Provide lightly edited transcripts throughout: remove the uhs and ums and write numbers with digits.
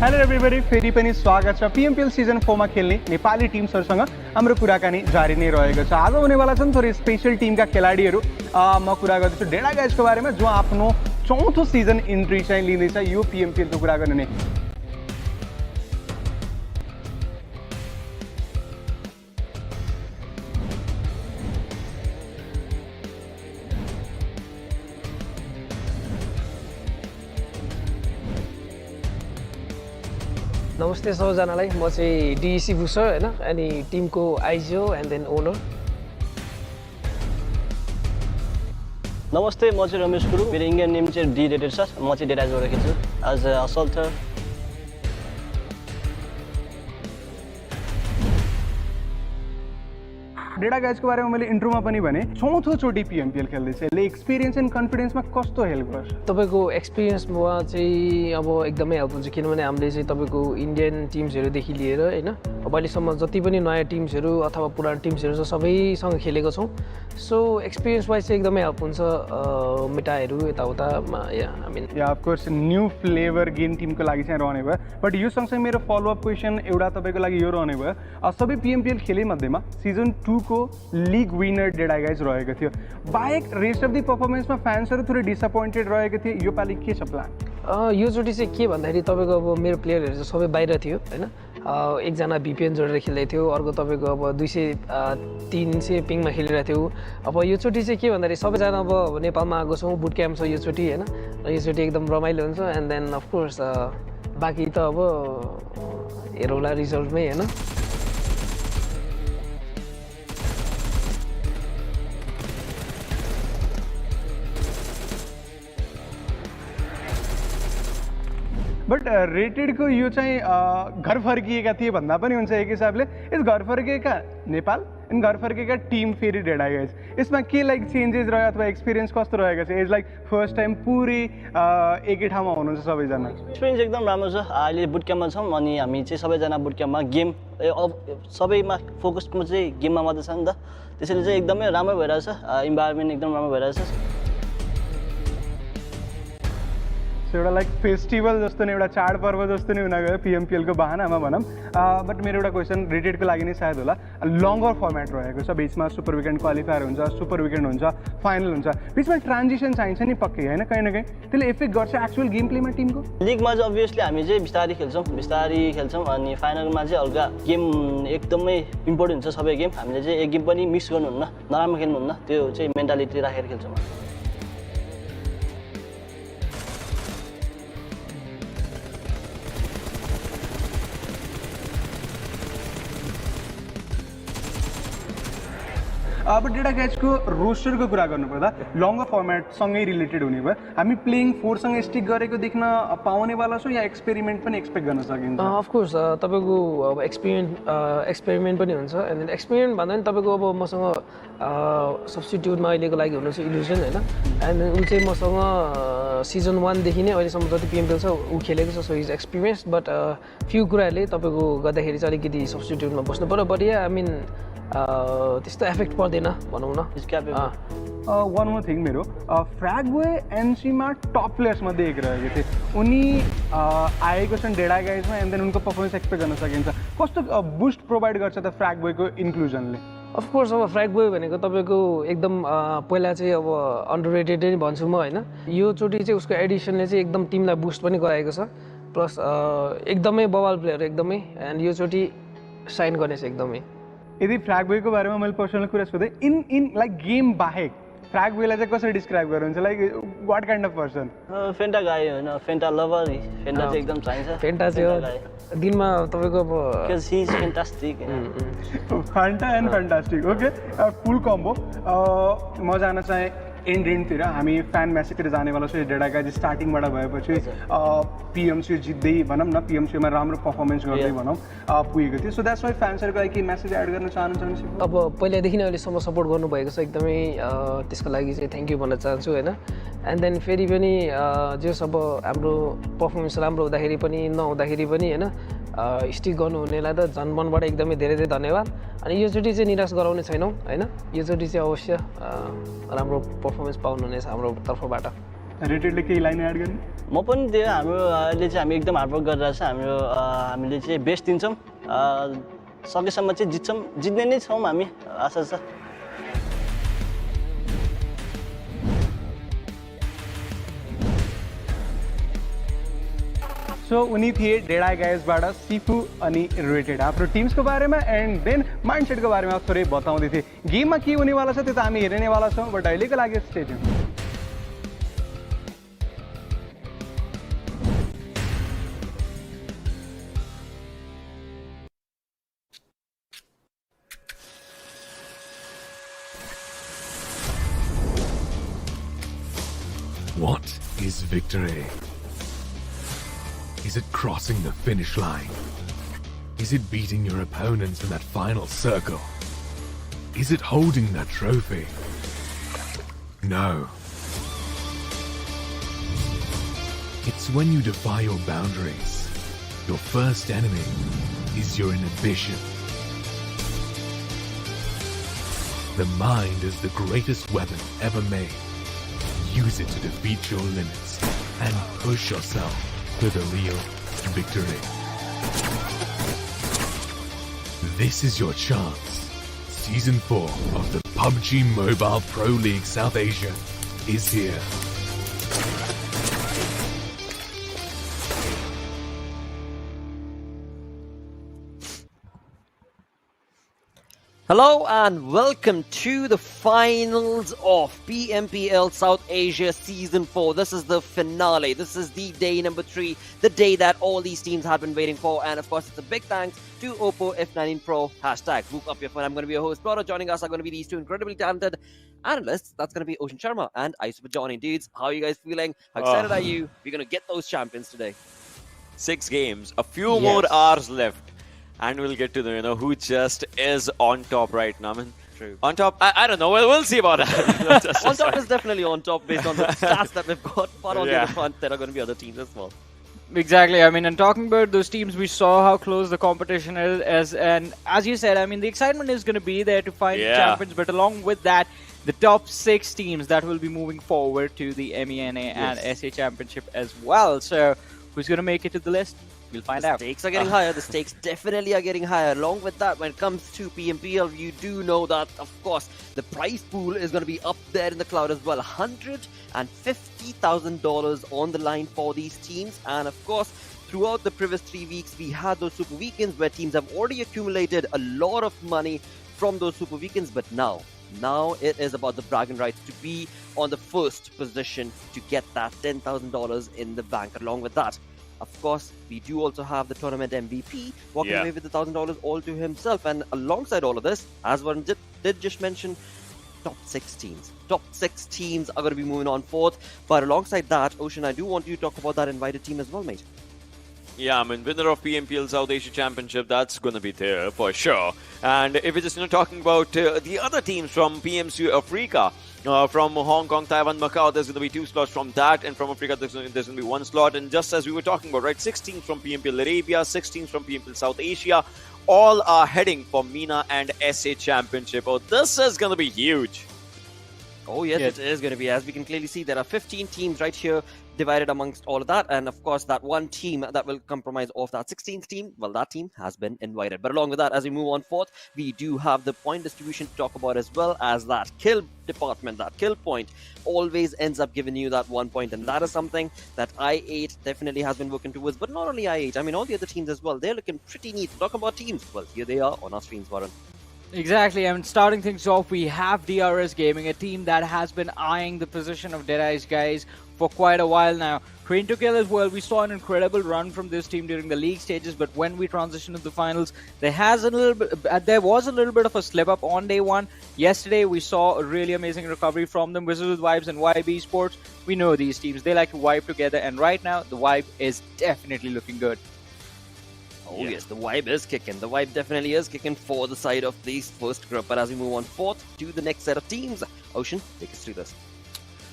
Hello everybody, फेरि पनि स्वागत छ PMPL सिजन 4 मा खेल्ने नेपाली टिम्सहरुसँग हाम्रो कुराकानी जारी नै रहेको छ। आज हुनेवाला छन् थोरै स्पेशल टिमका खेलाडीहरु। म कुरा गर्दैछु डेडागाइजको बारेमा, जो आफ्नो चौथो सिजन इन्ट्री चाहिँ लिँदैछ यो PMPL को कुरा गर्ने। नमस्ते सबैजनालाई, म चाहिँ DEC बुसर हैन, अनि टिमको आइजिओ एन्ड देन ओनर। नमस्ते, म चाहिँ रमेश गुरुङ, मेरो इन्डियन नेम चाहिँ डेडेज छ। म चाहिँ डेडाइजबाट खेल्छु एज अ असल्टर। डेडा गाइजको बारेमा मैले इन्ट्रोमा पनि भने चौथोचोटि पिएमपिएल खेल्दैछ यसले एक्सपिरियन्स एन्ड कन्फिडेन्समा कस्तो हेल्प गर्छ तपाईँको एक्सपिरियन्समा चाहिँ अब एकदमै हेल्प हुन्छ किनभने हामीले चाहिँ तपाईँको इन्डियन टिम्सहरूदेखि लिएर होइन अब अहिलेसम्म जति पनि नयाँ टिम्सहरू अथवा पुरानो टिम्सहरू छ सबैसँग खेलेको छौँ सो एक्सपिरियन्स वाइज चाहिँ एकदमै हेल्प हुन्छ मिटाहरू यताउतामा या of course new flavour game Timko लागि चाहिँ रहने भयो बट यो सँगसँगै मेरो फलोअप क्वेसन एउटा तपाईँको लागि यो रहने भयो सबै पिएमपिएल खेलेमध्येमा सिजन 2 को लिग विनर डेडाई गाइज रहेको थियो बाहेक रेस्ट अफ दि पर्फर्मेन्समा फ्यान्सहरू थोरै डिसअपोइन्टेड रहेको थियो योपालि के छ प्लान योचोटि चाहिँ के भन्दाखेरि तपाईँको अब मेरो प्लेयरहरू चाहिँ सबै बाहिर थियो होइन एकजना भिपिएन जोडेर खेल्दै थियो अर्को तपाईँको अब 200-300 पिङमा खेलिरहेको थियो अब योचोटि चाहिँ के भन्दाखेरि सबैजना अब नेपालमा आएको छौँ बुट क्याम्प छ योचोटि होइन योचोटि एकदम रमाइलो हुन्छ एन्ड देन अफकोर्स बाँकी त अब हेरौँला रिजल्टमै होइन बट रेटेडको यो चाहिँ घर फर्किएका थिए भन्दा पनि हुन्छ एक हिसाबले यस घर फर्किएका नेपाल अनि घर फर्किएका टिम फेरि डेडाई गाइज यसमा के लाइक चेन्जेस रह्यो अथवा एक्सपिरियन्स कस्तो रहेको छ इज लाइक फर्स्ट टाइम पुरै एकै ठाउँमा हुनुहुन्छ सबैजना एक्सपिरियन्स एकदम राम्रो छ अहिले बुट क्याम्पमा छौँ अनि हामी चाहिँ सबैजना बुट क्याम्पमा गेम सबैमा फोकसमा चाहिँ गेममा मात्रै छ नि त त्यसैले चाहिँ एकदमै राम्रो भइरहेछ इन्भाइरोमेन्ट एकदम राम्रो भइरहेछ एउटा लाइक फेस्टिभल जस्तो नै एउटा चाडपर्व जस्तो नै हुन गयो पिएमपिएलको बहानामा भनौँ बट मेरो एउटा क्वेसन रिटेडको लागि नै सायद होला लङ्गर फर्मेट रहेको छ बिचमा सुपर विकेन्ड क्वालिफायर हुन्छ सुपर विकेन्ड हुन्छ फाइनल हुन्छ बिचमा ट्रान्जिसन चाहिन्छ नि पक्कै होइन कहीँ न कहीँ त्यसले इफेक्ट गर्छ एक्चुअल गेम प्लेमा टिमको लिगमा चाहिँ अभियसली हामी चाहिँ बिस्तारै खेल्छौँ अनि फाइनलमा चाहिँ हल्का गेम एकदमै इम्पोर्टेन्ट हुन्छ सबै गेम हामीले चाहिँ एक गेम पनि मिस गर्नुहुन्न नराम्रो खेल्नुहुन्न त्यो चाहिँ मेन्टालिटी राखेर खेल्छौँ अब डेडा गाइजको रोस्टरको कुरा गर्नुपर्दा लङ्गर फर्मेटसँगै रिलेटेड हुने भयो हामी प्लेइङ फोरसँग स्टिक गरेको देख्न पाउनेवाला छौँ या एक्सपेरिमेन्ट पनि एक्सपेक्ट गर्न सकिन्छ अफकोर्स तपाईँको अब एक्सपेरिमेन्ट पनि हुन्छ एन्ड एक्सपेरिमेन्ट भन्दा पनि तपाईँको अब मसँग सब्स्टिट्युटमा अहिलेको लागि हुनुहुन्छ इल्युजन होइन एन्ड ऊ चाहिँ मसँग सिजन 1 देखि नै अहिलेसम्म जति पिएमपिएल छ ऊ खेलेको छ so is experience but few कुराहरूले तपाईँको गर्दाखेरि चाहिँ अलिकति सब्स्टिट्युटमा बस्नु पऱ्यो बट आई मिन त्यस्तो एफेक्ट पर्दैन भनौँ न वान मोर थिङ मेरो फ्र्यागवे एनसीमा टप प्लेयर्समध्ये एक रहेको थिए उनी आएको छन् डेडा गाइजमा एन्ड देन उनको पर्फर्मेन्स एक्सपेक्ट गर्न सकिन्छ कस्तो बुस्ट प्रोभाइड गर्छ त फ्र्यागवेको इन्क्लुजनले अफकोर्स अब फ्र्यागवे भनेको तपाईँको एकदम पहिला चाहिँ अब अन्डर रेटेड नै भन्छु म होइन योचोटि चाहिँ उसको एडिसनले चाहिँ एकदम टिमलाई बुस्ट पनि गराएको छ प्लस एकदमै बवाल प्लेयर एकदमै एन्ड योचोटि साइन गर्नेछ एकदमै यदि फ्र्यागवेको बारेमा मैले पर्सनल कुरा सोधेँ इन लाइक गेम बाहेक फ्र्यागवेलाई चाहिँ कसरी डिस्क्राइब गर्नुहुन्छ like what kind of person Fanta गाई होइन फेन्टा लभर फेन्टा चाहिँ एकदम चाहिन्छ फेन्टा चाहिँ दिनमा तपाईँको अब fantastic fanta and fantastic okay full combo म जान चाहिँ एन्डतिर हामी फ्यान म्याचतिर जानेवाला छौँ डेडा गाइज स्टार्टिङबाट भएपछि पिएमसी जित्दै भनौँ न पिएमसीमा राम्रो पर्फर्मेन्स गर्दै भनौँ पुगेको थियो सो द्याट्स वाइ फ्यान्सहरूको लागि केही म्यासेज एड गर्न चाहनुहुन्छ अब पहिलादेखि नै अहिलेसम्म सपोर्ट गर्नुभएको छ एकदमै त्यसको लागि चाहिँ थ्याङ्क यू भन्न चाहन्छु होइन एन्ड देन फेरि पनि जे अब हाम्रो पर्फर्मेन्स राम्रो हुँदाखेरि पनि नहुँदाखेरि पनि होइन स्टिक गर्नुहुनेलाई त झन् मनबाट एकदमै धेरै धेरै धन्यवाद अनि योचोटि चाहिँ निराश गराउने छैनौँ होइन योचोटि चाहिँ अवश्य राम्रो पर्फर्मेन्स पाउनुहुनेछ हाम्रो तर्फबाट रेटेडले केही लाइन एड गर्ने म पनि त्यो हाम्रो अहिले चाहिँ हामी एकदम हार्डवर्क गरिरहेको छ हामीले चाहिँ बेस्ट दिन्छौँ सकेसम्म चाहिँ जित्ने नै छौँ हामी आशा छ सो उनी थिए डेडा गाइजबाट सिफू अनि रेटेड आफ्नो टिम्सको बारेमा एन्ड देन माइन्डसेटको बारेमा थोरै बताउँदै थिए गेममा के हुनेवाला छ त्यो त हामी हेर्नेवाला छौँ बट अहिलेको लागि stay tune What is victory? Is it crossing the finish line? Is it beating your opponents in that final circle? Is it holding that trophy? No. It's when you defy your boundaries. Your first enemy is your inhibition. The mind is the greatest weapon ever made. Use it to defeat your limits and push yourself to the real victory. This is your chance. Season 4 of the PUBG Mobile Pro League South Asia is here. Hello and welcome to the finals of PMPL South Asia Season 4. This is the finale. This is the day number 3, the day that all these teams have been waiting for. And of course, it's a big thanks to Oppo F19 Pro. #Book up your phone. I'm going to be your host, Prada. Joining us are going to be these two incredibly talented analysts. That's going to be Ocean Sharma and Super Johnny. Dudes, how are you guys feeling? How excited are you? We're going to get those champions today. 6 games, a few more hours left. And we'll get to the, who just is on top right now. I mean, True. On top, I don't know. We'll see about that. On top is definitely on top based on the stats that we've got. But on the other front, there are going to be other teams as well. Exactly. I mean, and talking about those teams, we saw how close the competition is. And as you said, I mean, the excitement is going to be there to find champions. But along with that, the top 6 teams that will be moving forward to the MENA and SA Championship as well. So who's going to make it to the list? We'll find out. The stakes are getting higher. The stakes definitely are getting higher. Along with that, when it comes to PMPL, you do know that, of course, the prize pool is going to be up there in the cloud as well. $150,000 on the line for these teams. And of course, throughout the previous 3 weeks, we had those super weekends where teams have already accumulated a lot of money from those super weekends. But now it is about the bragging rights to be on the first position to get that $10,000 in the bank. Along with that, of course, we do also have the tournament MVP walking away with the $1,000 all to himself. And alongside all of this, as Varun did just mention, top 6 teams. Top 6 teams are going to be moving on forth. But alongside that, Ocean, I do want you to talk about that invited team as well, mate. Yeah, I mean, winner of PMPL South Asia Championship, that's going to be there for sure. And if we're just talking about the other teams from PMC Africa, from Hong Kong, Taiwan, Macau, there's going to be 2 slots from that, and from Africa there's going to be 1 slot. And just as we were talking about, right, 6 teams from PMPL Arabia, 6 teams from PMPL South Asia, all are heading for MENA and SA Championship. Oh, this is going to be huge. Oh yes, it is going to be. As we can clearly see, there are 15 teams right here divided amongst all of that. And of course, that one team that will comprise of that 16th team, well, that team has been invited. But along with that, as we move on forth, we do have the point distribution to talk about as well, as that kill department, that kill point always ends up giving you that 1 point. And that is something that I8 definitely has been working towards. But not only I8, I mean, all the other teams as well. They're looking pretty neat. Talk about teams. Well, here they are on our screens, Varun. Exactly. I mean, starting things off, we have DRS Gaming, a team that has been eyeing the position of Deadeyes guys for quite a while now. Train to Kill as well. We saw an incredible run from this team during the league stages, but when we transitioned to the finals, there was a little bit of a slip up on day 1. Yesterday, we saw a really amazing recovery from them. Wizzes with Vibes and YB Esports. We know these teams. They like to vibe together, and right now, the vibe is definitely looking good. Oh yes, the vibe is kicking. The vibe definitely is kicking for the side of this first group. But as we move on forth to the next set of teams, Ocean, take us through this.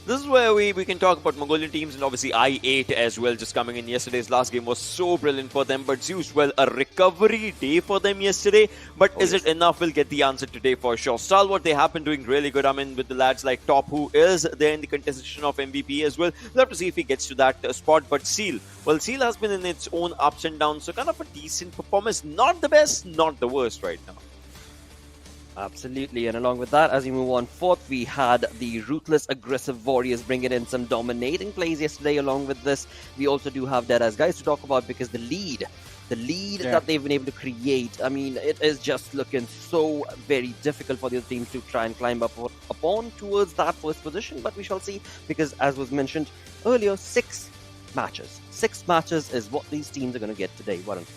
This is where we can talk about Mongolian teams, and obviously I8 as well, just coming in. Yesterday's last game was so brilliant for them, but ZEUS, well, a recovery day for them yesterday, but is it enough? We'll get the answer today for sure. Stalwart, they have been doing really good. I mean, with the lads like Top, who is there in the contestation of MVP as well. We'll have to see if he gets to that spot, but Seal, well, Seal has been in its own ups and downs, so kind of a decent performance. Not the best, not the worst right now. Absolutely, and along with that, as we move on forth, we had the Ruthless aggressive Warriors bringing in some dominating plays yesterday. Along with this, we also do have Deadeyes guys to talk about, because the lead that they've been able to create, I mean, it is just looking so very difficult for the other teams to try and climb up upon towards that first position. But we shall see, because as was mentioned earlier, 6 matches. 6 matches is what these teams are going to get today, Warren.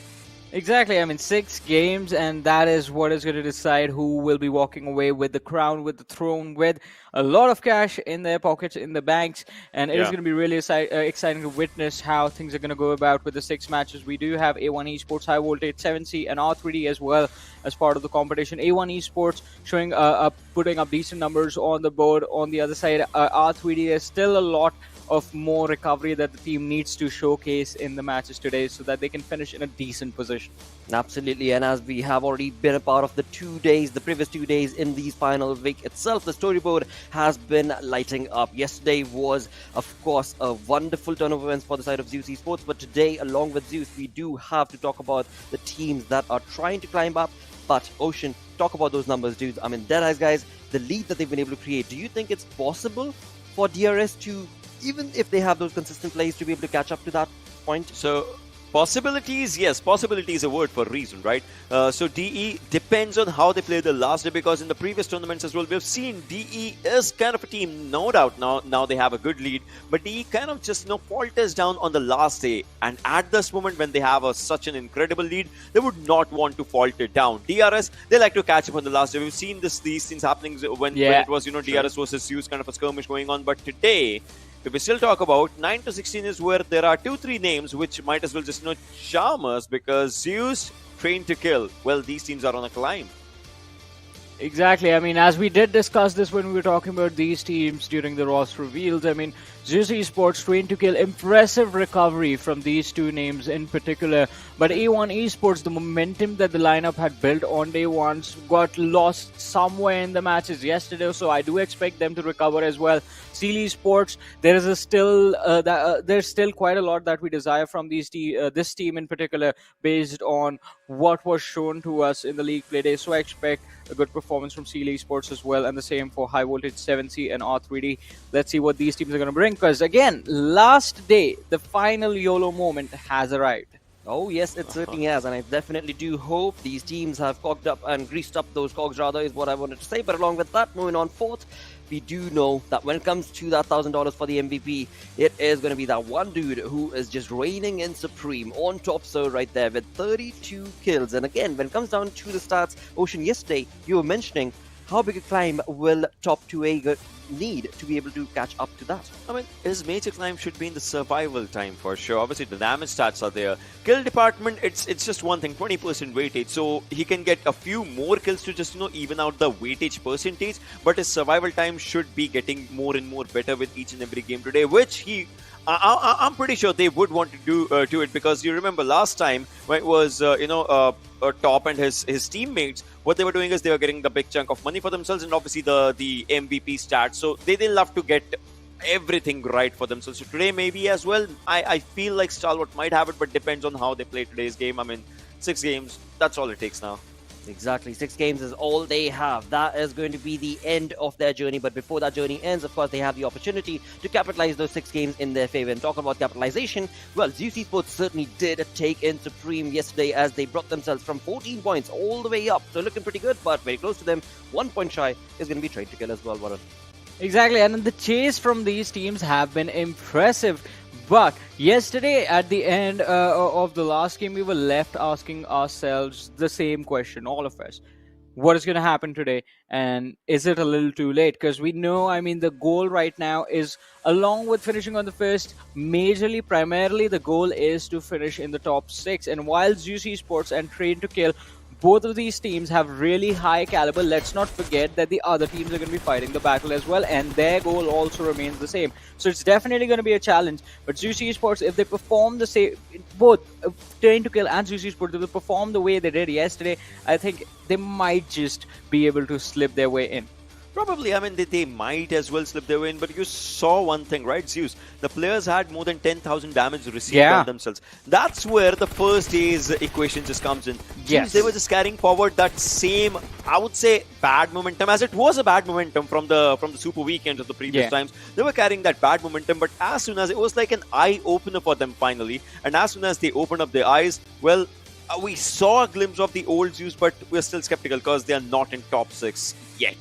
Exactly. I mean, 6 games, and that is what is going to decide who will be walking away with the crown, with the throne, with a lot of cash in their pockets, in the banks. And it is Yeah. going to be really exciting to witness how things are going to go about with the 6 matches. We do have A1 Esports, High Voltage, 7C, and R3D as well as part of the competition. A1 Esports showing putting up decent numbers on the board. On the other side, R3D, there's still a lot of more recovery that the team needs to showcase in the matches today so that they can finish in a decent position. Absolutely, and as we have already been a part of the previous 2 days in the final week itself, the storyboard has been lighting up. Yesterday was, of course, a wonderful turn of events for the side of ZEUS Esports, but today, along with ZEUS, we do have to talk about the teams that are trying to climb up. But Ocean, talk about those numbers, dudes. I mean, Deadeyes, guys, the lead that they've been able to create. Do you think it's possible for DRS to, even if they have those consistent plays, to be able to catch up to that point? So, possibilities, yes, possibility is a word for a reason, right? So DE depends on how they play the last day, because in the previous tournaments as well, we've seen DE is kind of a team, no doubt. Now they have a good lead, but DE kind of just falters down on the last day. And at this moment, when they have such an incredible lead, they would not want to falter down. DRS, they like to catch up on the last day. We've seen these things happening when it was DRS versus ZEUS kind of a skirmish going on, but today, if we still talk about 9 to 16 is where there are 2-3 names which might as well just charm us, because ZEUS, Train to Kill, well, these teams are on a climb. Exactly. I mean, as we did discuss this when we were talking about these teams during the roster reveals, I mean, ZEUS Esports, Train to Kill, impressive recovery from these two names in particular. But A1 Esports, the momentum that the lineup had built on day one got lost somewhere in the matches yesterday, so I do expect them to recover as well. Seal Esports, there's still quite a lot that we desire from this team in particular, based on what was shown to us in the league play day. So I expect a good performance from Seal Esports as well, and the same for High Voltage, 7C, and R3D. Let's see what these teams are going to bring, because again, last day, the final YOLO moment has arrived. Oh yes, it certainly has, and I definitely do hope these teams have cogged up and greased up those cogs, rather, is what I wanted to say. But along with that, moving on forth, we do know that when it comes to that $1,000 for the MVP, it is going to be that one dude who is just reigning in supreme on top, so right there with 32 kills. And again, when it comes down to the stats, Ocean, yesterday you were mentioning how big a climb will top 2A need to be able to catch up to that? I mean, his major climb should be in the survival time for sure. Obviously, the damage stats are there. Kill department, it's just one thing, 20% weightage. So he can get a few more kills to just even out the weightage percentage. But his survival time should be getting more and more better with each and every game today, which I'm pretty sure they would want to do it, because you remember last time when it was Top and his teammates, what they were doing is they were getting the big chunk of money for themselves, and obviously the MVP stats. So they love to get everything right for themselves. So today maybe as well, I feel like Stalwart might have it, but depends on how they play today's game. I mean, 6 games, that's all it takes now. Exactly, 6 games is all they have. That is going to be the end of their journey. But before that journey ends, of course, they have the opportunity to capitalize those 6 games in their favor. And talk about capitalization, well, ZEUS Esports certainly did take in supreme yesterday, as they brought themselves from 14 points all the way up. So looking pretty good, but very close to them. 1 point shy is going to be Train to Kill as well, Varun. Exactly, and the chase from these teams have been impressive. But yesterday, at the end of the last game, we were left asking ourselves the same question, all of us. What is going to happen today? And is it a little too late? Because we know, I mean, the goal right now is, along with finishing on the first, primarily the goal is to finish in the top 6. And while ZEUS Esports and Train to Kill, both of these teams have really high caliber, let's not forget that the other teams are going to be fighting the battle as well, and their goal also remains the same. So it's definitely going to be a challenge. But ZEUS Esports, if they perform the same, both Train to Kill and ZEUS Esports, if they perform the way they did yesterday, I think they might just be able to slip their way in. Probably, I mean, they might as well slip their way in, but you saw one thing, right, ZEUS? The players had more than 10,000 damage received on themselves. That's where the first day's equation just comes in. Yes. They were just carrying forward that same, I would say, bad momentum, as it was a bad momentum from the super weekends of the previous times. They were carrying that bad momentum, but as soon as it was like an eye-opener for them finally, and as soon as they opened up their eyes, well, we saw a glimpse of the old ZEUS, but we're still skeptical because they are not in top 6 yet.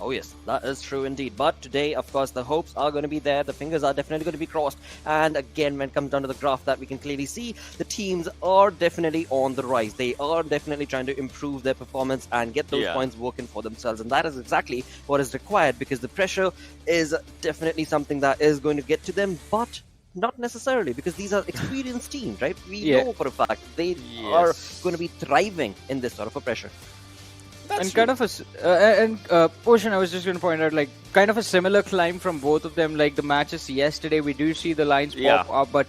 Oh yes, that is true indeed. But today, of course, the hopes are going to be there. The fingers are definitely going to be crossed. And again, when it comes down to the graph that we can clearly see, the teams are definitely on the rise. They are definitely trying to improve their performance and get those points working for themselves. And that is exactly what is required, because the pressure is definitely something that is going to get to them. But not necessarily, because these are experienced teams, right? We know for a fact they are going to be thriving in this sort of a pressure. And kind of Potion, I was just going to point out, like, kind of a similar climb from both of them. Like the matches yesterday, we do see the lines pop up, but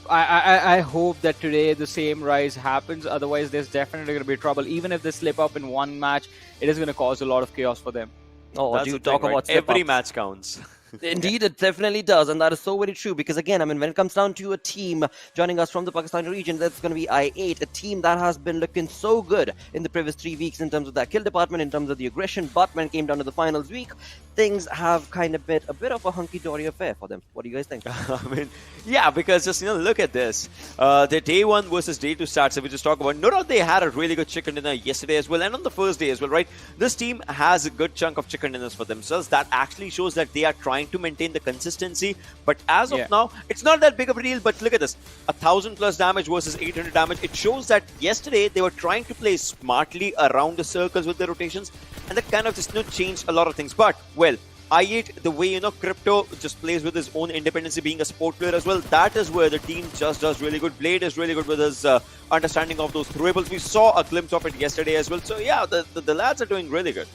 I hope that today the same rise happens. Otherwise, there's definitely going to be trouble. Even if they slip up in one match, it is going to cause a lot of chaos for them. Oh, That's do you the thing, talk about every match counts. Indeed, it definitely does, and that is so very true, because again, I mean, when it comes down to a team joining us from the Pakistani region, that's going to be I8, a team that has been looking so good in the previous 3 weeks in terms of that kill department, in terms of the aggression, but when it came down to the finals week, things have kind of been a bit of a hunky-dory affair for them. What do you guys think? I mean, yeah, because just, look at this. The day 1 versus day 2 stats that we just talked about. No doubt they had a really good chicken dinner yesterday as well, and on the first day as well, right? This team has a good chunk of chicken dinners for themselves. That actually shows that they are trying to maintain the consistency. But as of now, it's not that big of a deal. But look at this. 1,000 plus damage versus 800 damage. It shows that yesterday they were trying to play smartly around the circles with their rotations, and that kind of just changed a lot of things. But, well, I8, the way, Crypto just plays with his own independency, being a sport player as well, that is where the team just does really good. Blade is really good with his understanding of those throwables. We saw a glimpse of it yesterday as well. So, yeah, the lads are doing really good.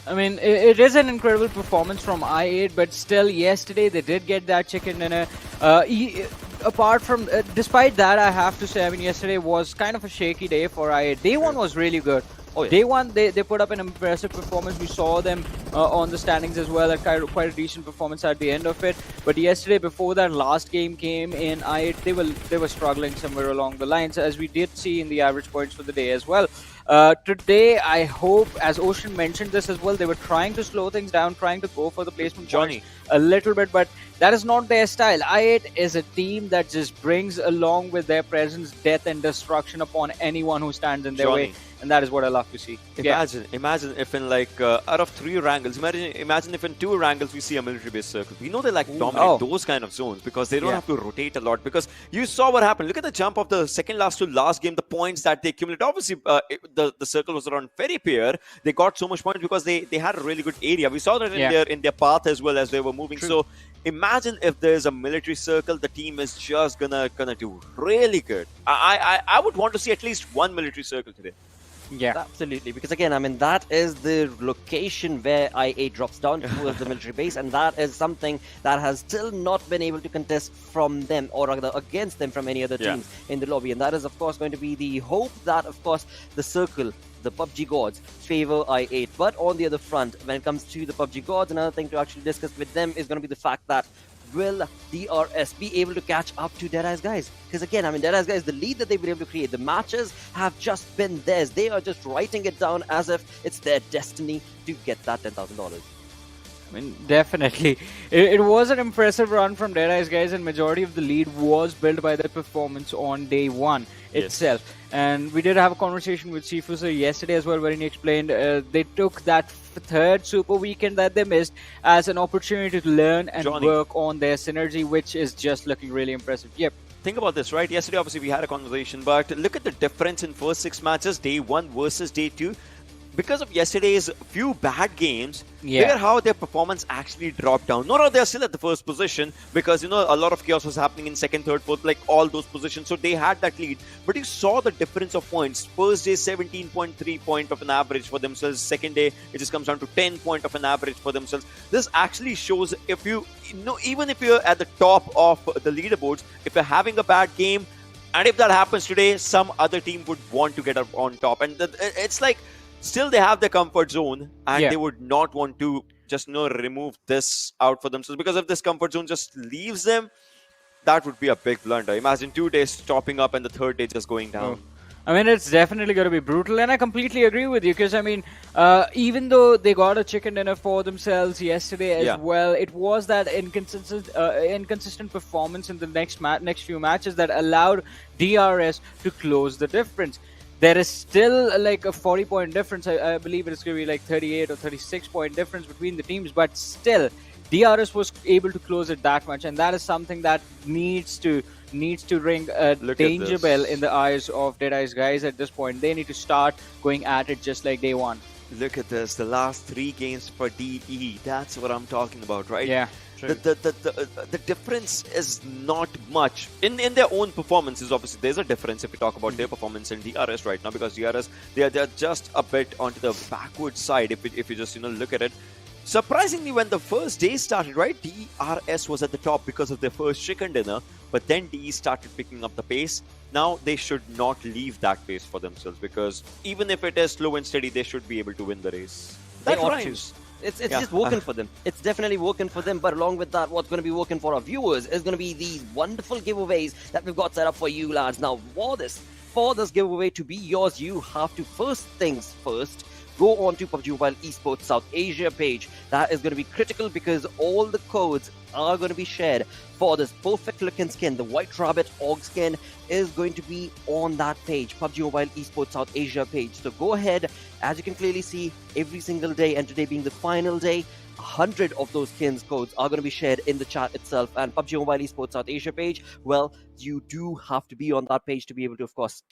I mean, it is an incredible performance from I8, but still, yesterday they did get that chicken dinner. Apart from, despite that, I have to say, I mean, yesterday was kind of a shaky day for I8. Day 1 was really good. Day 1, they put up an impressive performance. We saw them on the standings as well, quite a decent performance at the end of it. But yesterday, before that last game came in, I8, they were struggling somewhere along the lines, as we did see in the average points for the day as well. Today, I hope, as Ocean mentioned this as well, they were trying to slow things down, trying to go for the placement points a little bit, but that is not their style. I8 is a team that just brings along with their presence death and destruction upon anyone who stands in their way, and that is what I love to see. Imagine if in out of 3 Erangels, imagine if in 2 Erangels we see a military base circle. We know they dominate those kind of zones because they don't have to rotate a lot. Because you saw what happened. Look at the jump of the second last to last game, the points that they accumulated. Obviously, the circle was around very pair. They got so much points because they had a really good area. We saw that in their path as well as they were moving. True. So imagine if there's a military circle, the team is just gonna do really good. I would want to see at least one military circle today. Yeah, absolutely. Because again, I mean, that is the location where I8 drops down towards the military base, and that is something that has still not been able to contest from them, or rather against them from any other teams in the lobby. And that is, of course, going to be the hope that, of course, the circle, the PUBG gods, favor I8. But on the other front, when it comes to the PUBG gods, another thing to actually discuss with them is going to be the fact that, will DRS be able to catch up to Deadeyes guys? Because again, I mean, Deadeyes guys, the lead that they've been able to create, the matches have just been theirs. They are just writing it down as if it's their destiny to get that $10,000. I mean, definitely. It was an impressive run from Deadeyes guys, and majority of the lead was built by their performance on day 1 itself. And we did have a conversation with Sifu sir yesterday as well, where he explained they took that 3rd super weekend that they missed as an opportunity to learn and work on their synergy, which is just looking really impressive. Yep. Think about this, right? Yesterday, obviously, we had a conversation, but look at the difference in first 6 matches, day 1 versus day 2. Because of yesterday's few bad games, look at how their performance actually dropped down. No, they're still at the first position because, a lot of chaos was happening in 2nd, 3rd, 4th, like all those positions. So they had that lead. But you saw the difference of points. First day, 17.3 point of an average for themselves. Second day, it just comes down to 10 point of an average for themselves. This actually shows if even if you're at the top of the leaderboards, if you're having a bad game, and if that happens today, some other team would want to get up on top. And it's like, still they have their comfort zone, and they would not want to just remove this out for themselves, because if this comfort zone just leaves them, that would be a big blunder. Imagine 2 days topping up and the 3rd day just going down. I mean, it's definitely going to be brutal, and I completely agree with you, because I mean, even though they got a chicken dinner for themselves yesterday as well, it was that inconsistent performance in the next few matches that allowed DRS to close the difference. there is still like a 40-point difference. I believe it's going to be like 38 or 36-point difference between the teams, but still, DRS was able to close it that much, and that is something that needs to ring a Look at danger this. bell in the eyes of Deadeyes guys at this point. They need to start going at it just like day one. Look at this. The last 3 games for DE. That's what I'm talking about, right? Yeah. The difference is not much in their own performances. Obviously, there's a difference if we talk about their performance in DRS right now, because DRS they're just a bit onto the backward side. If you just look at it. Surprisingly, when the first day started, right, DRS was at the top because of their first chicken dinner, but then DE started picking up the pace. Now they should not leave that pace for themselves, because even if it is slow and steady, they should be able to win the race. They That ought to. rhymes. It's Yeah. just working for them. It's definitely working for them. But along with that, what's going to be working for our viewers is going to be these wonderful giveaways that we've got set up for you lads. Now, for this giveaway to be yours, you have to first things first. Go on to PUBG Mobile Esports South Asia page. That is going to be critical because all the codes are going to be shared for this perfect looking skin. The White Rabbit Org skin is going to be on that page, PUBG Mobile Esports South Asia page. So go ahead, as you can clearly see, every single day, and today being the final day, 100 of those skins codes are going to be shared in the chat itself. And PUBG Mobile Esports South Asia page, well, you do have to be on that page to be able to, of course,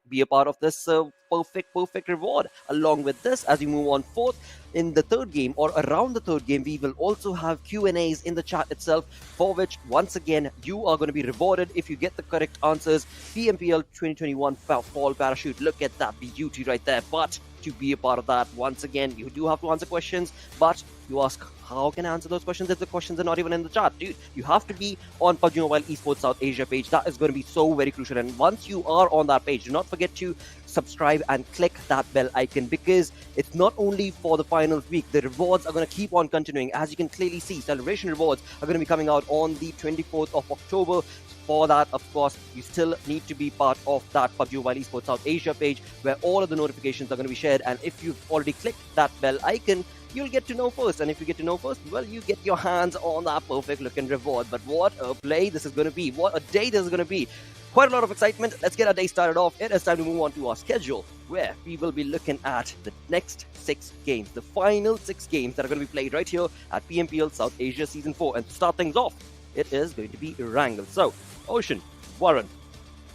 be a part of this perfect reward. Along with this, as you move on forth in the third game or around the third game, we will also have Q&As in the chat itself, for which once again you are going to be rewarded if you get the correct answers. PMPL 2021 fall parachute, look at that beauty right there. But to be a part of that, once again, you do have to answer questions. But you ask, how can I answer those questions if the questions are not even in the chat? Dude, you have to be on PUBG Mobile Esports South Asia page. That is going to be so very crucial. And once you are on that page, do not forget to subscribe and click that bell icon, because it's not only for the final week. The rewards are going to keep on continuing. As you can clearly see, celebration rewards are going to be coming out on the 24th of October. For that, of course, you still need to be part of that PUBG Mobile Esports South Asia page, where all of the notifications are going to be shared. And if you've already clicked that bell icon, you'll get to know first. And if you get to know first, well, you get your hands on that perfect looking reward. But what a play this is going to be. What a day this is going to be. Quite a lot of excitement. Let's get our day started off. It is time to move on to our schedule, where we will be looking at the next 6 games, the final 6 games that are going to be played right here at PMPL South Asia Season 4. And to start things off, it is going to be Erangel. So, Ocean, Warren,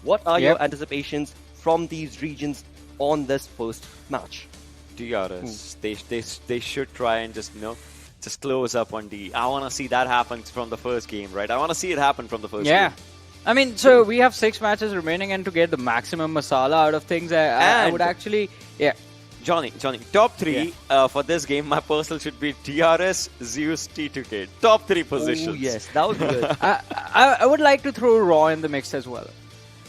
what are your anticipations from these regions on this first match? DRS. They should try and just just close up on D. I want to see that happen from the first game, right? I want to see it happen from the first game. I mean, so we have 6 matches remaining, and to get the maximum masala out of things, I would actually, Johnny, top 3 for this game, my personal should be DRS, ZEUS, T2K. Top 3 positions. Oh, yes, that would be good. I would like to throw Raw in the mix as well.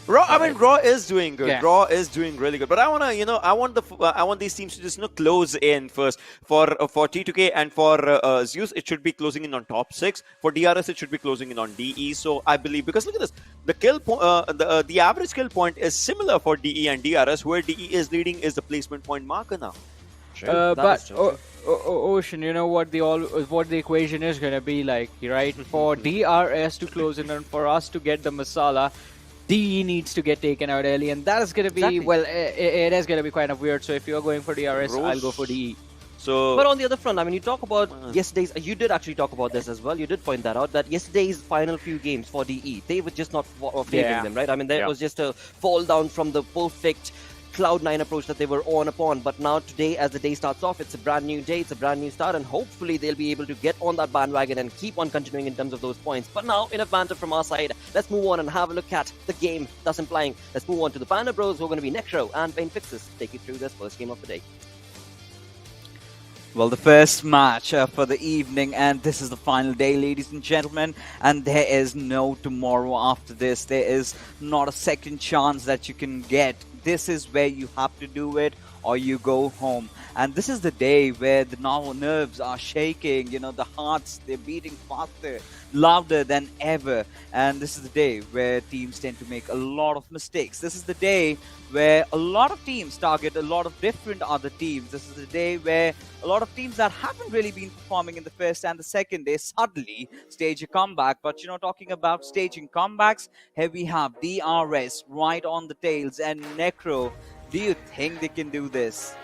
Raw is doing good. Yeah. Raw is doing really good. But I wanna, I want these teams to just close in first. For T2K and for ZEUS, it should be closing in on top 6. For DRS, it should be closing in on DE. So I believe, because look at this, the kill the average kill point is similar for DE and DRS. Where DE is leading is the placement point marker now. But Ocean, you know what the equation is gonna be like, right? For DRS to close in and for us to get the masala, DE needs to get taken out early, and that is going to be, well, it is going to be kind of weird. So if you're going for DRS, I'll go for DE. So, but on the other front, I mean, you talk about yesterday's, you did actually talk about this as well. You did point that out, that yesterday's final few games for DE, they were just not favoring them, right? I mean, there was just a fall down from the perfect Cloud9 approach that they were on upon. But now today, as the day starts off, it's a brand new day, it's a brand new start, and hopefully they'll be able to get on that bandwagon and keep on continuing in terms of those points. But now, enough banter from our side, let's move on and have a look at the game thus implying. Let's move on to the Panda Bros, who are going to be Necro and Pain Fixes. Take you through this first game of the day. Well, the first match for the evening, and this is the final day, ladies and gentlemen, and there is no tomorrow after this. There is not a second chance that you can get. This is where you have to do it or you go home. And this is the day where the nerves are shaking, the hearts, they're beating faster, louder than ever. And this is the day where teams tend to make a lot of mistakes. This is the day where a lot of teams target a lot of different other teams. This is the day where a lot of teams that haven't really been performing in the first and the second day suddenly stage a comeback. But, talking about staging comebacks, here we have DRS right on the tails and Necro Do you think they can do this?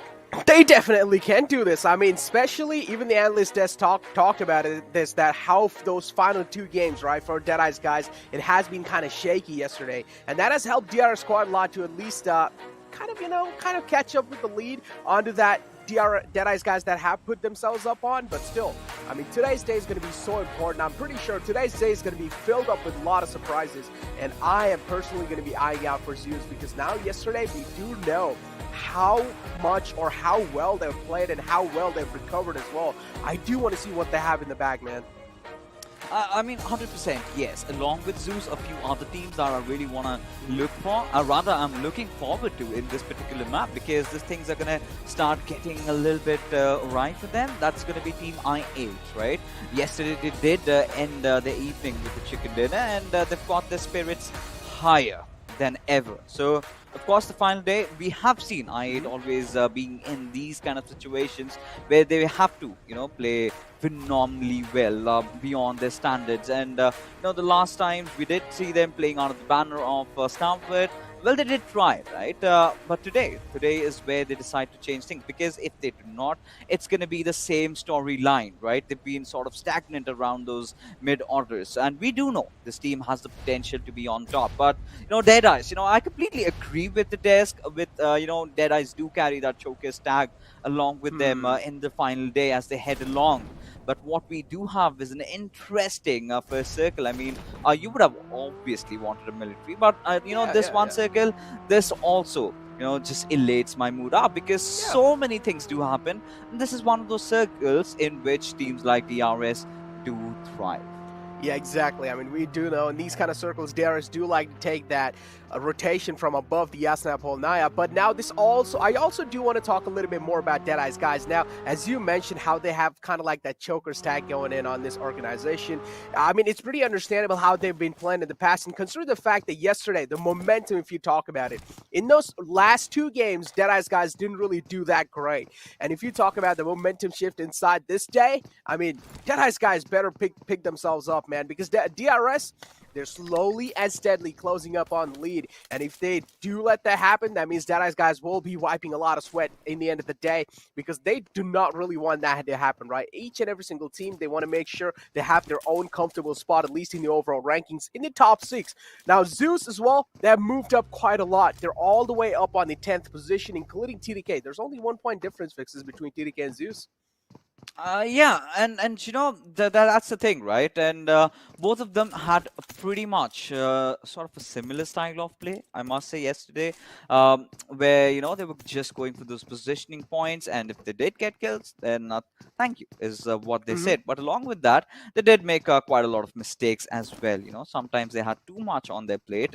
They definitely can do this. I mean, especially even the analyst desk talked about it. That how those final 2 games, right, for Deadeyes guys, it has been kind of shaky yesterday, and that has helped DR squad a lot to at least kind of catch up with the lead onto that Deadeyes guys that have put themselves up on. But still, I mean, today's day is going to be so important. I'm pretty sure today's day is going to be filled up with a lot of surprises, and I am personally going to be eyeing out for ZEUS, because now yesterday we do know how much or how well they've played and how well they've recovered as well. I do want to see what they have in the bag, man. I mean, 100% yes. Along with ZEUS, a few other teams that I really want to look for, or rather I'm looking forward to in this particular map, because these things are going to start getting a little bit right for them. That's going to be Team I8, right? Yesterday they did end their evening with the chicken dinner, and they've got their spirits higher than ever. So, of course, the final day, we have seen I8 always being in these kind of situations where they have to, play phenomenally well beyond their standards. And, the last time we did see them playing under the banner of Stalwart. Well, they did try, right? But today is where they decide to change things, because if they do not, it's going to be the same storyline, right? They've been sort of stagnant around those mid-orders, and we do know this team has the potential to be on top. But, Deadeyes, I completely agree with the desk. With, Deadeyes do carry that showcase tag along with them in the final day as they head along. But what we do have is an interesting first circle. I mean, you would have obviously wanted a military, but this circle, this also just elates my mood up, because so many things do happen, and this is one of those circles in which teams like DRS do thrive. Yeah, exactly. I mean, we do know in these kind of circles, DRS do like to take that rotation from above the Yasna Polnaya. But now I also do want to talk a little bit more about Deadeyes, guys. Now, as you mentioned, how they have kind of like that choker's tag going in on this organization. I mean, it's pretty understandable how they've been playing in the past, and consider the fact that yesterday, the momentum, if you talk about it, in those last 2 games, Deadeyes guys didn't really do that great. And if you talk about the momentum shift inside this day, I mean, Deadeyes guys better pick themselves up, man, because DRS, they're slowly and steadily closing up on the lead. And if they do let that happen, that means Deadeyes guys will be wiping a lot of sweat in the end of the day, because they do not really want that to happen, right? Each and every single team, they want to make sure they have their own comfortable spot, at least in the overall rankings, in the top 6. Now, ZEUS as well, they have moved up quite a lot. They're all the way up on the 10th position, including TDK. There's only 1 point difference fixes between TDK and ZEUS. Yeah, and that's the thing, right? And both of them had pretty much sort of a similar style of play, I must say, yesterday, where they were just going for those positioning points, and if they did get kills, then thank you is what they said. But along with that, they did make quite a lot of mistakes as well. Sometimes they had too much on their plate,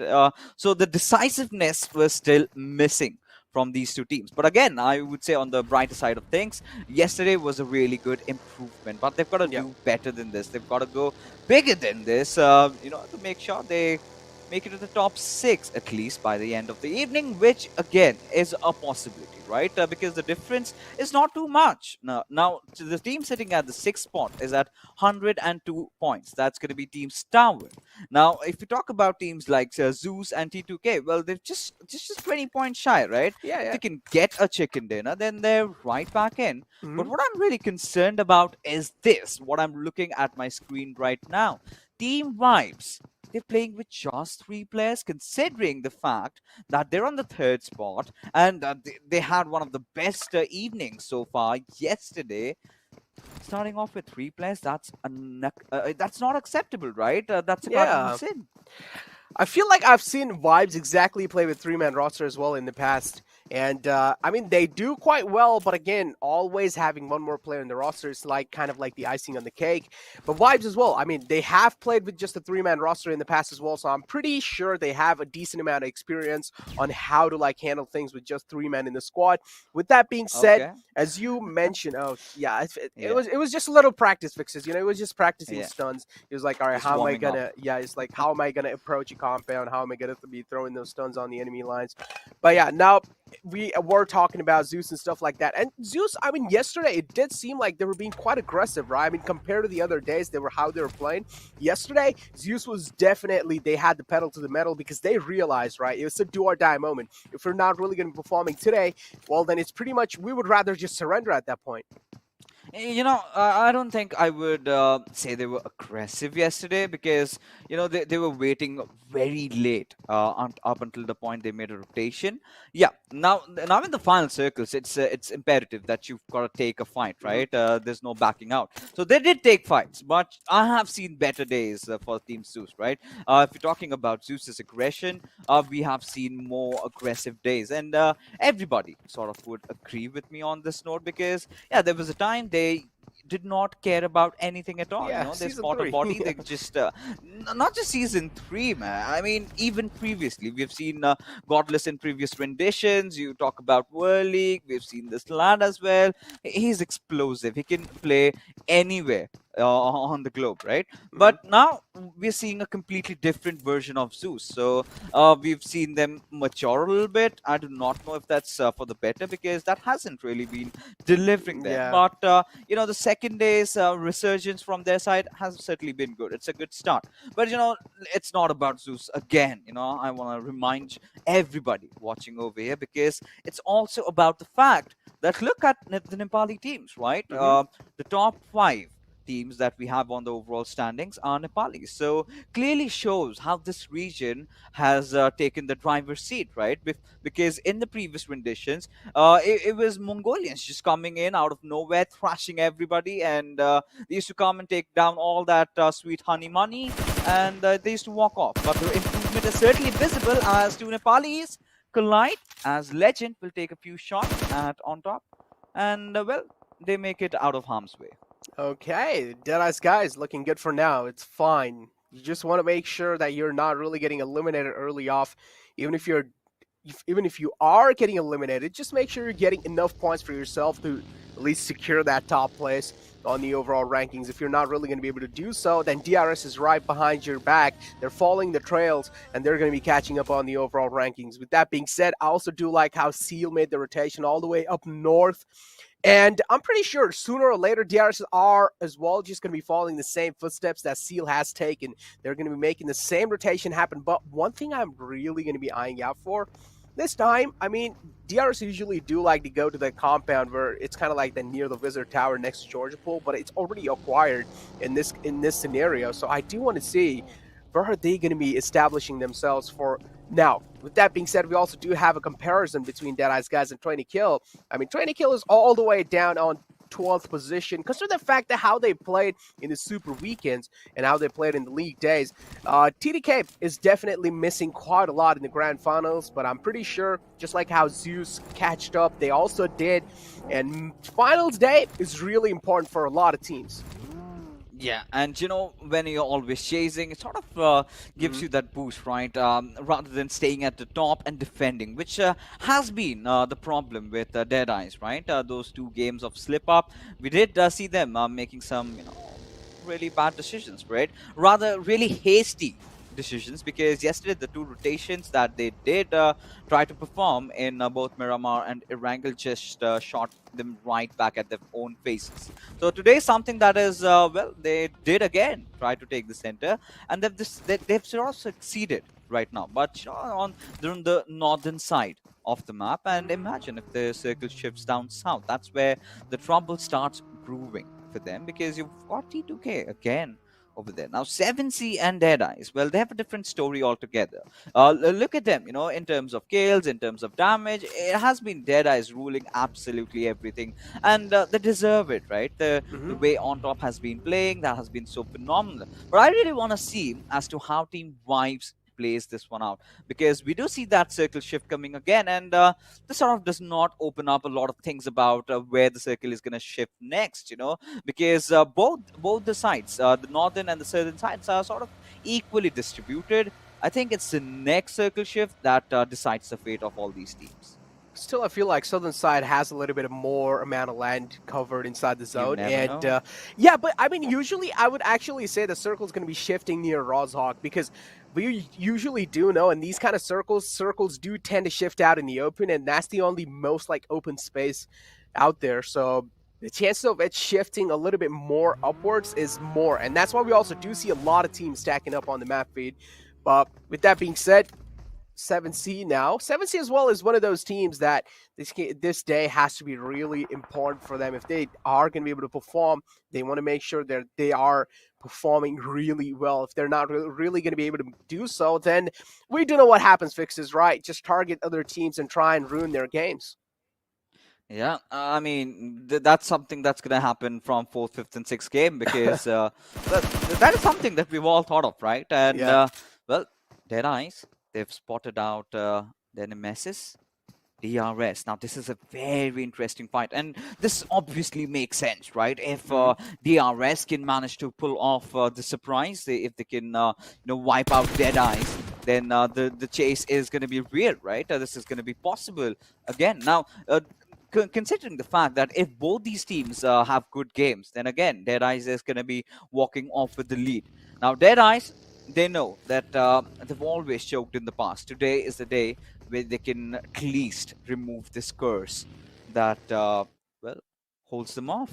so the decisiveness was still missing from these 2 teams. But again, I would say on the brighter side of things, yesterday was a really good improvement, but they've got to do better than this. They've got to go bigger than this, to make sure they make it to the top 6 at least by the end of the evening, which again is a possibility, right? Because the difference is not too much. Now the team sitting at the 6th spot is at 102 points. That's going to be Team Stalwart. Now, if you talk about teams like ZEUS and T2K, well, they're just 20 points shy, right? Yeah. If they can get a chicken dinner, then they're right back in. But what I'm really concerned about is this, what I'm looking at my screen right now. Team Vibes, they're playing with just 3 players, considering the fact that they're on the 3rd spot, and they had one of the best evenings so far yesterday. Starting off with 3 players, that's not acceptable, right? That's a cardinal sin. I feel like I've seen Vibes exactly play with 3-man roster as well in the past. And, I mean, they do quite well, but again, always having one more player in the roster is kind of like the icing on the cake. But Vibes as well, I mean, they have played with just a 3-man roster in the past as well, so I'm pretty sure they have a decent amount of experience on how to, handle things with just 3 men in the squad. With that being said, as you mentioned, it was just a little practice fixes, it was just practicing stuns. It was like, all right, how am I gonna approach a compound? How am I gonna be throwing those stuns on the enemy lines? But yeah, now we were talking about ZEUS and stuff like that. And ZEUS, I mean, yesterday it did seem like they were being quite aggressive, right? I mean, compared to the other days, how they were playing. Yesterday, ZEUS was definitely, they had the pedal to the metal because they realized, right, it was a do or die moment. If we're not really going to be performing today, well, then it's pretty much, we would rather just surrender at that point. I don't think I would say they were aggressive yesterday because, they were waiting very late up until the point they made a rotation. Yeah, now in the final circles, it's imperative that you've got to take a fight, right? There's no backing out. So they did take fights, but I have seen better days for Team ZEUS, right? If you're talking about ZEUS's aggression, we have seen more aggressive days. And everybody sort of would agree with me on this note because, yeah, there was a time they did not care about anything at all. Yeah, They season spot a 3. body. They just not just season 3, man. I mean, even previously, we've seen Godless in previous renditions. You talk about World League. We've seen this lad as well. He's explosive. He can play anywhere on the globe, right? But now we're seeing a completely different version of ZEUS. So we've seen them mature a little bit. I do not know if that's for the better because that hasn't really been delivering them. Yeah. But the second day's resurgence from their side has certainly been good. It's a good start. But it's not about ZEUS again. I want to remind everybody watching over here because it's also about the fact that look at the Nepali teams, right? The top 5 teams that we have on the overall standings are Nepali. So clearly shows how this region has taken the driver's seat, right? Because in the previous renditions, it was Mongolians just coming in out of nowhere, thrashing everybody, and they used to come and take down all that sweet honey money, and they used to walk off. But the improvement is certainly visible as two Nepalis collide, as Legend will take a few shots at on top, and they make it out of harm's way. Okay, Deadeyes guys, looking good for now. It's fine. You just want to make sure that you're not really getting eliminated early off. Even if you are getting eliminated, just make sure you're getting enough points for yourself to at least secure that top place on the overall rankings. If you're not really going to be able to do so, then DRS is right behind your back. They're following the trails, and they're going to be catching up on the overall rankings. With that being said, I also do like how Seal made the rotation all the way up north. And I'm pretty sure sooner or later, DRS are as well just going to be following the same footsteps that Seal has taken. They're going to be making the same rotation happen. But one thing I'm really going to be eyeing out for this time, I mean, DRS usually do like to go to the compound where it's kind of like near the Wizard Tower next to Georgia Pool, but it's already acquired in this scenario. So I do want to see where are they going to be establishing themselves for now. With that being said, we also do have a comparison between Deadeyes guys and 20 Kill. I mean, 20 Kill is all the way down on 12th position. Consider the fact that how they played in the Super Weekends and how they played in the League days. TDK is definitely missing quite a lot in the Grand Finals, but I'm pretty sure, just like how ZEUS catched up, they also did. And Finals Day is really important for a lot of teams. Yeah, and when you're always chasing, it sort of gives you that boost, right? Rather than staying at the top and defending, which has been the problem with Deadeyes, right? Those 2 games of slip up, we did see them making some, really bad decisions, right? Rather, really hasty decisions, because yesterday the 2 rotations that they did try to perform in both Miramar and Erangel just shot them right back at their own faces. So today something that is, they did again try to take the center, and they've sort of succeeded right now, but they're on the northern side of the map, and imagine if the circle shifts down south, that's where the trouble starts brewing for them, because you've got T2K again over there. Now, 7C and Deadeyes, well, they have a different story altogether. Look at them, in terms of kills, in terms of damage, it has been Deadeyes ruling absolutely everything. And they deserve it, right? The way On Top has been playing, that has been so phenomenal. But I really want to see as to how Team Vibes plays this one out, because we do see that circle shift coming again, and this sort of does not open up a lot of things about where the circle is going to shift next, because both the sides, the northern and the southern sides, are sort of equally distributed. I think it's the next circle shift that decides the fate of all these teams. Still, I feel like Southern Side has a little bit of more amount of land covered inside the zone. never know. Yeah, but I mean, usually I would actually say the circle's going to be shifting near Rozhawk because we usually do know in these kind of circles do tend to shift out in the open, and that's the only most like open space out there. So the chances of it shifting a little bit more upwards is more, and that's why we also do see a lot of teams stacking up on the map feed. But with that being said, 7C now. 7C as well is one of those teams that this day has to be really important for them. If they are going to be able to perform, they want to make sure that they are performing really well. If they're not really going to be able to do so, then we do know what happens, Fixes, right? Just target other teams and try and ruin their games. Yeah, I mean, that's something that's going to happen from 4th, 5th, and 6th game because that is something that we've all thought of, right? And, well, Deadeyes, they've spotted out their nemesis, DRS. Now, this is a very interesting fight, and this obviously makes sense, right? If DRS can manage to pull off the surprise, if they can, wipe out Deadeyes, then the chase is going to be real, right? This is going to be possible again. Now, considering the fact that if both these teams have good games, then again, Deadeyes is going to be walking off with the lead. Now, Deadeyes, they know that they've always choked in the past. Today is the day where they can at least remove this curse that, well, holds them off.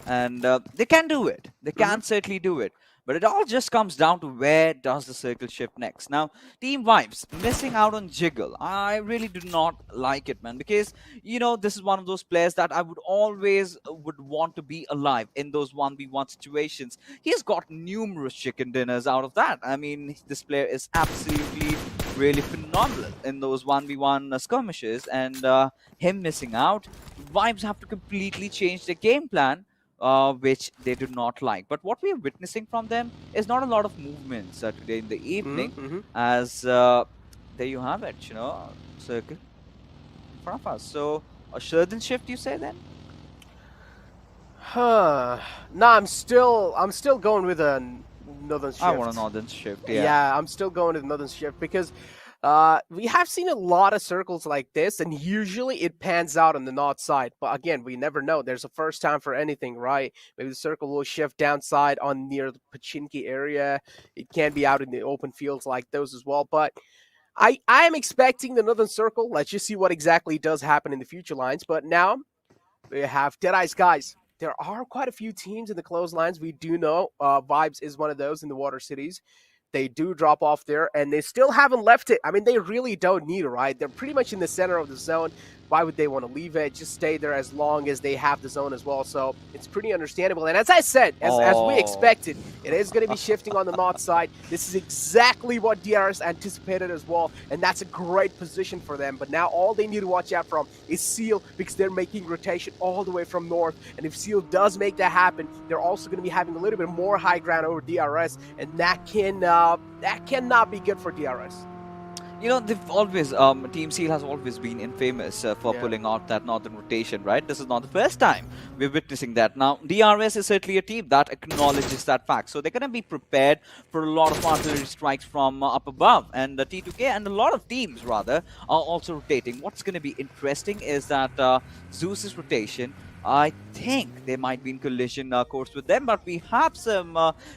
And they can do it. They can certainly do it. But it all just comes down to where does the circle shift next. Now, Team Vibes missing out on Jiggle. I really do not like it, man, because, this is one of those players that I would always want to be alive in those 1v1 situations. He's got numerous chicken dinners out of that. I mean, this player is absolutely really phenomenal in those 1v1 skirmishes, and him missing out, Vibes have to completely change their game plan, which they do not like. But what we are witnessing from them is not a lot of movements today in the evening, as there you have it, circle in front of us. So a southern shift, you say then? No, I'm still going with a northern shift. I want a northern shift. Yeah, I'm still going with northern shift because we have seen a lot of circles like this, and usually it pans out on the north side. But again, we never know. There's a first time for anything, right? Maybe the circle will shift downside on near the Pachinki area. It can be out in the open fields like those as well. But I am expecting the northern circle. Let's just see what exactly does happen in the future lines. But now we have Deadeyes, guys. There are quite a few teams in the close lines. We do know Vibes is one of those in the Water Cities. They do drop off there, and they still haven't left it. I mean, they really don't need it, right? They're pretty much in the center of the zone. Why would they want to leave it? Just stay there as long as they have the zone as well. So it's pretty understandable. And as I said, as we expected, it is going to be shifting on the north side. This is exactly what DRS anticipated as well. And that's a great position for them. But now all they need to watch out from is Seal, because they're making rotation all the way from north. And if Seal does make that happen, they're also going to be having a little bit more high ground over DRS. And that cannot be good for DRS. They've always, Team Seal has always been infamous for pulling out that northern rotation, right? This is not the first time we're witnessing that. Now, DRS is certainly a team that acknowledges that fact. So they're going to be prepared for a lot of artillery strikes from up above. And the T2K and a lot of teams, rather, are also rotating. What's going to be interesting is that ZEUS' rotation, I think they might be in collision course with them, but we have some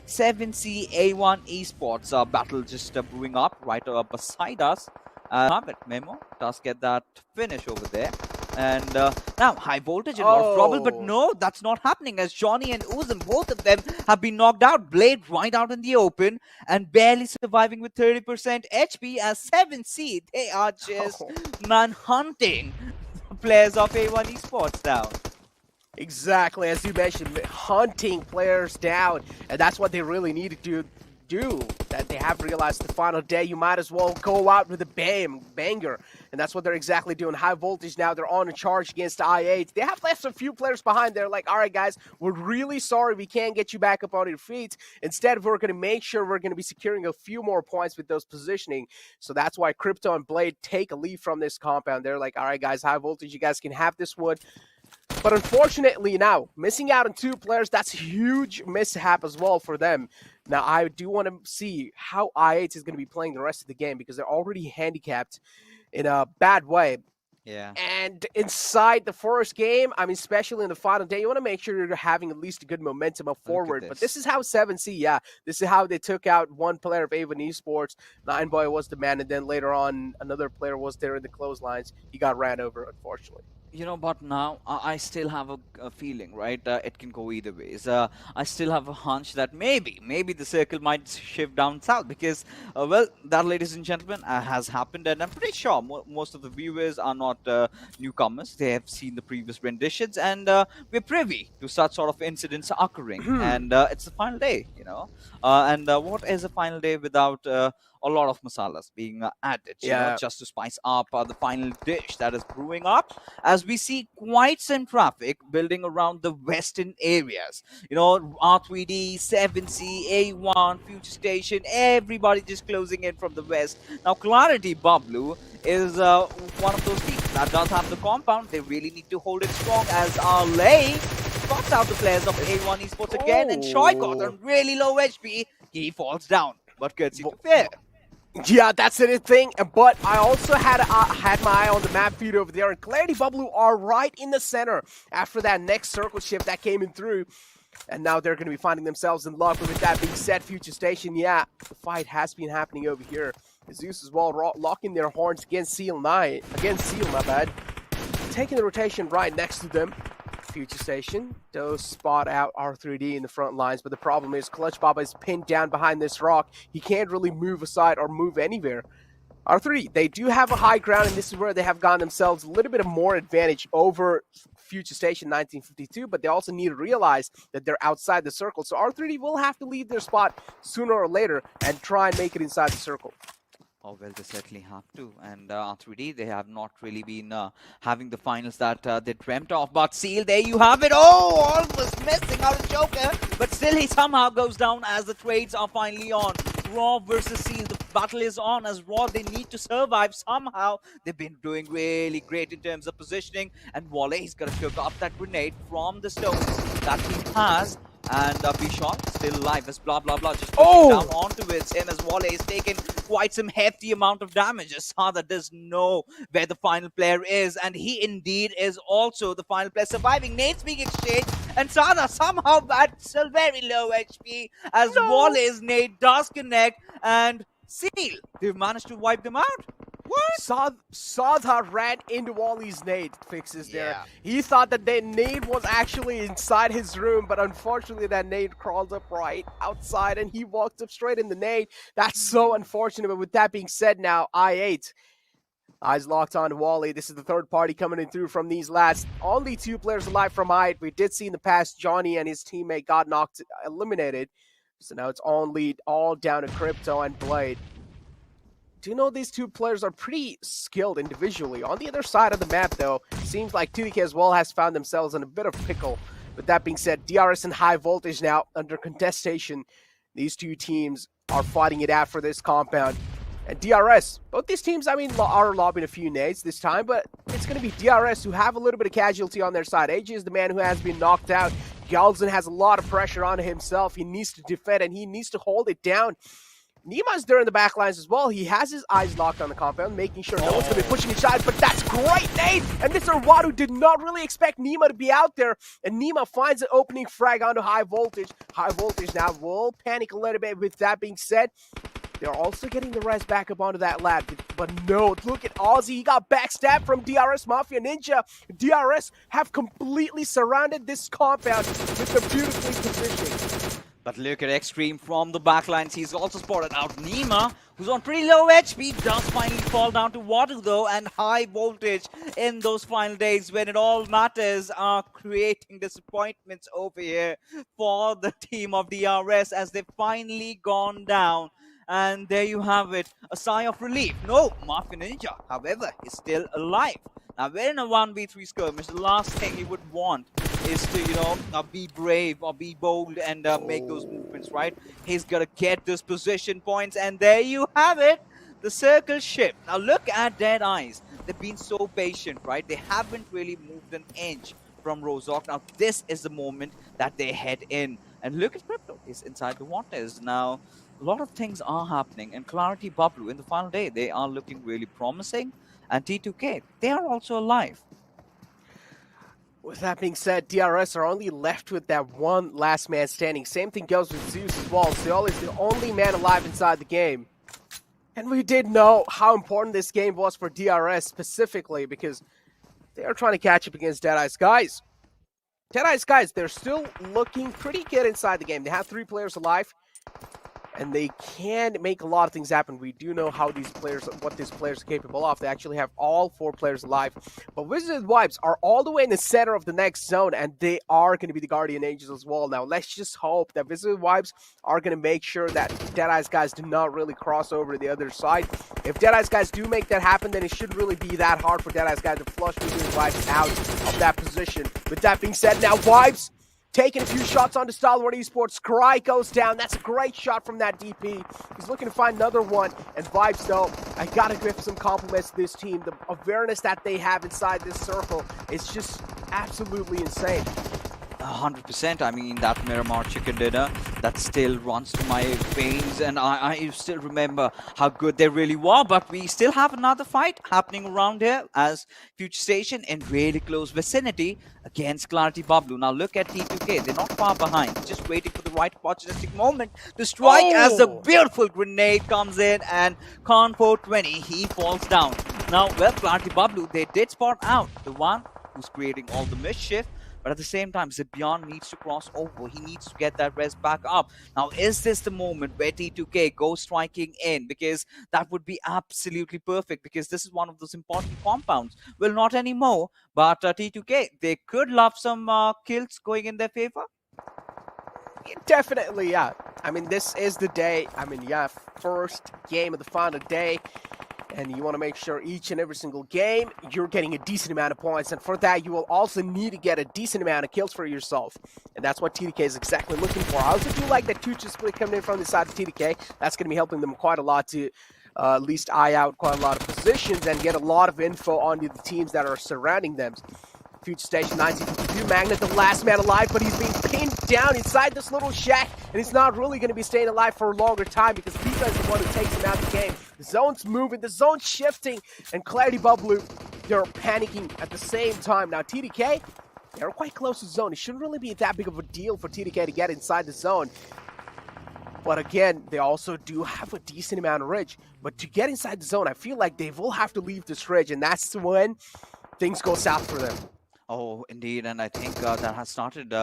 7C A1 Esports battle just brewing up right beside us. Have it, Memo does get that finish over there. And now, high voltage and a lot of trouble, but no, that's not happening, as Johnny and Uzum, both of them have been knocked out. Blade right out in the open and barely surviving with 30% HP, as 7C, they are just manhunting players of A1 Esports now. Exactly, as you mentioned, hunting players down, and that's what they really need to do. That they have realized the final day, you might as well go out with a banger, and that's what they're exactly doing. High voltage now, they're on a charge against I8. They have left a few players behind. They're like, all right, guys, we're really sorry we can't get you back up on your feet. Instead, we're going to make sure we're going to be securing a few more points with those positioning. So that's why Crypto and Blade take a lead from this compound. They're like, all right, guys, high voltage, you guys can have this one. But unfortunately now, missing out on 2 players, that's a huge mishap as well for them. Now, I do want to see how I8 is going to be playing the rest of the game, because they're already handicapped in a bad way. Yeah. And inside the first game, I mean, especially in the final day, you want to make sure you're having at least a good momentum of forward. But this is how 7C, yeah, this is how they took out one player of Avon Esports. Nineboy was the man, and then later on, another player was there in the clotheslines. He got ran over, unfortunately. You know, but now I still have a feeling, right? It can go either ways. I still have a hunch that maybe the circle might shift down south because, well, that, ladies and gentlemen, has happened, and I'm pretty sure most of the viewers are not newcomers. They have seen the previous renditions, and we're privy to such sort of incidents occurring. And it's the final day, you know. And what is a final day without a lot of masalas being added, you know, just to spice up the final dish that is brewing up, as we see quite some traffic building around the western areas. You know, R3D, 7C, A1, Future Station, everybody just closing in from the west. Now, Clarity BABLU is one of those teams that does have the compound. They really need to hold it strong, as our lane spots out the players of A1 Esports again, and Shoykot on really low HP, he falls down, but gets into fair. Yeah, that's the thing. But I also had my eye on the map feed over there, and Clarity BABLU are right in the center after that next circle shift that came in through. And now they're going to be finding themselves in luck. But with that being said, Future Station, yeah, the fight has been happening over here. ZEUS as well locking their horns against Seal, my bad. Taking the rotation right next to them. Future Station does spot out R3D in the front lines, but the problem is Clutch Baba is pinned down behind this rock. He can't really move aside or move anywhere. R3D, they do have a high ground, and this is where they have gotten themselves a little bit of more advantage over Future Station 1952, but they also need to realize that they're outside the circle. So R3D will have to leave their spot sooner or later and try and make it inside the circle. Oh, well, they certainly have to. And R3D, they have not really been having the finals that they dreamt of. But Seal, there you have it. Oh, almost missing out a Joker. But still, he somehow goes down as the trades are finally on. Raw versus Seal. The battle is on as Raw, they need to survive somehow. They've been doing really great in terms of positioning. And Wale, he's going to cook up that grenade from the stones that he has. And Bishon still alive as blah blah blah just pushing down onto him as Wale is taking quite some hefty amount of damage. As Sada does know where the final player is, and he indeed is also the final player surviving. Nades being exchanged, and Sada somehow but still very low HP as Wale's nade does connect, and Seal, they've managed to wipe them out. What? Sada ran into Wally's nade fixes there. He thought that the nade was actually inside his room, but unfortunately that nade crawled up right outside and he walked up straight in the nade. That's so unfortunate, but with that being said now, I8. Eyes locked on to Wally. This is the third party coming in through from these lads. Only 2 players alive from I8. We did see in the past Johnny and his teammate got eliminated. So now it's all down to Crypto and Blade. Do you know these 2 players are pretty skilled individually? On the other side of the map, though, seems like 2DK as well has found themselves in a bit of pickle. With that being said, DRS and High Voltage now under contestation. These 2 teams are fighting it out for this compound. And DRS, both these teams, I mean, are lobbing a few nades this time, but it's going to be DRS who have a little bit of casualty on their side. AJ is the man who has been knocked out. Gyalzin has a lot of pressure on himself. He needs to defend and he needs to hold it down. Nima's there in the back lines as well. He has his eyes locked on the compound, making sure no one's going to be pushing inside, but that's great nade! And Mr. Wadu did not really expect Nima to be out there, and Nima finds an opening frag onto High Voltage. High Voltage now will panic a little bit. With that being said, they're also getting the res back up onto that lab. But no, look at Ozzy. He got backstabbed from DRS Mafia Ninja. DRS have completely surrounded this compound with the beautifully positioning. But look at Extreme from the backlines. He's also spotted out Nima, who's on pretty low HP, does finally fall down to water though, and High Voltage in those final days when it all matters are creating disappointments over here for the team of DRS as they've finally gone down. And there you have it, a sigh of relief. No, Mafia Ninja, however, is still alive. Now, we're in a 1v3 skirmish. The last thing you would want is to, you know, be brave or be bold and make those movements, right? He's got to get those position points, and there you have it, the circle shift. Now, look at Deadeyes. They've been so patient, right? They haven't really moved an inch from Rozok. Now, this is the moment that they head in. And look at Crypto. He's inside the waters. Now, a lot of things are happening. And Clarity BABLU in the final day, they are looking really promising. And T2K, they are also alive. With that being said, DRS are only left with that one last man standing. Same thing goes with ZEUS as well. Seoul is the only man alive inside the game. And we did know how important this game was for DRS specifically because they are trying to catch up against Deadeyes. Guys, they're still looking pretty good inside the game. They have 3 players alive. And they can make a lot of things happen. We do know how what these players are capable of. They actually have all 4 players alive. But Wizzes Vibes are all the way in the center of the next zone, and they are going to be the Guardian Angels as well. Now, let's just hope that Wizzes Vibes are going to make sure that Deadeyes guys do not really cross over to the other side. If Deadeyes guys do make that happen, then it shouldn't really be that hard for Deadeyes guys to flush Wizzes Vibes out of that position. With that being said, now Vibes taking a few shots onto Stalwart Esports. Cry goes down. That's a great shot from that DP. He's looking to find another one. And Vibes, though, I gotta give some compliments to this team. The awareness that they have inside this circle is just absolutely insane. 100%. I mean, that Miramar chicken dinner, that still runs through my veins, and I still remember how good they really were. But we still have another fight happening around here as Future Station in really close vicinity against Clarity BABLU. Now look at T2K, they're not far behind, just waiting for the right opportunistic moment to strike as the beautiful grenade comes in, and Con420, he falls down. Now, well, Clarity BABLU, they did spot out the one who's creating all the mischief. But at the same time, Zibian needs to cross over. He needs to get that res back up. Now, is this the moment where T2K goes striking in? Because that would be absolutely perfect, because this is one of those important compounds. Well, not anymore, but T2K, they could love some kills going in their favor. Definitely, yeah. I mean, this is the day. I mean, yeah, first game of the final day. And you want to make sure each and every single game you're getting a decent amount of points. And for that, you will also need to get a decent amount of kills for yourself. And that's what TDK is exactly looking for. I also do like that 2-2 split coming in from the side of TDK. That's going to be helping them quite a lot to at least eye out quite a lot of positions and get a lot of info on the teams that are surrounding them. Future Station 1952, Magnet, the last man alive, but he's being pinned down inside this little shack, and he's not really going to be staying alive for a longer time because Pizza is the one who takes him out of the game. The zone's moving, the zone's shifting, and Clarity BABLU, they're panicking at the same time. Now, TDK, they're quite close to the zone. It shouldn't really be that big of a deal for TDK to get inside the zone. But again, they also do have a decent amount of ridge. But to get inside the zone, I feel like they will have to leave this ridge, and that's when things go south for them. Oh, indeed, and I think that has started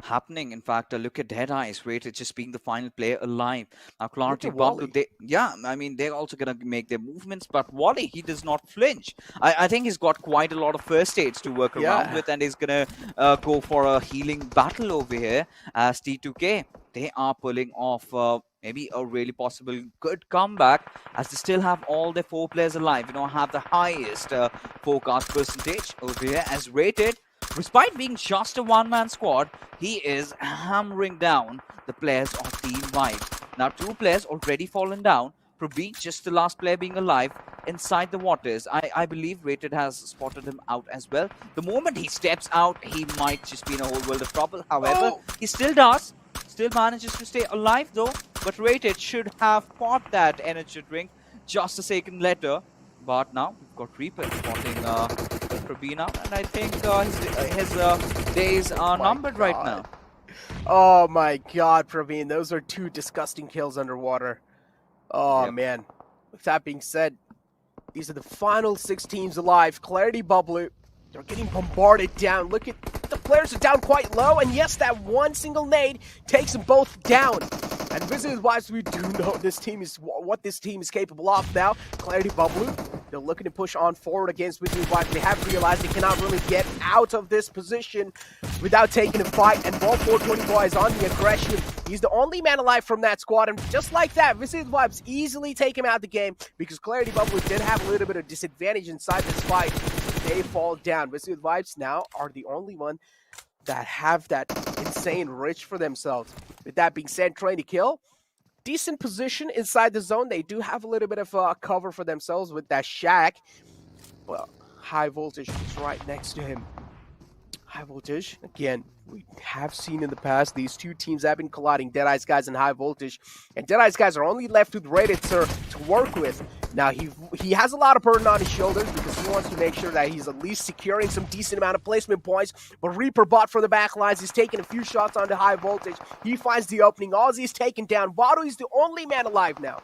happening. In fact, look at Deadeyes, rated just being the final player alive. Now, Clarity BABLU, yeah, I mean, they're also going to make their movements, but Wally, he does not flinch. I think he's got quite a lot of first aids to work around with, and he's going to go for a healing battle over here as T2K. They are pulling off maybe a really possible good comeback as they still have all their 4 players alive. You know, have the highest forecast percentage over here as rated. Despite being just a one-man squad, he is hammering down the players of Team White. Now, 2 players already fallen down. Probi, just the last player being alive inside the waters. I believe Rated has spotted him out as well. The moment he steps out, he might just be in a whole world of trouble. However, he still manages to stay alive though. But Rated should have popped that energy drink just a second later. But now we've got Reaper spotting Probi now, and I think his days are numbered right now. Oh my god, Praveen, those are 2 disgusting kills underwater. Oh man. With that being said, these are the final 6 teams alive. Clarity BABLU, they're getting bombarded down. Look at the players are down quite low, and yes, that one single nade takes them both down. And Wizzes, we do know this team is what this team is capable of now. Clarity BABLU, they're looking to push on forward against Wizzes. They have realized they cannot really get out of this position without taking a fight. And Ball 424 is on the aggression. He's the only man alive from that squad. And just like that, Wizzes easily take him out of the game because Clarity BABLU did have a little bit of disadvantage inside this fight. They fall down. Wizzes now are the only one that have that insane rich for themselves. With that being said, trying to kill. Decent position inside the zone. They do have a little bit of cover for themselves with that shack. Well, High Voltage is right next to him. High Voltage, again, we have seen in the past, these 2 teams have been colliding, Deadeyes guys and High Voltage. And Deadeyes guys are only left with Rated, sir, to work with. Now, he has a lot of burden on his shoulders because he wants to make sure that he's at least securing some decent amount of placement points. But Reaper bot from the back lines is taking a few shots on the high voltage. He finds the opening. Ozzy is taken down. Vado is the only man alive now.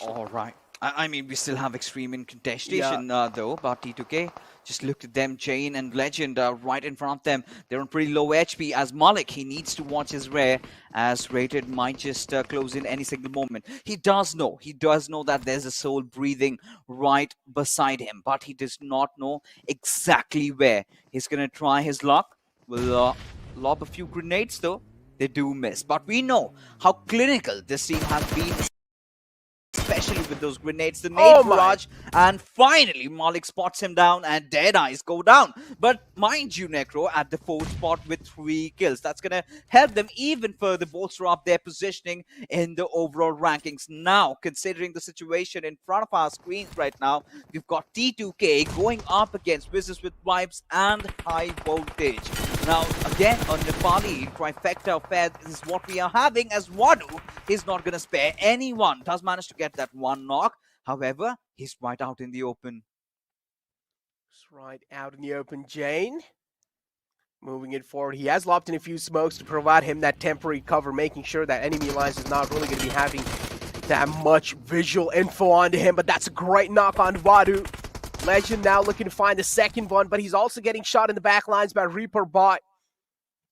All right. I mean, we still have Extreme in contestation, though, but T2K, just looked at them, Jane and Legend right in front of them. They're on pretty low HP. As Malik, he needs to watch his rear, as Rated might just close in any single moment. He does know that there's a soul breathing right beside him, but he does not know exactly where. He's going to try his luck. Will lob a few grenades, though. They do miss, but we know how clinical this team has been, especially with those grenades, the nade barrage, and finally Malik spots him down and Deadeyes go down. But mind you, Necro at the 4th spot with 3 kills. That's going to help them even further bolster up their positioning in the overall rankings. Now, considering the situation in front of our screens right now, we've got T2K going up against Wizzes with Vibes and High Voltage. Now, again, a Nepali trifecta affair is what we are having, as Wadu is not going to spare anyone. Does manage to get that one knock. However, he's right out in the open. He's right out in the open, Jane. Moving it forward. He has lobbed in a few smokes to provide him that temporary cover, making sure that enemy lines is not really going to be having that much visual info onto him. But that's a great knock on Vadu. Legend now looking to find the second one, but he's also getting shot in the back lines by Reaper bot.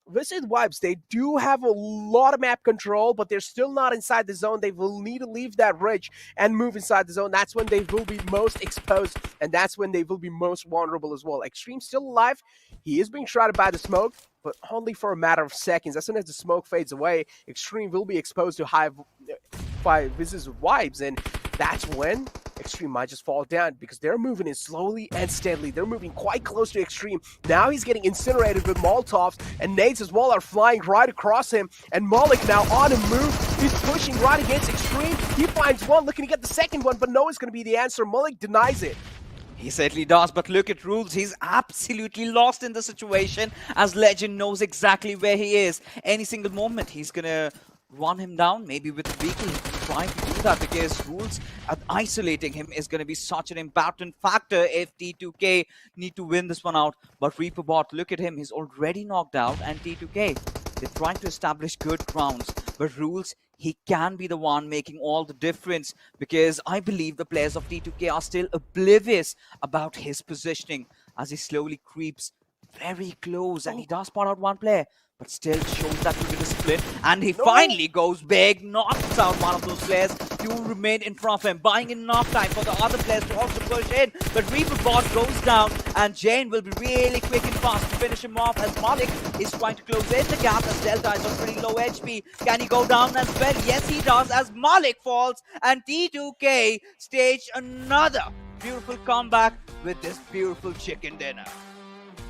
Visit Wipes, they do have a lot of map control, but they're still not inside the zone. They will need to leave that ridge and move inside the zone. That's when they will be most exposed, and that's when they will be most vulnerable as well. Extreme still alive. He is being shrouded by the smoke, but only for a matter of seconds. As soon as the smoke fades away, Extreme will be exposed to high by Wizzes with Wipes, and that's when Extreme might just fall down because they're moving in slowly and steadily. They're moving quite close to Extreme. Now he's getting incinerated with Molotovs, and nades as well are flying right across him. And Malik now on a move. He's pushing right against Extreme. He finds one, looking to get the second one, but no, it's going to be the answer. Malik denies it. He certainly does, but look at Rules. He's absolutely lost in the situation, as Legend knows exactly where he is. Any single moment, he's going to run him down, maybe with a vehicle, trying to do that, because Rules isolating him is going to be such an important factor if T2K need to win this one out. But Reaper bot, look at him, he's already knocked out, and T2K, they're trying to establish good grounds, but Rules, he can be the one making all the difference, because I believe the players of T2K are still oblivious about his positioning as he slowly creeps very close, and he does spot out one player, but still shows that to be disciplined, and he finally goes big, knocks out one of those players. You remain in front of him, buying enough time for the other players to also push in, but Reaper bot goes down, and Jane will be really quick and fast to finish him off, as Malik is trying to close in the gap, as Delta is on pretty low HP. Can he go down as well? Yes, he does, as Malik falls, and T2K stage another beautiful comeback with this beautiful chicken dinner.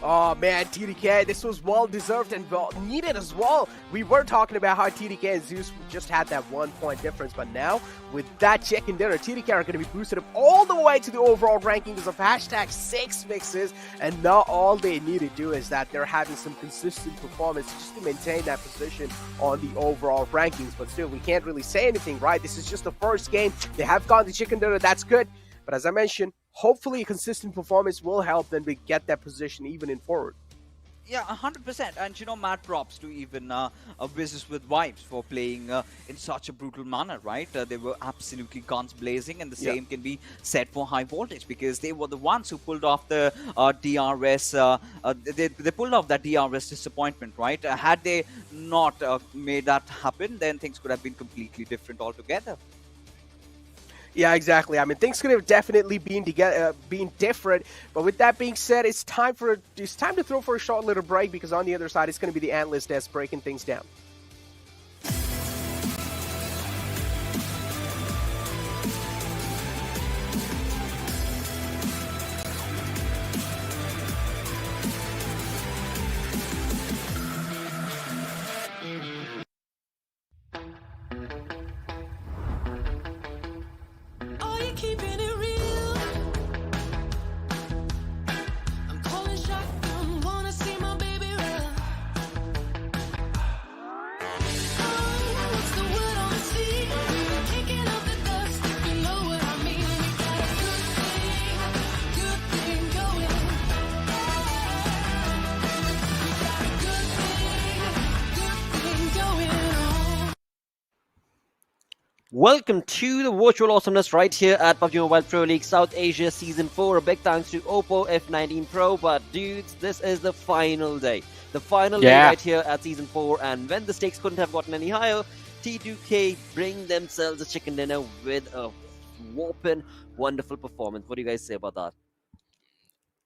Oh man, TDK, this was well deserved and well needed as well. We were talking about how TDK and ZEUS just had that 1 point difference, but now with that chicken dinner, TDK are going to be boosted up all the way to the overall rankings of #6 fixes, and now all they need to do is that they're having some consistent performance just to maintain that position on the overall rankings. But still, we can't really say anything, right? This is just the first game. They have gone to chicken dinner, that's good. But as I mentioned, hopefully a consistent performance will help them to get that position even in forward. Yeah, 100%. And you know, mad props to even Wizzes with Vibes for playing in such a brutal manner, right? They were absolutely guns blazing, and the same can be said for High Voltage, because they were the ones who pulled off the DRS. They pulled off that DRS disappointment, right? Had they not made that happen, then things could have been completely different altogether. Yeah, exactly. I mean, things could have definitely been different. But with that being said, it's time to throw for a short little break, because on the other side, it's going to be the Analyst Desk breaking things down. Welcome to the virtual awesomeness right here at PUBG Mobile Pro League South Asia Season 4. A big thanks to Oppo F19 Pro. But dudes, this is the final day. The final day right here at Season 4. And when the stakes couldn't have gotten any higher, T2K bring themselves a chicken dinner with a whopping wonderful performance. What do you guys say about that?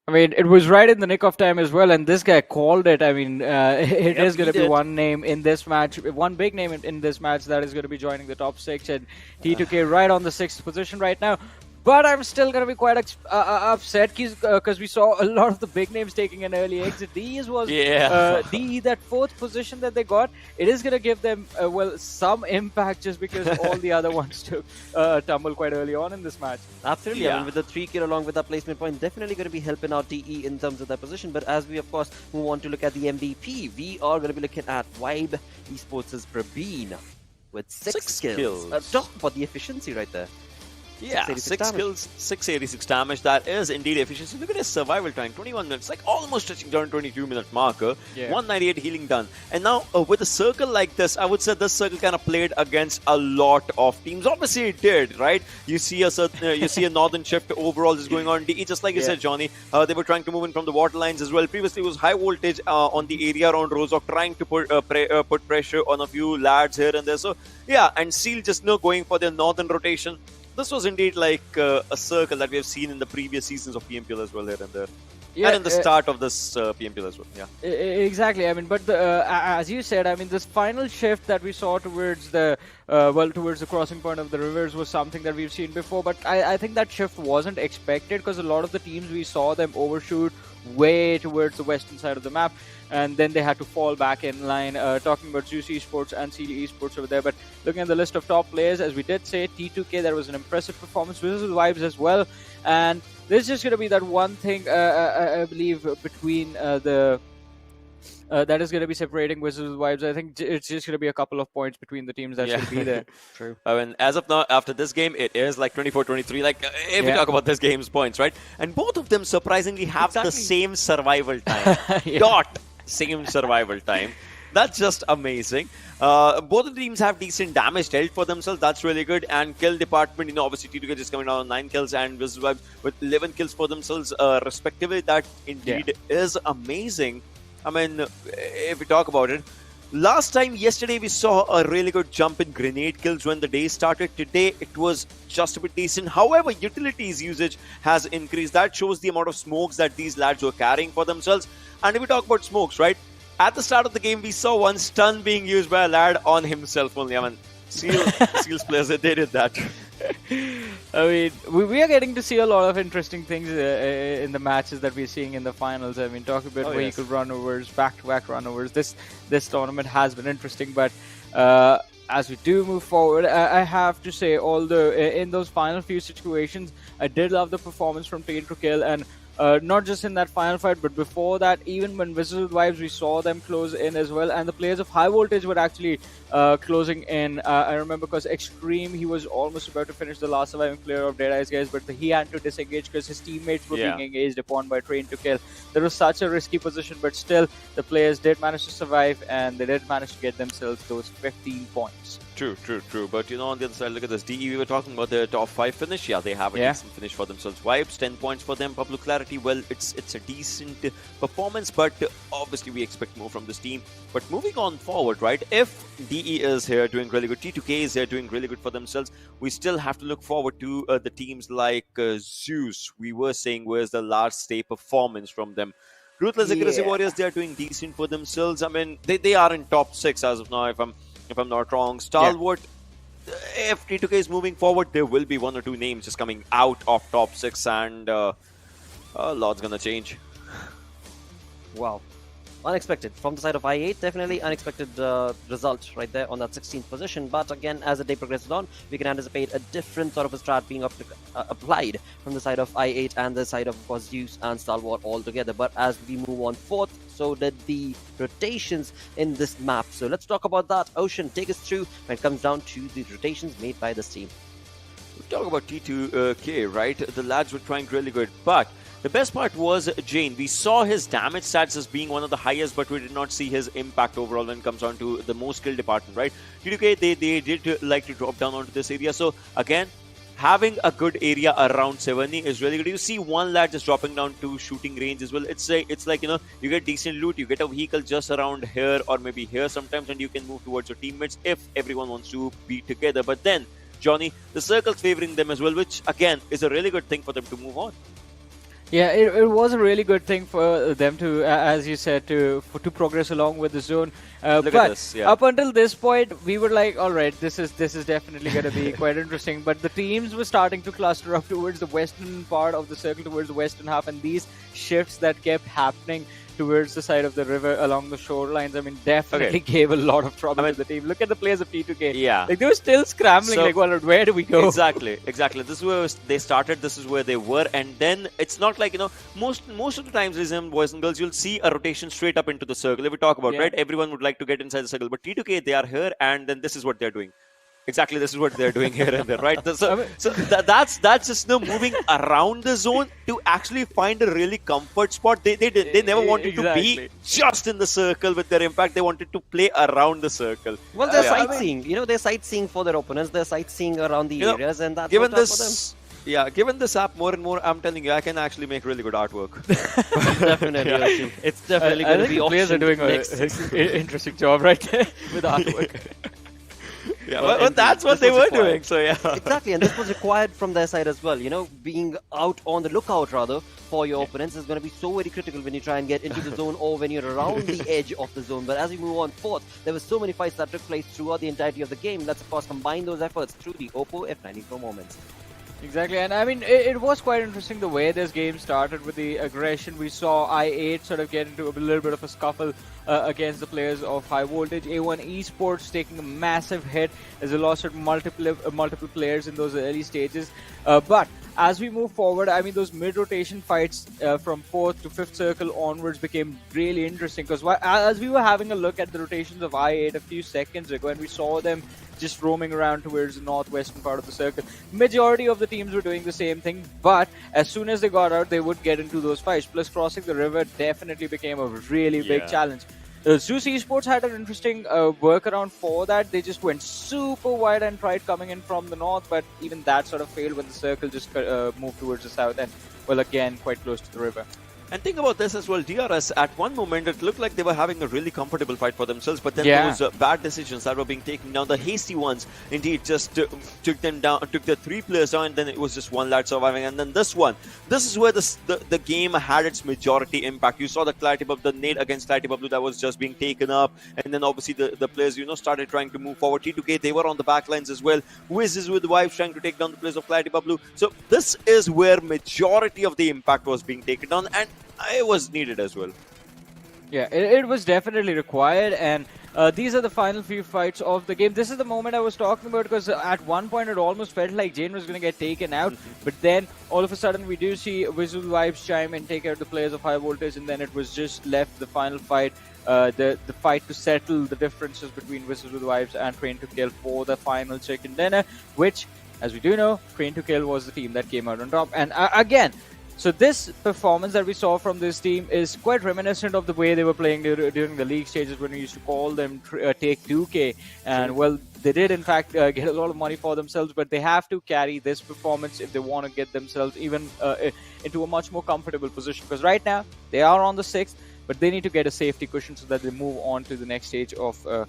I mean, it was right in the nick of time as well, and this guy called it. I mean, it is going to be one name in this match, one big name in this match that is going to be joining the top 6, and T2K right on the 6th position right now. But I'm still going to be quite upset because we saw a lot of the big names taking an early exit. Deadeyes was that 4th position that they got. It is going to give them, well, some impact just because all the other ones took tumble quite early on in this match. Absolutely. I mean, with the 3 kill along with that placement point, definitely going to be helping out DE in terms of their position. But as we, of course, move on to look at the MVP, we are going to be looking at Vibe Esports' Praveen with 6 kills. Talk about the efficiency right there. Yeah, 6 kills, 686 damage. That is indeed efficiency. Look at his survival time, 21 minutes, like almost touching down 22-minute marker. 198 healing done. And now with a circle like this, I would say this circle kind of played against a lot of teams. Obviously, it did, right? You see a northern shift overall is going on. DE, just like you said, Johnny, they were trying to move in from the water lines as well. Previously, it was high voltage on the area around Rozok, trying to put pressure on a few lads here and there. So yeah, and Seal just going for their northern rotation. This was indeed like a circle that we have seen in the previous seasons of PMPL as well here and there. And in the start of this PMPL as well, Exactly. I mean, but as you said, I mean, this final shift that we saw towards the towards the crossing point of the rivers was something that we've seen before. But I think that shift wasn't expected because a lot of the teams we saw them overshoot way towards the western side of the map, and then they had to fall back in line. Talking about ZEUS Esports and CD Esports over there, but looking at the list of top players, as we did say, T2K, that was an impressive performance. Wizzes Vibes as well, and this is just going to be that one thing I believe between that is going to be separating Wizzes Vibes. I think it's just going to be a couple of points between the teams that should be there. True. I mean, as of now, after this game, it is like 24-23. Like, if we talk about this game's points, right? And both of them surprisingly have the same survival time. Same survival time. That's just amazing. Both of the teams have decent damage dealt for themselves. That's really good. And kill department, obviously T2K just coming down on 9 kills and Wizzes Vibes with 11 kills for themselves, respectively. That indeed is amazing. I mean, if we talk about it, yesterday we saw a really good jump in grenade kills when the day started. Today it was just a bit decent. However, utilities usage has increased. That shows the amount of smokes that these lads were carrying for themselves. And if we talk about smokes, right? At the start of the game, we saw one stun being used by a lad on himself only. I mean, Seals players, they did that. I mean, we are getting to see a lot of interesting things in the matches that we're seeing in the finals. I mean, talk about vehicle runovers, back-to-back runovers. This tournament has been interesting, but as we do move forward, I have to say, although in those final few situations, I did love the performance from T2K, and not just in that final fight, but before that, even when Wizzes Vibes, we saw them close in as well, and the players of high voltage were actually closing in. I remember because Extreme, he was almost about to finish the last surviving player of Deadeyes, guys, but he had to disengage because his teammates were being engaged upon by Train to Kill. That was such a risky position, but still, the players did manage to survive, and they did manage to get themselves those 15 points. True. But on the other side, look at this. DE, we were talking about the top 5 finish. Yeah, they have a decent finish for themselves. Vibes, 10 points for them. BABLU Clarity, well, it's a decent performance, but obviously we expect more from this team. But moving on forward, right? If DE is here doing really good, T2K is here doing really good for themselves, we still have to look forward to the teams like ZEUS. We were saying where's the last day performance from them. Ruthless Aggressive Warriors, they are doing decent for themselves. I mean, they are in top 6 as of now, if I'm not wrong. Stalwart, if T2K is moving forward, there will be 1 or 2 names just coming out of top 6, and a lot's gonna change. Wow. Unexpected. From the side of I8, definitely unexpected result right there on that 16th position. But again, as the day progresses on, we can anticipate a different sort of a strat being applied from the side of I8 and the side of course, ZEUS and Stalwart all together. But as we move on forth, so did the rotations in this map. So let's talk about that. Ocean, take us through when it comes down to the rotations made by this team. We talk about T2K, right? The lads were trying really good, but The best part was Jane. We saw his damage stats as being one of the highest, but we did not see his impact overall when it comes down to the most skill department, right? TTK, they did like to drop down onto this area. So again, having a good area around 70 is really good. You see one lad just dropping down to shooting range as well. It's like, you know, you get decent loot, you get a vehicle just around here or maybe here sometimes, and you can move towards your teammates if everyone wants to be together. But then, Johnny, the circle's favoring them as well, which again is a really good thing for them to move on. Yeah, it was a really good thing for them to, as you said, to progress along with the zone. Look at this, yeah. Up until this point, we were like, all right, this is definitely going to be quite interesting. But the teams were starting to cluster up towards the western part of the circle, towards the western half, and these shifts that kept happening towards the side of the river along the shorelines, I mean, definitely gave a lot of trouble to the team. Look at the players of T2K. Yeah. Like, they were still scrambling, So, like, well, where do we go? Exactly. This is where they started, this is where they were, and then it's not like, you know, most of the times, boys and girls, you'll see a rotation straight up into the circle. If we talk about, right, everyone would like to get inside the circle, but T2K, they are here, and then this is what they're doing. Exactly, this is what they're doing here and there, right? So that's just moving around the zone to actually find a really comfort spot. They never wanted to be just in the circle with their impact. They wanted to play around the circle. Well, they're sightseeing. You know, they're sightseeing for their opponents. They're sightseeing around the areas, and that's given what this. For them. Yeah, given this app more and more, I'm telling you, I can actually make really good artwork. Definitely, it's definitely going to be. The players are doing an interesting job right there with artwork. Yeah, but that's what they were doing. So yeah, exactly, and this was required from their side as well. You know, being out on the lookout rather for your opponents is going to be so very critical when you try and get into the zone or when you're around the edge of the zone. But as we move on forth, there were so many fights that took place throughout the entirety of the game. Let's of course combine those efforts through the Oppo F94 moments. Exactly, and I mean, it was quite interesting the way this game started with the aggression. We saw I8 sort of get into a little bit of a scuffle against the players of High Voltage. A1 Esports taking a massive hit as they lost multiple players in those early stages. But as we move forward, I mean, those mid-rotation fights from 4th to 5th circle onwards became really interesting because as we were having a look at the rotations of I8 a few seconds ago and we saw them just roaming around towards the northwestern part of the circle, majority of the teams were doing the same thing, but as soon as they got out, they would get into those fights. Plus, crossing the river definitely became a really big challenge. ZEUS Esports had an interesting workaround for that. They just went super wide and tried coming in from the north, but even that sort of failed when the circle just moved towards the south and, well, again, quite close to the river. And think about this as well, DRS, at one moment it looked like they were having a really comfortable fight for themselves, but then those bad decisions that were being taken down, the hasty ones, indeed, just took them down, took the 3 players down, and then it was just one lad surviving. And then this is where the game had its majority impact. You saw the Clarity BABLU, the nade against Clarity BABLU that was just being taken up, and then obviously the players, you know, started trying to move forward. T2K, they were on the back lines as well. Wizzes with Wives trying to take down the players of Clarity BABLU. So this is where majority of the impact was being taken down, and it was needed as well. Yeah, it was definitely required, and these are the final few fights of the game. This is the moment I was talking about because at one point it almost felt like Jane was going to get taken out, but then all of a sudden we do see Visual Vibes chime and take out the players of High Voltage, and then it was just left the final fight, the fight to settle the differences between Visual Vibes and Train to Kill for the final chicken dinner, which, as we do know, Train to Kill was the team that came out on top. And again, so this performance that we saw from this team is quite reminiscent of the way they were playing during the league stages when we used to call them Take 2K. And well, they did in fact get a lot of money for themselves, but they have to carry this performance if they want to get themselves even into a much more comfortable position. Because right now, they are on the 6th, but they need to get a safety cushion so that they move on to the next stage of the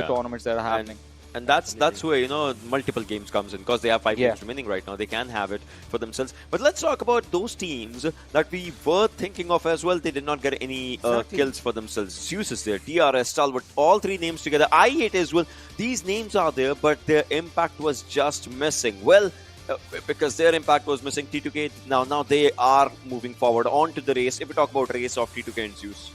tournaments that are happening. And that's where, you know, multiple games comes in because they have 5 games remaining right now. They can have it for themselves. But let's talk about those teams that we were thinking of as well. They did not get any kills for themselves. ZEUS is there, DRS, Stalwart, all 3 names together. I8 as well. These names are there, but their impact was just missing. Well, because their impact was missing, T2K, now they are moving forward on to the race. If we talk about race of T2K and ZEUS.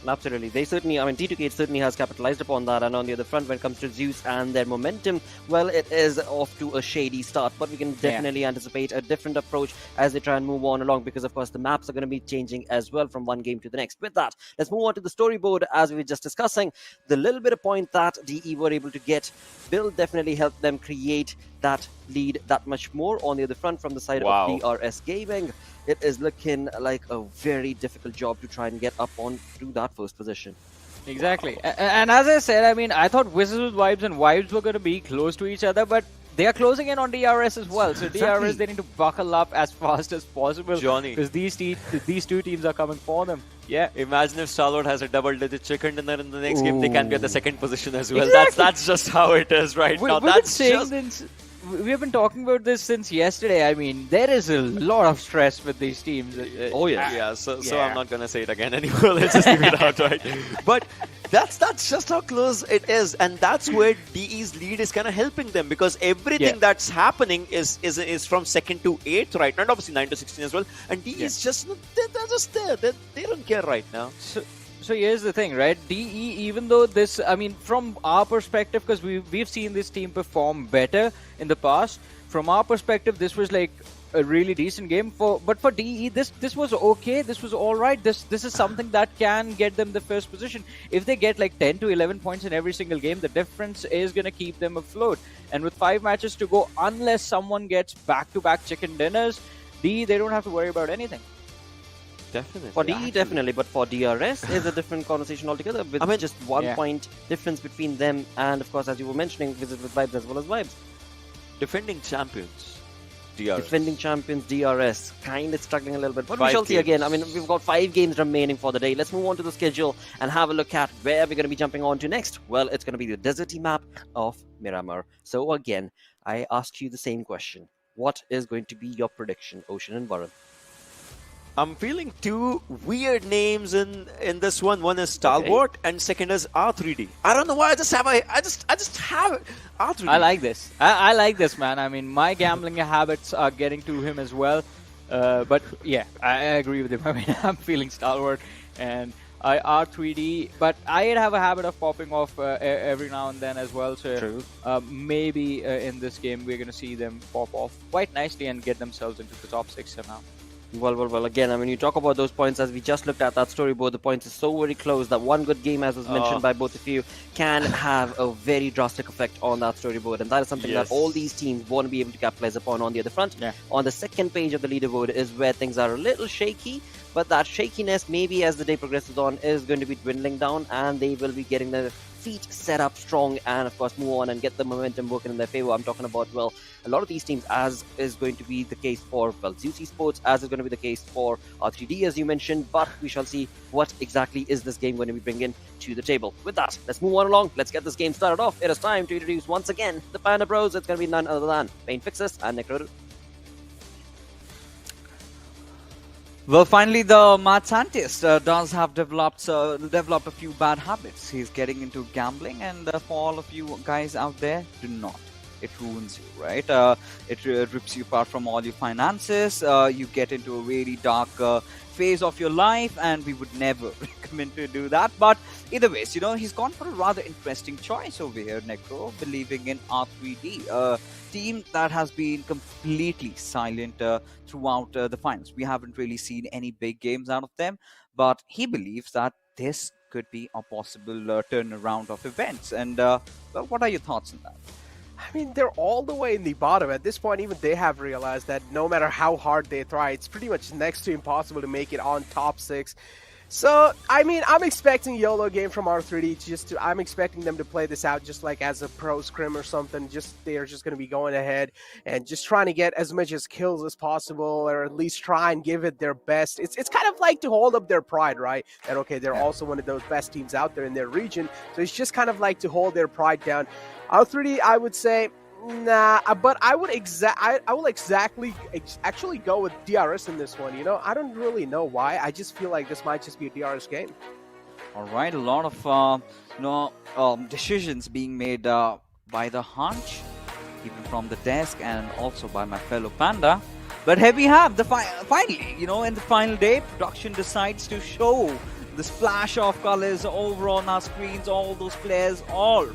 Absolutely. They certainly, I mean, T2K certainly has capitalized upon that. And on the other front, when it comes to ZEUS and their momentum, well, it is off to a shady start. But we can definitely anticipate a different approach as they try and move on along because, of course, the maps are going to be changing as well from one game to the next. With that, let's move on to the storyboard as we were just discussing. The little bit of point that DE were able to get will definitely help them create that lead that much more. On the other front, from the side Wow. of DRS Gaming, it is looking like a very difficult job to try and get up on to that first position. Exactly. And as I said, I mean, I thought Wizzes with Vibes and Vibes were going to be close to each other, but they are closing in on DRS as well. So DRS, they need to buckle up as fast as possible. Johnny. Because these two teams are coming for them. Yeah. Imagine if Stalwart has a double-digit chicken dinner in the next game, they can be at the second position as well. Exactly. That's just how it is right now. We've been That's saying just... this, we have been talking about this since yesterday. I mean, there is a lot of stress with these teams. Oh yeah. Yeah, so Yeah. I'm not gonna say it again anymore. Let's just leave it out, right? But that's just how close it is, and that's where DE's lead is kind of helping them, because everything that's happening is from 2nd to 8th right now, and obviously 9 to 16 as well. And DE is just they're just there. They don't care right now. So here's the thing, right? DE, even though this, I mean, from our perspective, because we've seen this team perform better in the past. From our perspective, this was like a really decent game but for DE, this was okay. This was all right. This is something that can get them the first position. If they get like 10 to 11 points in every single game, the difference is gonna keep them afloat. And with 5 matches to go, unless someone gets back-to-back chicken dinners, DE, they don't have to worry about anything. Definitely. For DE, definitely, but for DRS is a different conversation altogether. With just 1 point difference between them, and of course, as you were mentioning, Wizzes with Vibes as well as Vibes. Defending champions, DRS. Defending champions, DRS, kind of struggling a little bit. But we 5 shall see again. I games. mean, we've got 5 games remaining for the day. Let's move on to the schedule and have a look at where we're going to be jumping on to next. Well, it's going to be the deserty map of Miramar. So again, I ask you the same question. What is going to be your prediction, Ocean and Varun? I'm feeling 2 weird names in this one. One is Stalwart, and second is R3D. I don't know why. I just have R3D. I like this. I like this, man. I mean, my gambling habits are getting to him as well. But yeah, I agree with him. I mean, I'm feeling Stalwart and R3D, but I have a habit of popping off every now and then as well. So True. Maybe in this game we're going to see them pop off quite nicely and get themselves into the top 6 somehow. Well, again, I mean, you talk about those points, as we just looked at that storyboard, the points is so very close that one good game, as was mentioned by both of you, can have a very drastic effect on that storyboard. And that is something that all these teams want to be able to capitalize upon. On the other front, on the second page of the leaderboard is where things are a little shaky, but that shakiness, maybe as the day progresses on, is going to be dwindling down, and they will be getting their feet set up strong and of course move on and get the momentum working in their favor. I'm talking about, well, a lot of these teams, as is going to be the case for, well, ZEUS Esports, as is going to be the case for R3D, as you mentioned, but we shall see what exactly is this game going to be bringing to the table. With that, let's move on along. Let's get this game started off. It is time to introduce once again the Panda Bros. It's going to be none other than Pain Fixes and Necro. Well, finally, the mad scientist does have developed a few bad habits. He's getting into gambling, and for all of you guys out there, do not. It ruins you, right? It rips you apart from all your finances. You get into a really dark phase of your life, and we would never recommend to do that. But either ways, you know, he's gone for a rather interesting choice over here, Necro, believing in R3D, a team that has been completely silent throughout the finals. We haven't really seen any big games out of them, but he believes that this could be a possible turnaround of events. And well, what are your thoughts on that? I mean, they're all the way in the bottom. At this point, even they have realized that no matter how hard they try, it's pretty much next to impossible to make it on top 6. So, I mean, I'm expecting YOLO game from R3D. I'm expecting them to play this out just like as a pro scrim or something. They're just going to be going ahead and just trying to get as much as kills as possible, or at least try and give it their best. It's kind of like to hold up their pride, right? And okay, they're also one of those best teams out there in their region. So it's just kind of like to hold their pride down. R3D, I would say, nah, but I will actually go with DRS in this one. You know, I don't really know why. I just feel like this might just be a DRS game. All right, a lot of decisions being made by the hunch, even from the desk, and also by my fellow Panda. But here we have the finally, you know, in the final day, production decides to show the splash of colors over on our screens. All those players all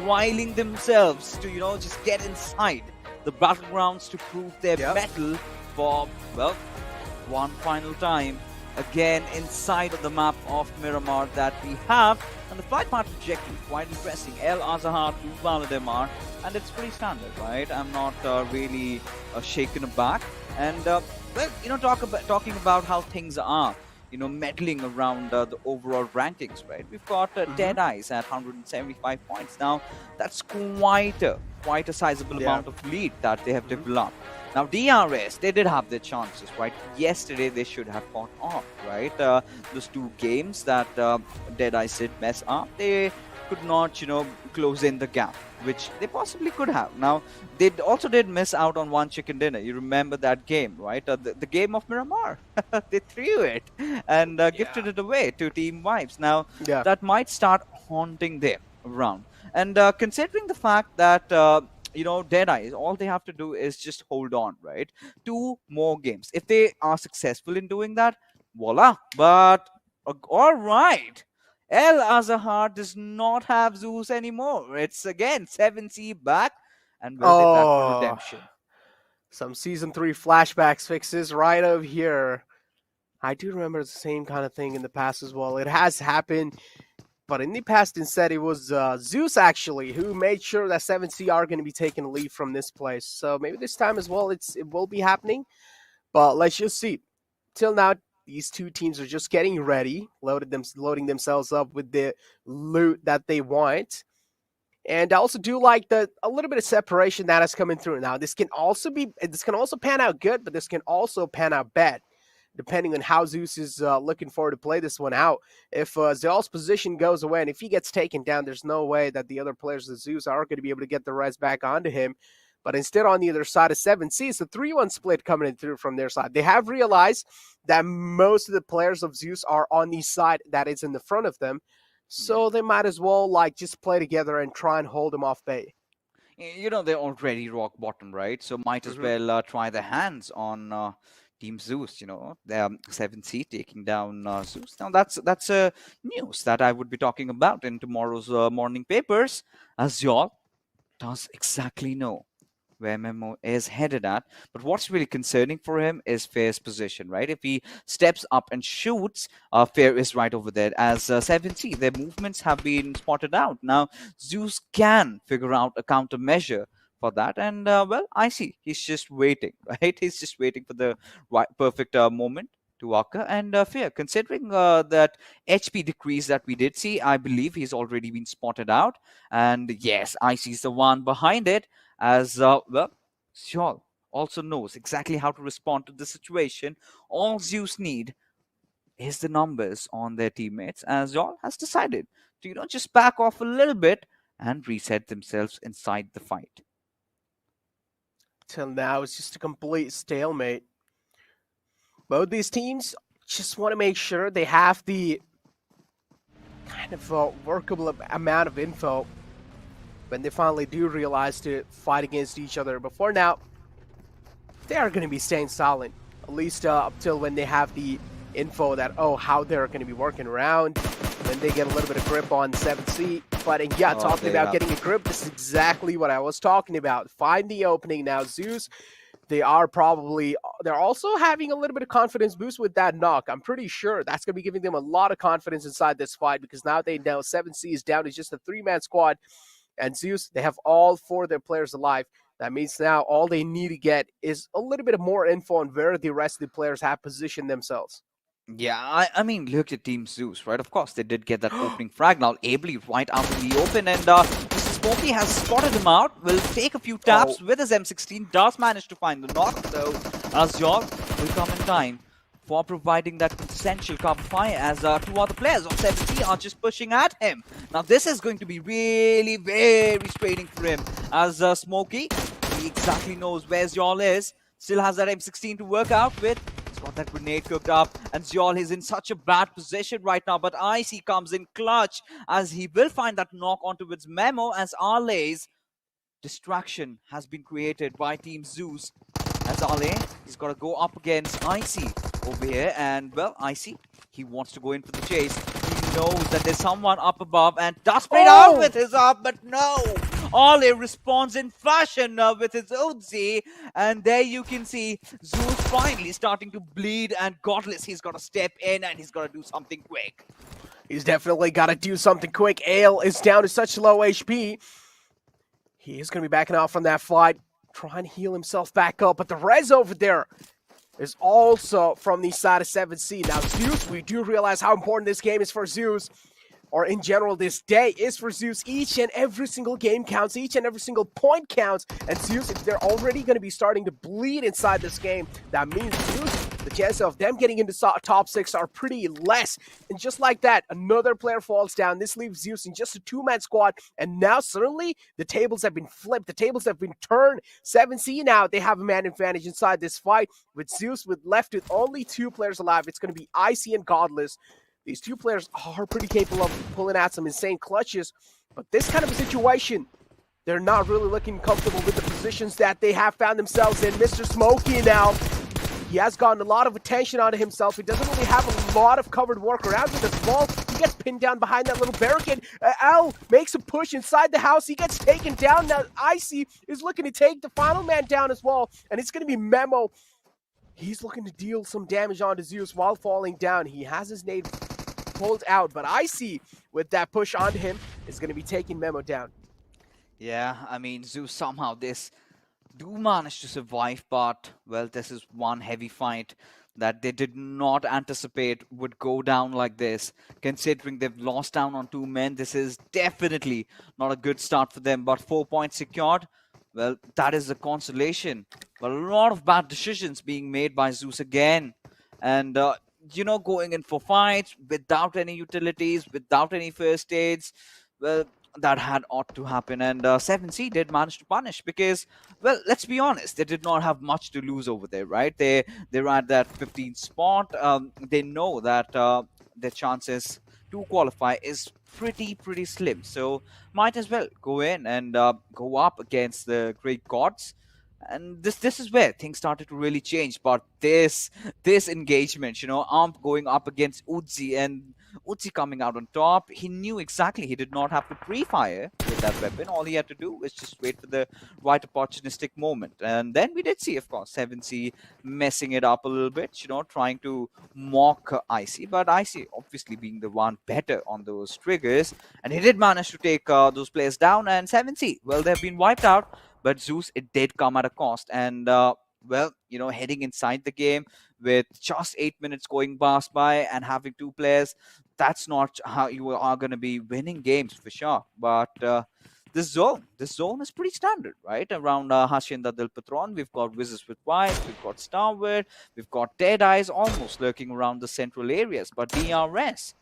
riling themselves to, you know, just get inside the battlegrounds to prove their mettle for, well, one final time. again inside of the map of Miramar that we have. And the flight path trajectory, quite interesting. El Azahar to Valdemar, and it's pretty standard, right? I'm not really shaken aback. And well, talking about how things are, meddling around the overall rankings, right? We've got Deadeyes at 175 points. Now, that's quite a sizable amount of lead that they have developed. Now, DRS, they did have their chances, right? Yesterday, they should have fought off, right? Those two games that Deadeyes did mess up, they could not, close in the gap, which they possibly could have. Now, they also did miss out on one chicken dinner. You remember that game, right? The game of Miramar. They threw it and gifted it away to Team Vibes. Now, that might start haunting them around. And considering the fact that Deadeyes, all they have to do is just hold on, right? 2 more games. If they are successful in doing that, voila. But, all right. El Azahar does not have ZEUS anymore. It's, again, 7C back. And will they back for redemption? Some Season 3 flashbacks fixes right over here. I do remember the same kind of thing in the past as well. It has happened. But in the past, instead, it was ZEUS, actually, who made sure that 7C are going to be taking a lead from this place. So maybe this time as well, it will be happening. But let's just see. Till now, these two teams are just getting ready, loading themselves up with the loot that they want. And I also do like a little bit of separation that is coming through. Now, this can also pan out good, but this can also pan out bad, depending on how ZEUS is looking forward to play this one out. If Zell's position goes away and if he gets taken down, there's no way that the other players of ZEUS are going to be able to get the res back onto him. But instead, on the other side of 7C, it's a 3-1 split coming in through from their side. They have realized that most of the players of ZEUS are on the side that is in the front of them. So they might as well just play together and try and hold them off bay. They're already rock bottom, right? So might as well try their hands on Team ZEUS, they're 7C taking down ZEUS. Now that's news that I would be talking about in tomorrow's morning papers, as y'all does exactly know where Memo is headed at. But what's really concerning for him is Fair's position, right? If he steps up and shoots, Fair is right over there. As 7C, their movements have been spotted out. Now, ZEUS can figure out a countermeasure for that, and well, I see he's just waiting, right? He's just waiting for the perfect moment to occur. And Fair, considering that HP decrease that we did see, I believe he's already been spotted out. And yes, Icy's the one behind it, as well, Shawl also knows exactly how to respond to the situation. All ZEUS need is the numbers on their teammates, as Shawl has decided to just back off a little bit and reset themselves inside the fight. Till now, it's just a complete stalemate. Both these teams just want to make sure they have the kind of workable amount of info when they finally do realize to fight against each other. But for now, they are going to be staying silent, at least up till when they have the info that, how they're going to be working around, when they get a little bit of grip on 7C. But talking about getting a grip, this is exactly what I was talking about. Find the opening now. ZEUS, they're also having a little bit of confidence boost with that knock. I'm pretty sure that's going to be giving them a lot of confidence inside this fight, because now they know 7C is down to just a 3-man squad. And ZEUS, they have all 4 of their players alive. That means now all they need to get is a little bit of more info on where the rest of the players have positioned themselves. Yeah, I mean, look at Team ZEUS, right? Of course, they did get that opening frag. Now, Ably right out in the open, and Mr. Smokey has spotted him out. Will take a few taps with his M16. Does manage to find the knock, though. Azjol will come in time for providing that essential cover fire, as 2 other players on 7C are just pushing at him. Now, this is going to be really very straining for him, as Smokey, he exactly knows where Zjol is. Still has that M16 to work out with. He's got that grenade cooked up, and Zjol is in such a bad position right now. But Icy comes in clutch, as he will find that knock onto its Memo, as Arlay's distraction has been created by Team ZEUS. As Arlay, he's got to go up against Icy over here, and well, Icy, he wants to go in for the chase. He knows that there's someone up above, and does straight out with his up, but no! Ollie responds in fashion with his Uzi, and there you can see ZEUS finally starting to bleed, and Godless, he's got to step in and he's got to do something quick. He's definitely got to do something quick. Ale is down to such low HP. He is going to be backing off from that fight, trying to heal himself back up. But the res over there is also from the side of 7C. Now, ZEUS, we do realize how important this game is for ZEUS, or in general, this day is for ZEUS. Each and every single game counts. Each and every single point counts. And ZEUS, if they're already going to be starting to bleed inside this game, that means ZEUS, the chances of them getting into top 6 are pretty less. And just like that, another player falls down. This leaves ZEUS in just a 2-man squad. And now suddenly the tables have been flipped. The tables have been turned. 7C now, they have a man advantage inside this fight. With ZEUS left with only 2 players alive, it's going to be Icy and Godless. These 2 players are pretty capable of pulling out some insane clutches. But this kind of a situation, they're not really looking comfortable with the positions that they have found themselves in. Mr. Smokey now, he has gotten a lot of attention onto himself. He doesn't really have a lot of covered work around with this ball. He gets pinned down behind that little barricade. Al makes a push inside the house. He gets taken down. Now Icy is looking to take the final man down as well. And it's going to be Memo. He's looking to deal some damage onto ZEUS while falling down. He has his nade pulled out. But Icy, with that push onto him, is going to be taking Memo down. Yeah, I mean, ZEUS somehow do manage to survive, but, well, this is one heavy fight that they did not anticipate would go down like this. Considering they've lost down on 2 men, this is definitely not a good start for them. But 4 points secured, well, that is a consolation. But a lot of bad decisions being made by ZEUS again. And, you know, going in for fights without any utilities, without any first aids, well, that had ought to happen. And 7C did manage to punish because, well, let's be honest, they did not have much to lose over there, right? They're at that 15th spot. They know that their chances to qualify is pretty slim, so might as well go in and go up against the great gods. And this is where things started to really change. But this engagement, you know, Amp going up against Uzi and Uzi coming out on top, he knew exactly he did not have to pre-fire with that weapon. All he had to do was just wait for the right opportunistic moment. And then we did see, of course, 7C messing it up a little bit, you know, trying to mock Icy. But Icy obviously being the one better on those triggers. And he did manage to take those players down. And 7C, well, they've been wiped out. But ZEUS, it did come at a cost. And, well, you know, heading inside the game with just 8 minutes going past by and having 2 players, that's not how you are going to be winning games for sure. But this zone is pretty standard, right? Around Hacienda del Patron, we've got Wizzes with White, we've got Stalwart, we've got Deadeyes almost lurking around the central areas. But DRS,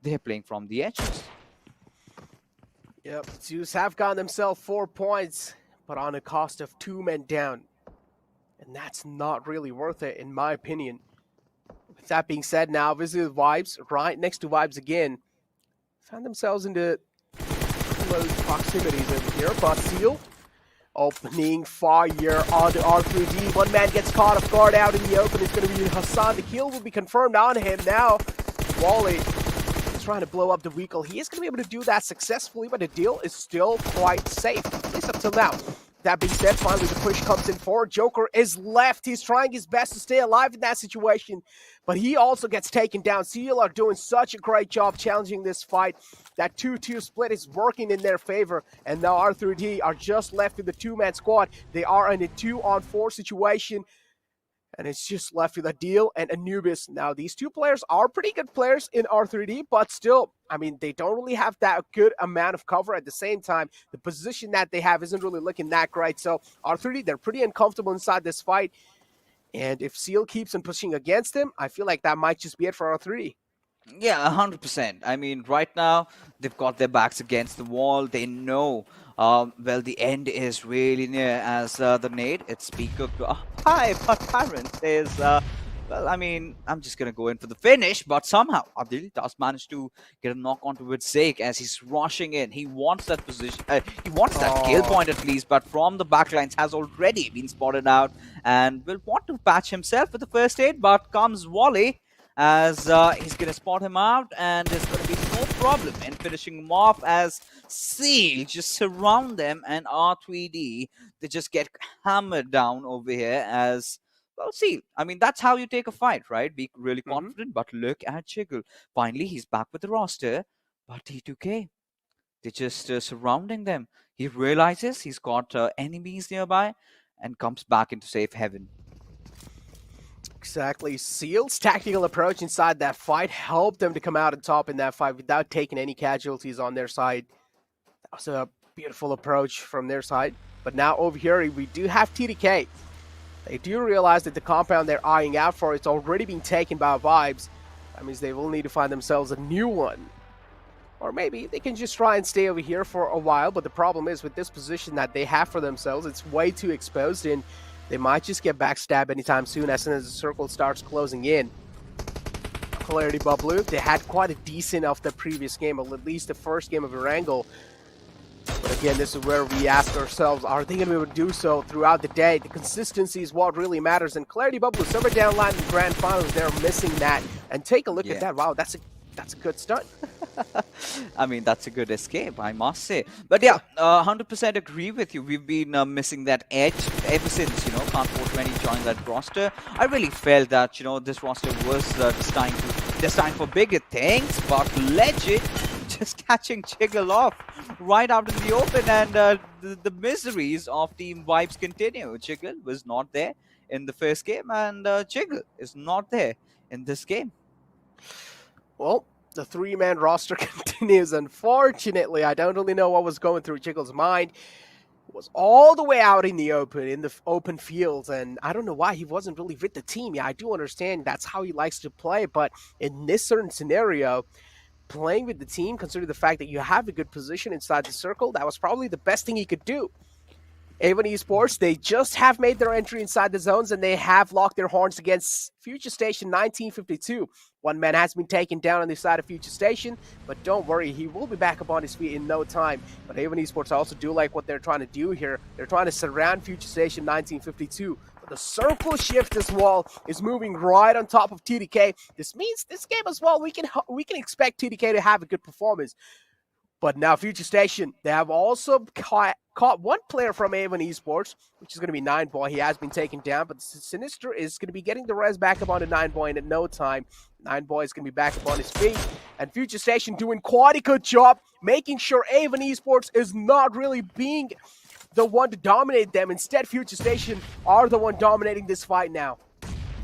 they're playing from the edges. Yep, ZEUS have gotten themselves 4 points, but on a cost of 2 men down. And that's not really worth it, in my opinion. With that being said, now visit Vibes, right next to Vibes again. Found themselves into close proximities over here. But Seal opening fire on the R3D. 1 man gets caught off guard out in the open. It's going to be Hassan. The kill will be confirmed on him now. Wally is trying to blow up the vehicle. He is going to be able to do that successfully, but the deal is still quite safe, at least up till now. That being said, finally the push comes in forward. Joker is left. He's trying his best to stay alive in that situation, but he also gets taken down. Seal are doing such a great job challenging this fight. That 2-2 split is working in their favor, and now R3D are just left with the 2-man squad. They are in a 2-on-4 situation, and it's just left with a Deal and Anubis. Now, these 2 players are pretty good players in R3D, but still, I mean, they don't really have that good amount of cover. At the same time, the position that they have isn't really looking that great. So, R3D, they're pretty uncomfortable inside this fight. And if Seal keeps on pushing against him, I feel like that might just be it for R3D. Yeah, 100%. I mean, right now, they've got their backs against the wall. They know, well, the end is really near as the nade. It's Peacock. Hi, but Parent is, well, I mean, I'm just going to go in for the finish, but somehow Abdil does manage to get a knock onto Witzek as he's rushing in. He wants that position, he wants that kill point at least, but from the backlines has already been spotted out and will want to patch himself with the first aid, but comes Wally as he's going to spot him out, and there's going to be be no problem in finishing them off as Seal just surround them, and R3D, they just get hammered down over here as, well, Seal. I mean, that's how you take a fight, right? Be really confident, but look at Jiggle. Finally, he's back with the roster, but T2K, they're just surrounding them. He realizes he's got enemies nearby and comes back into safe haven. Exactly. Seal's tactical approach inside that fight helped them to come out on top in that fight without taking any casualties on their side. That was a beautiful approach from their side. But now over here, we do have TDK. They do realize that the compound they're eyeing out for it's already been taken by Vibes. That means they will need to find themselves a new one. Or maybe they can just try and stay over here for a while. But the problem is with this position that they have for themselves, it's way too exposed, and they might just get backstabbed anytime soon as the circle starts closing in. Clarity BABLU, they had quite a decent of the previous game, or at least the first game of Erangel. But again, this is where we ask ourselves, are they going to be able to do so throughout the day? The consistency is what really matters. And Clarity BABLU, somewhere down the line in the grand finals, they're missing that. And take a look at that. Wow, that's a good stunt. I mean, that's a good escape, I must say. But yeah, 100% agree with you. We've been missing that edge ever since, you know, Khan 420 joined that roster. I really felt that, you know, this roster was destined for bigger things, but Legend just catching Jiggle off right out in the open, and the miseries of Team Vibes continue. Jiggle was not there in the first game, and Jiggle is not there in this game. Well, the three-man roster continues. Unfortunately, I don't really know what was going through Jiggle's mind. He was all the way out in the open fields, and I don't know why he wasn't really with the team. Yeah, I do understand that's how he likes to play, but in this certain scenario, playing with the team, considering the fact that you have a good position inside the circle, that was probably the best thing he could do. Avon Esports, they just have made their entry inside the zones, and they have locked their horns against Future Station 1952. One man has been taken down on the side of Future Station, but don't worry, he will be back up on his feet in no time. But Avon Esports also do like what they're trying to do here. They're trying to surround Future Station 1952. But the circle shift as well is moving right on top of TDK. This means this game as well, we can expect TDK to have a good performance. But now Future Station, they have also caught one player from Avon Esports, which is going to be 9boy. He has been taken down, but Sinister is going to be getting the res back up onto 9boy, and in no time, 9boy is going to be back up on his feet. And Future Station doing quite a good job, making sure Avon Esports is not really being the one to dominate them. Instead, Future Station are the one dominating this fight now.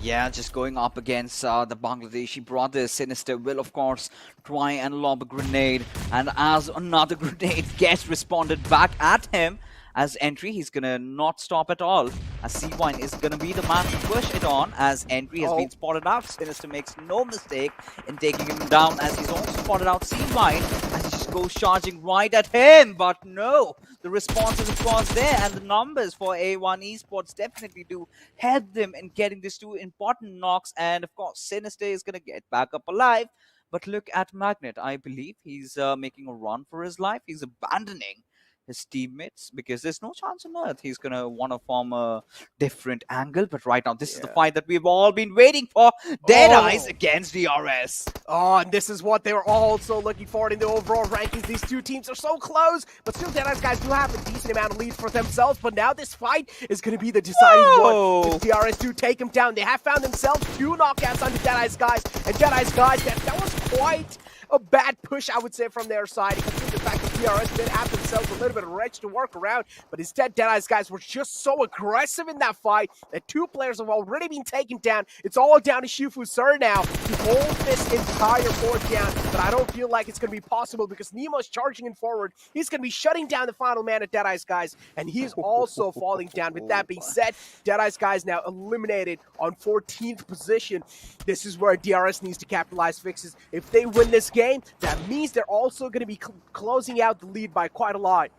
Yeah, just going up against the Bangladeshi brothers. Sinister will, of course, try and lob a grenade. And as another grenade gets responded back at him, as Entry, he's going to not stop at all. As C1 is going to be the man to push it on, as Entry has been spotted out. Sinister makes no mistake in taking him down, as he's also spotted out C1, as he just goes charging right at him. But no, the response is, of course, there, and the numbers for A1 Esports definitely do help them in getting these two important knocks. And, of course, Sinister is going to get back up alive. But look at Magnet. I believe he's making a run for his life. He's abandoning his teammates because there's no chance on earth he's gonna want to form a different angle. But right now, this is the fight that we've all been waiting for. Deadeyes against DRS. Oh, and this is what they were also looking for in the overall rankings. These two teams are so close, but still Deadeyes guys do have a decent amount of lead for themselves. But now this fight is going to be the deciding one. If DRS do take him down, they have found themselves 2 knockouts on the Deadeyes guys. And Deadeyes guys, that was quite a bad push, I would say, from their side. Considering the fact that DRS did have themselves a little bit of wrench to work around, but instead Deadeyes guys were just so aggressive in that fight that 2 players have already been taken down. It's all down to Shifu Sir now to hold this entire board down, but I don't feel like it's going to be possible because Nemo's charging in forward. He's going to be shutting down the final man at Deadeyes guys, and he's also falling down. With that being said, Deadeyes guys now eliminated on 14th position. This is where DRS needs to capitalize fixes. If they win this game, that means they're also going to be closing out the lead by quite a lot.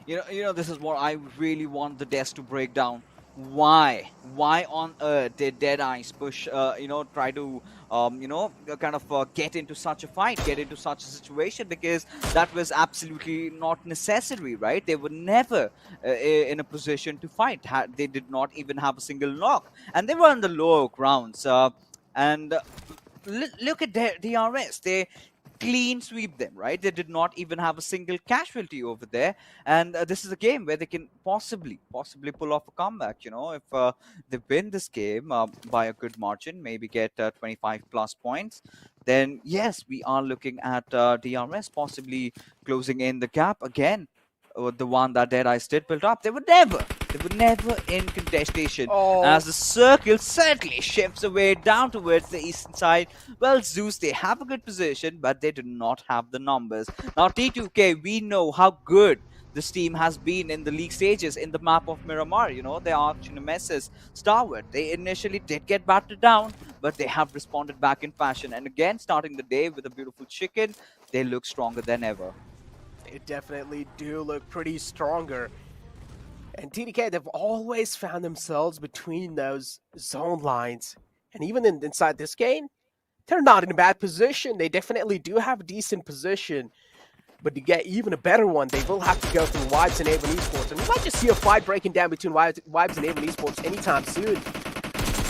You know, this is what I really want the desk to break down. Why on earth did Deadeyes push, try to, kind of get into such a fight, get into such a situation? Because that was absolutely not necessary, right? They were never in a position to fight. They did not even have a single knock. And they were on the lower grounds. Look at DRS. They clean sweep them, right? They did not even have a single casualty over there. And this is a game where they can possibly pull off a comeback. If they win this game by a good margin, maybe get 25 plus points, then yes, we are looking at DRS possibly closing in the gap again. The one that Deadeyes did build up. They were never in contestation as the circle certainly shifts away down towards the eastern side. Well, ZEUS, they have a good position, but they do not have the numbers. Now, T2K, we know how good this team has been in the league stages in the map of Miramar. Their arch nemesis, Stalwart. They initially did get battered down, but they have responded back in fashion. And again, starting the day with a beautiful chicken, they look stronger than ever. They definitely do look pretty stronger. And TDK, they've always found themselves between those zone lines. And even inside this game, they're not in a bad position. They definitely do have a decent position. But to get even a better one, they will have to go through Wizzes and Avon Esports. And we might just see a fight breaking down between Wizzes and Avon Esports anytime soon.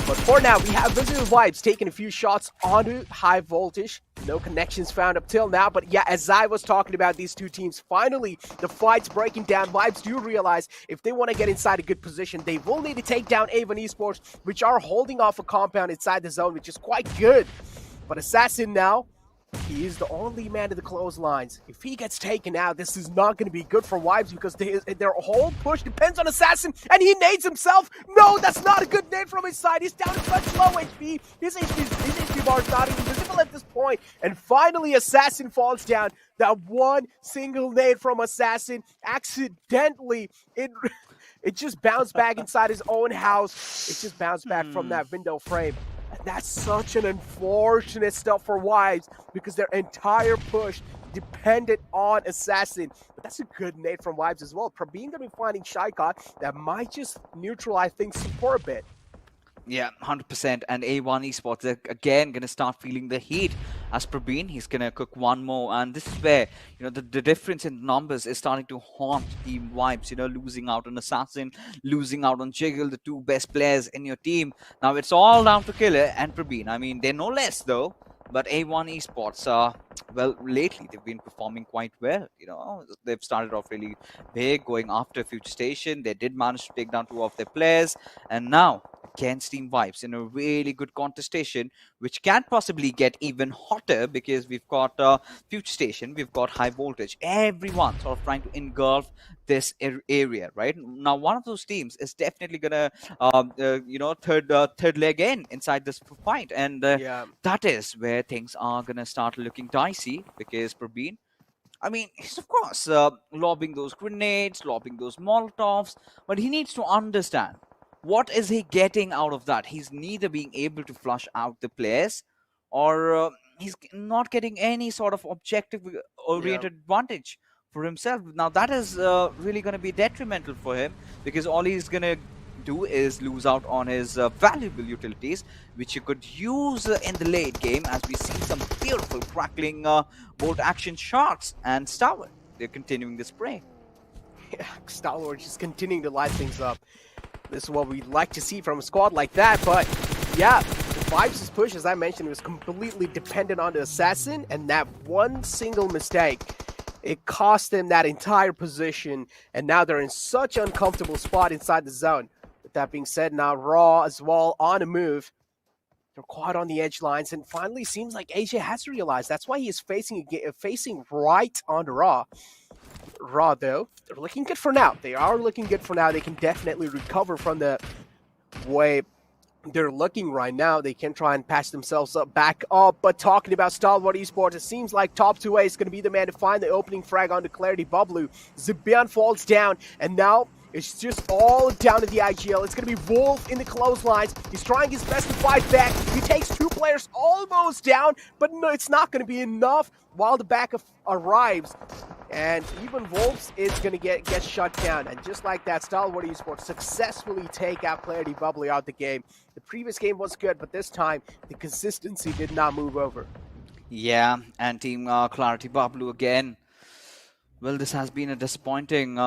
But for now, we have Wizzes Wizzes taking a few shots onto high voltage. No connections found up till now. But yeah, as I was talking about these two teams, finally the fight's breaking down. Wizzes do realize if they want to get inside a good position, they will need to take down Avon Esports, which are holding off a compound inside the zone, which is quite good. But Assassin now, he is the only man to the clotheslines. If he gets taken out, this is not going to be good for Wizzes because their whole push depends on Assassin, and he nades himself. No, that's not a good nade from his side. He's down to such low HP. His HP bar is not even visible at this point. And finally, Assassin falls down. That one single nade from Assassin, accidentally, it just bounced back inside his own house. It just bounced back from that window frame. That's such an unfortunate stuff for Wizzes because their entire push depended on Assassin. But that's a good nade from Wizzes as well. Praveen going to be finding Shaika that might just neutralize things for a bit. Yeah, 100%. And A1 Esports, they're again going to start feeling the heat. As Praveen, he's going to cook one more. And this is where, the difference in numbers is starting to haunt Team Wizzes. Losing out on Assassin, losing out on Jiggle, the two best players in your team. Now, it's all down to Killer and Praveen. I mean, they're no less, though. But A1 Esports, well, lately they've been performing quite well. They've started off really big, going after Future Station. They did manage to take down two of their players. And now, against Team Wizzes in a really good contestation, which can possibly get even hotter because we've got Future Station, we've got High Voltage. Everyone sort of trying to engulf this area, right? Now, one of those teams is definitely gonna, third leg inside this fight, and that is where things are gonna start looking dicey because Praveen, I mean, he's of course lobbing those grenades, lobbing those Molotovs, but he needs to understand. What is he getting out of that? He's neither being able to flush out the players or he's not getting any sort of objective-oriented advantage for himself. Now, that is really going to be detrimental for him because all he's going to do is lose out on his valuable utilities, which you could use in the late game as we see some beautiful crackling bolt action shots. And Stalwart, they're continuing the spray. Yeah, Stalwart just continuing to light things up. This is what we'd like to see from a squad like that, but yeah, Wizzes' push, as I mentioned, was completely dependent on the Assassin, and that one single mistake, it cost them that entire position, and now they're in such an uncomfortable spot inside the zone. With that being said, now Raw as well on a move. They're quite on the edge lines, and finally seems like AJ has realized that's why he is facing right on Raw. Raw, though, they're looking good for now. They are looking good for now. They can definitely recover from the way they're looking right now. They can try and patch themselves back up. But talking about Stalwart Esports, it seems like Top 2A is going to be the man to find the opening frag on the Clarity BABLU. Zibian falls down, and now it's just all down to the IGL. It's going to be Wolf in the clotheslines. He's trying his best to fight back. He takes two players almost down, but no, it's not going to be enough while the backup arrives. And even Wolves is going to get shut down. And just like that, Stalwart Esports successfully take out Clarity BABLU out the game. The previous game was good, but this time the consistency did not move over. Yeah, and Team Clarity BABLU again. Well, this has been a disappointing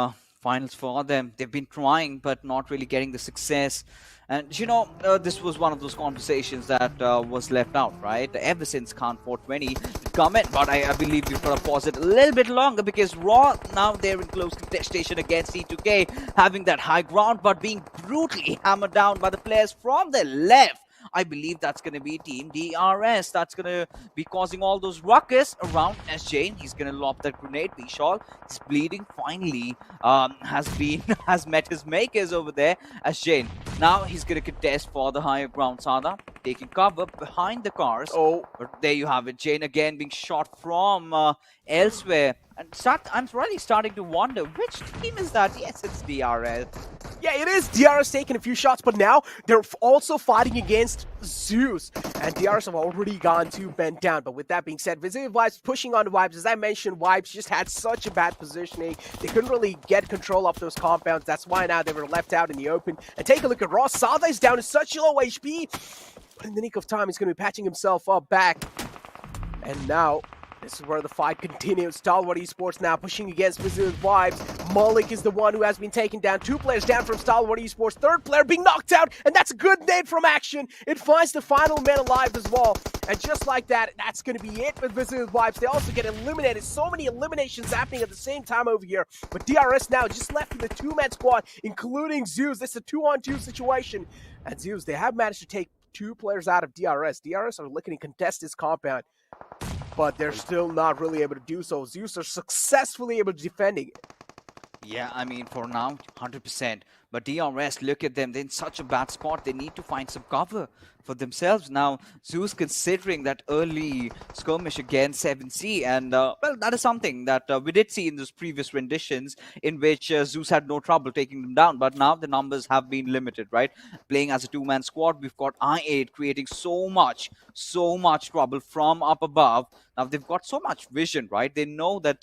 finals for them. They've been trying, but not really getting the success. And you know, this was one of those conversations that was left out, right? Ever since Khan 420 comment, but I believe we've got to pause it a little bit longer because Raw now they're in close contestation against C2K, having that high ground, but being brutally hammered down by the players from the left. I believe that's going to be Team DRS. That's going to be causing all those ruckus around SJ. He's going to lob that grenade. Vishal is bleeding. Finally, has met his makers over there. As Jane. Now he's going to contest for the higher ground. Sada taking cover behind the cars. Oh, but there you have it. Jane again being shot from elsewhere. And I'm really starting to wonder which team is that. Yes, it's DRS. yeah, it is. DRS taking a few shots, but now they're also fighting against ZEUS. And DRS have already gone to bent down. But with that being said, Wizzes Vibes pushing on the Vibes. As I mentioned, Vibes just had such a bad positioning. They couldn't really get control of those compounds. That's why now they were left out in the open. And take a look at Ross. Sada is down to such low HP. But in the nick of time, he's going to be patching himself up back. And now, this is where the fight continues. Stalwart Esports now pushing against Wizzes Vibes. Malik is the one who has been taken down. 2 players down from Stalwart Esports. 3rd player being knocked out. And that's a good nade from Action. It finds the final man alive as well. And just like that, that's going to be it with Wizzes Vibes. They also get eliminated. So many eliminations happening at the same time over here. But DRS now just left with a 2-man squad, including ZEUS. This is a 2-on-2 situation. And ZEUS, they have managed to take 2 players out of DRS. DRS are looking to contest this compound, but they're still not really able to do so. ZEUS are successfully able to defending it. Yeah, I mean, for now, 100%. But DRS, look at them. They're in such a bad spot. They need to find some cover for themselves. Now, ZEUS considering that early skirmish against 7C. And, well, that is something that we did see in those previous renditions in which ZEUS had no trouble taking them down. But now the numbers have been limited, right? Playing as a 2-man squad, we've got I8 creating so much trouble from up above. Now, they've got so much vision, right? They know that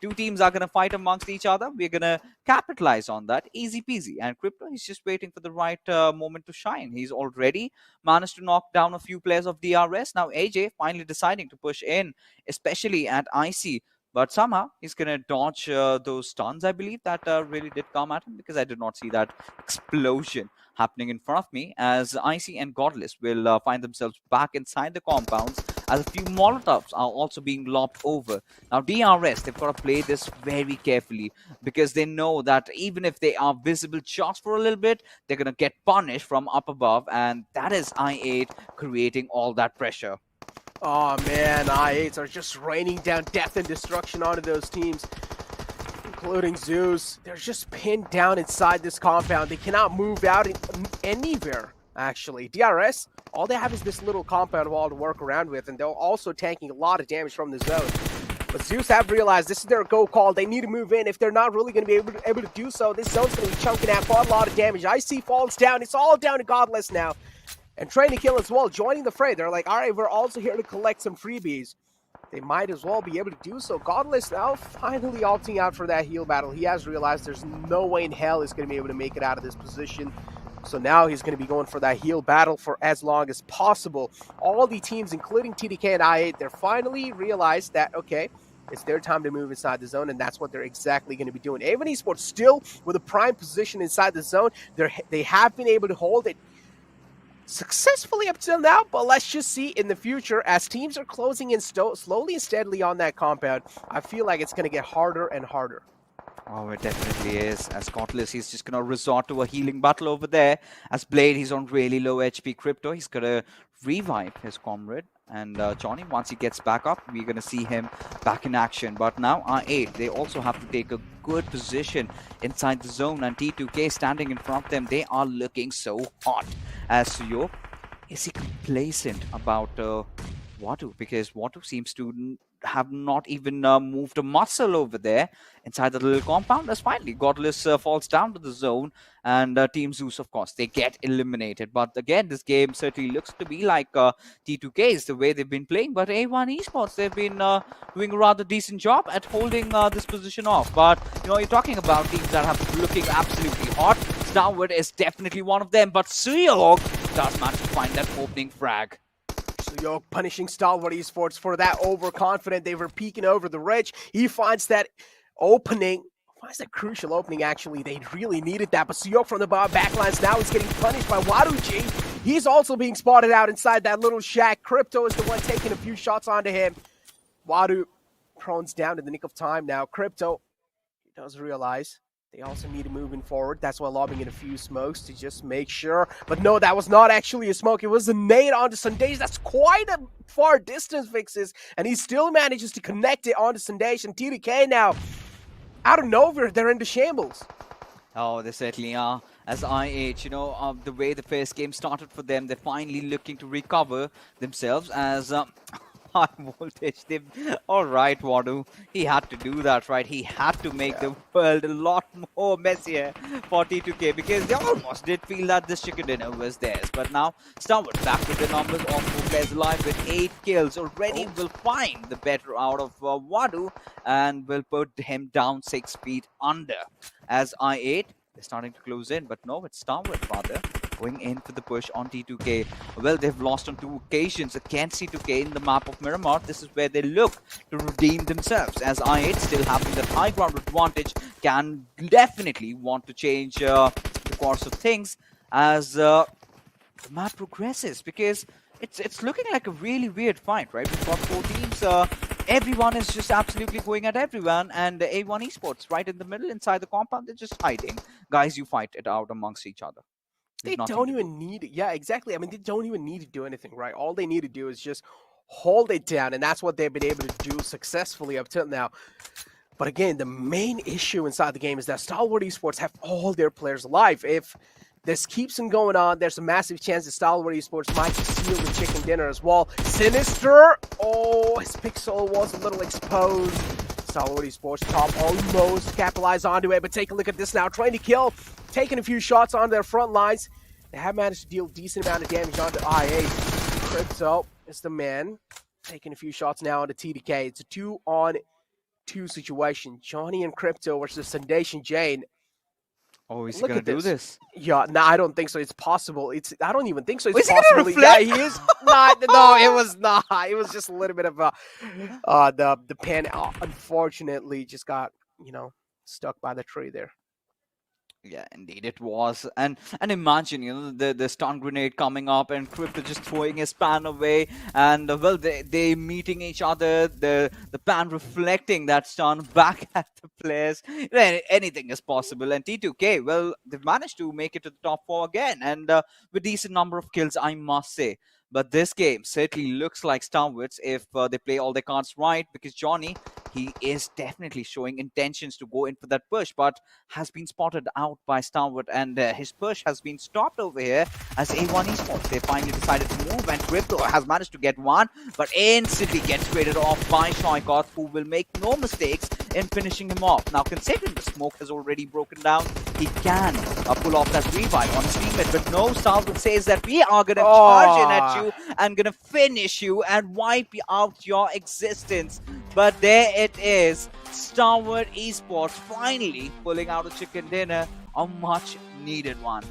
2 teams are going to fight amongst each other. We're going to capitalize on that. Easy peasy. And Crypto, he's just waiting for the right moment to shine. He's already managed to knock down a few players of DRS. Now, AJ finally deciding to push in, especially at IC. But somehow, he's going to dodge those stuns, I believe, that really did come at him, because I did not see that explosion happening in front of me, as IC and Godless will find themselves back inside the compounds, as a few Molotovs are also being lobbed over. Now, DRS, they've got to play this very carefully, because they know that even if they are visible just for a little bit, they're going to get punished from up above, and that is I8 creating all that pressure. Oh man, I8s are just raining down death and destruction onto those teams, including ZEUS. They're just pinned down inside this compound. They cannot move out anywhere, actually. DRS, all they have is this little compound wall to work around with, and they're also tanking a lot of damage from the zone. But ZEUS have realized this is their go call. They need to move in. If they're not really going to be able to do so, this zone's going to be chunking out quite a lot of damage. IC falls down. It's all down to Godless now. And Train to Kill as well, joining the fray. They're like, all right, we're also here to collect some freebies. They might as well be able to do so. Godless now finally opting out for that heal battle. He has realized there's no way in hell he's going to be able to make it out of this position. So now he's going to be going for that heal battle for as long as possible. All the teams, including TDK and I8, they're finally realized that, okay, it's their time to move inside the zone, and that's what they're exactly going to be doing. A1 Esports still with a prime position inside the zone. They have been able to hold it successfully up till now, but let's just see in the future as teams are closing in slowly and steadily on that compound. I feel like it's going to get harder and harder. Oh, it definitely is. As Godless, he's just going to resort to a healing battle over there. As Blade, he's on really low HP. Crypto, he's going to revive his comrade. And Johnny, once he gets back up, we're going to see him back in action. But now R8, they also have to take a good position inside the zone. And T2K standing in front of them, they are looking so hot. As Suyo, is he complacent about Watu? Because Watu seems to have not even moved a muscle over there inside the little compound. As finally Godless falls down to the zone, and Team ZEUS, of course, they get eliminated. But again, this game certainly looks to be like T2K's the way they've been playing. But A1 Esports, they've been doing a rather decent job at holding this position off. But you know, you're talking about teams that have looking absolutely hot. Stalwart is definitely one of them, but Suyog does manage to find that opening frag. Suyog punishing Stalwart Esports for that overconfident. They were peeking over the ridge. He finds that opening Finds that crucial opening, actually. They really needed that. But Sanhok from the backlines now is getting punished by Waruji. He's also being spotted out inside that little shack. Crypto is the one taking a few shots onto him. Wadu prones down in the nick of time now. Crypto, he does realize they also need to move in forward. That's why lobbing in a few smokes to just make sure. But no, that was not actually a smoke. It was a nade onto Sundays. That's quite a far distance, Fixes. And he still manages to connect it onto Sundays. And TDK now, out of nowhere, they're into shambles. Oh, they certainly are. As I8, the way the first game started for them, they're finally looking to recover themselves as high voltage. All right, Wadu, he had to do that, right? He had to make the world a lot more messier for T2K because they almost did feel that this chicken dinner was theirs. But now, Stalwart back with the numbers, all 4 players alive with 8 kills already. Will find the better out of Wadu and will put him down 6 feet under. As I8, they're starting to close in, but no, it's Stalwart rather going in for the push on T2K. Well, they've lost on 2 occasions against T2K in the map of Miramar. This is where they look to redeem themselves, as I8 still having that high ground advantage can definitely want to change the course of things as the map progresses, because it's looking like a really weird fight, right? We've got 4 teams. Everyone is just absolutely going at everyone, and A1 Esports right in the middle inside the compound, they're just hiding. Guys, you fight it out amongst each other. They don't even need, yeah, exactly. I mean, they don't even need to do anything, right? All they need to do is just hold it down, and that's what they've been able to do successfully up till now. But again, the main issue inside the game is that Stalwart Esports have all their players alive. If this keeps on going on, there's a massive chance that Stalwart Esports might seal the chicken dinner as well. Sinister! Oh, his pixel was a little exposed. Stalwart Esports top almost capitalize onto it, but take a look at this now. Trying to kill, taking a few shots on their front lines. They have managed to deal a decent amount of damage onto IA. Crypto is the man. Taking a few shots now onto TDK. It's a 2-on-2 situation. Johnny and Crypto versus Sundation Jane. Oh, is he gonna do this? Yeah, no, I don't think so. It's possible. I don't even think so. It's is possible. He gonna yeah, he is. No, it was not. It was just a little bit of the pen. Unfortunately, just got stuck by the tree there. Yeah, indeed it was. And imagine, the stun grenade coming up and Crypto just throwing his pan away, and well, they meeting each other, the pan reflecting that stun back at the players. Anything is possible. And T2K, well, they've managed to make it to the top 4 again, and with decent number of kills, I must say. But this game certainly looks like Stalwarts if they play all their cards right, because Johnny, he is definitely showing intentions to go in for that push, but has been spotted out by Stalwart, and his push has been stopped over here as A1 Esports. They finally decided to move, and Crypto has managed to get one, but instantly gets traded off by Shoikoth, who will make no mistakes in finishing him off. Now, considering the smoke has already broken down, he can pull off that revive on his teammate, but no, Stalwart says that we are going to charge in at you and gonna finish you and wipe out your existence. But there it is, Stalwart Esports finally pulling out a chicken dinner, a much needed one.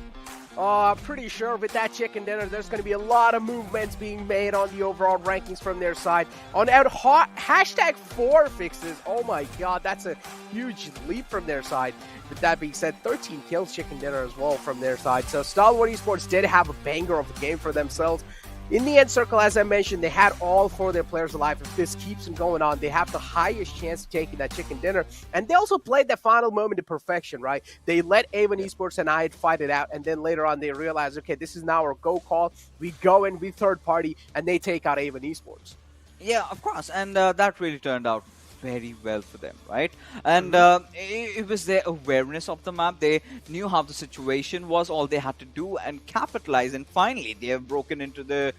I'm pretty sure with that chicken dinner, there's going to be a lot of movements being made on the overall rankings from their side. On out hashtag 4 fixes. Oh my god, that's a huge leap from their side. With that being said, 13 kills chicken dinner as well from their side. So Stalwart Esports did have a banger of a game for themselves. In the end circle, as I mentioned, they had all 4 of their players alive. If this keeps on going on, they have the highest chance of taking that chicken dinner. And they also played that final moment to perfection, right? They let A1 Esports and I fight it out, and then later on they realized, okay, this is now our go call. We go in, we third party, and they take out A1 Esports. Yeah, of course, and that really turned out very well for them, right? And it was their awareness of the map. They knew how the situation was, all they had to do and capitalize, and finally they have broken into the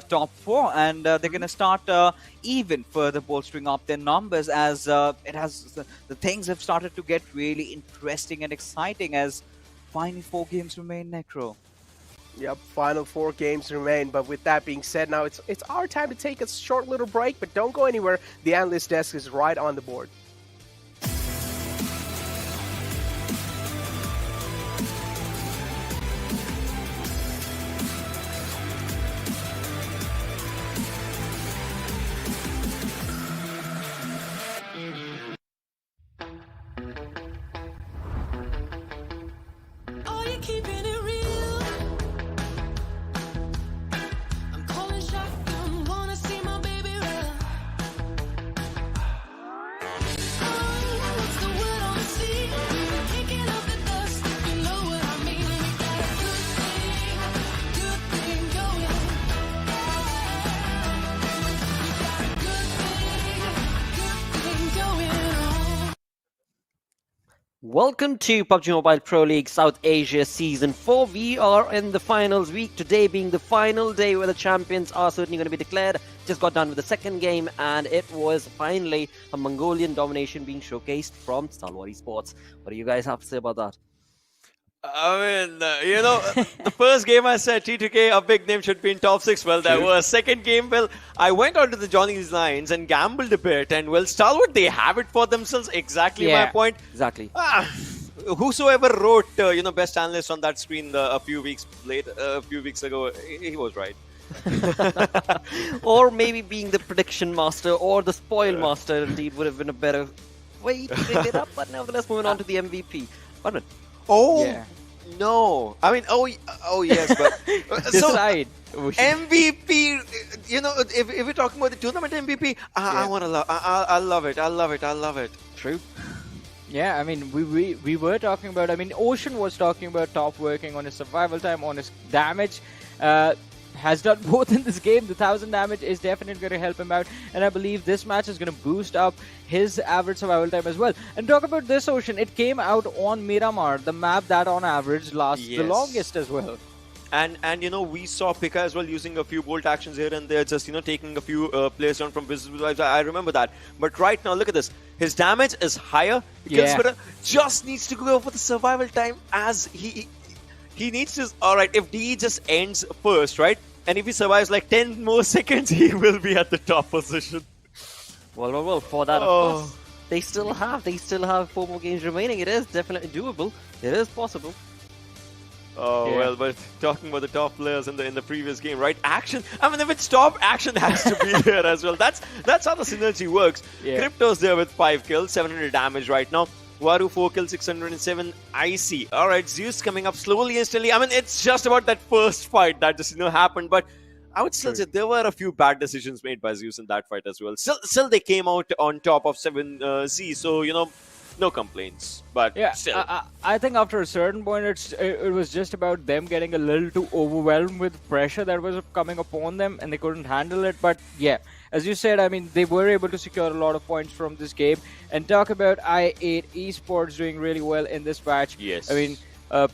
top 4, and they're gonna start even further bolstering up their numbers as the things have started to get really interesting and exciting as finally 4 games remain, Necro. Yep, final 4 games remain. But with that being said, now it's our time to take a short little break, but don't go anywhere. The analyst desk is right on the board. Welcome to PUBG Mobile Pro League South Asia Season 4. We are in the finals week, today being the final day where the champions are certainly going to be declared. Just got done with the second game and it was finally a Mongolian domination being showcased from Stalwart Esports. What do you guys have to say about that? I mean, the first game I said T2K, a big name, should be in top 6. Well, there was. Second game, well, I went onto the Johnny's lines and gambled a bit. And, well, Stalwart, they have it for themselves. Exactly my point. Exactly. Whosoever wrote, best analyst on that screen a few weeks ago, he was right. Or maybe being the prediction master or the spoil master indeed would have been a better way to bring it up. But nevertheless, moving on to the MVP. Armin. Oh, yeah. No. I mean, oh yes, but... Decide. MVP, if we're talking about the tournament MVP, I love it. True. Yeah, I mean, we were talking about, Ocean was talking about top working on his survival time, on his damage. Has done both in this game. The 1000 damage is definitely going to help him out, and I believe this match is going to boost up his average survival time as well. And talk about this, Ocean, it came out on Miramar, the map that on average lasts the longest as well. And we saw Pika as well using a few bolt actions here and there, just taking a few players down from Wizzes. I remember that. But right now, look at this. His damage is higher because just needs to go for the survival time as he needs to. Alright, if DE just ends first, right? And if he survives like 10 more seconds, he will be at the top position. Well, for that, of course, they still have 4 more games remaining. It is definitely doable. It is possible. Well, but talking about the top players in the previous game, right? Action. I mean, if it's top, action has to be there as well. That's how the synergy works. Yeah. Crypto's there with 5 kills, 700 damage right now. Waru 4 kills, 607 IC. Alright, ZEUS coming up slowly and steadily. I mean, it's just about that first fight that just happened, but I would still say there were a few bad decisions made by ZEUS in that fight as well. Still they came out on top of 7C, so no complaints. But still, I think after a certain point, it was just about them getting a little too overwhelmed with pressure that was coming upon them, and they couldn't handle it. But yeah, as you said, I mean, they were able to secure a lot of points from this game. And talk about i8 Esports doing really well in this match. Yes. I mean,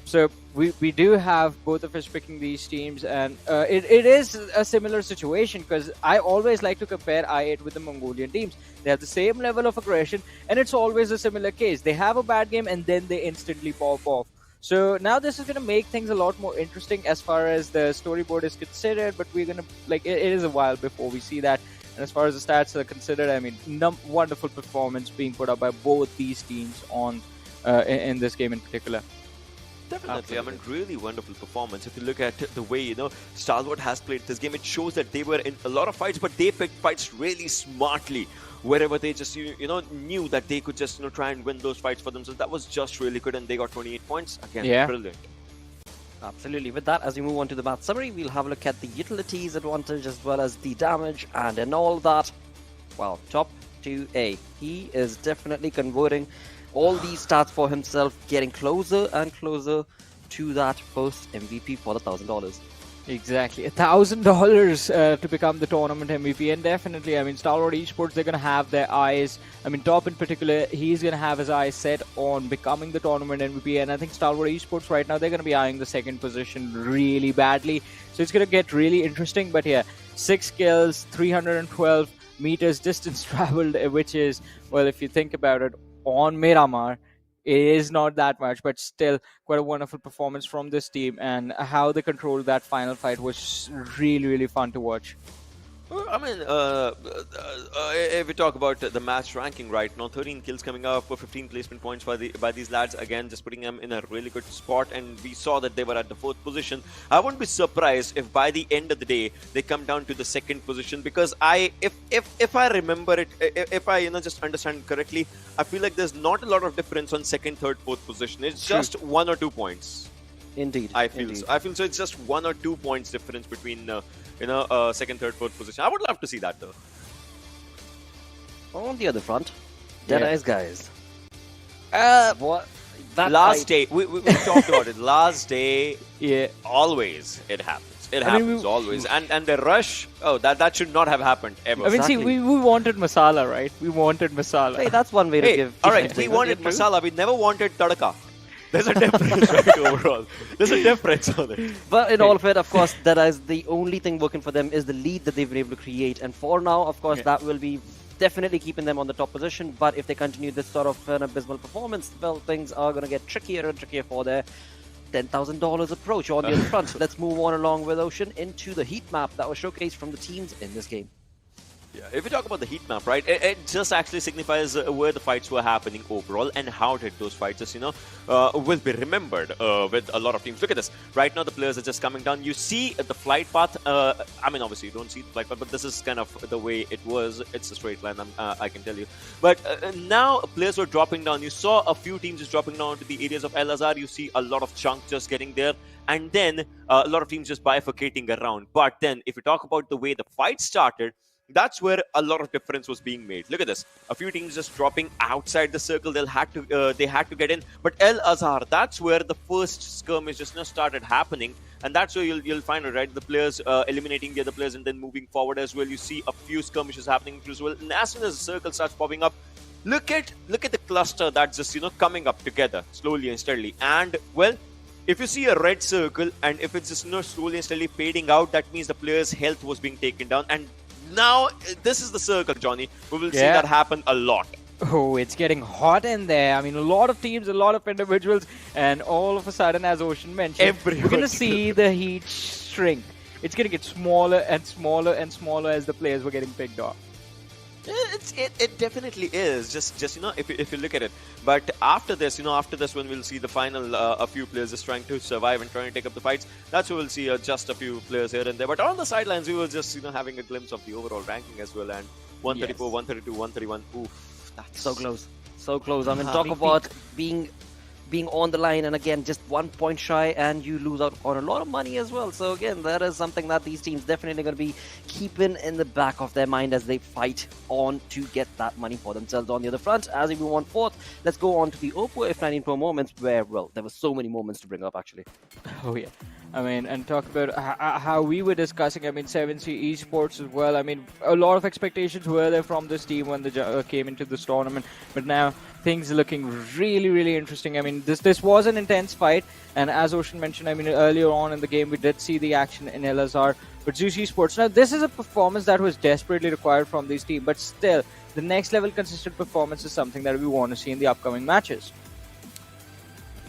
so we do have both of us picking these teams, and it is a similar situation because I always like to compare i8 with the Mongolian teams. They have the same level of aggression, and it's always a similar case. They have a bad game, and then they instantly pop off. So now this is going to make things a lot more interesting as far as the storyboard is considered, but we're going to, it is a while before we see that. And as far as the stats are considered, I mean, wonderful performance being put up by both these teams on in this game in particular. Definitely. I mean, really wonderful performance. If you look at the way, Stalwart has played this game, it shows that they were in a lot of fights, but they picked fights really smartly. Wherever they just, knew that they could just, try and win those fights for themselves. That was just really good, and they got 28 points. Again, brilliant. Absolutely. With that, as we move on to the match summary, we'll have a look at the utilities advantage as well as the damage, and in all that, well, top to A. He is definitely converting all these stats for himself, getting closer and closer to that first MVP for the $1,000. Exactly, $1,000 to become the tournament MVP, and definitely, I mean, Stalwart Esports, they're going to have their eyes, I mean, Top in particular, he's going to have his eyes set on becoming the tournament MVP, and I think Stalwart Esports right now, they're going to be eyeing the second position really badly, so it's going to get really interesting. But yeah, 6 kills, 312 meters distance traveled, which is, well, if you think about it, on Miramar, it is not that much, but still quite a wonderful performance from this team, and how they controlled that final fight was really fun to watch. I mean, if we talk about the match ranking right now, 13 kills coming up for 15 placement points by these lads. Again, just putting them in a really good spot, and we saw that they were at the 4th position. I wouldn't be surprised if by the end of the day they come down to the 2nd position, because if I remember it, if I just understand correctly, I feel like there's not a lot of difference on 2nd, 3rd, 4th position. It's just 1 or 2 points. Indeed. I feel so. It's just 1 or 2 points difference between 2nd, 3rd, 4th position. I would love to see that though. On the other front, Deadeyes guys. What? Last day, we talked about it. Last day, yeah. Always it happens. It happens always. And the rush, that should not have happened ever. I mean, see, we wanted masala, right? We wanted masala. Hey, that's one way to give. All right, we wanted masala. We never wanted tadka. There's a difference, right, overall. There's a difference on it. But in all of it, of course, that is the only thing working for them is the lead that they've been able to create. And for now, of course, that will be definitely keeping them on the top position. But if they continue this sort of an abysmal performance, well, things are going to get trickier and trickier for their $10,000 approach on the other front. Let's move on along with Ocean into the heat map that was showcased from the teams in this game. Yeah, if we talk about the heat map, right, it just actually signifies where the fights were happening overall and how did those fights just, will be remembered with a lot of teams. Look at this. Right now, the players are just coming down. You see the flight path. I mean, obviously, you don't see the flight path, but this is kind of the way it was. It's a straight line, I can tell you. But now, players were dropping down. You saw a few teams just dropping down to the areas of El Azhar. You see a lot of chunk just getting there. And then, a lot of teams just bifurcating around. But then, if you talk about the way the fight started, that's where a lot of difference was being made. Look at this. A few teams just dropping outside the circle. They had to get in. But El Azhar, that's where the first skirmish just started happening. And that's where you'll find it, right? The players eliminating the other players and then moving forward as well. You see a few skirmishes happening as well. And as soon as the circle starts popping up, look at the cluster that's just, coming up together slowly and steadily. And, well, if you see a red circle and if it's just, slowly and steadily fading out, that means the player's health was being taken down. And now, this is the circle, Johnny. We will see that happen a lot. Oh, it's getting hot in there. I mean, a lot of teams, a lot of individuals, and all of a sudden, as Ocean mentioned, we're going to see the heat shrink. It's going to get smaller and smaller and smaller as the players were getting picked off. It definitely is. Just if you look at it. But after this, when we'll see the final, a few players just trying to survive and trying to take up the fights, that's where we'll see just a few players here and there. But on the sidelines, we were just having a glimpse of the overall ranking as well. And 134, 132, 131. Oof, that's so close, so close. I mean, talk about being on the line, and again, just 1 point shy, and you lose out on a lot of money as well. So again, that is something that these teams definitely going to be keeping in the back of their mind as they fight on to get that money for themselves on the other front. As we move on forth, let's go on to the Oppo F19 Pro moments, where, well, there were so many moments to bring up actually. Oh yeah, I mean, and talk about how we were discussing. I mean, 7C Esports as well. I mean, a lot of expectations were there from this team when they came into this tournament, but now things are looking really, really interesting. I mean, this was an intense fight, and as Ocean mentioned, I mean, earlier on in the game, we did see the action in El Azhar, but ZEUS Esports. Now, this is a performance that was desperately required from this team, but still, the next level consistent performance is something that we want to see in the upcoming matches.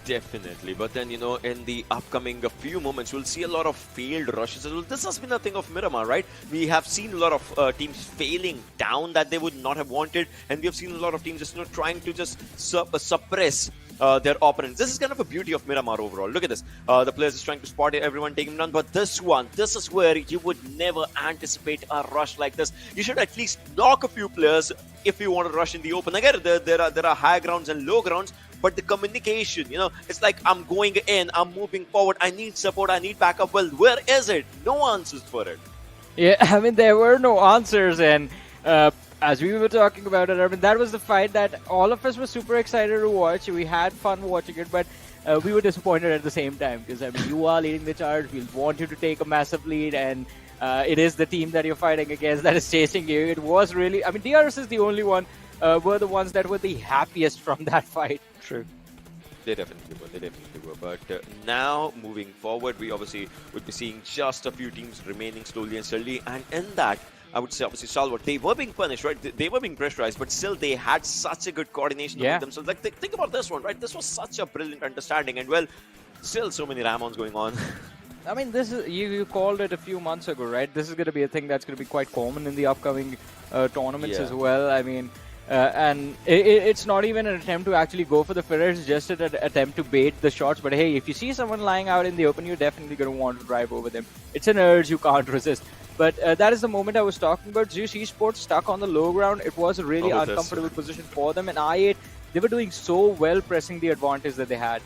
Definitely, but then, in the upcoming few moments, we'll see a lot of failed rushes as well. This has been a thing of Miramar, right? We have seen a lot of teams failing down that they would not have wanted, and we have seen a lot of teams just, trying to just suppress their opponents. This is kind of a beauty of Miramar overall. Look at this. The players is trying to spot everyone, taking them down, but this is where you would never anticipate a rush like this. You should at least knock a few players if you want to rush in the open. Again, there are high grounds and low grounds, but the communication, it's like I'm going in, I'm moving forward, I need support, I need backup. Well, where is it? No answers for it. Yeah, I mean, there were no answers, and as we were talking about it, I mean, that was the fight that all of us were super excited to watch. We had fun watching it, but we were disappointed at the same time, because, I mean, you are leading the charge, we want you to take a massive lead, and it is the team that you're fighting against that is chasing you. It was really, I mean, DRS is the only one, were the ones that were the happiest from that fight. True. They definitely were. But now, moving forward, we obviously would be seeing just a few teams remaining slowly and steadily. And in that, I would say, obviously, Stalwart, they were being punished, right? They were being pressurized, but still they had such a good coordination among themselves. Like, think about this one, right? This was such a brilliant understanding. And, well, still so many Ramons going on. I mean, this is you called it a few months ago, right? This is going to be a thing that's going to be quite common in the upcoming tournaments as well. I mean, and it's not even an attempt to actually go for the finish, just an attempt to bait the shots. But hey, if you see someone lying out in the open, you're definitely going to want to drive over them. It's an urge you can't resist. But that is the moment I was talking about. ZEUS Esports stuck on the low ground. It was a really uncomfortable position for them. And I8, they were doing so well pressing the advantage that they had.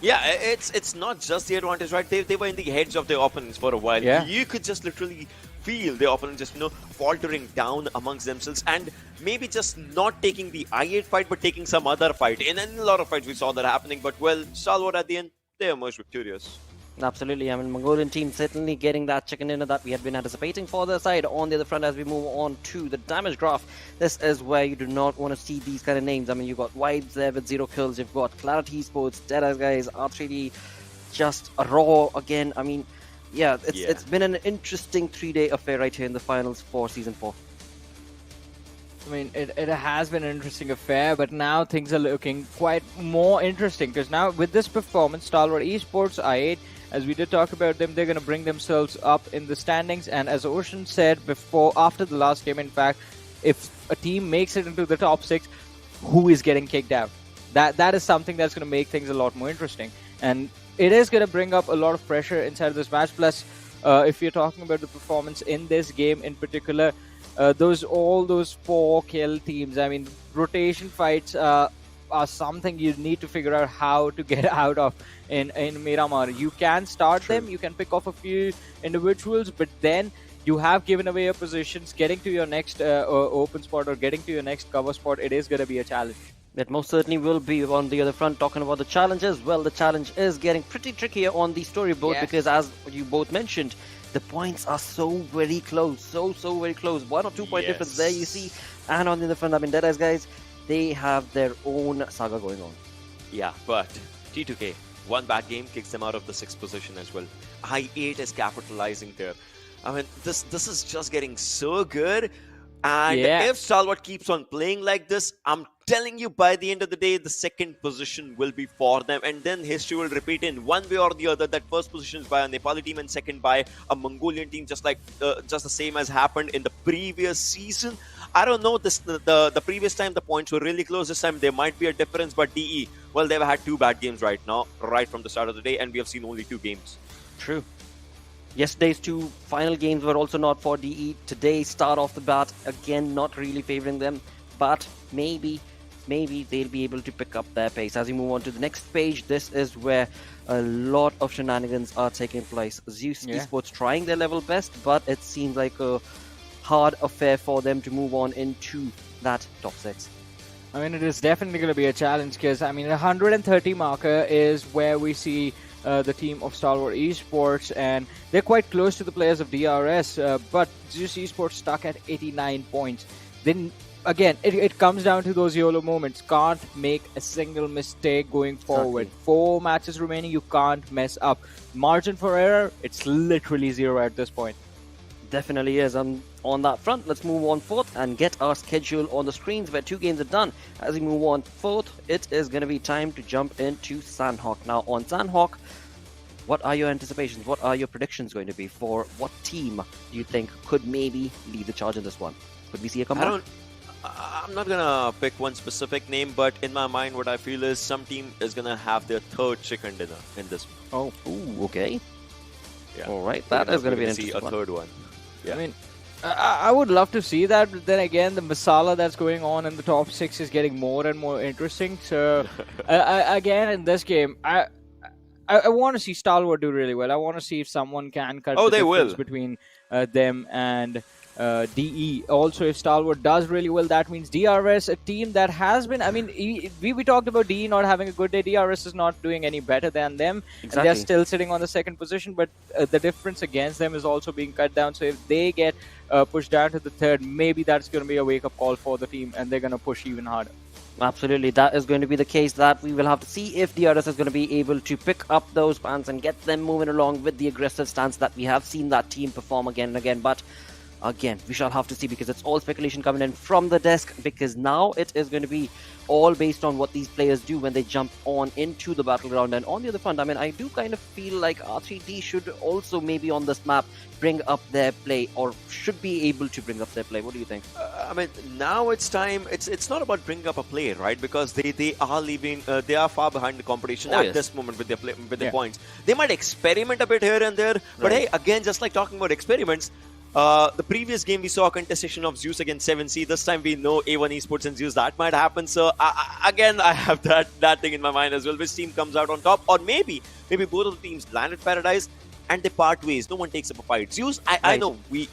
Yeah, it's not just the advantage, right? They were in the heads of their opponents for a while. Yeah. You could just literally feel the opponents just, faltering down amongst themselves and maybe just not taking the I8 fight, but taking some other fight. And in a lot of fights, we saw that happening. But, well, Stalwart at the end, they emerged victorious. Absolutely. I mean, Mongolian team certainly getting that chicken dinner that we had been anticipating for their side. On the other front, as we move on to the damage graph, this is where you do not want to see these kind of names. I mean, you've got Wizzes there with 0 kills. You've got Stalwart Esports, Deadeyes guys, R3D, just a raw again. I mean, yeah, it's been an interesting 3-day affair right here in the finals for Season 4. I mean, it has been an interesting affair, but now things are looking quite more interesting because now with this performance, Stalwart Esports, I8, as we did talk about them, they're going to bring themselves up in the standings. And as Ocean said after the last game, in fact, if a team makes it into the top 6, who is getting kicked out? That is something that's going to make things a lot more interesting. And it is going to bring up a lot of pressure inside of this match. Plus, if you're talking about the performance in this game in particular, all those 4 kill teams, I mean, rotation fights are something you need to figure out how to get out of in Miramar. You can start them, you can pick off a few individuals, but then you have given away your positions. Getting to your next open spot or getting to your next cover spot, it is going to be a challenge. It most certainly will be. On the other front, talking about the challenges, well, the challenge is getting pretty trickier on the storyboard because, as you both mentioned, the points are so very close, so very close. 1 or 2 point difference there, you see. And on the other front, I mean, Deadeyes guys, they have their own saga going on. Yeah, but T2K, one bad game kicks them out of the 6th position as well. I8 is capitalizing there. I mean, this is just getting so good. And if Stalwart keeps on playing like this, I'm telling you, by the end of the day, the 2nd position will be for them. And then history will repeat in one way or the other that 1st position is by a Nepali team and 2nd by a Mongolian team, just the same as happened in the previous season. I don't know, the previous time the points were really close. This time there might be a difference, but DE, well, they've had 2 bad games right now, right from the start of the day, and we have seen only 2 games. True. Yesterday's 2 final games were also not for DE. Today, start off the bat, again, not really favoring them, but maybe they'll be able to pick up their pace. As we move on to the next page, this is where a lot of shenanigans are taking place. ZEUS Esports trying their level best, but it seems like a hard affair for them to move on into that top 6. I mean, it is definitely going to be a challenge because, I mean, 130 marker is where we see the team of Stalwart Esports, and they're quite close to the players of DRS, but ZEUS Esports stuck at 89 points. Then again, it comes down to those YOLO moments. Can't make a single mistake going forward. 4 matches remaining, you can't mess up. Margin for error, it's literally 0 at this point. Definitely is. On that front, let's move on forth and get our schedule on the screens where 2 games are done. As we move on forth, it is going to be time to jump into Sanhok. Now, on Sanhok, what are your anticipations? What are your predictions going to be for what team do you think could maybe lead the charge in this one? Could we see a comeback? I'm not going to pick one specific name, but in my mind, what I feel is some team is going to have their 3rd chicken dinner in this one. Oh, okay. Yeah. All right, that is going to be an interesting one. A 3rd one. Yeah. I mean, I would love to see that, but then again, the masala that's going on in the top 6 is getting more and more interesting. So, again, in this game, I want to see Stalwart do really well. I want to see if someone can cut the difference between them and DE. Also, if Stalwart does really well, that means DRS, a team that has been, I mean, we talked about DE not having a good day. DRS is not doing any better than them. Exactly. And they're still sitting on the 2nd position, but the difference against them is also being cut down. So if they get pushed down to the 3rd, maybe that's going to be a wake-up call for the team, and they're going to push even harder. Absolutely, that is going to be the case. That we will have to see if DRS is going to be able to pick up those pants and get them moving along with the aggressive stance that we have seen that team perform again and again. But again, we shall have to see, because it's all speculation coming in from the desk, because now it is going to be all based on what these players do when they jump on into the battleground. And on the other front, I mean, I do kind of feel like R3D should also maybe on this map bring up their play, or should be able to bring up their play. What do you think? I mean, now it's time. It's not about bringing up a play, right? Because they are leaving. They are far behind the competition at this moment with their points. They might experiment a bit here and there, but hey, again, just like talking about experiments. The previous game we saw a contestation of ZEUS against 7C. This time we know A1 Esports and ZEUS. That might happen. So again, I have that thing in my mind as well. Which team comes out on top, or maybe both of the teams land at Paradise and they part ways. No one takes up a fight. ZEUS, I know we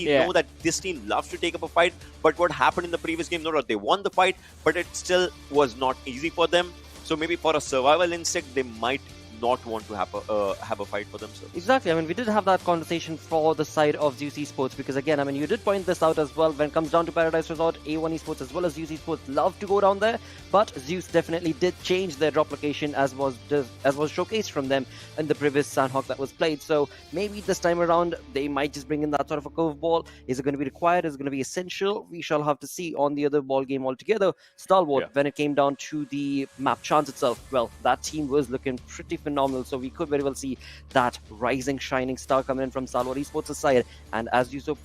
know that this team loves to take up a fight. But what happened in the previous game? No, they won the fight, but it still was not easy for them. So maybe for a survival instinct, they might not want to have a fight for themselves. Exactly. I mean, we did have that conversation for the side of ZEUS Esports because, again, I mean, you did point this out as well. When it comes down to Paradise Resort, A1 Esports as well as ZEUS Esports love to go down there, but ZEUS definitely did change their drop location as was showcased from them in the previous Sanhok that was played. So maybe this time around they might just bring in that sort of a curveball. Is it going to be required? Is it going to be essential? We shall have to see on the other ball game altogether. Stalwart, when it came down to the map chance itself, well, that team was looking pretty phenomenal. So we could very well see that rising, shining star coming in from Stalwart Esports' side. And as you so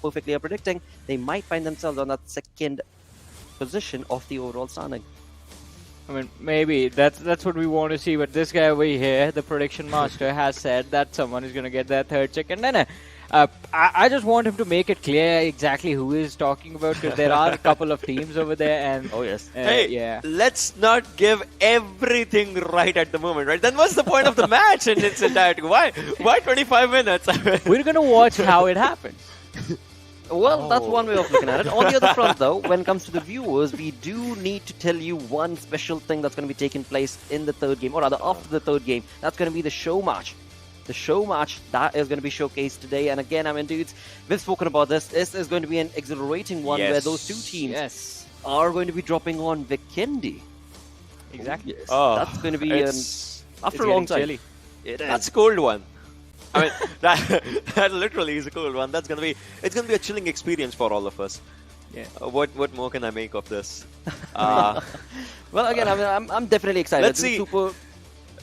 perfectly are predicting, they might find themselves on that second position of the overall standing. I mean, maybe that's what we want to see. But this guy over here, the prediction master, has said that someone is going to get that third chicken dinner. I just want him to make it clear exactly who he's talking about, because there are a couple of teams over there. And oh yes, hey, yeah. Let's not give everything right at the moment, right? Then what's the point of the match in its entirety? Why 25 minutes? We're gonna watch how it happens. Well, that's one way of looking at it. On the other front, though, when it comes to the viewers, we do need to tell you one special thing that's going to be taking place in the third game, or rather after the third game. That's going to be the show match. The show match that is going to be showcased today. And again, I mean, dudes, we've spoken about this. This is going to be an exhilarating one where those two teams are going to be dropping on Vikendi. Exactly. Yes. That's going to be after a long time. Chilly. That's a cold one. I mean, that literally is a cold one. It's gonna be a chilling experience for all of us. Yeah. What more can I make of this? Well, again, I mean, I'm definitely excited. Let's see.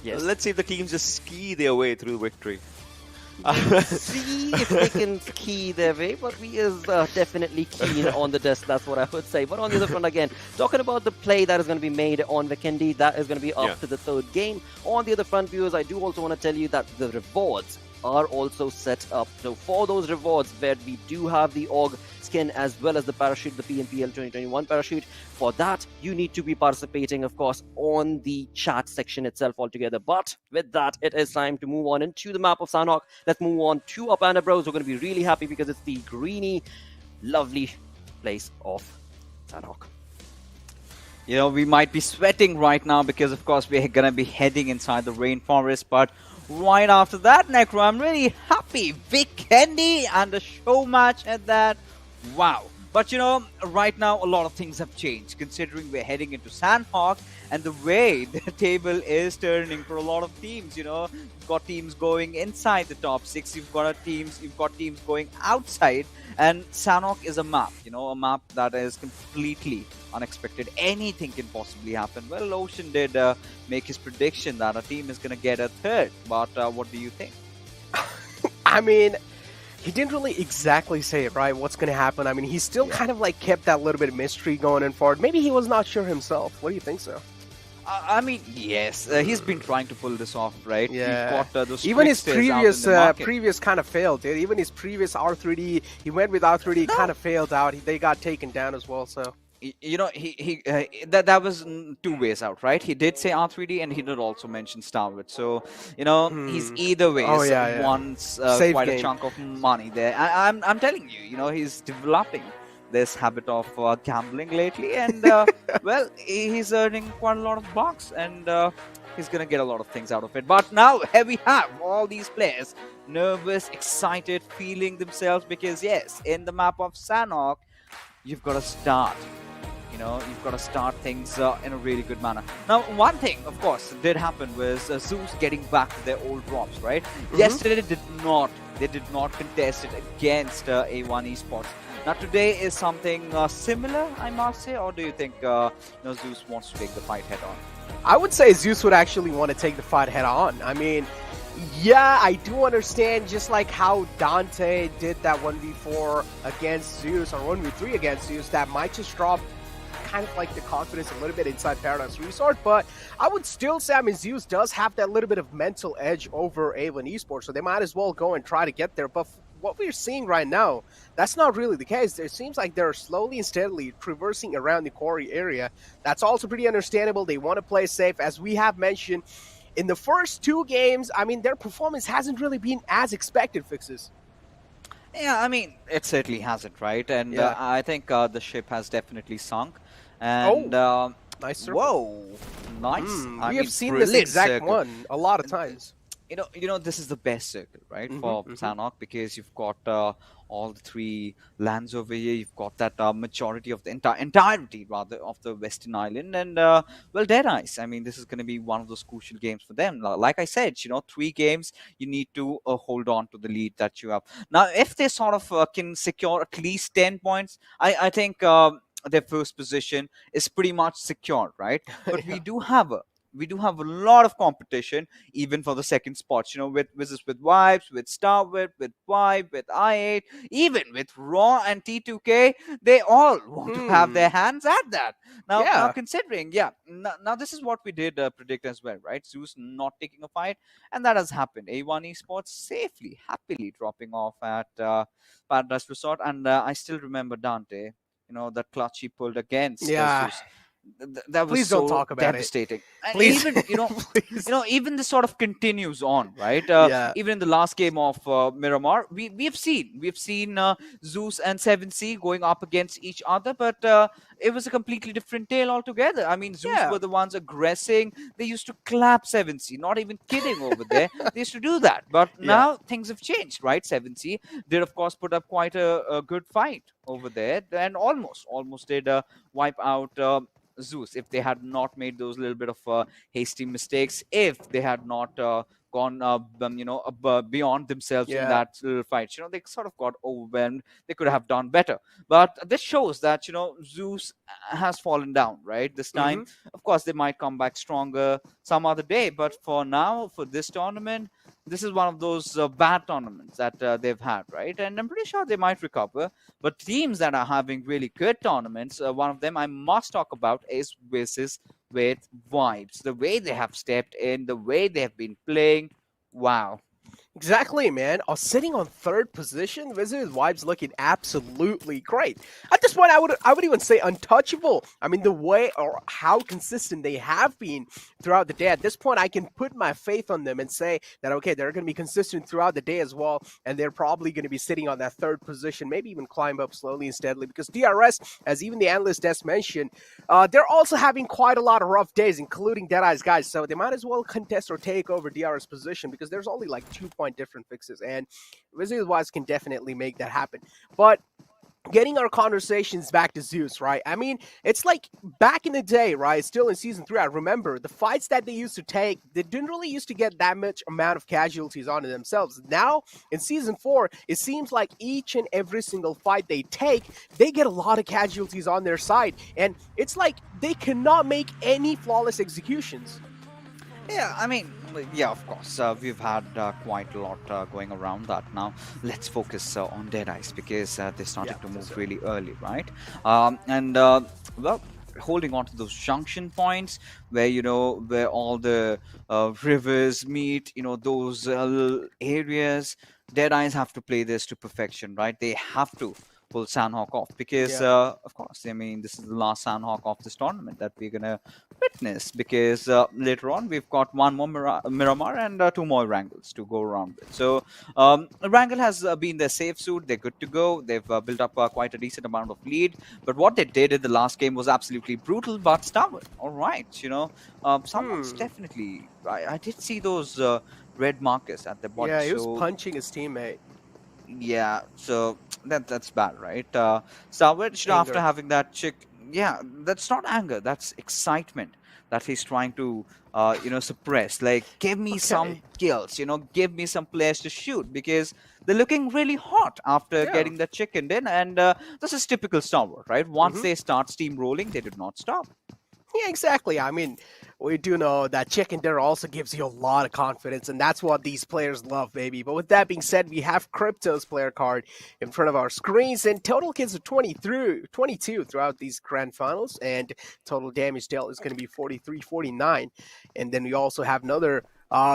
Yes. Let's see if the teams just ski their way through victory. See if they can ski their way, but we is definitely keen on the desk, that's what I would say. But on the other front, again, talking about the play that is going to be made on Vikendi, that is going to be after the third game. On the other front, viewers, I do also want to tell you that the rewards are also set up. So for those rewards, where we do have the AUG skin as well as the parachute, the PMPL 2021 parachute, for that you need to be participating, of course, on the chat section itself altogether. But with that, it is time to move on into the map of Sanhok. Let's move on to our Panda Bros. We're going to be really happy because it's the greeny, lovely place of Sanhok. You know, we might be sweating right now because, of course, we're going to be heading inside the rainforest, but right after that, Necro, I'm really happy. Vikendi and the show match at that. Wow. But, you know, right now, a lot of things have changed, considering we're heading into Sanhok and the way the table is turning for a lot of teams. You know, you've got teams going inside the top 6, you've got teams going outside, and Sanhok is a map, you know, a map that is completely unexpected. Anything can possibly happen. Well, Ocean did make his prediction that a team is going to get a third, but what do you think? I mean, he didn't really exactly say it, right? What's going to happen? I mean, he still kind of like kept that little bit of mystery going in forward. Maybe he was not sure himself. What do you think so? I mean, yes, he's been trying to pull this off, right? Yeah. We've got, those even his tricksters previous kind of failed, dude. Even his previous R3D, he went with R3D, kind of failed out. They got taken down as well, so. You know, that was two ways out, right? He did say R3D, and he did also mention Stalwart. So, you know, he's either way wants quite a chunk of money there. I'm telling you, you know, he's developing this habit of gambling lately, and well, he's earning quite a lot of bucks, and he's gonna get a lot of things out of it. But now here we have all these players nervous, excited, feeling themselves, because yes, in the map of Sanhok, you've got to start. You know, you've got to start things in a really good manner. Now, one thing, of course, did happen was ZEUS getting back to their old drops, right? Yesterday, they did not contest it against A1 Esports. Now, today is something similar, I must say, or do you think ZEUS wants to take the fight head on? I would say ZEUS would actually want to take the fight head on. I mean, yeah, I do understand, just like how Dante did that 1v4 against ZEUS, or 1v3 against ZEUS, that might just drop kind of like the confidence a little bit inside Paradise Resort, but I would still say, I mean, ZEUS does have that little bit of mental edge over A1 Esports, so they might as well go and try to get there. But what we're seeing right now, that's not really the case. It seems like they're slowly and steadily traversing around the quarry area. That's also pretty understandable. They want to play safe. As we have mentioned, in the first two games, I mean, their performance hasn't really been as expected, Fixes. Yeah, I mean, it certainly hasn't, right? And I think the ship has definitely sunk. And Nice circle. Whoa, nice. I We mean, have seen this brilliant exact circle. one a lot of times. This is the best circle, right, for Sanhok, because you've got all the three lands over here. You've got that majority of the entirety, rather, of the Western Island, and well, Deadeyes. I mean, this is going to be one of those crucial games for them. Like I said, 3 games, you need to hold on to the lead that you have. Now, if they sort of can secure at least 10 points, I think their first position is pretty much secure, right? But we do have a lot of competition, even for the second spots, with Wizzes, with Vibes, with Stalwart, with Vibe, with I8, even with Raw and T2K. They all want to have their hands at that. Now considering, now this is what we did predict as well, right? ZEUS not taking a fight, and that has happened. A1 Esports safely, happily dropping off at Paradise Resort, and I still remember Dante, that clutch he pulled against ZEUS. That was Please so don't talk about devastating. And Please. even Please. even this sort of continues on, right? Even in the last game of Miramar, we've seen ZEUS and 7C going up against each other, but it was a completely different tale altogether. I mean, ZEUS were the ones aggressing. They used to clap 7C, not even kidding over there. They used to do that, but now things have changed, right? 7C did, of course, put up quite a good fight over there, and almost did wipe out ZEUS if they had not made those little bit of hasty mistakes, if they had not gone beyond themselves in that little fight. They sort of got overwhelmed. They could have done better, but this shows that ZEUS has fallen down, right? This time, of course, they might come back stronger some other day, but for now, for this tournament, this is one of those bad tournaments that they've had, right? And I'm pretty sure they might recover. But teams that are having really good tournaments, one of them I must talk about is Wizzes with Vibes. The way they have stepped in, the way they have been playing, wow. Exactly, man. Sitting on third position, Wizzes Vibes looking absolutely great. At this point, I would even say untouchable. I mean, the way or how consistent they have been throughout the day. At this point, I can put my faith on them and say that, okay, they're going to be consistent throughout the day as well, and they're probably going to be sitting on that third position, maybe even climb up slowly and steadily, because DRS, as even the analyst Des mentioned, they're also having quite a lot of rough days, including Deadeyes guys, so they might as well contest or take over DRS position, because there's only like 2 different fixes, and Wizzes Wise can definitely make that happen. But getting our conversations back to ZEUS, right? I mean, it's like back in the day, right? Still in Season 3, I remember the fights that they used to take, they didn't really used to get that much amount of casualties onto themselves. Now, in Season 4, it seems like each and every single fight they take, they get a lot of casualties on their side. And it's like they cannot make any flawless executions. Yeah, I mean, yeah, of course. We've had quite a lot going around that. Now, let's focus on Deadeyes, because they started to move really early, right? Well, holding on to those junction points where, where all the rivers meet, those little areas, Deadeyes have to play this to perfection, right? They have to pull Sanhok off, because of course, I mean, this is the last Sanhok of this tournament that we're gonna witness, because later on we've got one more Miramar and 2 more Erangels to go around with. So Erangel has been their safe suit. They're good to go. They've built up quite a decent amount of lead, but what they did in the last game was absolutely brutal, but stubborn. All right, someone's definitely, I did see those red markers at the bottom. Yeah, he was punching his teammate. Yeah, so that's bad, right? Stalwart, after having that chick, that's not anger, that's excitement that he's trying to, suppress. Like, give me some kills, give me some players to shoot, because they're looking really hot after getting the chicken in, and this is typical Stalwart, right? Once they start steamrolling, they did not stop. Yeah, exactly. I mean, we do know that chicken dinner also gives you a lot of confidence, and that's what these players love, baby. But with that being said, we have Crypto's player card in front of our screens, and total kills of 22 throughout these grand finals, and total damage dealt is going to be 43-49. And then we also have another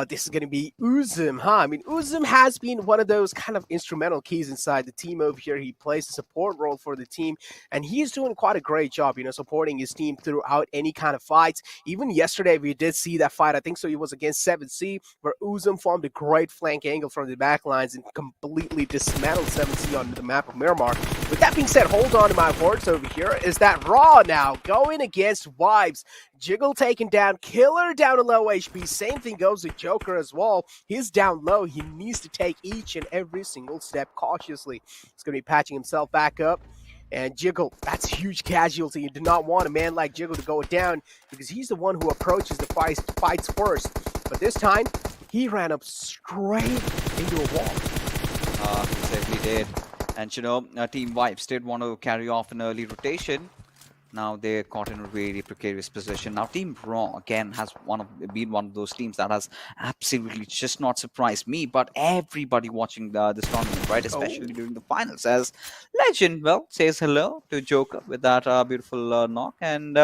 This is going to be Uzum, huh? I mean, Uzum has been one of those kind of instrumental keys inside the team over here. He plays a support role for the team, and he's doing quite a great job, supporting his team throughout any kind of fights. Even yesterday, we did see that fight. I think so. It was against 7C, where Uzum formed a great flank angle from the back lines and completely dismantled 7C on the map of Miramar. With that being said, hold on to my words over here. Is that Raw now going against Vibes? Jiggle taken down, Killer down to low HP. Same thing goes with Joker as well. He's down low. He needs to take each and every single step cautiously. He's going to be patching himself back up. And Jiggle, that's a huge casualty. You do not want a man like Jiggle to go down because he's the one who approaches the fights first. But this time, he ran up straight into a wall. He certainly did. And Team Vibes did want to carry off an early rotation. Now they're caught in a really precarious position. Now Team Raw again has been one of those teams that has absolutely just not surprised me, but everybody watching this tournament, right? Especially during the finals. As Legend, says hello to Joker with that beautiful knock and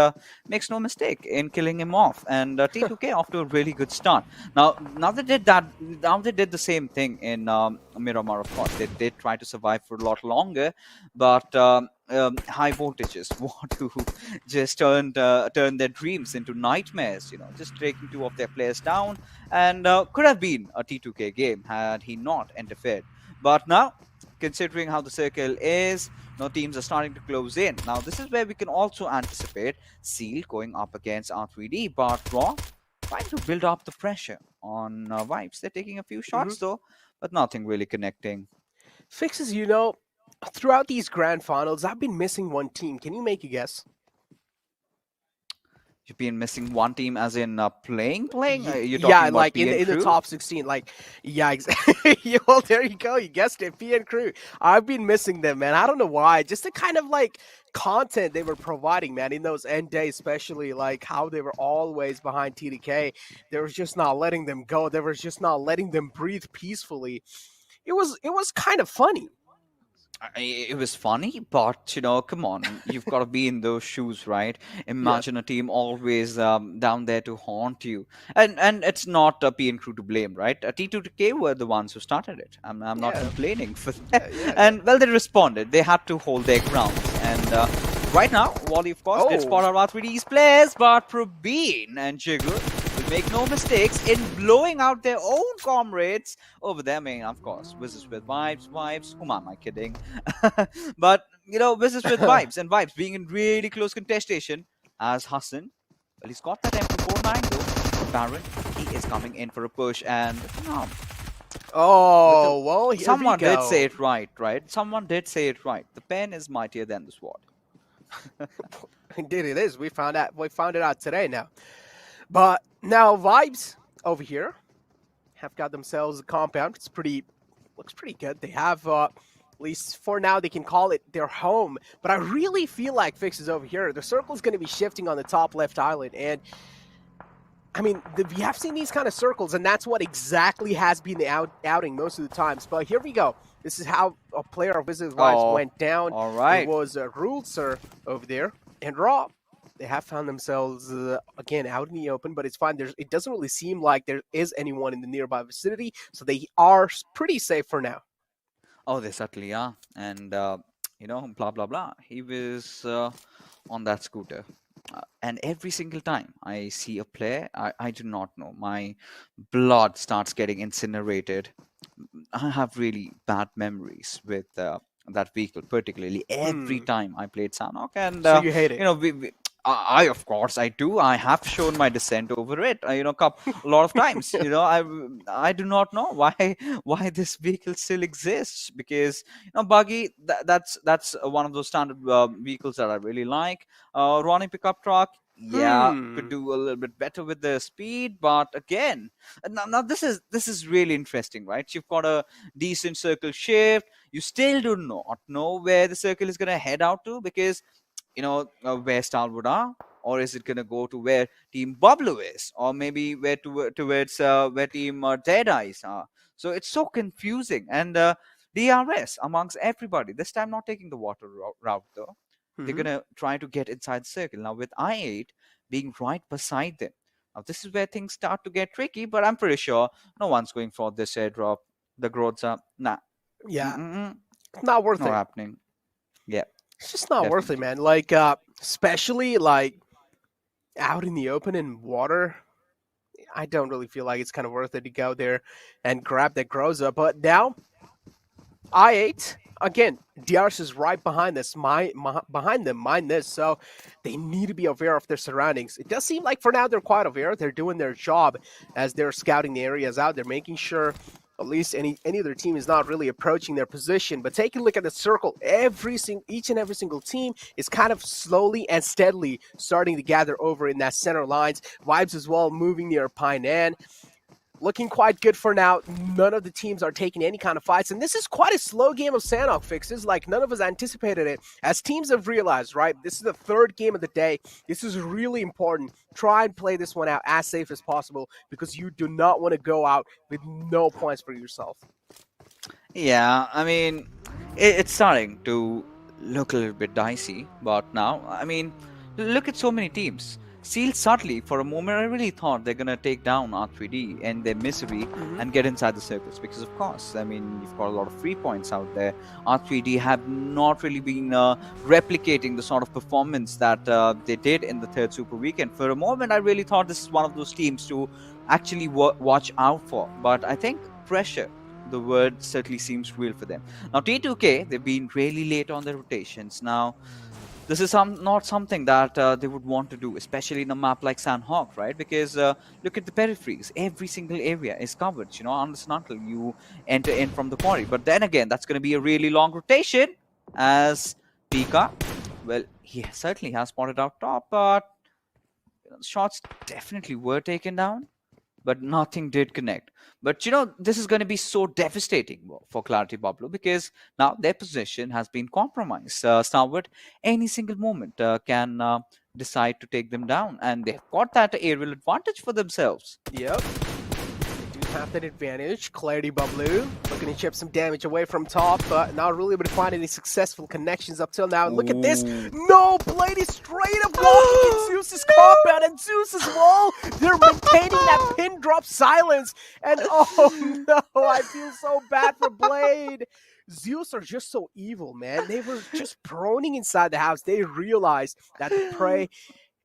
makes no mistake in killing him off. And T2K off to a really good start. Now they did that. Now they did the same thing in Miramar. Of course, they did try to survive for a lot longer, but high voltages want to just turn their dreams into nightmares, just taking 2 of their players down, and could have been a T2K game had he not interfered. But now, considering how the circle is, teams are starting to close in. Now this is where we can also anticipate Seal going up against R3D, but Raw trying to build up the pressure on Vibes. They're taking a few shots though, but nothing really connecting. Fixes, throughout these grand finals, I've been missing one team. Can you make a guess? You've been missing one team as in playing? You're talking yeah, about like PN in the Crew? top 16. Yeah, exactly. Well, there you go. You guessed it. PN Crew. I've been missing them, man. I don't know why. Just the kind of content they were providing, man, in those end days, especially how they were always behind TDK. They were just not letting them go. They were just not letting them breathe peacefully. It was kind of funny. It was funny, but come on, you've got to be in those shoes, right? Imagine a team always down there to haunt you, and it's not a PN Crew to blame, right? T2K were the ones who started it. I'm not complaining for that. And they responded. They had to hold their grounds, and right now, Wally, of course, did spot out R3D's players, but Probeen and Jiggle will make no mistakes in blowing out their own comrades over there. I mean, of course, Wizzes with Vibes. Whom am I kidding? But, Wizzes with Vibes, and Vibes being in really close contestation as Hassan. Well, he's got that MP49 though. Baron, he is coming in for a push, and well, here someone we go. did say it right? Someone did say it right. The pen is mightier than the sword. Indeed it is. We found it out today now. But now Vibes over here have got themselves a compound. Looks pretty good. They have at least for now they can call it their home. But I really feel like Fixes over here. The circle's going to be shifting on the top left island, and I mean, we have seen these kind of circles, and that's what exactly has been the outing most of the times. But here we go. This is how a player of Wizzes Vibes went down. All right. It was Ruthless over there, and Raw. They have found themselves, again, out in the open, but it's fine. It doesn't really seem like there is anyone in the nearby vicinity, so they are pretty safe for now. Oh, they certainly are. And, blah, blah, blah. He was on that scooter. And every single time I see a player, I do not know. My blood starts getting incinerated. I have really bad memories with that vehicle, particularly every time I played Sanhok. And, so you hate it? I of course I do. I have shown my dissent over it. A lot of times. I do not know why this vehicle still exists, because buggy that's one of those standard vehicles that I really like. Running pickup truck. Yeah, could do a little bit better with the speed, but again, now this is really interesting, right? You've got a decent circle shift. You still do not know where the circle is going to head out to, because where Stalwart are, or is it going to go to where Team BABLU is, or maybe towards where Team Deadeyes are. So it's so confusing, and DRS amongst everybody. This time not taking the water route though. They're going to try to get inside the circle. Now with I8 being right beside them, Now, this is where things start to get tricky, but I'm pretty sure no one's going for this airdrop. The growths are, nah. Yeah, Mm-mm-mm. not worth Not it. happening. Yeah, It's just not worth it, definitely. man. Like, especially like out in the open in water. I don't really feel like it's kind of worth it to go there and grab that Groza. But now, I8 again. DRS is right behind this, behind them. Mind this, so they need to be aware of their surroundings. It does seem like for now they're quite aware. They're doing their job as they're scouting the areas out. They're making sure at least any other team is not really approaching their position. But take a look at the circle. Each and every single team is kind of slowly and steadily starting to gather over in that center lines. Vibes as well moving near Painan. Looking quite good for now. None of the teams are taking any kind of fights. And this is quite a slow game of Sanhok fixes. Like, none of us anticipated it. As teams have realized, right, this is the third game of the day. This is really important. Try and play this one out as safe as possible because you do not want to go out with no points for yourself. Yeah, I mean, it's starting to look a little bit dicey, but now, I mean, look at so many teams. Seal subtly, for a moment, I really thought they're gonna take down R3D and their misery and get inside the circles because, of course, I mean, you've got a lot of free points out there. R3D have not really been replicating the sort of performance that they did in the third Super Weekend. For a moment, I really thought this is one of those teams to actually watch out for, but I think pressure, the word, certainly seems real for them. Now, T2K, they've been really late on their rotations. Now, this is not something that they would want to do, especially in a map like Sanhok, right? Because look at the peripheries. Every single area is covered, you know, unless and until you enter in from the quarry. But then again, that's going to be a really long rotation as Pika, well, he certainly has spotted out top, but shots definitely were taken down, but nothing did connect. But, you know, this is going to be so devastating for Clarity BABLU because now their position has been compromised. Stalwart, any single moment can decide to take them down, and they've got that aerial advantage for themselves. Yep. They do have that advantage. Clarity BABLU looking to chip some damage away from top, but not really able to find any successful connections up till now. And look at this. No, Blade is straight up walking in ZEUS' compound, and ZEUS as well. They're maintaining that pin drop silence. And oh no, I feel so bad for Blade. ZEUS are just so evil, man. They were just proning inside the house. They realized that the prey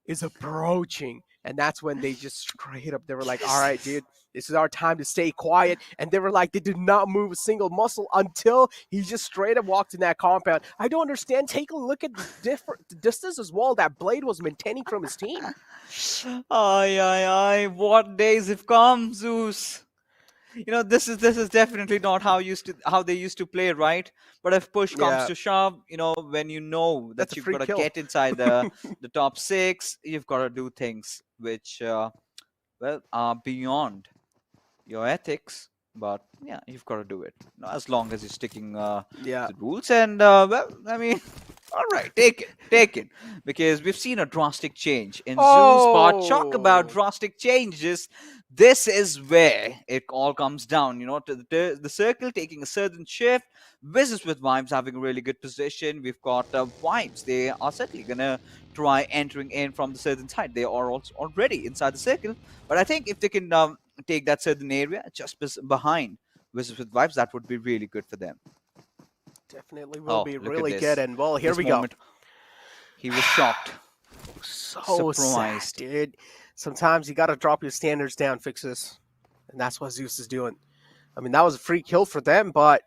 is approaching. And that's when they just straight up, they were like, all right, dude, this is our time to stay quiet. And they were like, they did not move a single muscle until he just straight up walked in that compound. I don't understand. Take a look at the distance as well that Blade was maintaining from his team. Ay, what days have come, ZEUS. You know, this is definitely not how they used to play, right? But if push comes to shove, you know, when you know that you've got to get inside the top 6, you've got to do things which, well, are beyond your ethics. But yeah, you've got to do it, you know, as long as you're sticking to the rules. And well, I mean, all right, take it, because we've seen a drastic change in ZEUS. But talk about drastic changes. This is where it all comes down, you know, to the circle taking a certain shift. Wizzes with Vibes having a really good position. We've got Vibes. They are certainly going to try entering in from the certain side. They are also already inside the circle. But I think if they can take that certain area just behind Wizzes with Vibes, that would be really good for them. Definitely will be really good. And well, here we go. He was shocked. So surprised, sad, dude. Sometimes you got to drop your standards down, fixes. And that's what ZEUS is doing. I mean, that was a free kill for them, but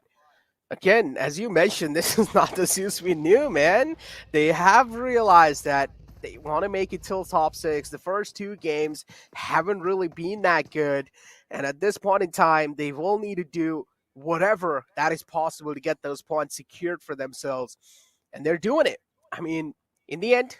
again, as you mentioned, this is not the ZEUS we knew, man. They have realized that they want to make it till top 6. The first 2 games haven't really been that good. And at this point in time, they will need to do whatever that is possible to get those points secured for themselves. And they're doing it. I mean, in the end,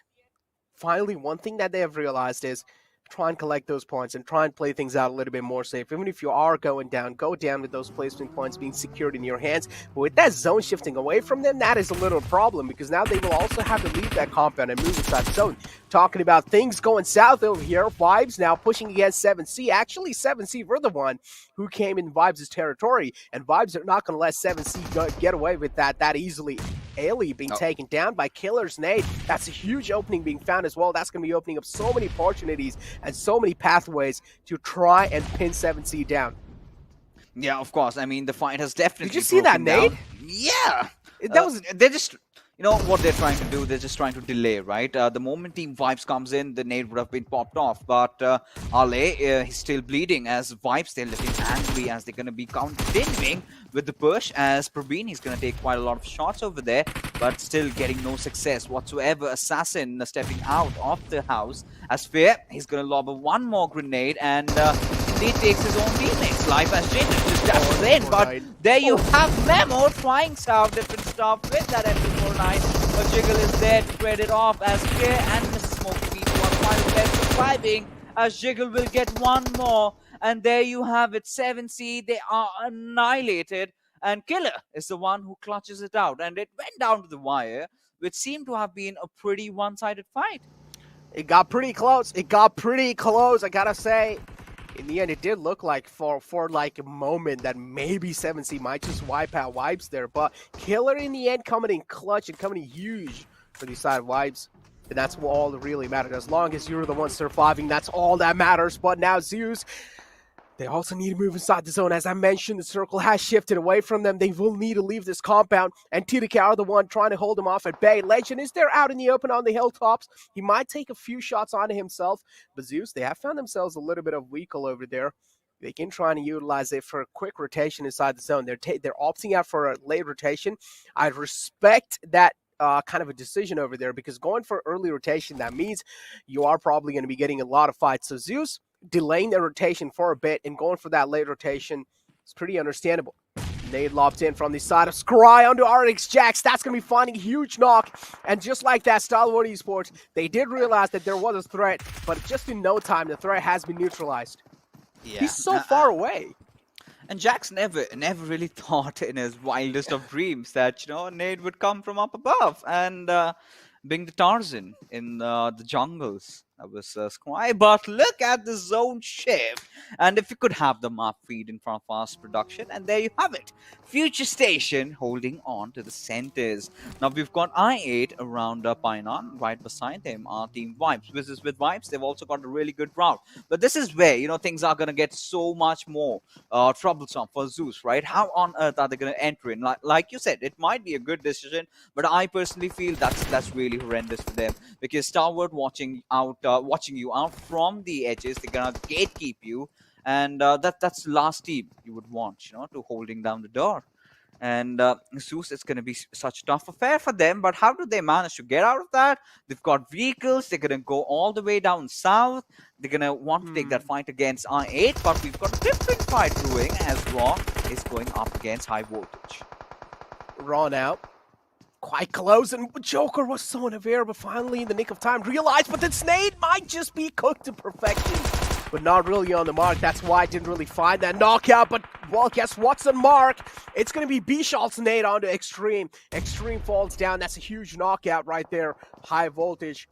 finally, one thing that they have realized is try and collect those points and try and play things out a little bit more safe. Even if you are going down, go down with those placement points being secured in your hands. But with that zone shifting away from them, that is a little problem because now they will also have to leave that compound and move inside the zone. Talking about things going south over here, Vibes now pushing against 7C. Actually, 7C were the one who came in Vibes' territory, and Vibes are not going to let 7C get away with that easily. Ali being taken down by Killer's nade. That's a huge opening being found as well. That's going to be opening up so many opportunities and so many pathways to try and pin 7C down. Yeah, of course. I mean, the fight has definitely. Did you see that nade? Down. Yeah, That was. They're just. You know what they're trying to do? They're just trying to delay, right? The moment Team Vibes comes in, the nade would have been popped off. But Ale, he's still bleeding as Vibes, they're looking angry as they're going to be continuing with the push. As Praveen, he's going to take quite a lot of shots over there, but still getting no success whatsoever. Assassin stepping out of the house. As Fair, he's going to lob one more grenade and he takes his own teammates. Life as Jin just dashes in. But there you have Memo trying some different stuff with that MP49. But Jiggle is there to trade it off as Fair and Mrs. Smokey Beat one final left surviving. As Jiggle will get one more. And there you have it. 7C, they are annihilated. And Killer is the one who clutches it out. And it went down to the wire, which seemed to have been a pretty one-sided fight. It got pretty close. It got pretty close, I gotta say. In the end, it did look like for like a moment that maybe 7C might just wipe out Vibes there. But Killer in the end coming in clutch and coming in huge for these side Vibes. And that's what all that really matters. As long as you're the one surviving, that's all that matters. But now ZEUS, they also need to move inside the zone. As I mentioned, the circle has shifted away from them. They will need to leave this compound. And TDK are the one trying to hold them off at bay. Legend is there out in the open on the hilltops. He might take a few shots onto himself. But ZEUS, they have found themselves a little bit of vehicle over there. They can try and utilize it for a quick rotation inside the zone. They're opting out for a late rotation. I respect that kind of a decision over there, because going for early rotation, that means you are probably going to be getting a lot of fights. So ZEUS delaying their rotation for a bit and going for that late rotation is pretty understandable. Nade lobbed in from the side of Scry onto RX Jax. That's going to be finding a huge knock. And just like that, Stalwart Esports, they did realize that there was a threat, but just in no time, the threat has been neutralized. Yeah. He's so far away. And Jax never really thought in his wildest of dreams that, you know, Nade would come from up above and being the Tarzan in the jungles. That was Scry. But look at the zone shift. And if you could have the map feed in front of us production. And there you have it. Future Station holding on to the centers. Now we've got I8 around Painan. Right beside them are Team Vibes. Wizzes with Vibes. They've also got a really good route. But this is where, you know, things are going to get so much more troublesome for ZEUS, right? How on earth are they going to enter in? Like you said, it might be a good decision. But I personally feel that's really horrendous for them. Because Stalwart watching you out from the edges, they're gonna gatekeep you, and that's the last team you would want, you know, to holding down the door. And ZEUS, it's gonna be such a tough affair for them. But how do they manage to get out of that? They've got vehicles. They're gonna go all the way down south. They're gonna want to take that fight against I8, but we've got a different fight brewing as Raw is going up against High Voltage. Raw now. Quite close, and Joker was so unaware, but finally in the nick of time realized, but this nade might just be cooked to perfection, but not really on the mark. That's why I didn't really find that knockout, but well, guess what's on mark? It's going to be Bishal's nade onto Extreme. Extreme falls down. That's a huge knockout right there. High Voltage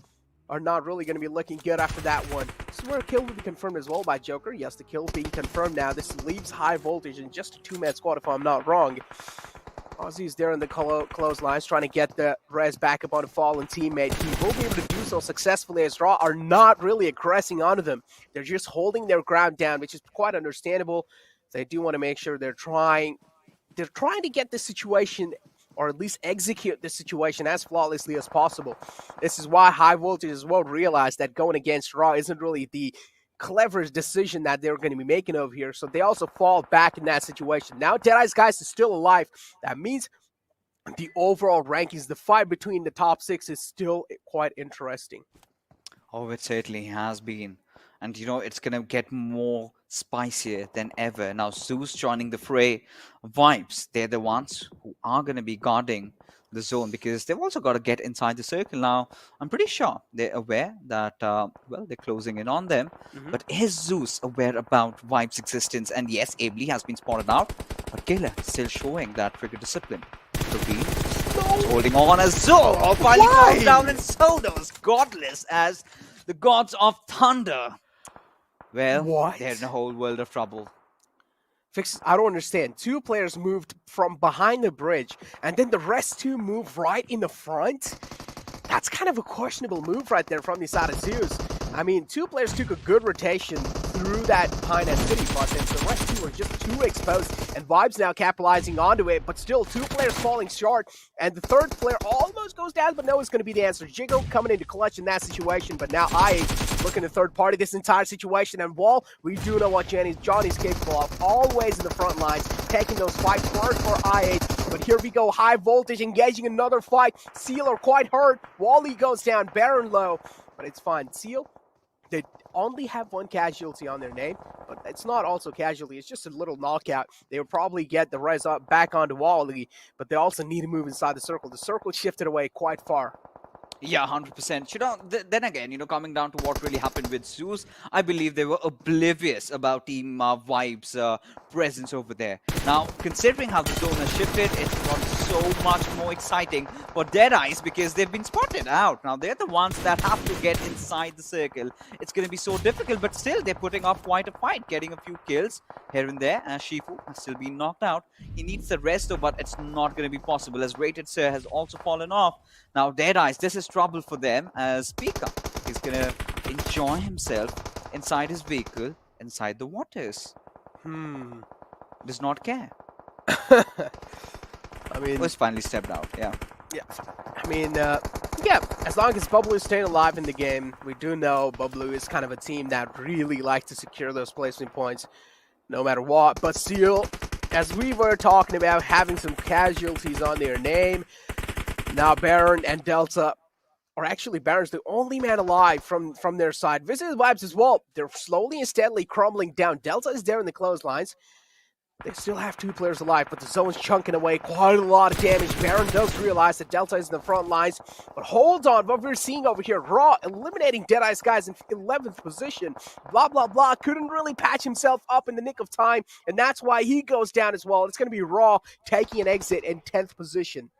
are not really going to be looking good after that one. This is where a kill will be confirmed as well by Joker. Yes, the kill being confirmed now. This leaves High Voltage in just a two-man squad, if I'm not wrong. Ozzy's there in the close lines, trying to get the res back up on a fallen teammate. He will be able to do so successfully, as Raw are not really aggressing onto them. They're just holding their ground down, which is quite understandable. They do want to make sure they're trying to get the situation, or at least execute the situation as flawlessly as possible. This is why High Voltage as well realized that going against Raw isn't really the cleverest decision that they're going to be making over here, so they also fall back in that situation. Now Deadeyes guys is still alive. That means the overall rankings, the fight between the top six is still quite interesting. Oh, it certainly has been. And, you know, it's going to get more spicier than ever. Now, ZEUS joining the fray. Vibes, they're the ones who are going to be guarding the zone, because they've also got to get inside the circle. Now, I'm pretty sure they're aware that, well, they're closing in on them. But is ZEUS aware about Vibes' existence? And yes, Ably has been spotted out, but Killer still showing that trigger discipline. Holding on as Zoro finally falls down, and so does Godless as the gods of thunder. Well, they're in a whole world of trouble. Fix, I don't understand. 2 players moved from behind the bridge, and then the rest 2 move right in the front? That's kind of a questionable move right there from the side of ZEUS. I mean, 2 players took a good rotation through that Pine and City bus, and the rest 2 are just too exposed, and Vibes now capitalizing onto it, but still 2 players falling short, and the 3rd player almost goes down, but no, it's going to be the answer. Jiggle coming into clutch in that situation, but now looking to third party this entire situation, and Wall, we do know what Johnny's capable of, always in the front lines, taking those fights hard for I8, but here we go, high voltage, engaging another fight, Seal are quite hurt, Wally goes down, Baron low, but it's fine. Seal, they only have 1 casualty on their name, but it's not also casualty, it's just a little knockout. They will probably get the res up back onto Wally, but they also need to move inside the circle. The circle shifted away quite far. Yeah, 100%. You know, then again, you know, coming down to what really happened with ZEUS, I believe they were oblivious about Team Vibe's presence over there. Now, considering how the zone has shifted, it's got so much more exciting for Deadeyes because they've been spotted out. Now, they're the ones that have to get inside the circle. It's going to be so difficult, but still, they're putting up quite a fight, getting a few kills here and there, as Shifu has still been knocked out. He needs the rest, though, but it's not going to be possible, as Rated Sir has also fallen off. Now, Deadeyes, this is trouble for them, as Pika is going to enjoy himself inside his vehicle, inside the waters. Does not care. I mean, was finally stepped out. Yeah. I mean, yeah. As long as BABLU is staying alive in the game, we do know BABLU is kind of a team that really likes to secure those placement points, no matter what. But still, as we were talking about, having some casualties on their name. Now Baron and Delta, or actually Baron's the only man alive from their side. Visit Vibes as well. They're slowly and steadily crumbling down. Delta is there in the clotheslines. They still have 2 players alive, but the zone's chunking away quite a lot of damage. Baron does realize that Delta is in the front lines, but hold on, what we're seeing over here, Raw eliminating Deadeyes guys in 11th position. Blah, blah, blah, couldn't really patch himself up in the nick of time, and that's why he goes down as well. It's going to be Raw taking an exit in 10th position.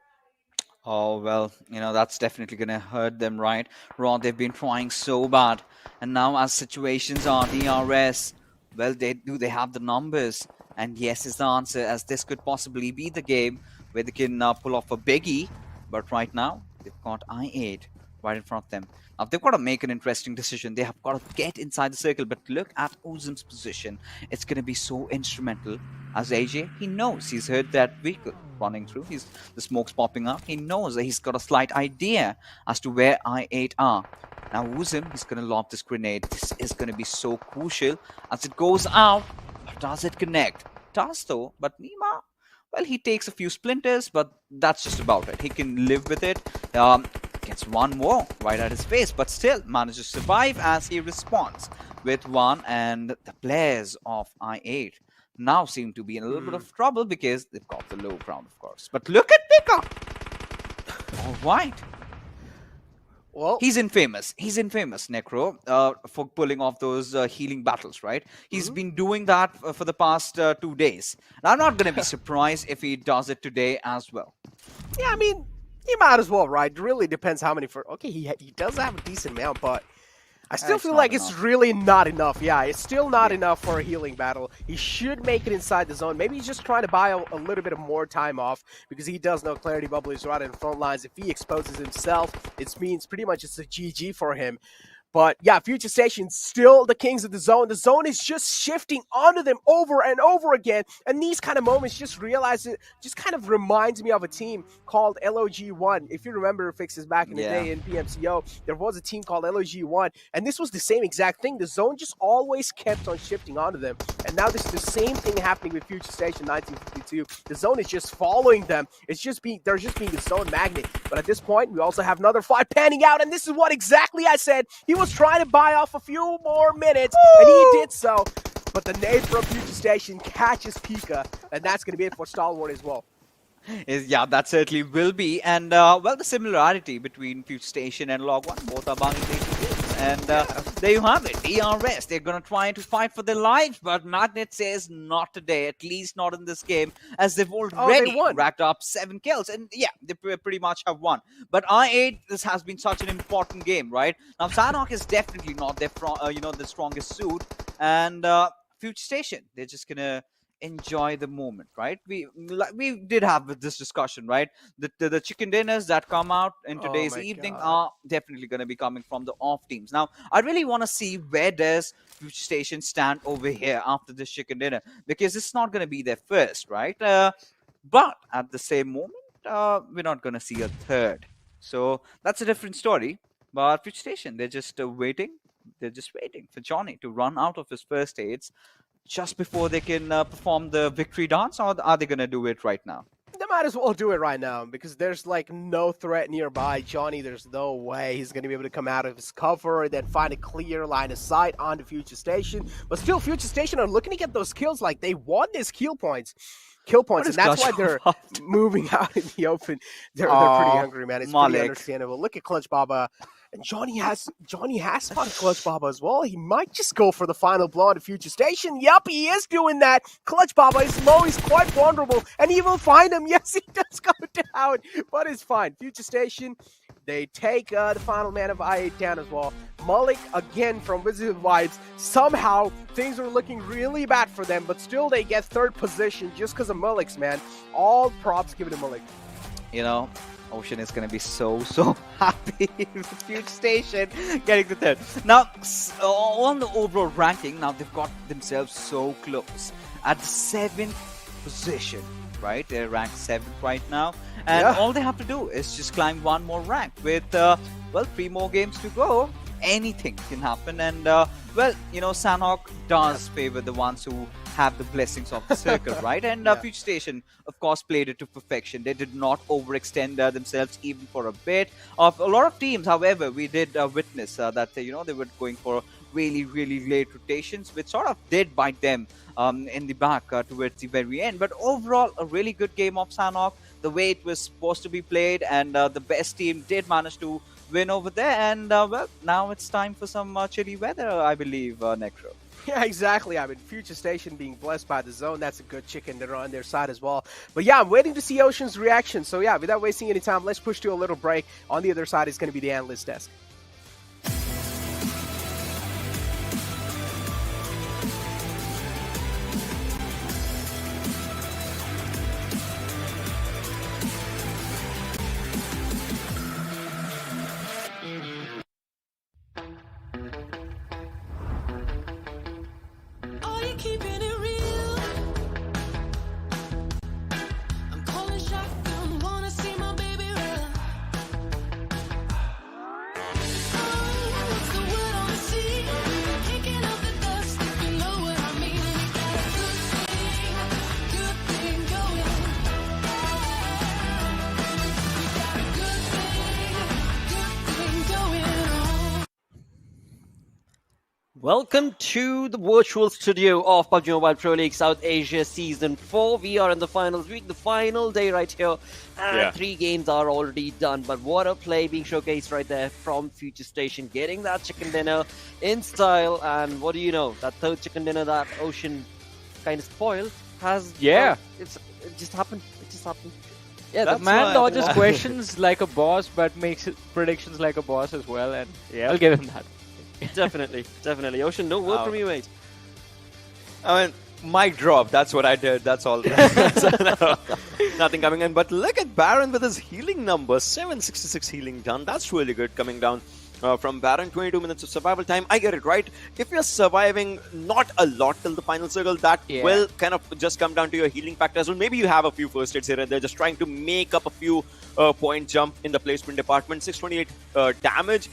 Oh, well, you know, that's definitely going to hurt them, right? Raw, they've been trying so bad. And now as situations are, DRS, well, they have the numbers. And yes is the answer, as this could possibly be the game where they can pull off a biggie. But right now, they've got I8 right in front of them. Now, they've got to make an interesting decision. They have got to get inside the circle. But look at Ozim's position. It's going to be so instrumental. As AJ, he knows. He's heard that vehicle running through. The smoke's popping up. He knows that he's got a slight idea as to where I8 are. Now, Ozim, he's going to lob this grenade. This is going to be so crucial as it goes out. Does it connect? Does though, but Nima, well, he takes a few splinters, but that's just about it. He can live with it. Gets one more right at his face, but still manages to survive as he responds with one. And the players of I8 now seem to be in a little bit of trouble because they've got the low ground, of course. But look at Pika. All right. Well, he's infamous. He's infamous, Necro, for pulling off those healing battles, right? He's been doing that for the past 2 days. And I'm not going to be surprised if he does it today as well. Yeah, I mean, he might as well, right? It really depends how many okay, he does have a decent amount, but I still feel like it's really not enough. Yeah, it's still not enough for a healing battle. He should make it inside the zone. Maybe he's just trying to buy a little bit of more time off because he does know Clarity Bubble is right in the front lines. If he exposes himself, it means pretty much it's a GG for him. But yeah, Future Station still the kings of the zone. The zone is just shifting onto them over and over again. And these kind of moments just realize it just kind of reminds me of a team called LOG1. If you remember Fixes back in the day in PMCO, there was a team called LOG1. And this was the same exact thing. The zone just always kept on shifting onto them. And now this is the same thing happening with Future Station 1952. The zone is just following them. They're just being the zone magnet. But at this point, we also have another fight panning out. And this is what exactly I said. He was trying to buy off a few more minutes, and he did so. But the nade from Future Station catches Pika, and that's going to be it for Stalwart as well. Yeah, that certainly will be. And, well, the similarity between Future Station and Log1, both are bounding teams. And there you have it, DRS. They're going to try to fight for their lives, but Magnet says not today, at least not in this game, as they've already racked up 7 kills. And yeah, they pretty much have won. But I8, this has been such an important game, right? Now, Sanhok is definitely not their the strongest suit. And Future Station, they're just going to enjoy the moment, right? We did have this discussion, right? The chicken dinners that come out in Oh today's my evening God. are definitely going to be coming from the off teams. Now, I really want to see where does Future Station stand over here after this chicken dinner, because it's not going to be their first, right? But at the same moment, we're not going to see a third. So that's a different story. But Future Station, they're just waiting. They're just waiting for Johnny to run out of his first aids just before they can perform the victory dance, or are they going to do it right now? They might as well do it right now because there's like no threat nearby. Johnny, there's no way he's going to be able to come out of his cover and then find a clear line of sight on the Future Station. But still, Future Station are looking to get those kills. Like, they want these kill points, and that's why they're moving out in the open. They're pretty hungry, man. It's pretty understandable. Look at Clutch Baba. And Johnny has spotted Clutch Baba as well. He might just go for the final blow on the Future Station. Yup, he is doing that. Clutch Baba is low. He's quite vulnerable. And he will find him. Yes, he does go down. But it's fine. Future Station, they take the final man of I8 down as well. Malik, again, from Wizzes Vibes. Somehow, things are looking really bad for them. But still, they get third position just because of Malik's, man. All props given to Malik. You know, Ocean is going to be so happy with Future Station getting the third. Now, on the overall ranking, now they've got themselves so close at the 7th position, right? They're ranked 7th right now. And all they have to do is just climb one more rank with, well, 3 more games to go. Anything can happen. And, well, you know, Sanhok does favor the ones who have the blessings of the circle, right? And Future Station, of course, played it to perfection. They did not overextend themselves even for a bit. Of a lot of teams, however, we did witness that, you know, they were going for really, really late rotations, which sort of did bite them in the back towards the very end. But overall, a really good game of Sanhok, the way it was supposed to be played, and the best team did manage to win over there. And, well, now it's time for some chilly weather, I believe, Necro. Yeah, exactly. I mean, Future Station being blessed by the zone, that's a good chicken dinner on their side as well. But yeah, I'm waiting to see Ocean's reaction. So yeah, without wasting any time, let's push to a little break. On the other side is going to be the analyst desk. Welcome to the virtual studio of PUBG Mobile Pro League South Asia Season 4. We are in the finals week, the final day right here. And 3 games are already done. But what a play being showcased right there from Future Station. Getting that chicken dinner in style. And what do you know? That third chicken dinner that Ocean kind of spoiled has... Yeah. It just happened. It just happened. Yeah, the man dodges questions like a boss, but makes predictions like a boss as well. And I'll give him that. Definitely. Ocean, no word from you, mate. I mean, mic drop. That's what I did. That's all. Nothing coming in. But look at Baron with his healing number. 766 healing done. That's really good coming down from Baron. 22 minutes of survival time. I get it, right? If you're surviving not a lot till the final circle, that will kind of just come down to your healing factor as well. Maybe you have a few first aids here and there, just trying to make up a few point jump in the placement department. 628 damage.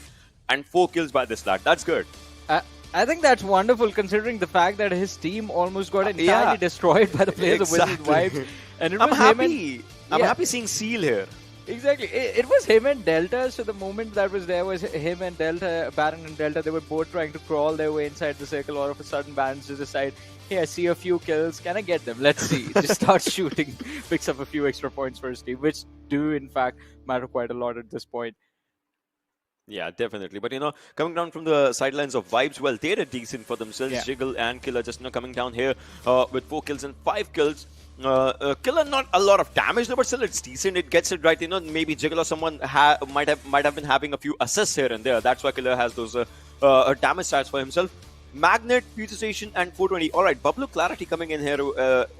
And 4 kills by this lad. That's good. I think that's wonderful considering the fact that his team almost got entirely destroyed by the players of Wizzes Vibes. And it was I'm happy seeing Seal here. Exactly. It was him and Delta, so the moment that was there was him and Delta, Baron and Delta. They were both trying to crawl their way inside the circle. All of a sudden, Baron just decided, hey, I see a few kills. Can I get them? Let's see. Just starts shooting. Picks up a few extra points for his team, which do, in fact, matter quite a lot at this point. Yeah, definitely. But, you know, coming down from the sidelines of Vibes, well, they did decent for themselves. Yeah. Jiggle and Killer just, you know, coming down here with 4 kills and 5 kills. Killer, not a lot of damage, though, but still it's decent. It gets it right. You know, maybe Jiggle or someone might have been having a few assists here and there. That's why Killer has those damage stats for himself. Magnet, Future Station, and 420. All right, BABLU Clarity coming in here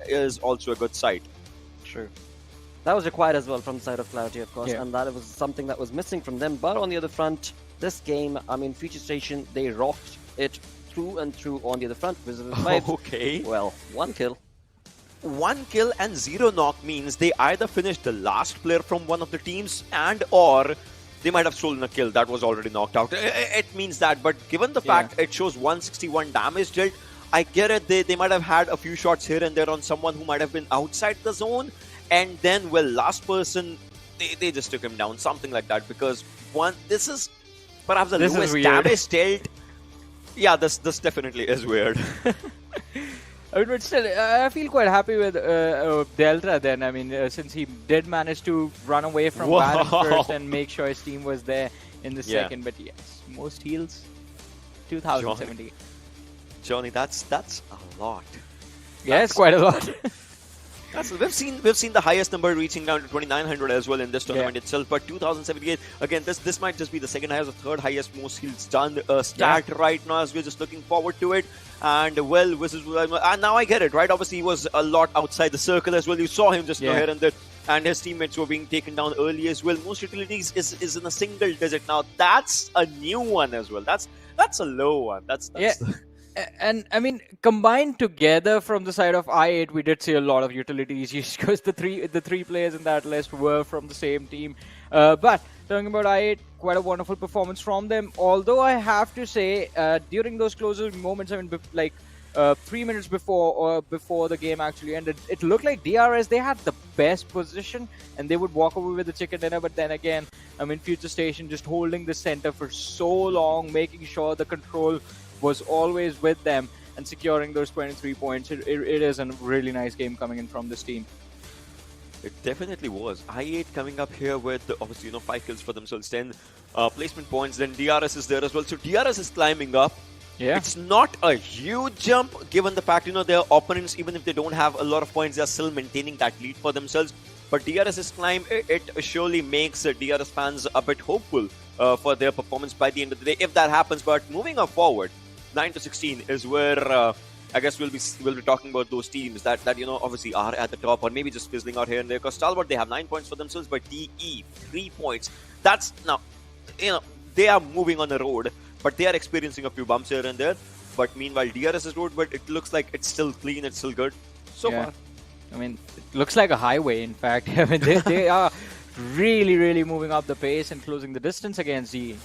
is also a good sight. True. That was required as well from the side of Clarity, of course, Yeah. and that was something that was missing from them. But on the other front, this game, I mean, Future Station, they rocked it through and through on the other front. Visible vibes. Okay. Well, 1 kill. 1 kill and 0 knock means they either finished the last player from one of the teams and or they might have stolen a kill that was already knocked out. It means that, but given the fact it shows 161 damage dealt, I get it. They might have had a few shots here and there on someone who might have been outside the zone, and then, well, last person, they just took him down, something like that, because this is perhaps the This is lowest weird. damage dealt. Yeah, this definitely is weird. I mean, but still, I feel quite happy with Delta then. I mean, since he did manage to run away from Baron first and make sure his team was there in the second. But yes, most heals, 2017. Johnny, that's a lot. Yes, quite a lot. We've seen the highest number reaching down to 2,900 as well in this tournament itself. But 2,078 again. This might just be the second highest or third highest most heals done stat right now, as we're just looking forward to it. And well, and now I get it, right? Obviously, he was a lot outside the circle as well. You saw him just here and there, and his teammates were being taken down early as well. Most utilities is in a single digit now. That's a new one as well. That's a low one. That's And I mean, combined together from the side of I8, we did see a lot of utilities because the three players in that list were from the same team. But talking about I8, quite a wonderful performance from them. Although I have to say, during those closing moments, I mean, 3 minutes before the game actually ended, it looked like DRS, they had the best position and they would walk away with the chicken dinner. But then again, I mean, Future Station just holding the center for so long, making sure the control was always with them and securing those 23 points. It is a really nice game coming in from this team. It definitely was. I8 coming up here with obviously 5 kills for themselves, 10 placement points. Then DRS is there as well. So DRS is climbing up. Yeah. It's not a huge jump given the fact their opponents, even if they don't have a lot of points, they are still maintaining that lead for themselves. But DRS's climb, it surely makes DRS fans a bit hopeful for their performance by the end of the day, if that happens. But moving up forward, 9 to 16 is where I guess we'll be talking about those teams that obviously are at the top or maybe just fizzling out here and there. Because Stalwart, they have 9 points for themselves, but DE 3 points. That's now they are moving on the road, but they are experiencing a few bumps here and there. But meanwhile, DRS is road, but it looks like it's still clean, it's still good so far. I mean, it looks like a highway, in fact. I mean, they are really moving up the pace and closing the distance against DE.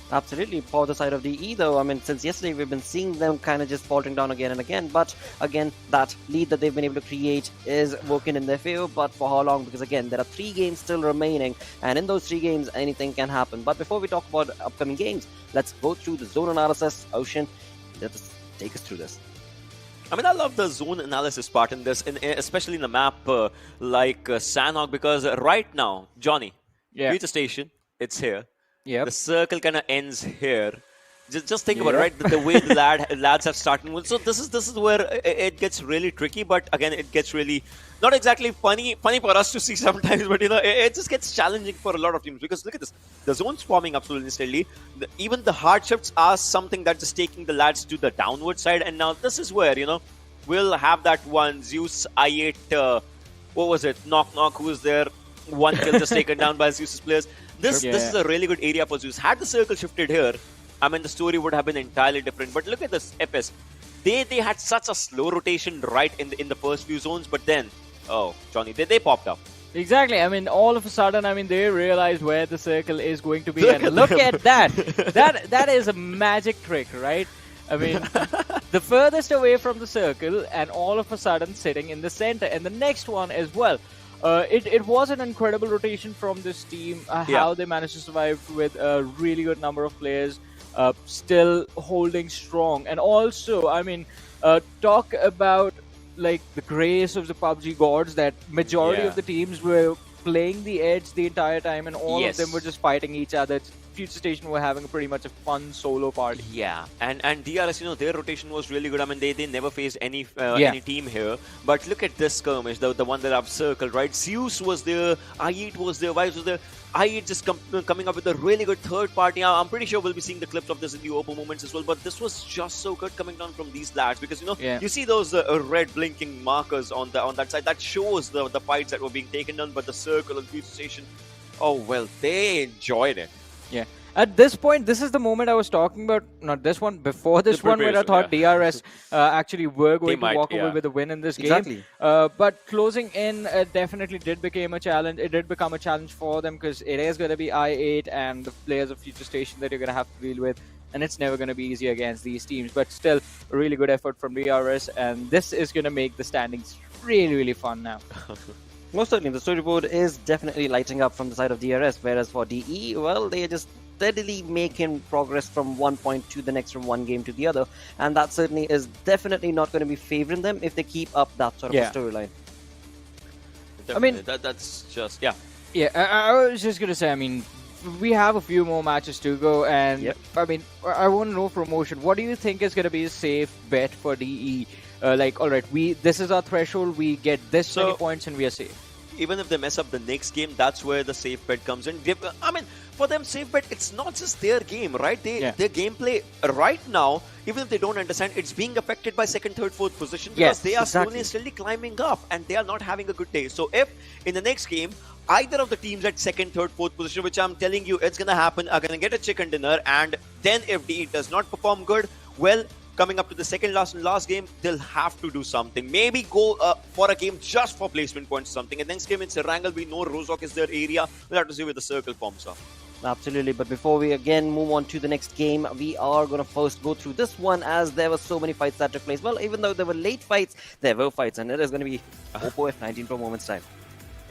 Absolutely. For the side of DE, though, I mean, since yesterday we've been seeing them kind of just faltering down again and again. But again, that lead that they've been able to create is working in their favor. But for how long? Because again, there are 3 games still remaining, and in those 3 games, anything can happen. But before we talk about upcoming games, let's go through the zone analysis. Ocean, let's take us through this. I mean, I love the zone analysis part in this, especially in a map like Sanhok, because right now, Johnny, Future Station, it's here. The circle kind of ends here. Just think about it, right? The way the lads have started. So this is where it gets really tricky, but again, it gets really not exactly funny for us to see sometimes, but it just gets challenging for a lot of teams, because look at this, the zone's forming up slowly and steadily. Even the hard shifts are something that's just taking the lads to the downward side, and now this is where we'll have that one ZEUS I8. What was it? Knock, who was there? 1 kill just taken down by ZEUS's players. This is a really good area for ZEUS. Had the circle shifted here, I mean, the story would have been entirely different. But look at this FS. They had such a slow rotation right in the first few zones, but then, oh, Johnny, they popped up. Exactly. I mean, all of a sudden, I mean, they realized where the circle is going to be. And look at that. That is a magic trick, right? I mean, the furthest away from the circle, and all of a sudden sitting in the center. And the next one as well. It was an incredible rotation from this team, how they managed to survive with a really good number of players still holding strong. And also, I mean, talk about like the grace of the PUBG gods, that majority of the teams were playing the edge the entire time, and all of them were just fighting each other. Future Station were having pretty much a fun solo party. Yeah, and DRS, their rotation was really good. I mean, they never faced any team here. But look at this skirmish, the one that I've circled, right? ZEUS was there, I8 was there, Wizzes was there. I8 just coming up with a really good third party. I'm pretty sure we'll be seeing the clips of this in the open moments as well. But this was just so good coming down from these lads, because you see those red blinking markers on that side that shows the fights that were being taken down. But the circle and future station, oh well, they enjoyed it. Yeah. At this point, this is the moment I was talking about, not this one, before this one, where I thought DRS actually were going to walk away with a win in this game. But closing in definitely did become a challenge. It did become a challenge for them, because it is going to be I8 and the players of Future Station that you're going to have to deal with. And it's never going to be easy against these teams. But still, a really good effort from DRS. And this is going to make the standings really, really fun now. Most certainly, the storyboard is definitely lighting up from the side of DRS, whereas for DE, well, they just steadily making progress from one point to the next, from one game to the other, and that certainly is definitely not going to be favoring them if they keep up that sort of a storyline. I mean, that's just I was just gonna say, I mean, we have a few more matches to go, and I mean, I want to know from Ocean, what do you think is gonna be a safe bet for DE? Like, all right, this is our threshold, we get this many points and we are safe. Even if they mess up the next game, that's where the safe bet comes in. I mean, for them, safe bet, it's not just their game, right? Their gameplay right now, even if they don't understand, it's being affected by second, third, fourth position, because they are slowly and steadily climbing up and they are not having a good day. So if in the next game, either of the teams at second, third, fourth position, which I'm telling you, it's going to happen, are going to get a chicken dinner, and then if DE does not perform good, well, coming up to the second last game, they'll have to do something. Maybe go for a game just for placement points or something. And next game in Erangel, we know Rozhok is their area. We'll have to see where the circle forms up. Absolutely, but before we again move on to the next game, we are going to first go through this one, as there were so many fights that took place. Well, even though there were late fights, there were fights, and it is going to be Oppo F19 for moments time.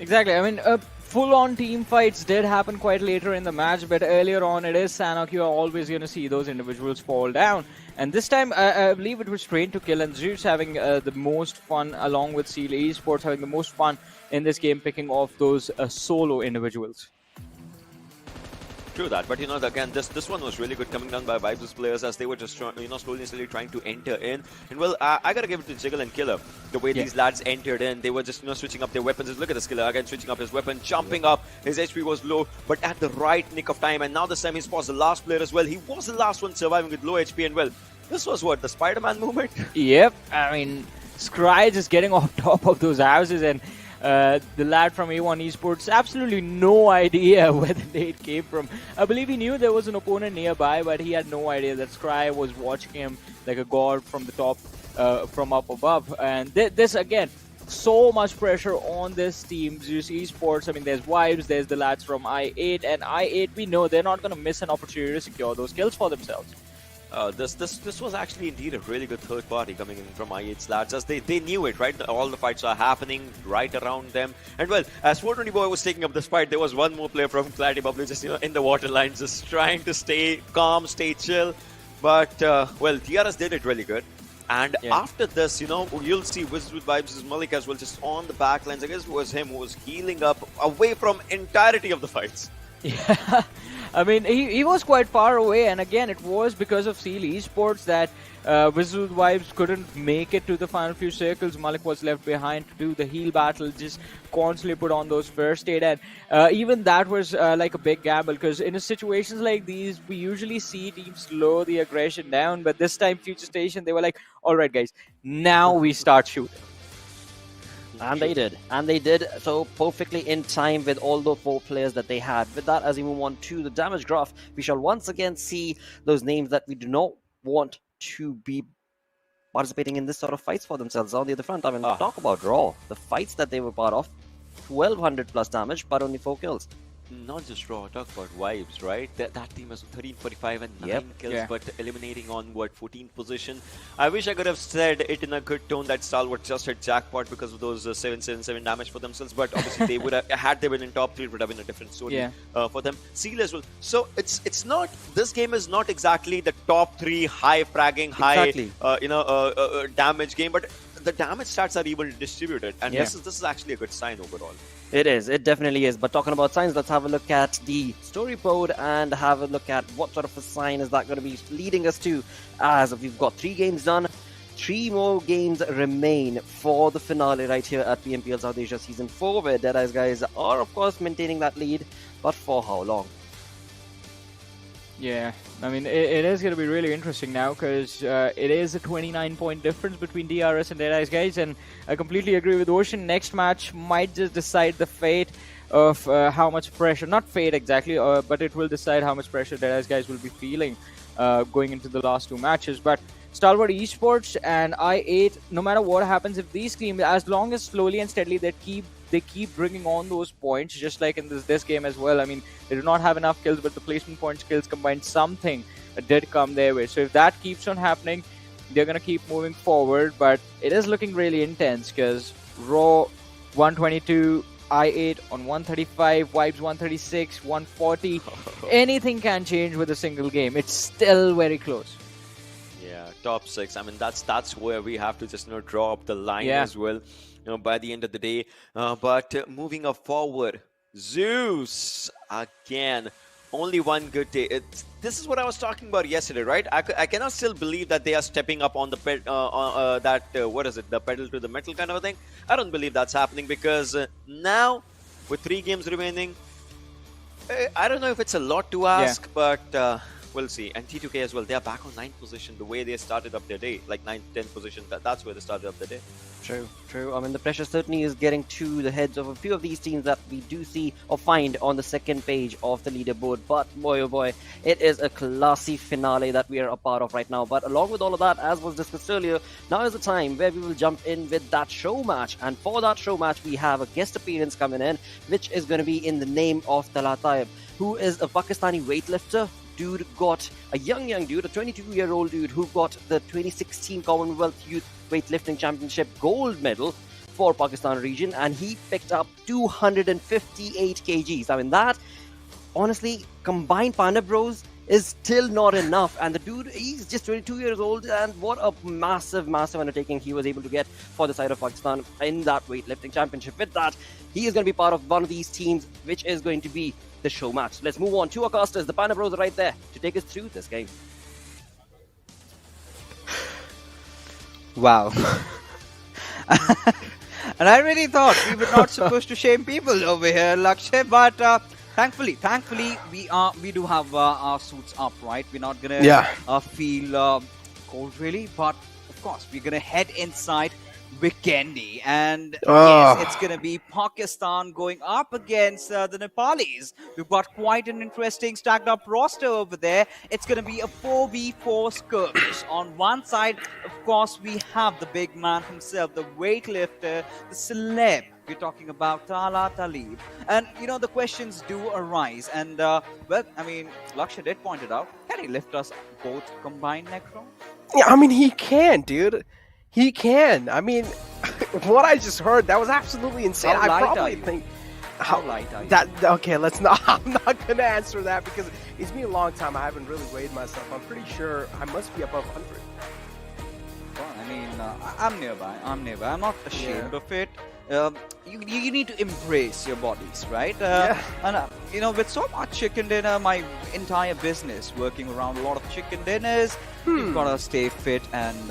Exactly. I mean, full-on team fights did happen quite later in the match, but earlier on, it is Sanhok. You are always going to see those individuals fall down. And this time, I believe it was Train to Kill and ZEUS having the most fun, along with Seal Esports having the most fun in this game, picking off those solo individuals. True that, but again, this one was really good coming down by Wizzes players, as they were just slowly and slowly trying to enter in. And well, I gotta give it to Jiggle and Killer. The way these lads entered in, they were just switching up their weapons. Look at this Killer again, switching up his weapon, jumping up. His HP was low, but at the right nick of time. And now this time he spots the last player as well. He was the last one surviving with low HP, and well, this was what, the Spider-Man movement? Yep, I mean, Scry just getting off top of those houses, and the lad from A1 Esports, absolutely no idea where the nade came from. I believe he knew there was an opponent nearby, but he had no idea that Scry was watching him like a god from the top, from up above. And this again, so much pressure on this team, ZEUS Esports. I mean, there's Vibes, there's the lads from I8, and I8, we know they're not going to miss an opportunity to secure those kills for themselves. This was actually indeed a really good third party coming in from I8's lads, as they knew it, right? All the fights are happening right around them. And well, as 420 Boy was taking up this fight, there was one more player from Clarity BABLU just in the water lines, just trying to stay calm, stay chill. But well, DRS did it really good. And after this, you'll see Wizzes with Vibes' Malik as well, just on the back lines. I guess it was him who was healing up away from entirety of the fights. Yeah, I mean, he was quite far away, and again, it was because of Seal Esports that Wizzes Vibes couldn't make it to the final few circles. Malik was left behind to do the heal battle, just constantly put on those first aid, and even that was like a big gamble, because in situations like these, we usually see teams slow the aggression down, but this time Future Station, they were like, alright guys, now we start shooting. And they did so perfectly in time with all the 4 players that they had. With that, as we move on to the damage graph, we shall once again see those names that we do not want to be participating in this sort of fights for themselves on the other front. I mean, talk about Raw. The fights that they were part of, 1200 plus damage, but only 4 kills. Not just Raw, talk about Vibes, right? That team has 13, 45 and 9 kills, but eliminating on, 14th position. I wish I could have said it in a good tone that Stalwart just hit jackpot because of those 777 damage for themselves, but obviously they would have, had they been in top 3, it would have been a different story for them. Seal as well. So it's not, this game is not exactly the top 3 high fragging, high damage game, but the damage stats are evenly distributed, and this is actually a good sign overall. It is, it definitely is. But talking about signs, let's have a look at the storyboard and have a look at what sort of a sign is that going to be leading us to, as we've got 3 games done. 3 more games remain for the finale right here at PMPL South Asia Season 4, where Deadeyes guys are, of course, maintaining that lead. But for how long? Yeah, I mean, it is going to be really interesting now because it is a 29-point difference between DRS and Deadeyes guys, and I completely agree with Ocean. Next match might just decide the fate of how much pressure, not fate exactly, but it will decide how much pressure Deadeyes guys will be feeling going into the last 2 matches. But Stalwart Esports and I8, no matter what happens, if these teams, as long as slowly and steadily they keep bringing on those points, just like in this game as well. I mean, they do not have enough kills, but the placement point skills combined something did come their way. So if that keeps on happening, they're going to keep moving forward. But it is looking really intense because Raw 122, I8 on 135, Vibes 136, 140. Anything can change with a single game. It's still very close. Yeah, top 6. I mean, that's where we have to just draw up the line as well. By the end of the day. But moving up forward, ZEUS again. Only one good day. This is what I was talking about yesterday, right? I cannot still believe that they are stepping up on the what is it? The pedal to the metal kind of a thing. I don't believe that's happening because now with 3 games remaining, I don't know if it's a lot to ask, but we'll see. And T2K as well, they are back on 9th position the way they started up their day, like 9th, 10th position. That's where they started up their day. True. I mean, the pressure certainly is getting to the heads of a few of these teams that we do see or find on the second page of the leaderboard. But boy, oh boy, it is a classy finale that we are a part of right now. But along with all of that, as was discussed earlier, now is the time where we will jump in with that show match. And for that show match, we have a guest appearance coming in, which is going to be in the name of Talat Taib, who is a Pakistani weightlifter. Dude got a young dude, a 22-year-old dude who got the 2016 Commonwealth Youth Weightlifting Championship gold medal for Pakistan region, and he picked up 258 kgs. I mean, that, honestly, combined Panda Bros is still not enough. And the dude, he's just 22 years old, and what a massive undertaking he was able to get for the side of Pakistan in that weightlifting championship. With that, he is going to be part of one of these teams, which is going to be the show match. Let's move on to our casters. The Panda Bros are right there to take us through this game. Wow. And I really thought we were not supposed to shame people over here, Lakshay, but thankfully we do have our suits up, right? We're not gonna feel cold really, but of course we're gonna head inside Vikendi, and yes, it's gonna be Pakistan going up against the Nepalis. We've got quite an interesting stacked up roster over there. It's gonna be a 4v4 skirmish. On one side, of course, we have the big man himself, the weightlifter, the celeb. We're talking about Talat Taib. And the questions do arise, and well, I mean, Lakshay did point it out. Can he lift us both combined, Necro? Yeah, I mean, he can, dude. He can. I mean, what I just heard, that was absolutely insane. How light I probably are you? think How light are you? Okay, let's not. I'm not gonna answer that because it's been a long time. I haven't really weighed myself. I'm pretty sure I must be above 100. Well, I mean, I'm nearby. I'm not ashamed of it. You need to embrace your bodies, right? And with so much chicken dinner, my entire business working around a lot of chicken dinners, you've gotta stay fit and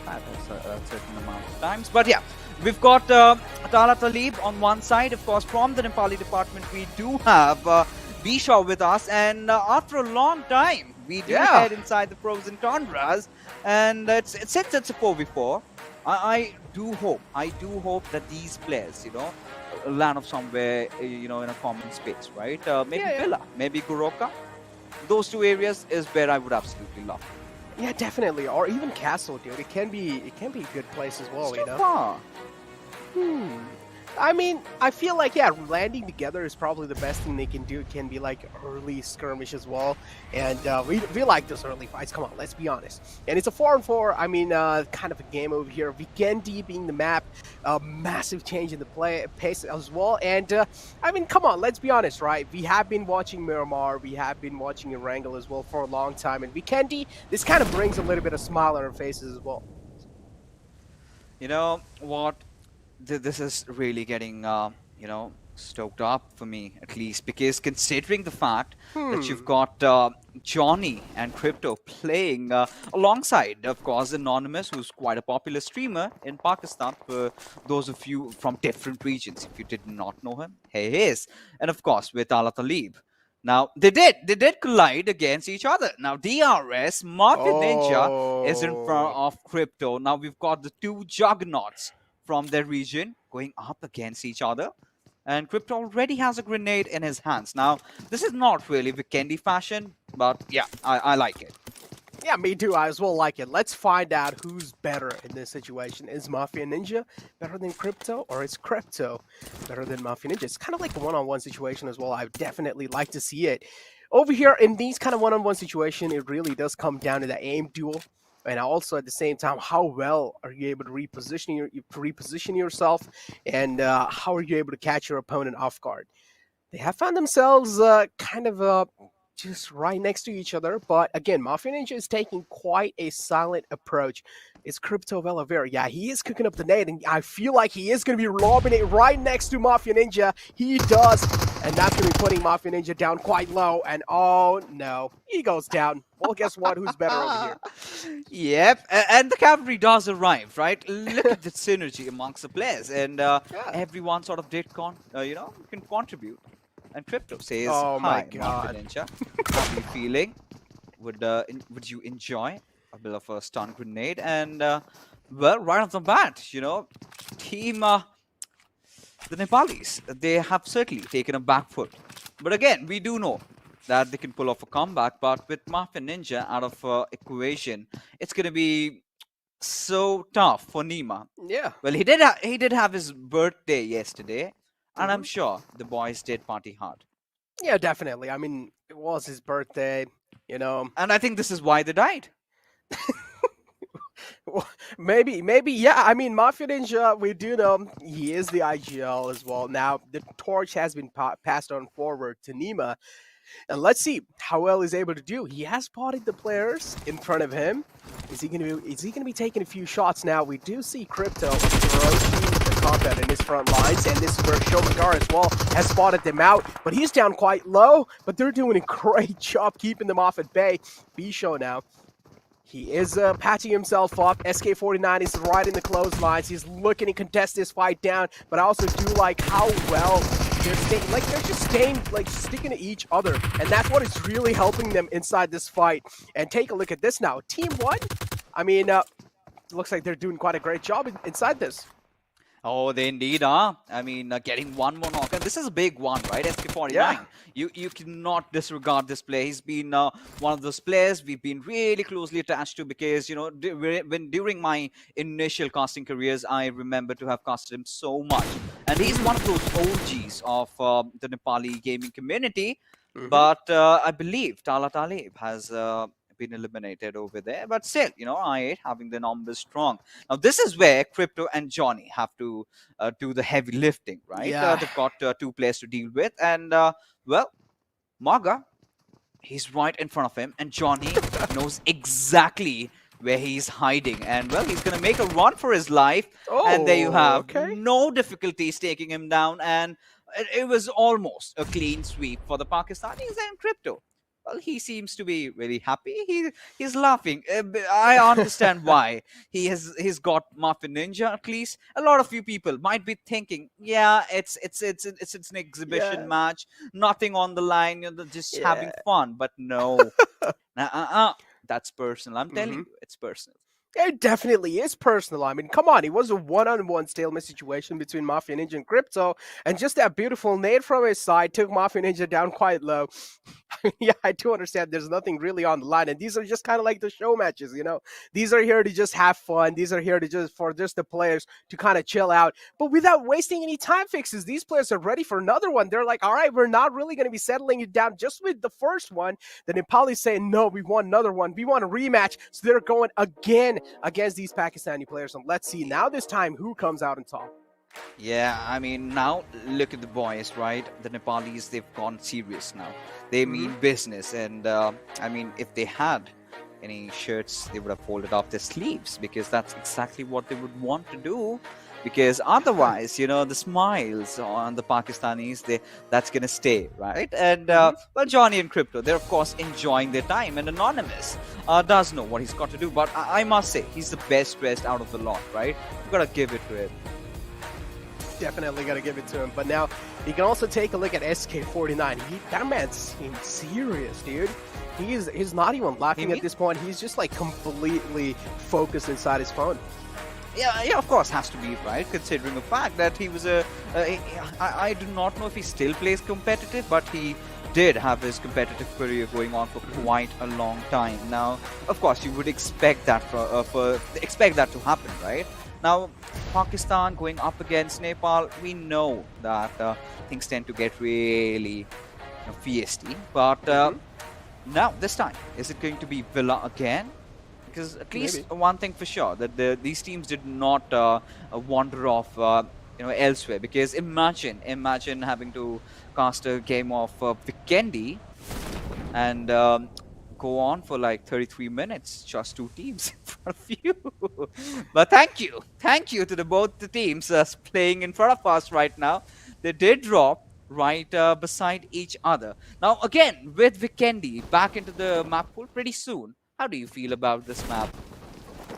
fat a certain amount of times. But yeah, we've got Talat Taib on one side. Of course, from the Nepali department, we do have Bisha with us, and after a long time, we do head inside the pros and contras, and it's a 4v4. I do hope that these players, land up somewhere, in a common space, right? Maybe Villa, maybe Goroka. Those 2 areas is where I would absolutely love. Yeah, definitely. Or even Castle, dude. It can be a good place as well, It's too far. I mean, I feel like, landing together is probably the best thing they can do. It can be like early skirmish as well. And we like those early fights. Come on, let's be honest. And it's a 4-on-4. I mean, kind of a game over here. Vikendi being the map, massive change in the play pace as well. And I mean, come on, let's be honest, right? We have been watching Miramar. We have been watching Erangel as well for a long time. And Vikendi, this kind of brings a little bit of smile on our faces as well. You know what? This is really getting, stoked up for me, at least, because considering the fact that you've got Johnny and Crypto playing alongside, of course, Anonymous, who's quite a popular streamer in Pakistan, for those of you from different regions. If you did not know him, here he is. And of course, with Ala Talib. Now, they did collide against each other. Now, DRS, Mafia Ninja is in front of Crypto. Now, we've got the two juggernauts from their region going up against each other. And Crypto already has a grenade in his hands. Now, this is not really Vikendi fashion, but yeah, I like it. Yeah, me too. I as well like it. Let's find out who's better in this situation. Is Mafia Ninja better than Crypto, or is Crypto better than Mafia Ninja? It's kind of like a one-on-one situation as well. I would definitely like to see it. Over here, in these kind of one-on-one situation, it really does come down to the aim duel. And also at the same time, how well are you able to reposition yourself, and how are you able to catch your opponent off guard? They have found themselves just right next to each other, but again, Mafia Ninja is taking quite a silent approach. It's Crypto Velavera. Yeah, he is cooking up the nade, and I feel like he is going to be lobbing it right next to Mafia Ninja. He does, and that's going to be putting Mafia Ninja down quite low, and oh no, he goes down. Well, guess what? Who's better over here? Yep, and the cavalry does arrive, right? Look at the synergy amongst the players, and everyone sort of can contribute. And Crypto says, "Oh my hi, God, Mafia Ninja. How are you feeling? Would you enjoy a bit of a stun grenade?" And well, right off the bat, team the Nepalis, they have certainly taken a back foot. But again, we do know that they can pull off a comeback. But with Mafia Ninja out of equation, it's going to be so tough for Nima. Yeah. Well, he did have his birthday yesterday. And I'm sure the boys did party hard. Yeah, definitely. I mean, it was his birthday, And I think this is why they died. Well, maybe, yeah. I mean, Mafia Ninja, we do know he is the IGL as well. Now, the torch has been passed on forward to Nima. And let's see how well he's able to do. He has spotted the players in front of him. Is he gonna be taking a few shots now? We do see Crypto approaching the combat in his front lines, and this is where Shomagar as well has spotted them out. But he's down quite low, but they're doing a great job keeping them off at bay. B-Show now. He is patching himself up. SK49 is right in the clotheslines. He's looking to contest this fight down, but I also do like how well they're staying, sticking to each other, and that's what is really helping them inside this fight. And take a look at this now. Team 1, I mean, looks like they're doing quite a great job inside this. Oh, they indeed are. I mean, getting one more knock. And this is a big one, right? SK49. Yeah. You cannot disregard this player. He's been one of those players we've been really closely attached to because, during my initial casting careers, I remember to have casted him so much. And he's one of those OGs of the Nepali gaming community. But I believe Tala Talib has been eliminated over there, but still, I8 having the numbers strong. Now, this is where Crypto and Johnny have to do the heavy lifting, right? Yeah. They've got 2 players to deal with, and well, Maga, he's right in front of him, and Johnny knows exactly where he's hiding, and well, he's gonna make a run for his life. And there you have no difficulties taking him down, and it was almost a clean sweep for the Pakistanis and Crypto. Well, he seems to be really happy. He's laughing. I understand why. He's got Mafia Ninja at least. A lot of you people might be thinking, yeah, it's an exhibition match, nothing on the line, just having fun. But no, that's personal. I'm telling you, it's personal. It definitely is personal. I mean, come on. It was a one-on-one stalemate situation between Mafia Ninja and Crypto. And just that beautiful nade from his side took Mafia Ninja down quite low. Yeah, I do understand there's nothing really on the line. And these are just kind of like the show matches, These are here to just have fun. These are here to for the players to kind of chill out. But without wasting any time fixes, these players are ready for another one. They're like, all right, we're not really going to be settling it down just with the first one. The Nepalis saying, no, we want another one. We want a rematch. So they're going again against these Pakistani players. And let's see now this time who comes out on top. Yeah, I mean, now look at the boys, right? The Nepalis, they've gone serious now. They mean business. And I mean, if they had any shirts, they would have folded off their sleeves because that's exactly what they would want to do. because otherwise, the smiles on the Pakistanis, that's gonna stay, right? And well, Johnny and Crypto, they're of course enjoying their time, and Anonymous does know what he's got to do, but I must say he's the best dressed out of the lot, right? You gotta give it to him. Definitely got to give it to him. But now you can also take a look at SK49. That man seems serious, dude. He's not even laughing at this point. He's just like completely focused inside his phone. Yeah, of course, has to be, right? Considering the fact that he was I do not know if he still plays competitive, but he did have his competitive career going on for quite a long time. Now, of course, you would expect that expect that to happen, right? Now, Pakistan going up against Nepal, we know that things tend to get really feisty. But now, this time, is it going to be Villa again? Because at least one thing for sure, that these teams did not wander off elsewhere. Because imagine having to cast a game of Vikendi and go on for like 33 minutes, just two teams in front of you. But thank you to both the teams playing in front of us right now. They did drop right beside each other. Now again, with Vikendi back into the map pool pretty soon, how do you feel about this map?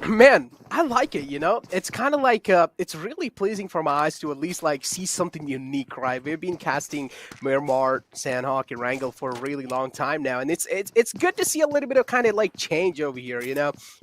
Man, I like it, It's kind of like, it's really pleasing for my eyes to at least like see something unique, right? We've been casting Miramar, Sanhok, Erangel for a really long time now, and it's good to see a little bit of kind of like change over here,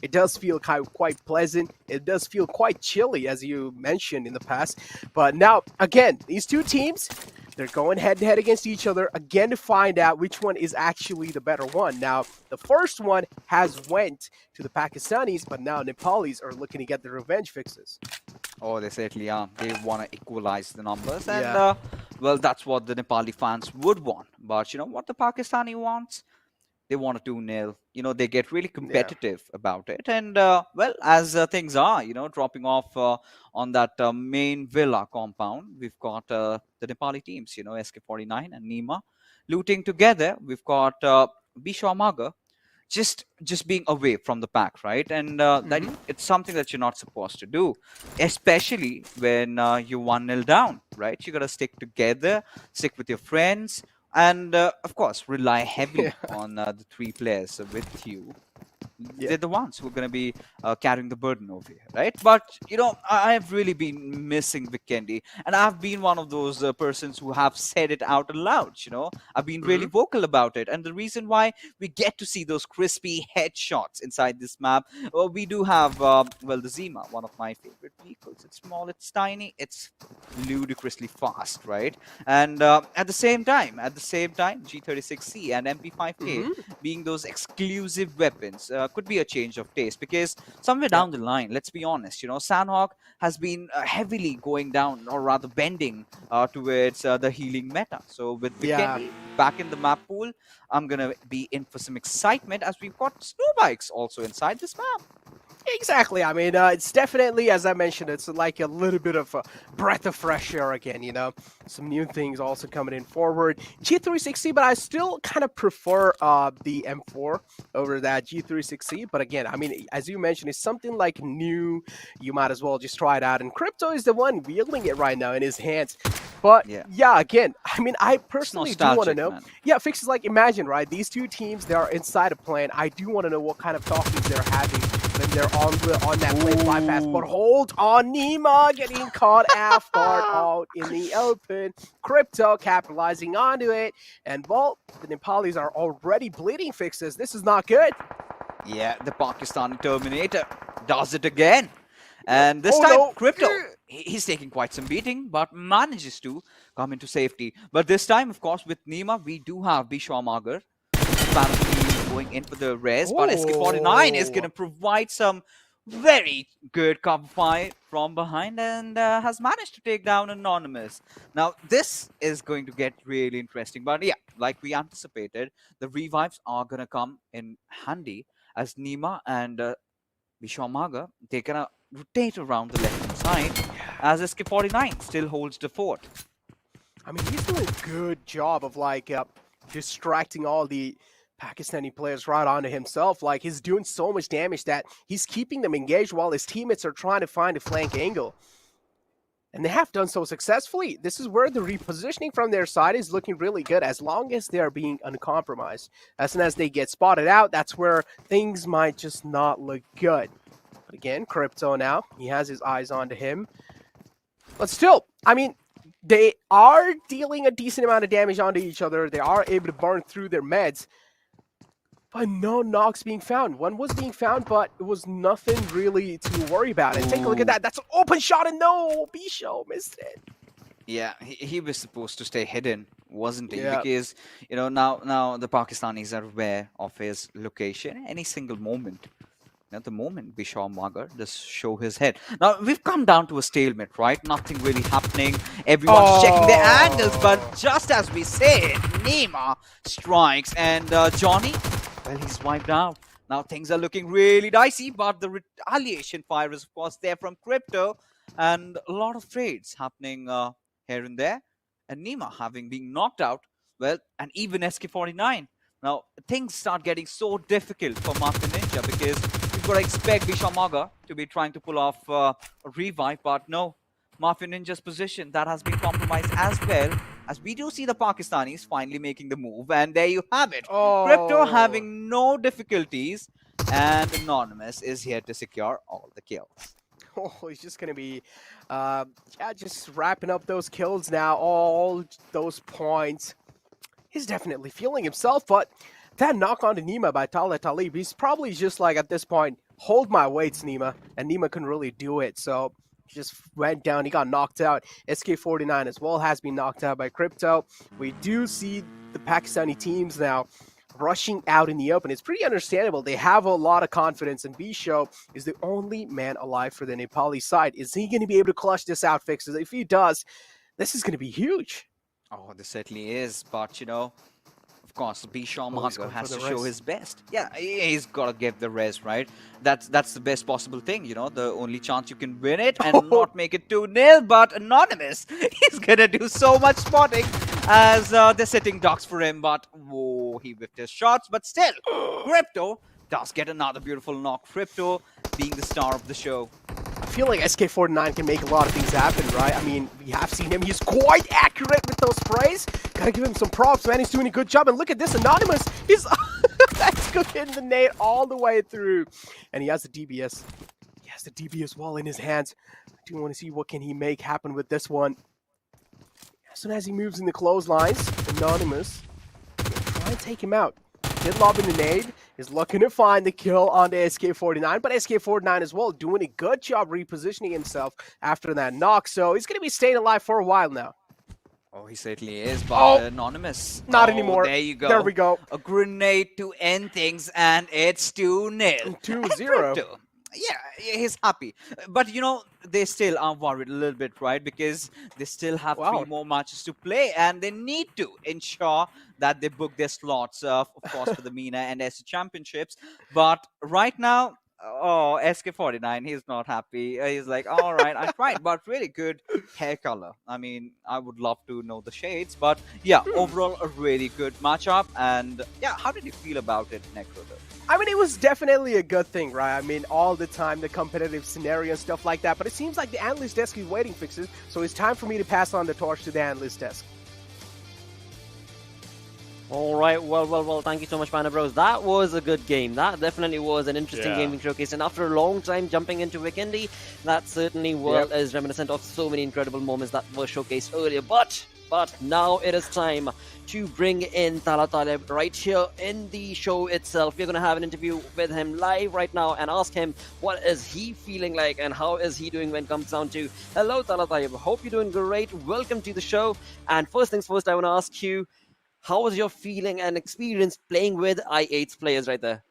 It does feel quite pleasant. It does feel quite chilly, as you mentioned in the past. But now, again, these two teams, they're going head-to-head against each other again to find out which one is actually the better one. Now, the first one has went to the Pakistanis, but now Nepalis are looking to get the revenge fixes. Oh, they certainly are. They want to equalize the numbers. And, well, that's what the Nepali fans would want. But you know what the Pakistani wants? They want a 2-0. They get really competitive about it. And, well, as things are, dropping off on that main villa compound, we've got the Nepali teams, SK49 and Nima looting together. We've got Bishwamaga just being away from the pack, right? And that it's something that you're not supposed to do, especially when you're 1-0 down, right? You got to stick together, stick with your friends, and of course, rely heavily on the three players with you. They're the ones who are going to be carrying the burden over here, right? But, I've really been missing Vikendi. And I've been one of those persons who have said it out aloud, I've been really vocal about it. And the reason why we get to see those crispy headshots inside this map, we do have, well, the Zima, one of my favorite vehicles. It's small, it's tiny, it's ludicrously fast, right? And at the same time, G36C and MP5K being those exclusive weapons could be a change of taste, because somewhere down the line, let's be honest, Sanhok has been heavily going down, or rather bending towards the healing meta. So with Vikendi back in the map pool, I'm gonna be in for some excitement, as we've got snow bikes also inside this map. Exactly. I mean, it's definitely, as I mentioned, it's like a little bit of a breath of fresh air again, Some new things also coming in forward. G360, but I still kind of prefer the M4 over that G360. But again, I mean, as you mentioned, it's something like new. You might as well just try it out. And Crypto is the one wielding it right now in his hands. But yeah, again, I mean, I personally do want to know. Man. Yeah, Fixes, like, imagine, right? These two teams, they are inside a plane. I do want to know what kind of talkings they're having when they're on that plane bypass. But hold on, Nima getting caught off guard out in the open. Crypto capitalizing onto it. And, well, the Nepalis are already bleeding. Fixes. This is not good. Yeah, the Pakistani Terminator does it again. And this time, Crypto, he's taking quite some beating, but manages to come into safety. But this time, of course, with Nima, we do have Bishwamagar going in for the res, but SK49 is going to provide some very good cover fire from behind, and has managed to take down Anonymous. Now, this is going to get really interesting. But yeah, like we anticipated, the revives are going to come in handy, as Nima and Bishwamaga, they're going to rotate around the left-hand side, as SK49 still holds the fort. I mean, he's doing a good job of, like, distracting all the Pakistani players right onto himself. Like, he's doing so much damage that he's keeping them engaged while his teammates are trying to find a flank angle. And they have done so successfully. This is where the repositioning from their side is looking really good as long as they are being uncompromised. As soon as they get spotted out, that's where things might just not look good. But again, Crypto now, he has his eyes onto him. But still, I mean, they are dealing a decent amount of damage onto each other. They are able to burn through their meds. But no knocks being found. One was being found, but it was nothing really to worry about. And take a look at that. That's an open shot, and no, Bisho missed it. Yeah, he was supposed to stay hidden, wasn't he? Yeah. Because, you know, now the Pakistanis are aware of his location. Any single moment, at the moment, Bisham Magar just show his head. Now, we've come down to a stalemate, right? Nothing really happening. Everyone's checking their angles, but just as we said, Nima strikes, and Johnny, well, he's wiped out. Now, things are looking really dicey, but the retaliation fire is, of course, there from Crypto, and a lot of trades happening here and there. And Nima having been knocked out, well, and even SK49. Now, things start getting so difficult for Master Ninja because you've got to expect Bishamaga to be trying to pull off a revive, but no. Mafia Ninja's position, that has been compromised as well, as we do see the Pakistanis finally making the move, and there you have it. Crypto having no difficulties, and Anonymous is here to secure all the kills. Oh, he's just going to be, just wrapping up those kills now, all those points. He's definitely feeling himself, but that knock on to Nima by Talat Talib, he's probably just like, at this point, hold my weights, Nima, and Nima couldn't really do it, so he just went down, he got knocked out. SK49 as well has been knocked out by Crypto. We do see the Pakistani teams now rushing out in the open. It's pretty understandable. They have a lot of confidence, and Bisho is the only man alive for the Nepali side. Is he going to be able to clutch this out, Fixes? If he does, this is going to be huge. Oh, this certainly is, but you know, of course, Bisham Magar has to show his best. Yeah, he's got to give the res, right? That's the best possible thing, you know, the only chance you can win it and not make it 2-0, but Anonymous, he's going to do so much spotting as they're setting ducks for him, but whoa, he whipped his shots, but still, Crypto does get another beautiful knock. Crypto being the star of the show. I feel like SK49 can make a lot of things happen, right? I mean, we have seen him. He's quite accurate with those sprays. Gotta give him some props, man. He's doing a good job. And look at this, Anonymous. He's that's cooking the nade all the way through. And he has the DBS. He has the DBS wall in his hands. I do want to see what can he make happen with this one. As soon as he moves in the clotheslines, Anonymous try and take him out. Did lob in the nade, is looking to find the kill on the SK49, but SK49 as well doing a good job repositioning himself after that knock, so he's going to be staying alive for a while now. Oh, he certainly is, but Anonymous. Not anymore. There you go. There we go. A grenade to end things, and it's 2-0. 2-0. Yeah, he's happy. But, you know, they still are worried a little bit, right? Because they still have 3 more matches to play, and they need to ensure that they book their slots, of course, for the MENA and SC Championships. But right now, oh, SK49, he's not happy. He's like, all right, I tried, but really good hair color. I mean, I would love to know the shades, but yeah, overall, a really good matchup. And yeah, how did you feel about it, Necroder? I mean, it was definitely a good thing, right? I mean, all the time, the competitive scenario and stuff like that. But it seems like the analyst desk is waiting, Fixes. So it's time for me to pass on the torch to the analyst desk. All right, well, thank you so much, Panda Bros. That was a good game. That definitely was an interesting gaming showcase. And after a long time jumping into Weekendy, that certainly is reminiscent of so many incredible moments that were showcased earlier. But now it is time to bring in Talat Talib right here in the show itself. We're going to have an interview with him live right now and ask him what is he feeling like and how is he doing when it comes down to hello, Talat Talib. Hope you're doing great. Welcome to the show. And first things first, I want to ask you, how was your feeling and experience playing with i8's players right there?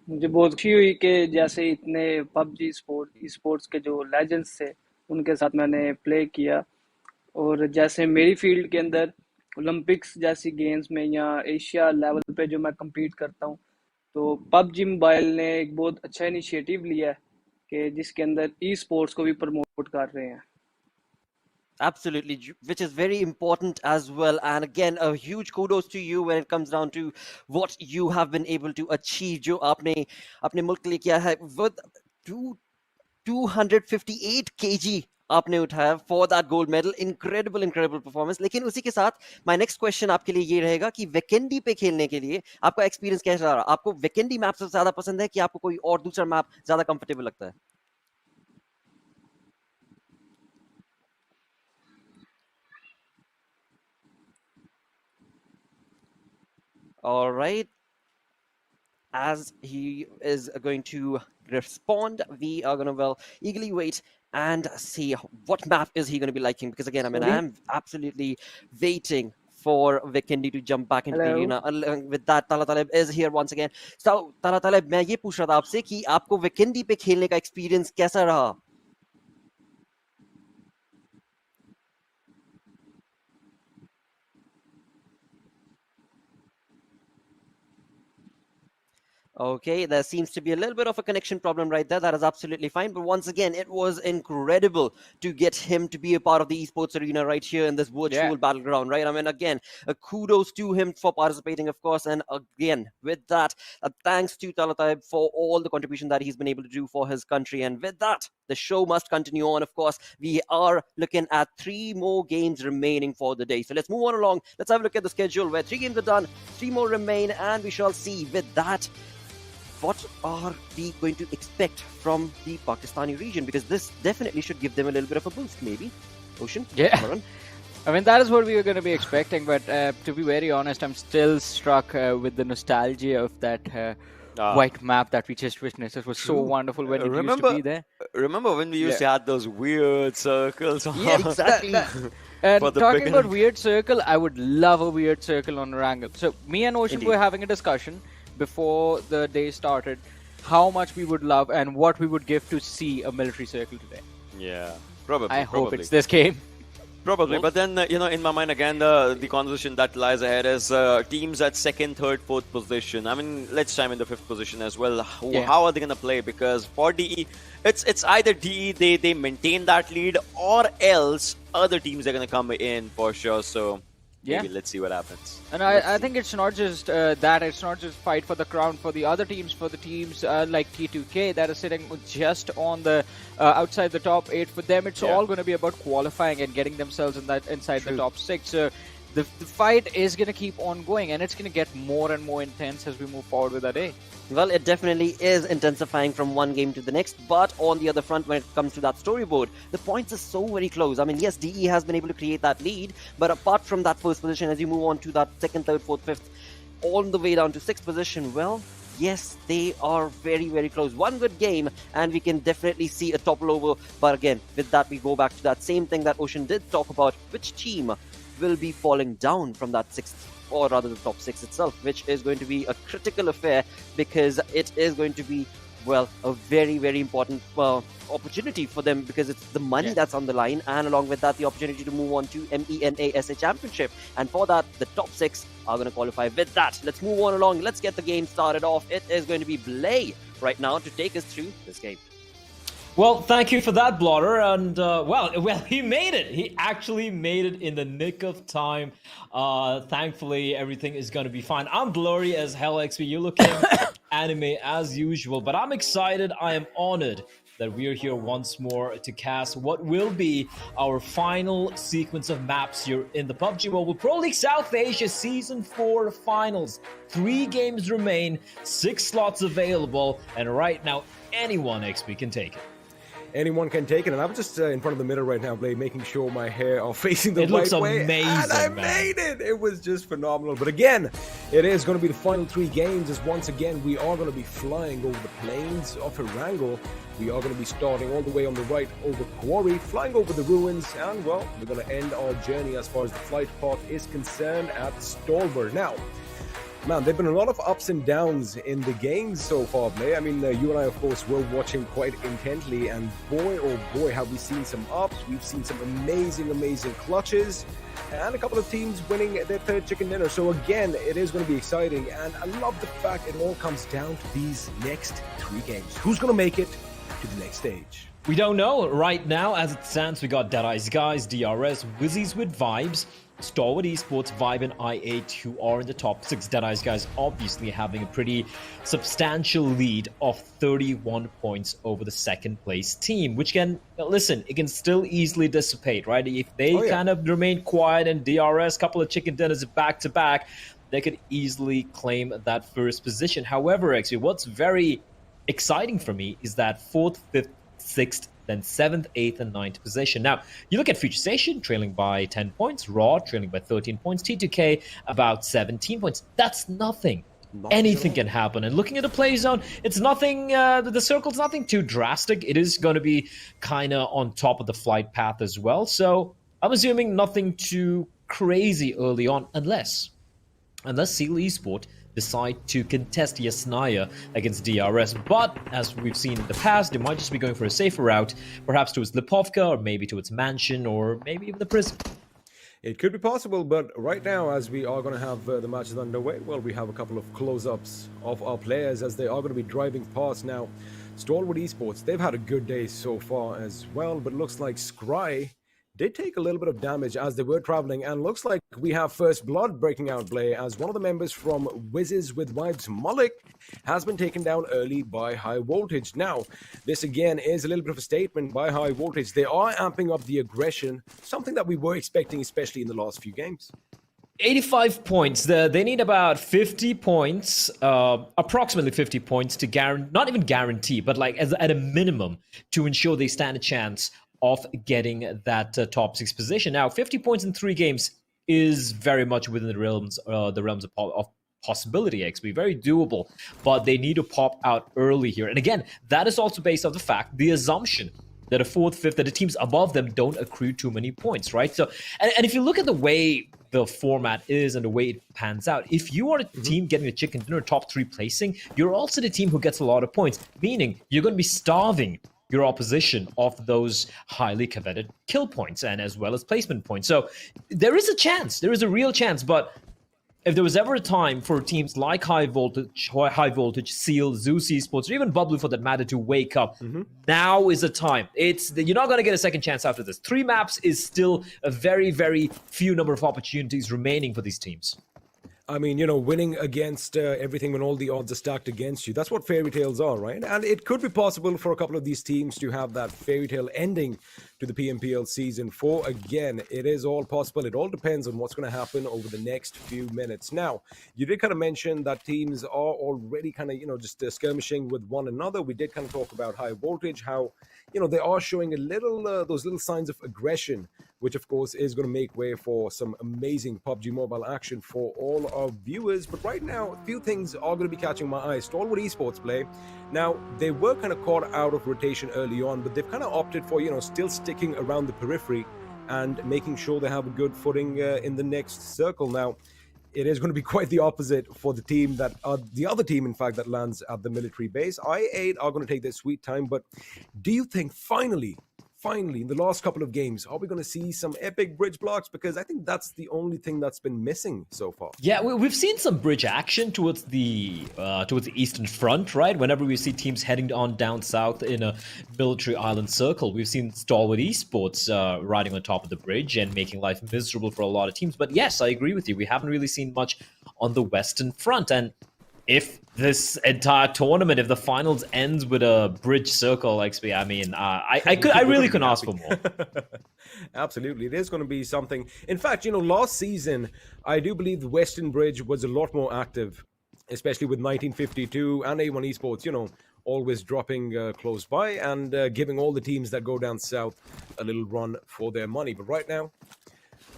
मुझे बहुत खुशी हुई कि जैसे इतने PUBG sports के जो legends थे उनके साथ मैंने प्ले किया और जैसे मेरी फील्ड के अंदर ओलंपिक्स जैसी गेम्स में या एशिया लेवल पे जो मैं compete करता हूँ तो पबजी मोबाइल ने एक बहुत अच्छा इनिशिएटिव लिया है कि जिसके अंदर ई स्पोर्ट्स को भी प्रमोट कर रहे हैं Absolutely, which is very important as well. And again, a huge kudos to you when it comes down to what you have been able to achieve. जो आपने अपने मुल्क के लिए किया है with 258 kg आपने उठाया for that gold medal. Incredible performance. लेकिन उसी के साथ my next question आपके लिए ये रहेगा कि वेकेंडी पे खेलने के लिए आपका एक्सपीरियंस कैसा रहा? आपको वेकेंडी मैप सबसे ज्यादा पसंद है कि आपको कोई और दूसरा मैप ज्यादा कंफर्टेबल लगता है? All right. As he is going to respond, we are going to eagerly wait and see what map is he going to be liking. Because again, I mean, I am absolutely waiting for Vikendi to jump back into the arena. Along with that, Tala Taleb is here once again. So, Tala Taleb, मैं ये पूछ रहा था आपसे कि आपको Vikendi पे खेलने का experience कैसा रहा? Okay, there seems to be a little bit of a connection problem right there. That is absolutely fine. But once again, it was incredible to get him to be a part of the esports arena right here in this virtual battleground, right? I mean, again, kudos to him for participating, of course. And again, with that, thanks to Talataib for all the contribution that he's been able to do for his country. And with that, the show must continue on, of course. We are looking at 3 more games remaining for the day. So let's move on along. Let's have a look at the schedule where 3 games are done, 3 more remain, and we shall see with that what are we going to expect from the Pakistani region? Because this definitely should give them a little bit of a boost, maybe. Ocean? Yeah. I mean, that is what we were going to be expecting, but to be very honest, I'm still struck with the nostalgia of that white map that we just witnessed. It was so wonderful when it used to be there. Remember when we used to have those weird circles? Yeah, exactly. And talking about weird circle, I would love a weird circle on Erangel. So me and Ocean were having a discussion before the day started, how much we would love and what we would give to see a military circle today. Yeah, probably. I hope it's this game. Probably, but then, in my mind, again, the conversation that lies ahead is teams at 2nd, 3rd, 4th position. I mean, let's time in the 5th position as well. How are they going to play? Because for DE, it's either DE, they maintain that lead, or else other teams are going to come in for sure. So maybe let's see what happens. And I think it's not just that. It's not just fight for the crown for the other teams, for the teams like T2K that are sitting just on the outside the top 8. For them, it's all going to be about qualifying and getting themselves inside the top 6. So the fight is going to keep on going, and it's going to get more and more intense as we move forward with our day. Well, it definitely is intensifying from one game to the next, but on the other front, when it comes to that storyboard, the points are so very close. I mean, yes, DE has been able to create that lead, but apart from that 1st position, as you move on to that 2nd, 3rd, 4th, 5th, all the way down to 6th position, well, yes, they are very, very close. One good game, and we can definitely see a topple over. But again, with that, we go back to that same thing that Ocean did talk about. Which team will be falling down from that 6th, or rather the top 6 itself, which is going to be a critical affair, because it is going to be, well, a very, very important opportunity for them, because it's the money that's on the line, and along with that, the opportunity to move on to MENA SA Championship. And for that, the top 6 are going to qualify. With that, let's move on along. Let's get the game started off. It is going to be Blay right now to take us through this game. Well, thank you for that, Blotter. And, well, he made it. He actually made it in the nick of time. Thankfully, everything is going to be fine. I'm blurry as hell, XP. You're looking anime as usual. But I'm excited. I am honored that we are here once more to cast what will be our final sequence of maps here in the PUBG Mobile Pro League South Asia Season 4 Finals. 3 games remain, 6 slots available, and right now, anyone, XP, can take it. Anyone can take it, and I'm just in front of the mirror right now, Blade, making sure my hair are facing the right way. It looks amazing, and I made it! It was just phenomenal. But again, it is going to be the final 3 games, as once again, we are going to be flying over the plains of Erangel. We are going to be starting all the way on the right over Quarry, flying over the ruins, and, well, we're going to end our journey as far as the flight path is concerned at Stalwart. Now, man, there have been a lot of ups and downs in the game so far, Blay. I mean, you and I, of course, were watching quite intently, and boy, oh boy, have we seen some ups. We've seen some amazing, amazing clutches, and a couple of teams winning their 3rd chicken dinner. So again, it is going to be exciting, and I love the fact it all comes down to these next 3 games. Who's going to make it to the next stage? We don't know right now. As it stands, we got Deadeyes guys, DRS, Wizzes with Vibes, Stalwart Esports, Vibe, and I8 who are in the top 6. Deadeyes guys obviously having a pretty substantial lead of 31 points over the second place team, which can, listen, it can still easily dissipate, right? If they kind of remain quiet and DRS, couple of chicken dinners back to back, they could easily claim that first position. However, actually, what's very exciting for me is that 4th, 5th, 6th, then 7th, 8th, and 9th position. Now, you look at Future Station trailing by 10 points, Raw trailing by 13 points, T2K about 17 points. That's nothing. Anything can happen. And looking at the play zone, it's nothing, the circle's nothing too drastic. It is going to be kind of on top of the flight path as well. So I'm assuming nothing too crazy early on, unless Seal Esport decide to contest Yasnaya against DRS. But as we've seen in the past, they might just be going for a safer route, perhaps towards Lipovka, or maybe towards Mansion, or maybe even the prison. It could be possible, but right now, as we are going to have the matches underway, well, we have a couple of close-ups of our players as they are going to be driving past now. Stalwart Esports, they've had a good day so far as well, but it looks like Scry did take a little bit of damage as they were traveling, and looks like we have first blood breaking out play as one of the members from Wizzes with Vibes, Malik, has been taken down early by High Voltage. Now, this again is a little bit of a statement by High Voltage. They are amping up the aggression, something that we were expecting, especially in the last few games. 85 points. They need about 50 points, approximately 50 points to guarantee, not even guarantee, but like at a minimum to ensure they stand a chance of getting that top 6 position. Now, 50 points in 3 games is very much within the realms of possibility, actually. Very doable, but they need to pop out early here. And again, that is also based off the fact, the assumption that a 4th, 5th, that the teams above them don't accrue too many points, right? So, and if you look at the way the format is and the way it pans out, if you are a team getting a chicken dinner top 3 placing, you're also the team who gets a lot of points, meaning you're going to be starving your opposition of those highly coveted kill points and as well as placement points. So there is a chance, there is a real chance, but if there was ever a time for teams like High Voltage, Seal, ZEUS Esports, or even BABLU for that matter to wake up, now is the time. You're not going to get a second chance after this. 3 maps is still a very, very few number of opportunities remaining for these teams. I mean, you know, winning against everything when all the odds are stacked against you. That's what fairy tales are, right? And it could be possible for a couple of these teams to have that fairy tale ending to the PMPL Season 4. Again, it is all possible. It all depends on what's going to happen over the next few minutes. Now, you did kind of mention that teams are already kind of, you know, just skirmishing with one another. We did kind of talk about High Voltage, how, you know, they are showing a little, those little signs of aggression, which of course is going to make way for some amazing PUBG Mobile action for all our viewers. But right now, a few things are going to be catching my eye. Stalwart Esports play. Now, they were kind of caught out of rotation early on, but they've kind of opted for, you know, still sticking around the periphery and making sure they have a good footing in the next circle. Now, it is going to be quite the opposite for the team that, the other team, in fact, that lands at the military base. I8 are going to take their sweet time, but do you think finally, in the last couple of games, are we going to see some epic bridge blocks? Because I think that's the only thing that's been missing so far. Yeah, we've seen some bridge action towards the Eastern Front, right? Whenever we see teams heading on down south in a military island circle, we've seen Stalwart Esports riding on top of the bridge and making life miserable for a lot of teams. But yes, I agree with you. We haven't really seen much on the Western Front. And if this entire tournament, if the finals ends with a bridge circle, XP, I mean, I really couldn't ask for more. Absolutely, it is going to be something. In fact, you know, last season, I do believe the Western Bridge was a lot more active, especially with 1952 and A1 Esports, you know, always dropping close by and giving all the teams that go down south a little run for their money. But right now,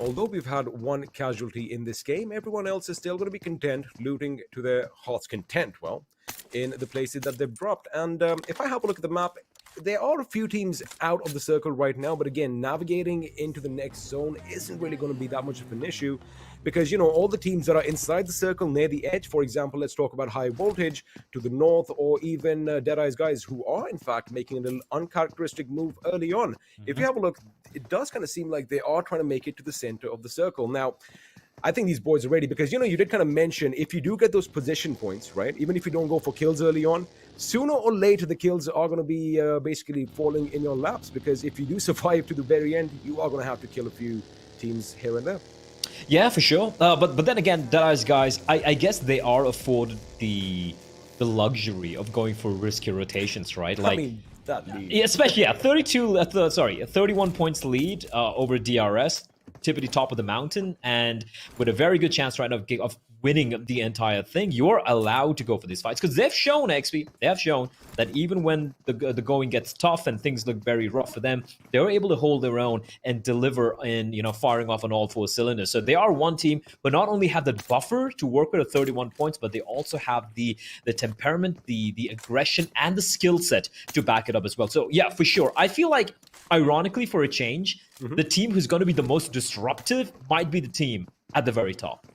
although we've had one casualty in this game, everyone else is still going to be content, looting to their heart's content, well, in the places that they've dropped. And if I have a look at the map, there are a few teams out of the circle right now, but again, navigating into the next zone isn't really going to be that much of an issue because, you know, all the teams that are inside the circle near the edge, for example, let's talk about High Voltage to the north, or even Deadeyes guys who are, in fact, making a little uncharacteristic move early on. If you have a look, it does kind of seem like they are trying to make it to the center of the circle. Now, I think these boys are ready because, you did kind of mention if you do get those position points, right? Even if you don't go for kills early on, sooner or later the kills are going to be basically falling in your laps, because if you do survive to the very end, you are going to have to kill a few teams here and there. Yeah, for sure. But then again, Deadeyes guys, I guess they are afforded the luxury of going for risky rotations, right? Like, I mean, that lead. Yeah, especially 31 points lead over DRS, tippity top of the mountain, and with a very good chance right now of winning the entire thing. You're allowed to go for these fights because they've shown, XP, they have shown that even when the going gets tough and things look very rough for them, they're able to hold their own and deliver in, firing off on all 4 cylinders. So they are one team, but not only have the buffer to work with 31 points, but they also have the temperament, the aggression, and the skill set to back it up as well. So yeah, for sure. I feel like, ironically, for a change, the team who's going to be the most disruptive might be the team at the very top.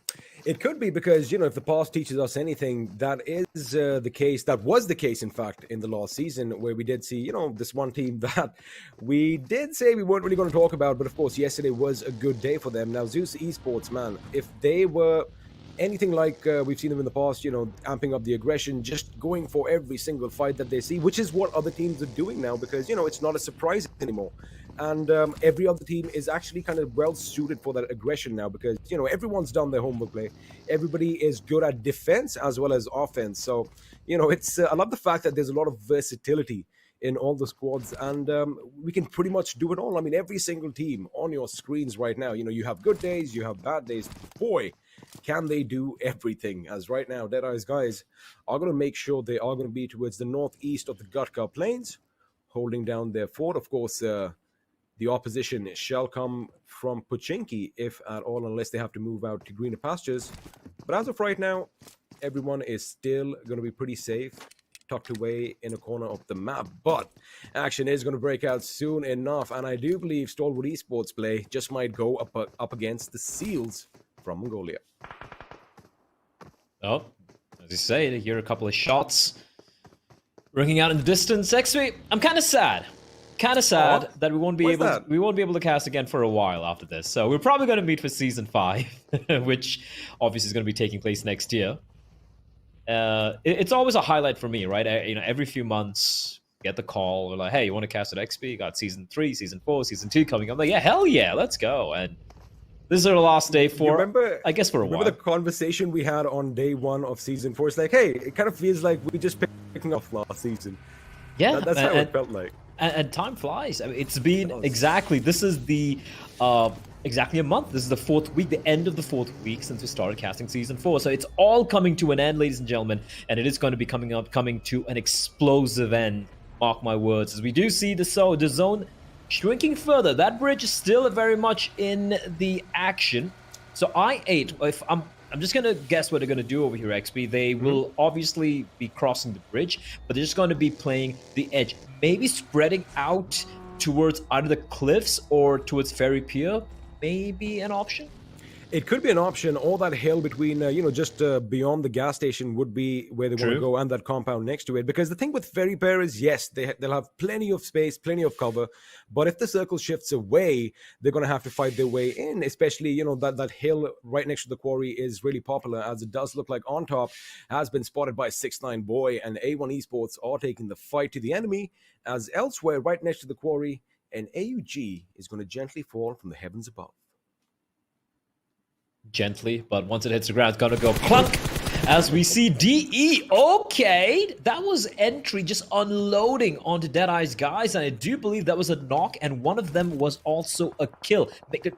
It could be because, if the past teaches us anything, that is the case. That was the case, in fact, in the last season, where we did see, this one team that we did say we weren't really going to talk about. But of course, yesterday was a good day for them. Now, ZEUS Esports, man, if they were anything like we've seen them in the past, amping up the aggression, just going for every single fight that they see, which is what other teams are doing now, because, it's not a surprise anymore. And every other team is actually kind of well suited for that aggression now, because, everyone's done their homework play. Everybody is good at defense as well as offense. So, it's I love the fact that there's a lot of versatility in all the squads, and we can pretty much do it all. I mean, every single team on your screens right now, you have good days, you have bad days. Boy, can they do everything, as right now Deadeyes guys are going to make sure they are going to be towards the northeast of the Gutka Plains, holding down their fort. Of course, the opposition shall come from Pochinki, if at all, unless they have to move out to greener pastures. But as of right now, everyone is still going to be pretty safe, tucked away in a corner of the map. But action is going to break out soon enough, and I do believe Stalwart Esports play just might go up against the Seals from Mongolia. Oh, as you say, they hear a couple of shots ringing out in the distance. XP, I'm kind of sad. That we won't be able to cast again for a while after this. So we're probably going to meet for season 5, which obviously is going to be taking place next year. It's always a highlight for me, right? Every few months, get the call. We're like, hey, you want to cast at XP? You got season 3, season 4, season 2 coming up. I'm like, yeah, hell yeah, let's go. And this is our last day for, I guess, for a while. Remember the conversation we had on day 1 of season 4? It's like, hey, it kind of feels like we just picking up last season. Yeah, that's how it felt like. And time flies. I mean, it's been exactly. This is the exactly a month. This is the 4th week, the end of the 4th week since we started casting season 4. So it's all coming to an end, ladies and gentlemen, and it is going to be coming to an explosive end. Mark my words. As we do see the zone shrinking further, that bridge is still very much in the action. So I8. If I'm just going to guess what they're going to do over here, XP. They will obviously be crossing the bridge, but they're just going to be playing the edge. Maybe spreading out towards either the cliffs or towards Ferry Pier. Maybe an option? It could be an option. All that hill between, just beyond the gas station would be where they want to go, and that compound next to it. Because the thing with Ferry Pier is, yes, they'll have plenty of space, plenty of cover. But if the circle shifts away, they're going to have to fight their way in. Especially, that hill right next to the quarry is really popular, as it does look like on top has been spotted by 6ix9ine Boy, and A1 Esports are taking the fight to the enemy. As elsewhere, right next to the quarry, an AUG is going to gently fall from the heavens above. Gently, but once it hits the ground, it's gonna go clunk. As we see DE, okay, that was entry just unloading onto Deadeyes guys, and I do believe that was a knock, and one of them was also a kill.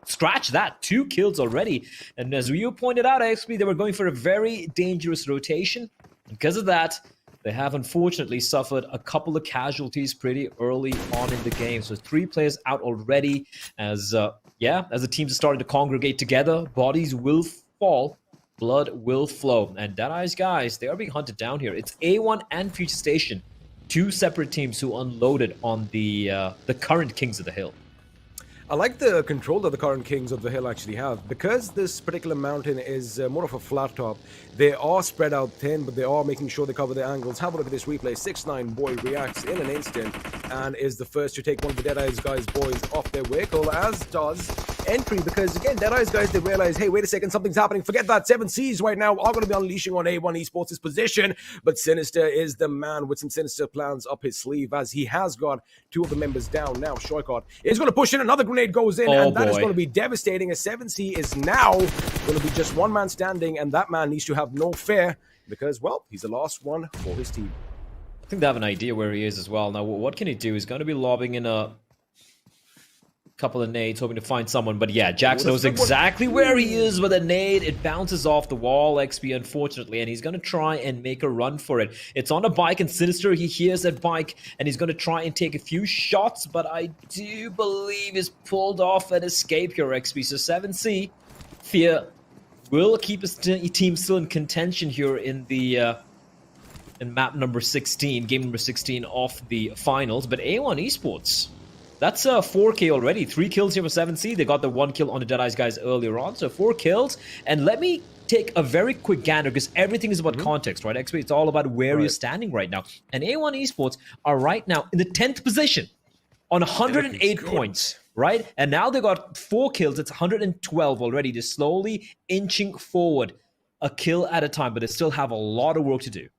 Scratch that, 2 kills already, and as you pointed out, XP, they were going for a very dangerous rotation. Because of that, they have unfortunately suffered a couple of casualties pretty early on in the game. So 3 players out already, as the teams are starting to congregate together, bodies will fall, blood will flow. And Deadeyes guys, they are being hunted down here. It's A1 and Future Station, 2 separate teams who unloaded on the current Kings of the Hill. I like the control that the current Kings of the Hill actually have. Because this particular mountain is more of a flat top, they are spread out thin, but they are making sure they cover their angles. Have a look at this replay. 6ix9ine Boy reacts in an instant and is the first to take one of the Deadeyes guys' boys off their vehicle, as does entry because, again, Deadeyes guys, they realize, hey, wait a second, something's happening. Forget that. 7Cs right now are going to be unleashing on A1 Esports' position. But Sinister is the man with some sinister plans up his sleeve as he has got two of the members down. Now, Shoykot is going to push in. Another grenade goes in, and that is going to be devastating. A 7C is now going to be just one man standing, and that man needs to have no fear because, well, he's the last one for his team. I think they have an idea where he is as well. Now, what can he do? He's going to be lobbing in a couple of nades, hoping to find someone. But yeah, Jax knows exactly where he is with a nade. It bounces off the wall, XP, unfortunately, and he's going to try and make a run for it. It's on a bike, and Sinister, he hears that bike, and he's going to try and take a few shots, but I do believe he's pulled off an escape here, XP. So 7C, Fear will keep his team still in contention here in the in map number 16, game number 16 of the finals. But A1 Esports, that's 4K already. 3 kills here for 7C. They got the 1 kill on the Deadeyes guys earlier on. So 4 kills. And let me take a very quick gander because everything is about context, right? XP, it's all about where you're standing right now. And A1 Esports are right now in the 10th position on 108 points, right? And now they got 4 kills. It's 112 already. They're slowly inching forward a kill at a time, but they still have a lot of work to do.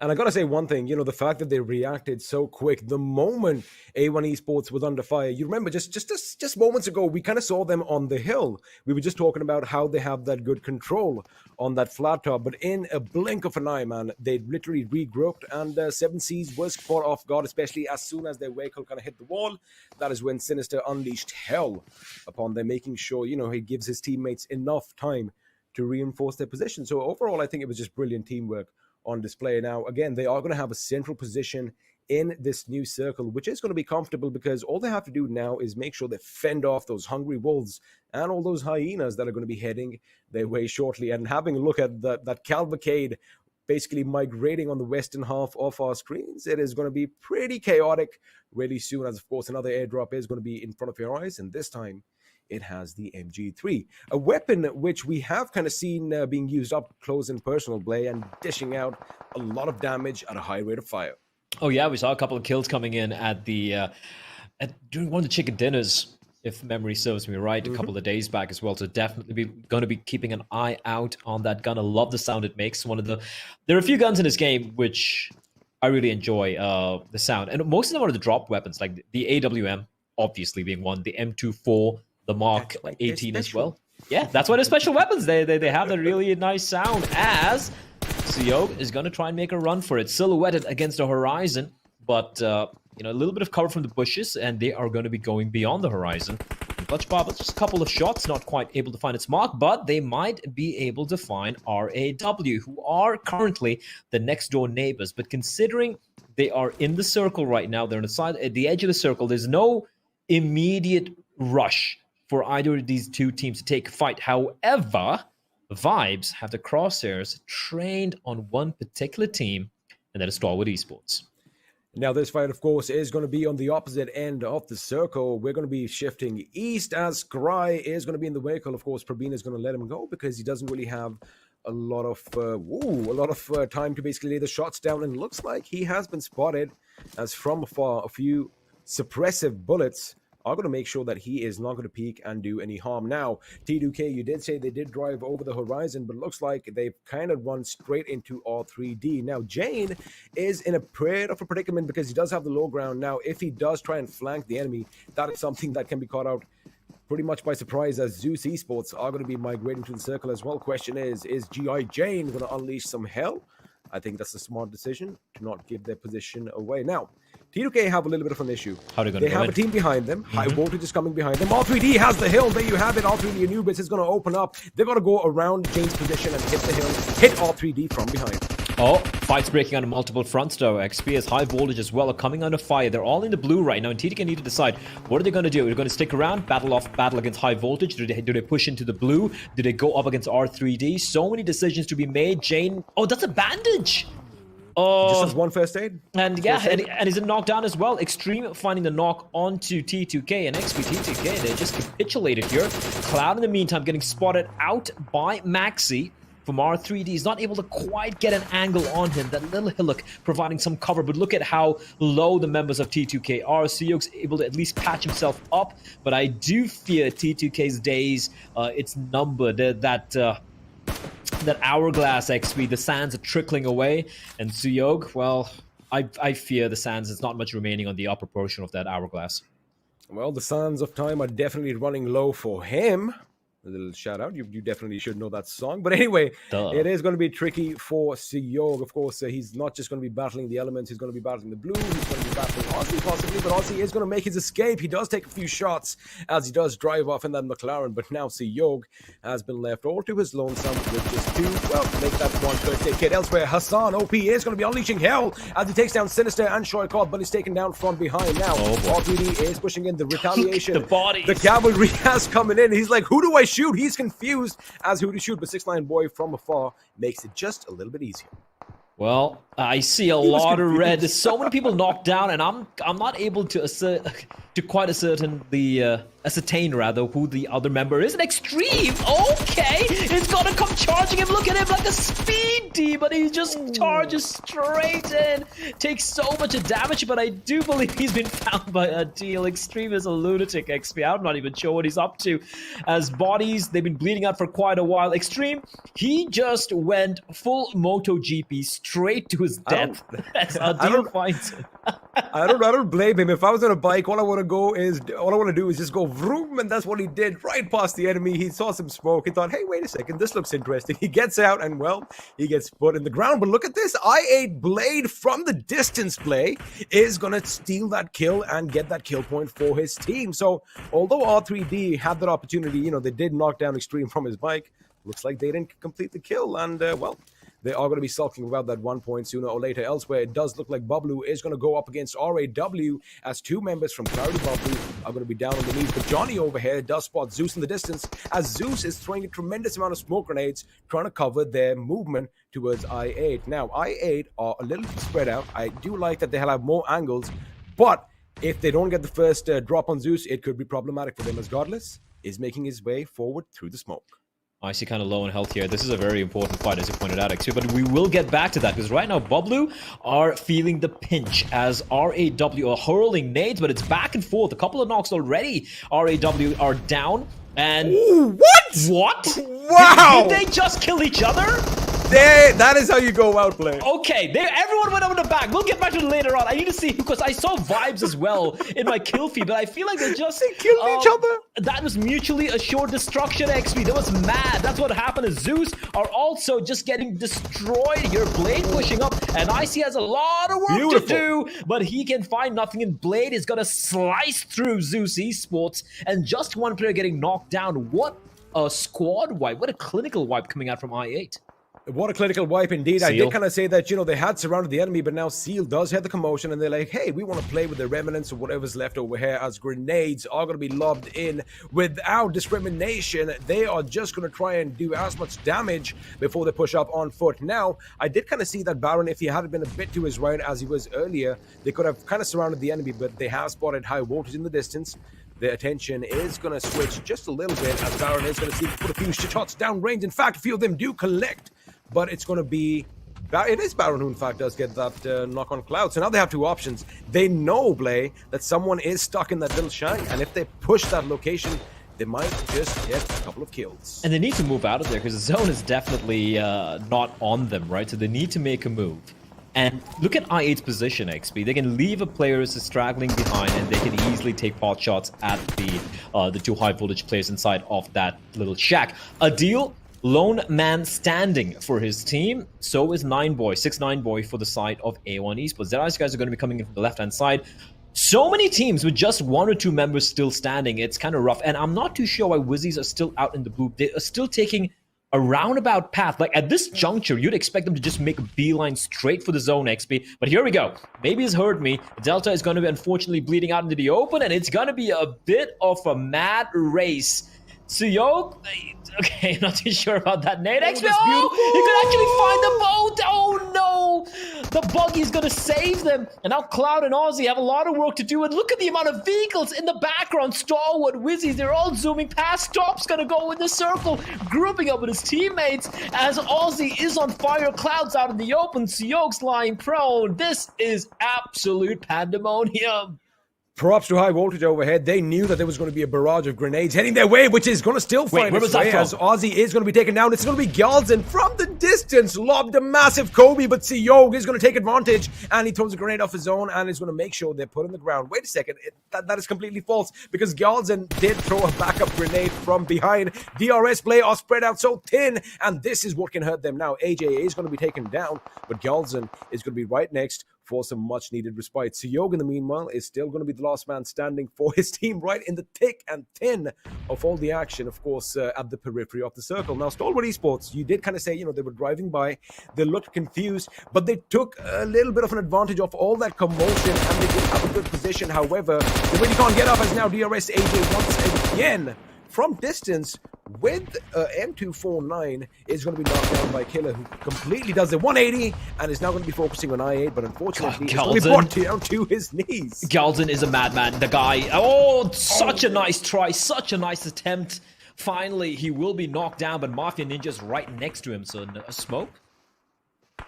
And I got to say one thing, the fact that they reacted so quick, the moment A1 Esports was under fire, you remember just moments ago, we kind of saw them on the hill. We were just talking about how they have that good control on that flat top, but in a blink of an eye, man, they literally regrouped, and 7Cs was caught off guard, especially as soon as their vehicle kind of hit the wall. That is when Sinister unleashed hell upon them, making sure, he gives his teammates enough time to reinforce their position. So overall, I think it was just brilliant teamwork on display. Now, again, they are going to have a central position in this new circle, which is going to be comfortable because all they have to do now is make sure they fend off those hungry wolves and all those hyenas that are going to be heading their way shortly. And having a look at that cavalcade basically migrating on the western half of our screens, it is going to be pretty chaotic really soon, as of course another airdrop is going to be in front of your eyes, and this time it has the MG3, a weapon which we have kind of seen being used up close and personal play and dishing out a lot of damage at a high rate of fire. Oh yeah, we saw a couple of kills coming in at the during one of the chicken dinners, if memory serves me right, a couple of days back as well. So definitely going to be keeping an eye out on that gun. I love the sound it makes. There are a few guns in this game which I really enjoy the sound, and most of them are the drop weapons, like the AWM, obviously being one, the M24. The Mark 18 as well. Yeah, that's why they're special weapons. They have a really nice sound as ZEUS is going to try and make a run for it. Silhouetted against the horizon, but a little bit of cover from the bushes, and they are going to be going beyond the horizon. Clutch Barber, just a couple of shots, not quite able to find its mark, but they might be able to find RAW, who are currently the next door neighbors. But considering they are in the circle right now, they're on the side, at the edge of the circle, there's no immediate rush for either of these two teams to take a fight. However, Vibes have the crosshairs trained on one particular team, and that is Stalwart Esports. Now, this fight, of course, is going to be on the opposite end of the circle. We're going to be shifting east as Skry is going to be in the vehicle. Of course, Praveen is going to let him go because he doesn't really have a lot of time to basically lay the shots down. And it looks like he has been spotted as from afar. A few suppressive bullets are going to make sure that he is not going to peek and do any harm. Now, T2K, you did say they did drive over the horizon, but it looks like they've kind of run straight into R3D. Now, Jane is in a bit of a predicament because he does have the low ground. Now, if he does try and flank the enemy, that is something that can be caught out pretty much by surprise, as ZEUS Esports are going to be migrating to the circle as well. Question is GI Jane going to unleash some hell? I think that's a smart decision to not give their position away. Now, T2K have a little bit of an issue. They have a team behind them. High Voltage is coming behind them. R3D has the hill. There you have it. R3D Anubis is going to open up. They're going to go around Jane's position and hit the hill. Hit R3D from behind. Oh, fights breaking on multiple fronts though. XP as High Voltage as well are coming under fire. They're all in the blue right now, and TTK need to decide what are they going to do. Are they going to stick around, battle against High Voltage? Do they push into the blue? Do they go up against R3D? So many decisions to be made. Jane, oh, that's a bandage. Just has one first aid. And yeah, and he's knocked down as well. Extreme finding the knock onto T2K, and XP T2K, they just capitulated here. Cloud in the meantime getting spotted out by Maxi from R3D. He's not able to quite get an angle on him. That little hillock providing some cover, but look at how low the members of T2K are. ZEUS able to at least patch himself up, but I do fear T2K's days, it's numbered. That hourglass XP, the sands are trickling away, and ZEUS, well, I fear the sands, there's not much remaining on the upper portion of that hourglass. Well, the sands of time are definitely running low for him. A little shout out. You definitely should know that song. But anyway, it is going to be tricky for ZEUS. Of course, he's not just going to be battling the elements. He's going to be battling the blue. He's going to be battling Aussie possibly. But Aussie is going to make his escape. He does take a few shots as he does drive off in that McLaren. But now ZEUS has been left all to his lonesome with just two. Well, make that one first aid kit. Elsewhere, Hassan OP is going to be unleashing hell as he takes down Sinister and Shoykot. But he's taken down from behind now. R3D is pushing in the retaliation. The bodies. The cavalry has coming in. He's like, who do I shoot? He's confused as who to shoot, but 6ix9ine boy from afar makes it just a little bit easier. Well, I see a lot of red. There's so many people knocked down, and I'm not able to ascertain who the other member is. An extreme. Okay, it's gonna come charging him. Look at him like a speed demon, but he just charges straight in. Takes so much damage, but I do believe he's been found by a deal. Extreme is a lunatic XP. I'm not even sure what he's up to. As bodies, they've been bleeding out for quite a while. Extreme, he just went full MotoGP straight to his death. As Adil finds him. I don't blame him. If I was on a bike, all I want to do is just go vroom, and that's what he did right past the enemy. He saw some smoke. He thought, hey, wait a second, this looks interesting. He gets out, and well, he gets put in the ground. But look at this. I8 Blade from the distance play is going to steal that kill and get that kill point for his team. So although R3D had that opportunity, they did knock down Extreme from his bike. Looks like they didn't complete the kill, and well, they are going to be sulking about that 1 point sooner or later. Elsewhere, it does look like BABLU is going to go up against RAW as two members from Clarity BABLU are going to be down on the knees. But Johnny over here does spot ZEUS in the distance as ZEUS is throwing a tremendous amount of smoke grenades trying to cover their movement towards I8. Now, I8 are a little spread out. I do like that they have more angles, but if they don't get the first drop on ZEUS, it could be problematic for them as Godless is making his way forward through the smoke. I see kind of low in health here. This is a very important fight, as you pointed out, XQ, but we will get back to that, because right now, BABLU are feeling the pinch as RAW are hurling nades, but it's back and forth. A couple of knocks already. RAW are down, and... Ooh, what? What? Wow! Did they just kill each other? That is how you go out, play. Okay, everyone went over the back. We'll get back to it later on. I need to see, because I saw vibes as well in my kill feed, but I feel like they killed each other. That was mutually assured destruction, XP. That was mad. That's what happened. Is ZEUS are also just getting destroyed. Your Blade pushing up, and Icy has a lot of work to do, but he can find nothing, and Blade is gonna slice through ZEUS Esports, and just one player getting knocked down. What a squad wipe. What a clinical wipe coming out from I8. What a clinical wipe indeed. Seal. I did kind of say that, they had surrounded the enemy, but now Seal does hear the commotion, and they're like, hey, we want to play with the remnants of whatever's left over here, as grenades are going to be lobbed in without discrimination. They are just going to try and do as much damage before they push up on foot. Now, I did kind of see that Baron, if he had been a bit to his right as he was earlier, they could have kind of surrounded the enemy, but they have spotted high voltage in the distance. Their attention is going to switch just a little bit as Baron is going to see put a few shots down range. In fact, a few of them do collect. But it's going to be... It is Baron who, in fact, does get that knock on Cloud. So now they have two options. They know, Blay, that someone is stuck in that little shank. And if they push that location, they might just get a couple of kills. And they need to move out of there, because the zone is definitely not on them, right? So they need to make a move. And look at I8's position, XP. They can leave a player who's straggling behind, and they can easily take pot shots at the two high voltage players inside of that little shack. Adil, lone man standing for his team. So is 6ix9ine boy for the side of A1 Esports. Deadeyes guys are going to be coming in from the left-hand side. So many teams with just one or two members still standing. It's kind of rough. And I'm not too sure why Wizzes are still out in the blue. They are still taking a roundabout path. Like, at this juncture, you'd expect them to just make a beeline straight for the zone, XP. But here we go. Maybe he's heard me. Delta is going to be unfortunately bleeding out into the open, and it's going to be a bit of a mad race. ZEUS, okay, not too sure about that nade. XP, you could actually find the boat. Oh no! The buggy is going to save them. And now Cloud and Aussie have a lot of work to do. And look at the amount of vehicles in the background. Stalwart, Wizzes, they're all zooming past. Stop's going to go in the circle, grouping up with his teammates as Aussie is on fire. Cloud's out in the open. ZEUS lying prone. This is absolute pandemonium. Props to High Voltage overhead. They knew that there was going to be a barrage of grenades heading their way, which is going to still find its way as Aussie is going to be taken down. It's going to be Galzen from the distance, lobbed a massive Kobe, but ZEUS is going to take advantage, and he throws a grenade off his own, and is going to make sure they're put on the ground. Wait a second, that is completely false, because Galzen did throw a backup grenade from behind. DRS play are spread out so thin, and this is what can hurt them now. AJ is going to be taken down, but Galzen is going to be right next for some much-needed respite. ZEUS, in the meanwhile, is still going to be the last man standing for his team right in the thick and thin of all the action, of course, at the periphery of the circle. Now, Stalwart Esports, you did kind of say, you know, they were driving by, they looked confused, but they took a little bit of an advantage of all that commotion, and they did have a good position. However, they really can't get up as now DRS AJ once again from distance with M249 is going to be knocked down by Killer, who completely does the 180 and is now going to be focusing on I8, but unfortunately he's going to be brought down to his knees. Galzen is a madman. The guy, such a nice try, such a nice attempt. Finally, he will be knocked down, but Mafia Ninja's right next to him, so a smoke.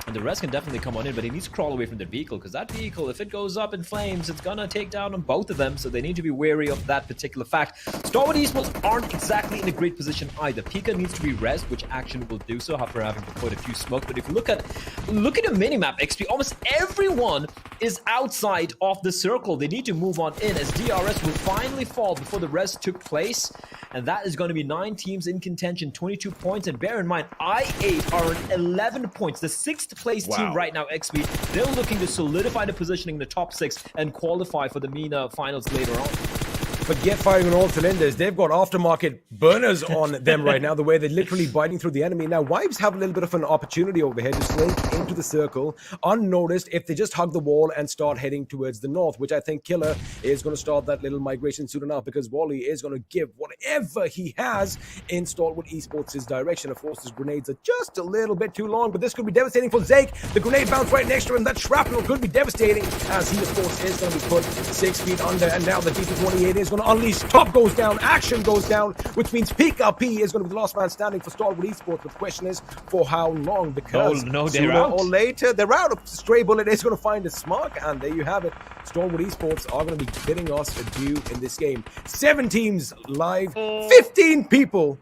And the rest can definitely come on in, but he needs to crawl away from the vehicle, because that vehicle, if it goes up in flames, it's gonna take down on both of them, so they need to be wary of that particular fact. Stalwart Esports aren't exactly in a great position either. Pika needs to be rezzed, which Action will do so after having to put a few smoke, but if you look at the minimap, XP, almost everyone is outside of the circle. They need to move on in, as DRS will finally fall before the res took place, and that is going to be 9 teams in contention, 22 points, and bear in mind, I8 are on 11 points, the 6th place team right now, XP. They're looking to solidify the positioning in the top 6 and qualify for the MENA finals later on. Forget firing on all cylinders. They've got aftermarket burners on them right now, the way they're literally biting through the enemy. Now, Wives have a little bit of an opportunity over here to slink into the circle unnoticed if they just hug the wall and start heading towards the north, which I think Killer is going to start that little migration soon enough, because Wally is going to give whatever he has in Stalwart Esports' direction. Of course, his grenades are just a little bit too long, but this could be devastating for Zake. The grenade bounced right next to him. That shrapnel could be devastating, as he, of course, is going to be put 6 feet under, and now the DP28 is going to unleash. Top goes down, Action goes down, which means PKP is going to be the last man standing for Stalwart Esports. But the question is, for how long? Because they're out. Or later, they're out. A stray bullet is going to find its mark, and there you have it. Stalwart Esports are going to be bidding us adieu in this game. 7 teams live, 15 people.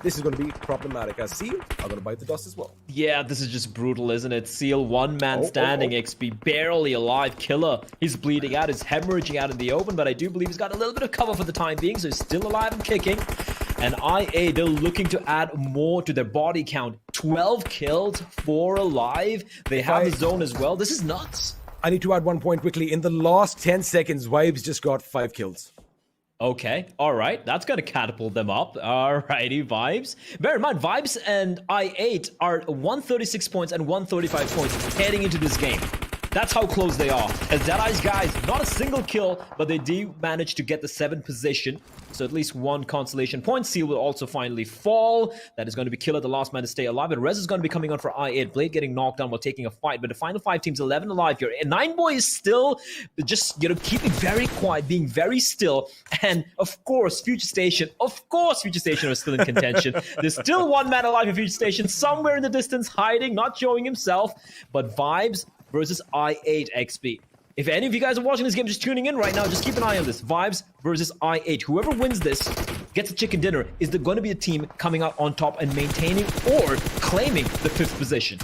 This is going to be problematic, as Seal are going to bite the dust as well. Yeah, this is just brutal, isn't it? Seal, one man standing, XP, barely alive. Killer, he's bleeding out, he's hemorrhaging out in the open, but I do believe he's got a little bit of cover for the time being, so he's still alive and kicking. And IA, they're looking to add more to their body count. 12 killed, 4 alive. They have the zone as well. This is nuts. I need to add 1 point quickly. In the last 10 seconds, Vibes just got 5 kills. Okay, all right. That's going to catapult them up. All righty, Vibes. Bear in mind, Vibes and I8 are 136 points and 135 points heading into this game. That's how close they are. As Deadeyes guys, not a single kill, but they do manage to get the 7th position. So at least 1 consolation point. Seal will also finally fall. That is going to be Killer, the last man to stay alive. And Rez is going to be coming on for I8. Blade getting knocked down while taking a fight. But the final 5 teams, 11 alive here. And 9boy is still just, keeping very quiet, being very still. And of course, Future Station are still in contention. There's still 1 man alive in Future Station, somewhere in the distance, hiding, not showing himself. But Vibes versus I8 XP. If any of you guys are watching this game, just tuning in right now, just keep an eye on this. Vibes versus I8. Whoever wins this gets a chicken dinner. Is there going to be a team coming out on top and maintaining or claiming the 5th position?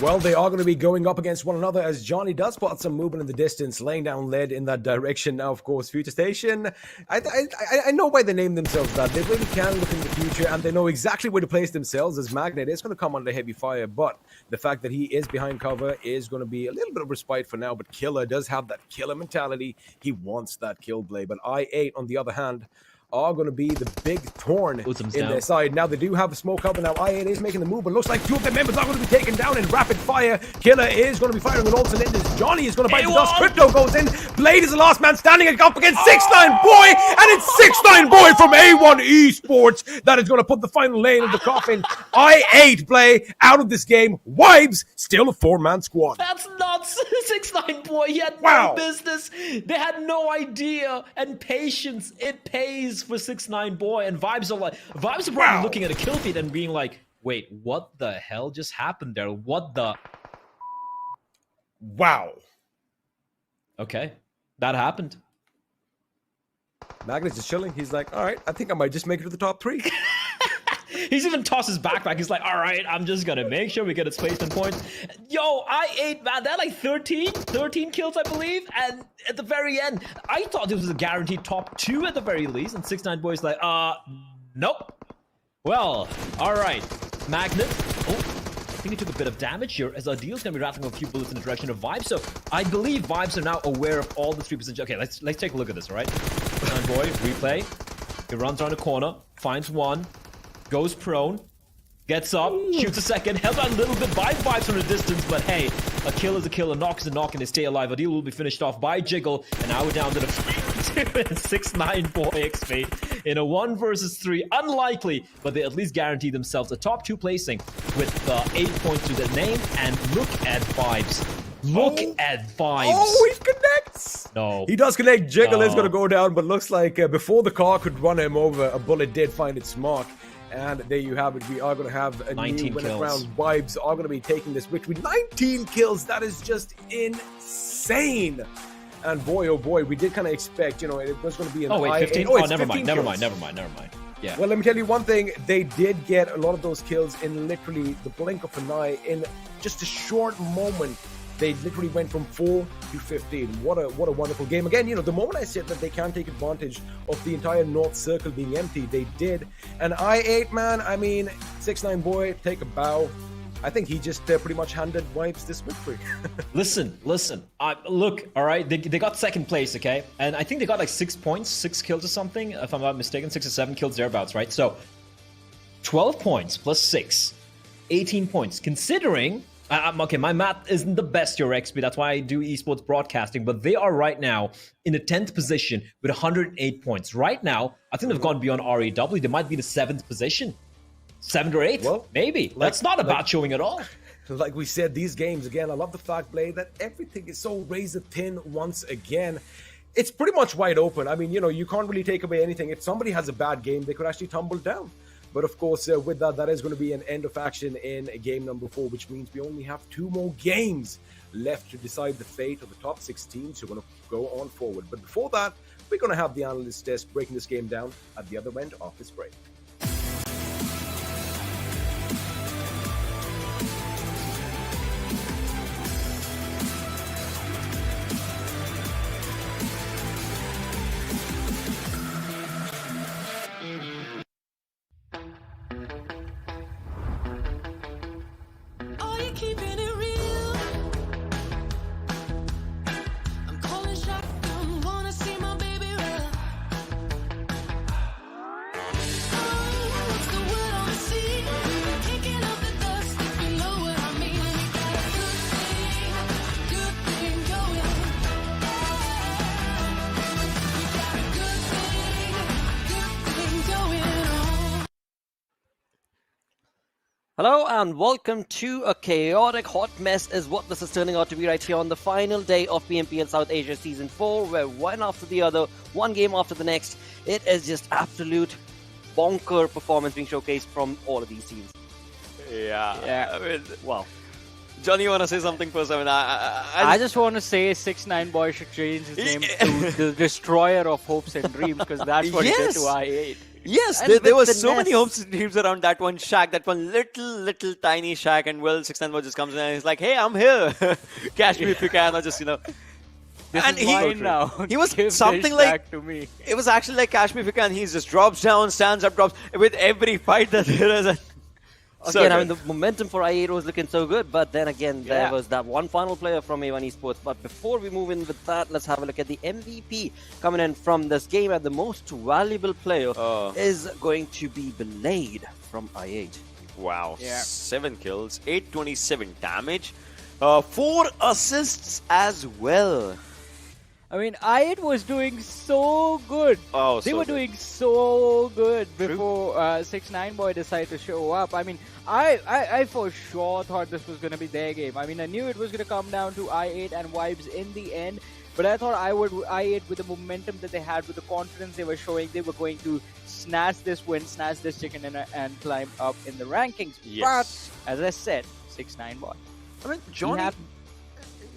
Well, they are going to be going up against one another, as Johnny does spot some movement in the distance, laying down lead in that direction. Now, of course, Future Station, I know why they named themselves that. They really can look in the future, and they know exactly where to place themselves, as Magnet is going to come under heavy fire. But the fact that he is behind cover is going to be a little bit of respite for now. But Killer does have that killer mentality. He wants that kill blade. But I8, on the other hand, are going to be the big thorn in their side. Now they do have a smoke up, and now I8 is making the move, but looks like two of their members are going to be taken down in rapid fire. Killer is going to be firing on all cylinders. Johnny is going to bite the dust. Crypto goes in. Blade is the last man standing up against 6ix9ine Boy, and it's 6ix9ine Boy from A1 Esports that is going to put the final nail in the coffin. I8 play out of this game. Vibes still a 4-man squad. That's nuts. 6ix9ine Boy, he had no business. They had no idea. And patience, it pays for 6ix9ine Boy. And Vibes are probably looking at a kill feed and being like, wait, what the hell just happened there? What the? Wow. Okay, that happened. Magnus is chilling. He's like, all right, I think I might just make it to the top 3. He's even tossed his backpack. He's like, all right, I'm just going to make sure we get its placement points. Yo, I8, man, that like 13 kills, I believe. And at the very end, I thought this was a guaranteed top 2 at the very least. And 6ix9ine Boy's like, nope. Well, all right. Magnet. Oh, I think he took a bit of damage here as Adil's going to be rattling a few bullets in the direction of Vibes. So I believe Vibes are now aware of all the 3%. Okay, let's take a look at this, all right? 6ix9ine Boy, replay. He runs around a corner, finds one. Goes prone, gets up, shoots a second, held out a little bit by Vibes from a distance, but hey, a kill is a kill, a knock is a knock, and they stay alive. Adil will be finished off by Jiggle, and now we're down to the 6ix9ine Boy XP in a 1 versus 3. Unlikely, but they at least guarantee themselves a top 2 placing with 8 points to their name, and look at Vibes. Look at Vibes. Oh, he connects. No. He does connect. Jiggle is going to go down, but looks like before the car could run him over, a bullet did find its mark. And there you have it. We are going to have a new winner round. Vibes are going to be taking this victory. 19 kills. That is just insane. And boy, oh boy, we did kind of expect, it was going to be an 15? Oh, never mind. Yeah. Well, let me tell you one thing. They did get a lot of those kills in literally the blink of an eye. In just a short moment, they literally went from 4 to 15. What a wonderful game. Again, the moment I said that they can't take advantage of the entire North Circle being empty, they did. And I8, man, 6ix9ine Boy, take a bow. I think he just pretty much handed Vibes this victory. Listen. Look, all right, they got second place, okay? And I think they got like 6 points, 6 kills or something, if I'm not mistaken, 6 or 7 kills thereabouts, right? So 12 points plus 6, 18 points. Considering... okay, my math isn't the best, your XP. That's why I do esports broadcasting. But they are right now in the 10th position with 108 points. Right now, I think they've gone beyond RAW. They might be the 7th position. 7th or 8th? Well, maybe. That's not a bad showing at all. Like we said, these games, again, I love the fact, Blade, that everything is so razor thin once again. It's pretty much wide open. You can't really take away anything. If somebody has a bad game, they could actually tumble down. But of course, with that is going to be an end of action in game number 4, which means we only have 2 more games left to decide the fate of the top 6 teams who are going to go on forward. But before that, we're going to have the analyst desk breaking this game down at the other end of this break. Hello and welcome to a chaotic hot mess is what this is turning out to be right here on the final day of PMPL South Asia Season 4, where one after the other, one game after the next, it is just absolute bonker performance being showcased from all of these teams. Yeah. Wow. Johnny, you want to say something first? I just want to say 6ix9ine Boy should change his name to the Destroyer of Hopes and Dreams, because that's what he did to I8. Yes, there were so many hopes and dreams around that one shack, that one little tiny shack, and 6ix9ine just comes in and he's like, hey, I'm here. Catch me if you can, or just, This and is mine now. He was Give something this like, back to me. It was actually like Catch me if you can. He just drops down, stands up, drops with every fight that there is. And Again, I mean, the momentum for i8 was looking so good, but then again, there was that one final player from A1 Esports. But before we move in with that, let's have a look at the MVP coming in from this game. And the most valuable player is going to be Blade from i8. Wow, 7 kills, 827 damage, 4 assists as well. I mean, i8 was doing so good. Oh, they so were good. doing so good before 6ix9ine Boy decided to show up. I mean, I for sure thought this was going to be their game. I mean, I knew it was going to come down to i8 and Vibes in the end, but I thought i8 with the momentum that they had, with the confidence they were showing, they were going to snatch this win, snatch this chicken dinner, and climb up in the rankings. Yes. But as I said, 6ix9ine Boy. I mean, Johnny.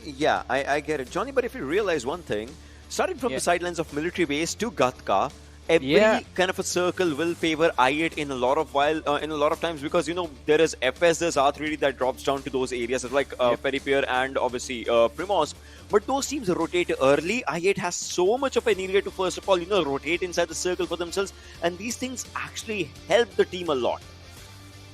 Yeah, I get it, Johnny. But if you realize one thing, starting from the sidelines of military base to Gatka, every kind of a circle will favor i8 in a lot of times, because there is FS, there's R3D that drops down to those areas like Peripier and obviously Primos. But those teams rotate early. i8 has so much of an area to first of all rotate inside the circle for themselves, and these things actually help the team a lot.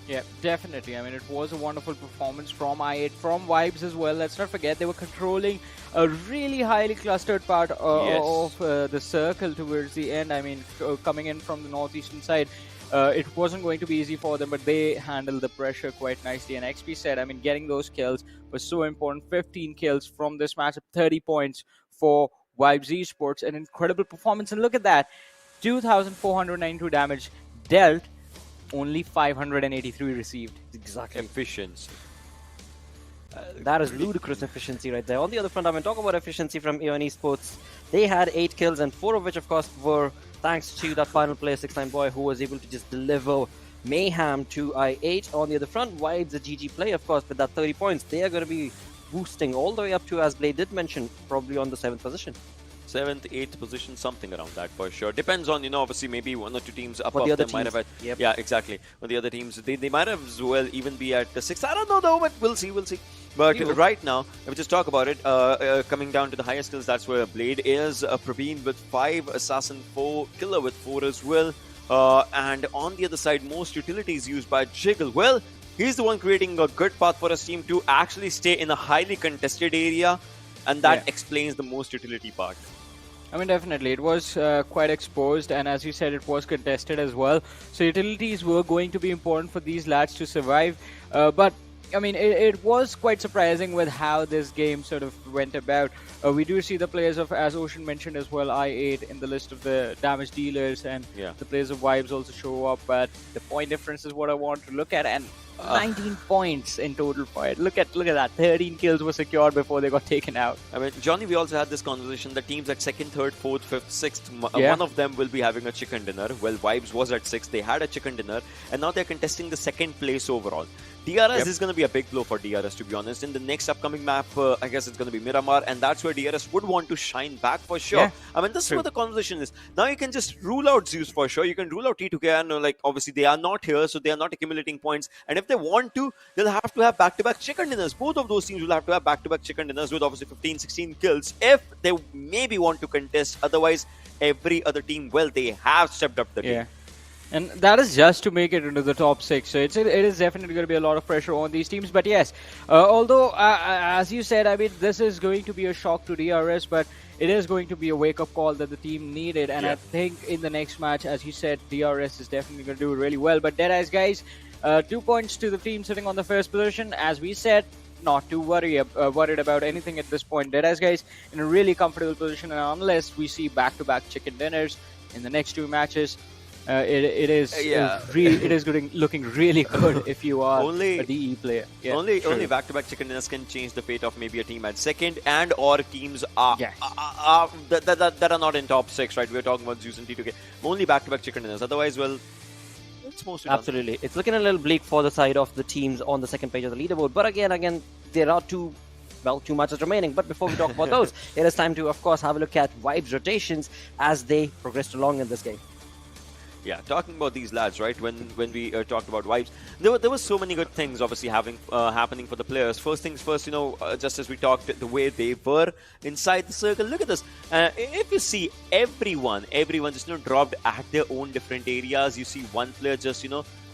Yeah, definitely. I mean, it was a wonderful performance from i8, from Vibes as well. Let's not forget they were controlling a really highly clustered part of the circle towards the end. I mean, coming in from the northeastern side, it wasn't going to be easy for them, but they handled the pressure quite nicely. And XP said, I mean, getting those kills was so important. 15 kills from this matchup, 30 points for Vibes Esports. An incredible performance. And look at that, 2,492 damage dealt, only 583 received. Exactly. Efficiency. That is ludicrous efficiency right there. On the other front, I mean, talk about efficiency from A1 Esports. They had 8 kills, and 4 of which, of course, were thanks to that final player, 6ix9ine Boy, who was able to just deliver mayhem to i8. On the other front, Vibes, the GG play, of course, with that 30 points, they are going to be boosting all the way up to, as Blade did mention, probably on the 7th position. 7th, 8th position, something around that for sure. Depends on, obviously maybe 1 or 2 teams above the other them might have had. Yep. Yeah, exactly. But the other teams, they might have as well even be at the 6th. I don't know though, but we'll see. But right now, if we just talk about it, coming down to the highest skills, that's where Blade is. Praveen with 5, Assassin 4, Killer with 4 as well. And on the other side, most utilities used by Jiggle. Well, he's the one creating a good path for his team to actually stay in a highly contested area. And that explains the most utility part. I mean, definitely. It was quite exposed, and as you said, it was contested as well. So utilities were going to be important for these lads to survive. But, I mean, it was quite surprising with how this game sort of went about. We do see the players of, as Ocean mentioned as well, i8 in the list of the damage dealers, and the players of Vibes also show up. But the point difference is what I want to look at, and 19 points in total point. Look at that. 13 kills were secured before they got taken out. I mean, Johnny, we also had this conversation. The teams at 2nd, 3rd, 4th, 5th, 6th, one of them will be having a chicken dinner. Well, Vibes was at 6th. They had a chicken dinner, and now they're contesting the 2nd place overall. DRS is going to be a big blow for DRS, to be honest. In the next upcoming map, I guess it's going to be Miramar, and that's where DRS would want to shine back for sure. I mean, this is where the conversation is. Now you can just rule out ZEUS for sure. You can rule out T2K, and like obviously they are not here, so they are not accumulating points. And if they want to, they'll have to have back-to-back chicken dinners. Both of those teams will have to have back-to-back chicken dinners with obviously 15, 16 kills if they maybe want to contest. Otherwise, every other team, well, they have stepped up the game. And that is just to make it into the top 6. So it is definitely going to be a lot of pressure on these teams. But yes, although, as you said, I mean, this is going to be a shock to DRS, but it is going to be a wake-up call that the team needed. And I think in the next match, as you said, DRS is definitely going to do really well. But Deadeyes, guys, 2 points to the team sitting on the first position. As we said, not too worried about anything at this point. Deadeyes, guys, in a really comfortable position. And unless we see back-to-back chicken dinners in the next 2 matches, it is looking really good if you are a DE player. Only back-to-back chicken dinners can change the fate of maybe a team at 2nd and or teams that are not in top 6, right? We're talking about ZEUS and T2K. Only back-to-back chicken dinners. Otherwise, well, it's mostly absolutely. It's looking a little bleak for the side of the teams on the 2nd page of the leaderboard. But again, there are 2 matches remaining. But before we talk about those, it is time to, of course, have a look at Vibes rotations as they progressed along in this game. Yeah, talking about these lads, right? When we talked about Vibes, there were so many good things obviously happening for the players. First things first, just as we talked, the way they were inside the circle. Look at this. If you see everyone just dropped at their own different areas. You see one player just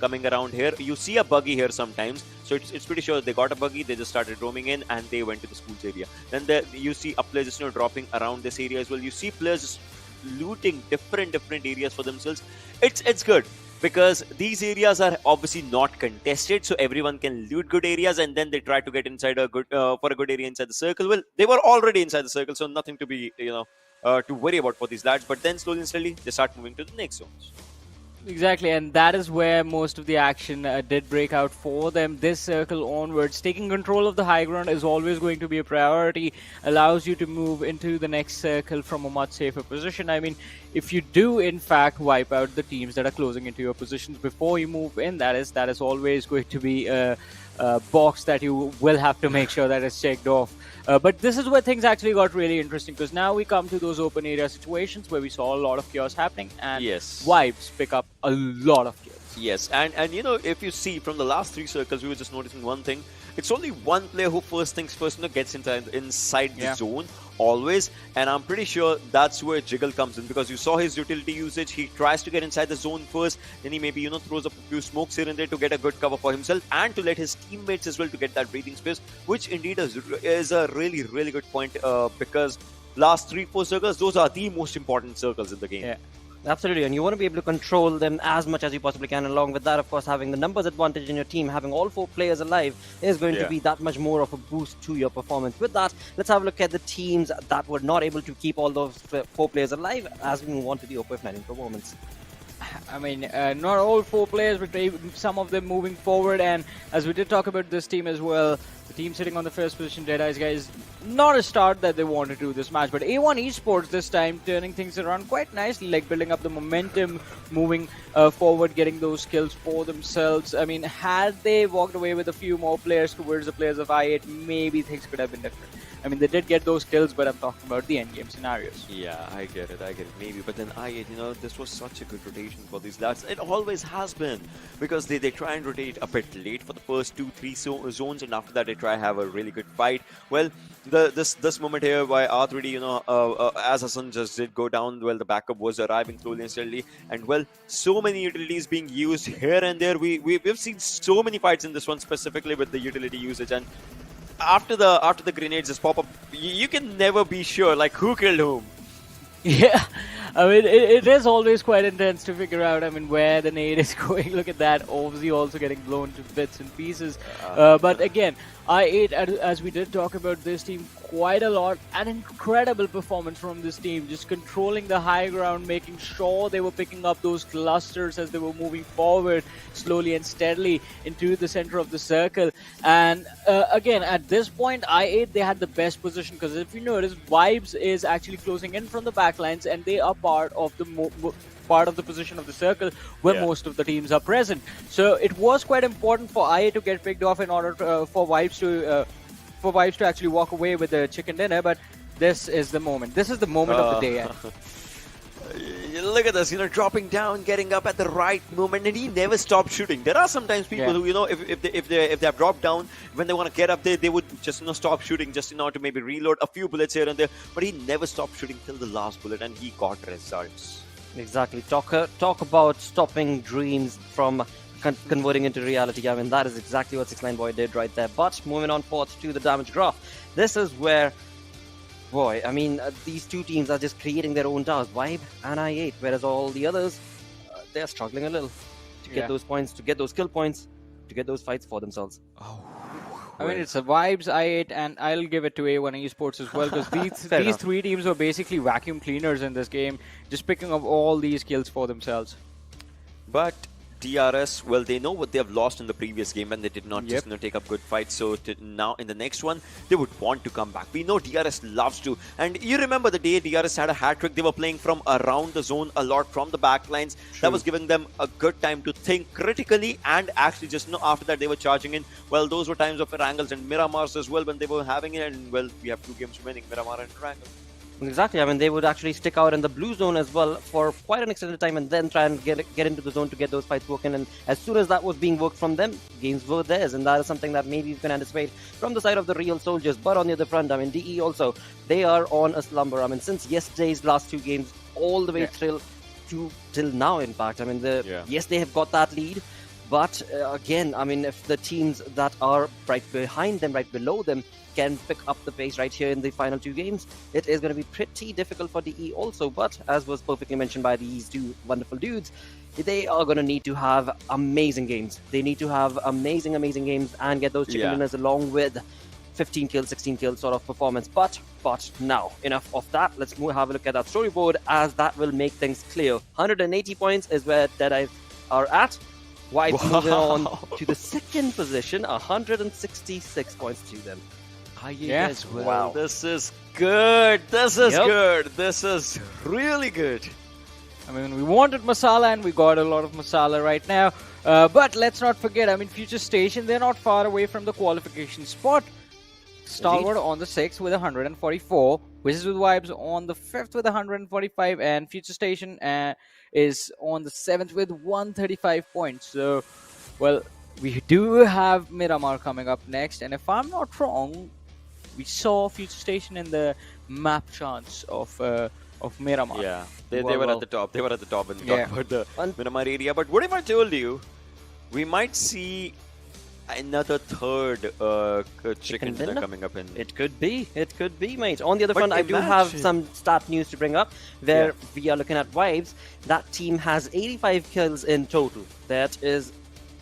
coming around here. You see a buggy here sometimes, so it's pretty sure they got a buggy. They just started roaming in and they went to the schools area. Then you see a player just dropping around this area as well. You see players just looting different areas for themselves. It's good because these areas are obviously not contested, so everyone can loot good areas, and then they try to get inside a good for a good area inside the circle. Well, they were already inside the circle, so nothing to be to worry about for these lads. But then slowly and steadily they start moving to the next zones. Exactly, and that is where most of the action did break out for them. This circle onwards, taking control of the high ground is always going to be a priority, allows you to move into the next circle from a much safer position. I mean, if you do in fact wipe out the teams that are closing into your positions before you move in, that is always going to be a box that you will have to make sure that is checked off. But this is where things actually got really interesting, because now we come to those open area situations where we saw a lot of chaos happening, and vibes pick up a lot of kills. Yes, and if you see from the last 3 circles, we were just noticing one thing. It's only one player who first things first gets inside the zone always, and I'm pretty sure that's where Jiggle comes in, because you saw his utility usage. He tries to get inside the zone first, then he maybe throws up a few smokes here and there to get a good cover for himself and to let his teammates as well to get that breathing space, which indeed is a really good point, because last 3-4 circles, those are the most important circles in the game. Yeah. Absolutely, and you want to be able to control them as much as you possibly can. Along with that, of course, having the numbers advantage in your team, having all 4 players alive is going to be that much more of a boost to your performance. With that, let's have a look at the teams that were not able to keep all those 4 players alive as we move on to the OPF19 performance. I mean, not all 4 players, but some of them moving forward. And as we did talk about this team as well, the team sitting on the first position, Deadeyes, guys, not a start that they wanted to do this match. But A1 Esports this time turning things around quite nicely, like building up the momentum, moving forward, getting those kills for themselves. I mean, had they walked away with a few more players towards the players of I8, maybe things could have been different. I mean, they did get those kills, but I'm talking about the endgame scenarios. Yeah, I get it, maybe. But then I8, this was such a good rotation for these lads. It always has been, because they try and rotate a bit late for the first 2-3 zones, and after that they try and have a really good fight. Well, this moment here by R3D, as Hassan just did go down, well, the backup was arriving slowly and steadily, and well, so many utilities being used here and there. We've seen so many fights in this one, specifically with the utility usage, and after the grenades just pop up, you can never be sure like who killed whom. Yeah, I mean, it is always quite intense to figure out, I mean, where the nade is going. Look at that, obviously also getting blown to bits and pieces. But again, I8, as we did talk about this team quite a lot, an incredible performance from this team, just controlling the high ground, making sure they were picking up those clusters as they were moving forward slowly and steadily into the center of the circle. And again, at this point, I8, they had the best position, because if you notice, Vibes is actually closing in from the backlines, and they are part of the position of the circle where most of the teams are present. So it was quite important for IA to get picked off in order for Vibes to actually walk away with the chicken dinner. But this is the moment. This is the moment of the day. Look at this, dropping down, getting up at the right moment, and he never stopped shooting. There are sometimes people who, if they have dropped down, when they want to get up there, they would just stop shooting just in order to maybe reload a few bullets here and there. But he never stopped shooting till the last bullet, and he got results. Exactly. Talk about stopping dreams from converting into reality. I mean, that is exactly what 6ix9ine Boy did right there. But moving on forth to the damage graph, this is where, boy, I mean, these 2 teams are just creating their own towers, Vibe and I8, whereas all the others, they're struggling a little to get those points, to get those kill points, to get those fights for themselves. I mean, it's a Vibes, I8, and I'll give it to A1 Esports as well, because these 3 teams were basically vacuum cleaners in this game, just picking up all these kills for themselves. But DRS, well, they know what they have lost in the previous game, and they did not just take up good fights. So now in the next one, they would want to come back. We know DRS loves to. And you remember the day DRS had a hat trick, they were playing from around the zone a lot, from the backlines. That was giving them a good time to think critically, and actually just after that they were charging in. Well, those were times of Erangels and Miramars as well when they were having it. And well, we have 2 games remaining, Miramar and Erangel. Exactly. I mean, they would actually stick out in the blue zone as well for quite an extended time, and then try and get into the zone to get those fights working. And as soon as that was being worked from them, games were theirs. And that is something that maybe you can anticipate from the side of the real soldiers. But on the other front, I mean, DE also, they are on a slumber. I mean, since yesterday's last 2 games, all the way till now, in fact. I mean, yes, they have got that lead, But again, I mean, if the teams that are right behind them, right below them, can pick up the pace right here in the final 2 games, it is going to be pretty difficult for DE also. But as was perfectly mentioned by these 2 wonderful dudes, they are going to need to have amazing games. They need to have amazing games and get those chicken dinners along with 15 kills, 16 kills sort of performance. But now, enough of that. Let's have a look at that storyboard, as that will make things clear. 180 points is where Deadeyes are at. White's moving on to the 2nd position, 166 points to them. As well. Wow. This is good. This is good. This is really good. I mean, we wanted Masala and we got a lot of Masala right now. But let's not forget, I mean, Future Station, they're not far away from the qualification spot. Stalwart on the 6th with 144. Wizzes with Vibes on the 5th with 145. And Future Station is on the 7th with 135 points. So, well, we do have Miramar coming up next. And if I'm not wrong, we saw Future Station in the map chance of Miramar. Yeah, they were at the top. They were at the top when we talked about the Miramar area. But what if I told you, we might see another 3rd chicken dinner coming up in? It could be. It could be, mate. On the other front, I do have some stat news to bring up, where we are looking at Vibes. That team has 85 kills in total. That is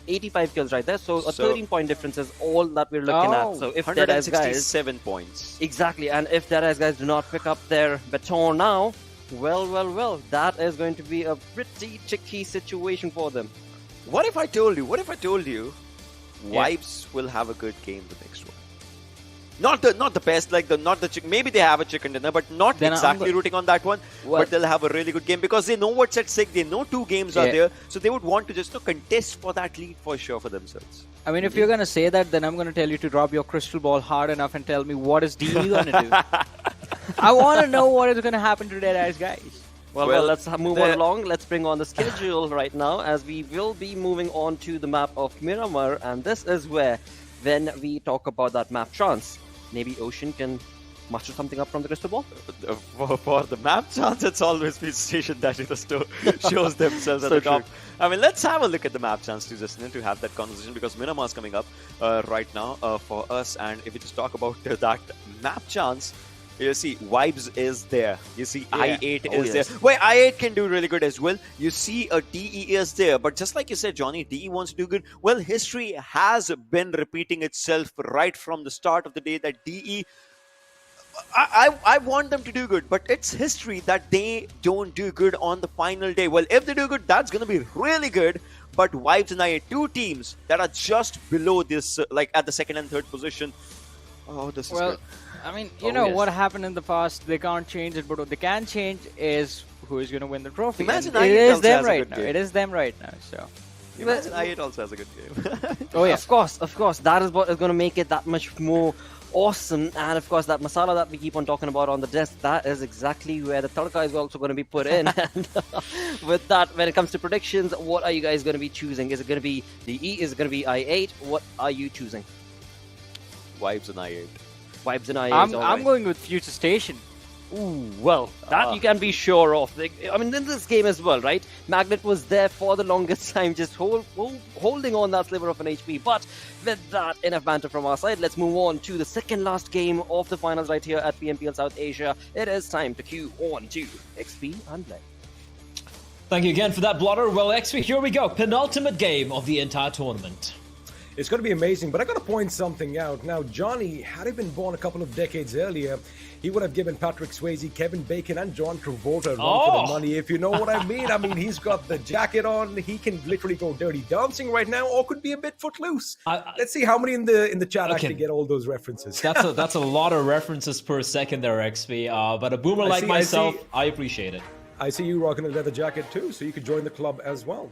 85 kills right there. So a 13-point difference is all that we're looking at. So if Deadeyes guys, 7 points. Exactly. And if Deadeyes guys do not pick up their baton now, well, that is going to be a pretty tricky situation for them. What if I told you? Vibes will have a good game the next one. Not the best, like maybe they have a chicken dinner, but not then exactly rooting on that one. But they'll have a really good game because they know what's at stake. They know 2 games are there, so they would want to just contest for that lead for sure for themselves. I mean, if you're gonna say that, then I'm gonna tell you to drop your crystal ball hard enough and tell me what is DE gonna do. I want to know what is gonna happen to Deadeyes guys. Well, let's move on along. Let's bring on the schedule right now, as we will be moving on to the map of Miramar, and this is where, when we talk about that map chance, maybe Ocean can muster something up from the crystal ball? For the map chance, it's always Future Station that shows themselves at the top. I mean, let's have a look at the map chance to have that conversation, because Miramar is coming up right now for us. And if we just talk about that map chance, you see, Vibes is there. You see, I8 is there. Well, I8 can do really good as well. You see, a DE is there. But just like you said, Johnny, DE wants to do good. Well, history has been repeating itself right from the start of the day that DE... I want them to do good, but it's history that they don't do good on the final day. Well, if they do good, that's going to be really good. But Vibes and I8, 2 teams that are just below this, like at the 2nd and 3rd position. Oh, this is good. I mean, you know what happened in the past, they can't change it, but what they can change is who is going to win the trophy. Imagine it is them right now. It is them right now. So imagine I8 also has a good game. Oh yeah, of course. That is what is going to make it that much more awesome. And of course, that masala that we keep on talking about on the desk, that is exactly where the tadka is also going to be put in. And with that, when it comes to predictions, what are you guys going to be choosing? Is it going to be DE? Is it going to be I8? What are you choosing? Vibes and I8. Vibes and I8. I'm going with Future Station. Ooh, well, that you can be sure of. I mean, in this game as well, right? Magnet was there for the longest time, just holding on that sliver of an HP. But with that, enough banter from our side. Let's move on to the second last game of the finals right here at PMPL South Asia. It is time to queue on to XP Unplay. Thank you again for that, Blotter. Well, XP, here we go. Penultimate game of the entire tournament. It's going to be amazing, but I got to point something out. Now, Johnny, had he been born a couple of decades earlier, he would have given Patrick Swayze, Kevin Bacon, and John Travolta a run for the money, if you know what I mean. I mean, he's got the jacket on. He can literally go dirty dancing right now, or could be a bit footloose. Let's see how many in the chat actually get all those references. That's a lot of references per second there, XP. But a boomer like myself, I appreciate it. I see you rocking a leather jacket too, so you could join the club as well.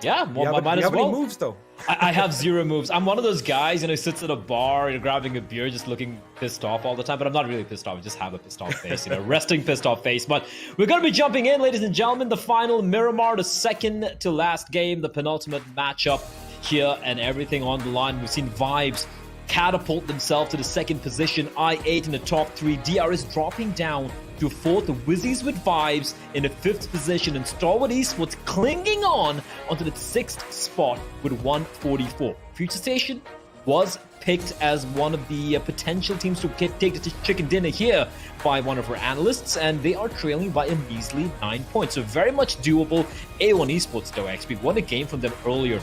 Yeah, well, you might as have well. Any moves though? I have 0 moves. I'm one of those guys, who sits at a bar, grabbing a beer, just looking pissed off all the time. But I'm not really pissed off. I just have a pissed off face, resting pissed off face. But we're going to be jumping in, ladies and gentlemen. The final Miramar, the second to last game, the penultimate matchup here, and everything on the line. We've seen Vibes catapult themselves to the second position. I8 in the top 3. DRS dropping down to 4th. The Wizzes with vibes in the 5th position. And Stalwart Esports clinging on onto the 6th spot with 144. Future Station was picked as one of the potential teams to take the chicken dinner here by one of our analysts, and they are trailing by a measly 9 points. So very much doable. A1 Esports though, XP, won a game from them earlier.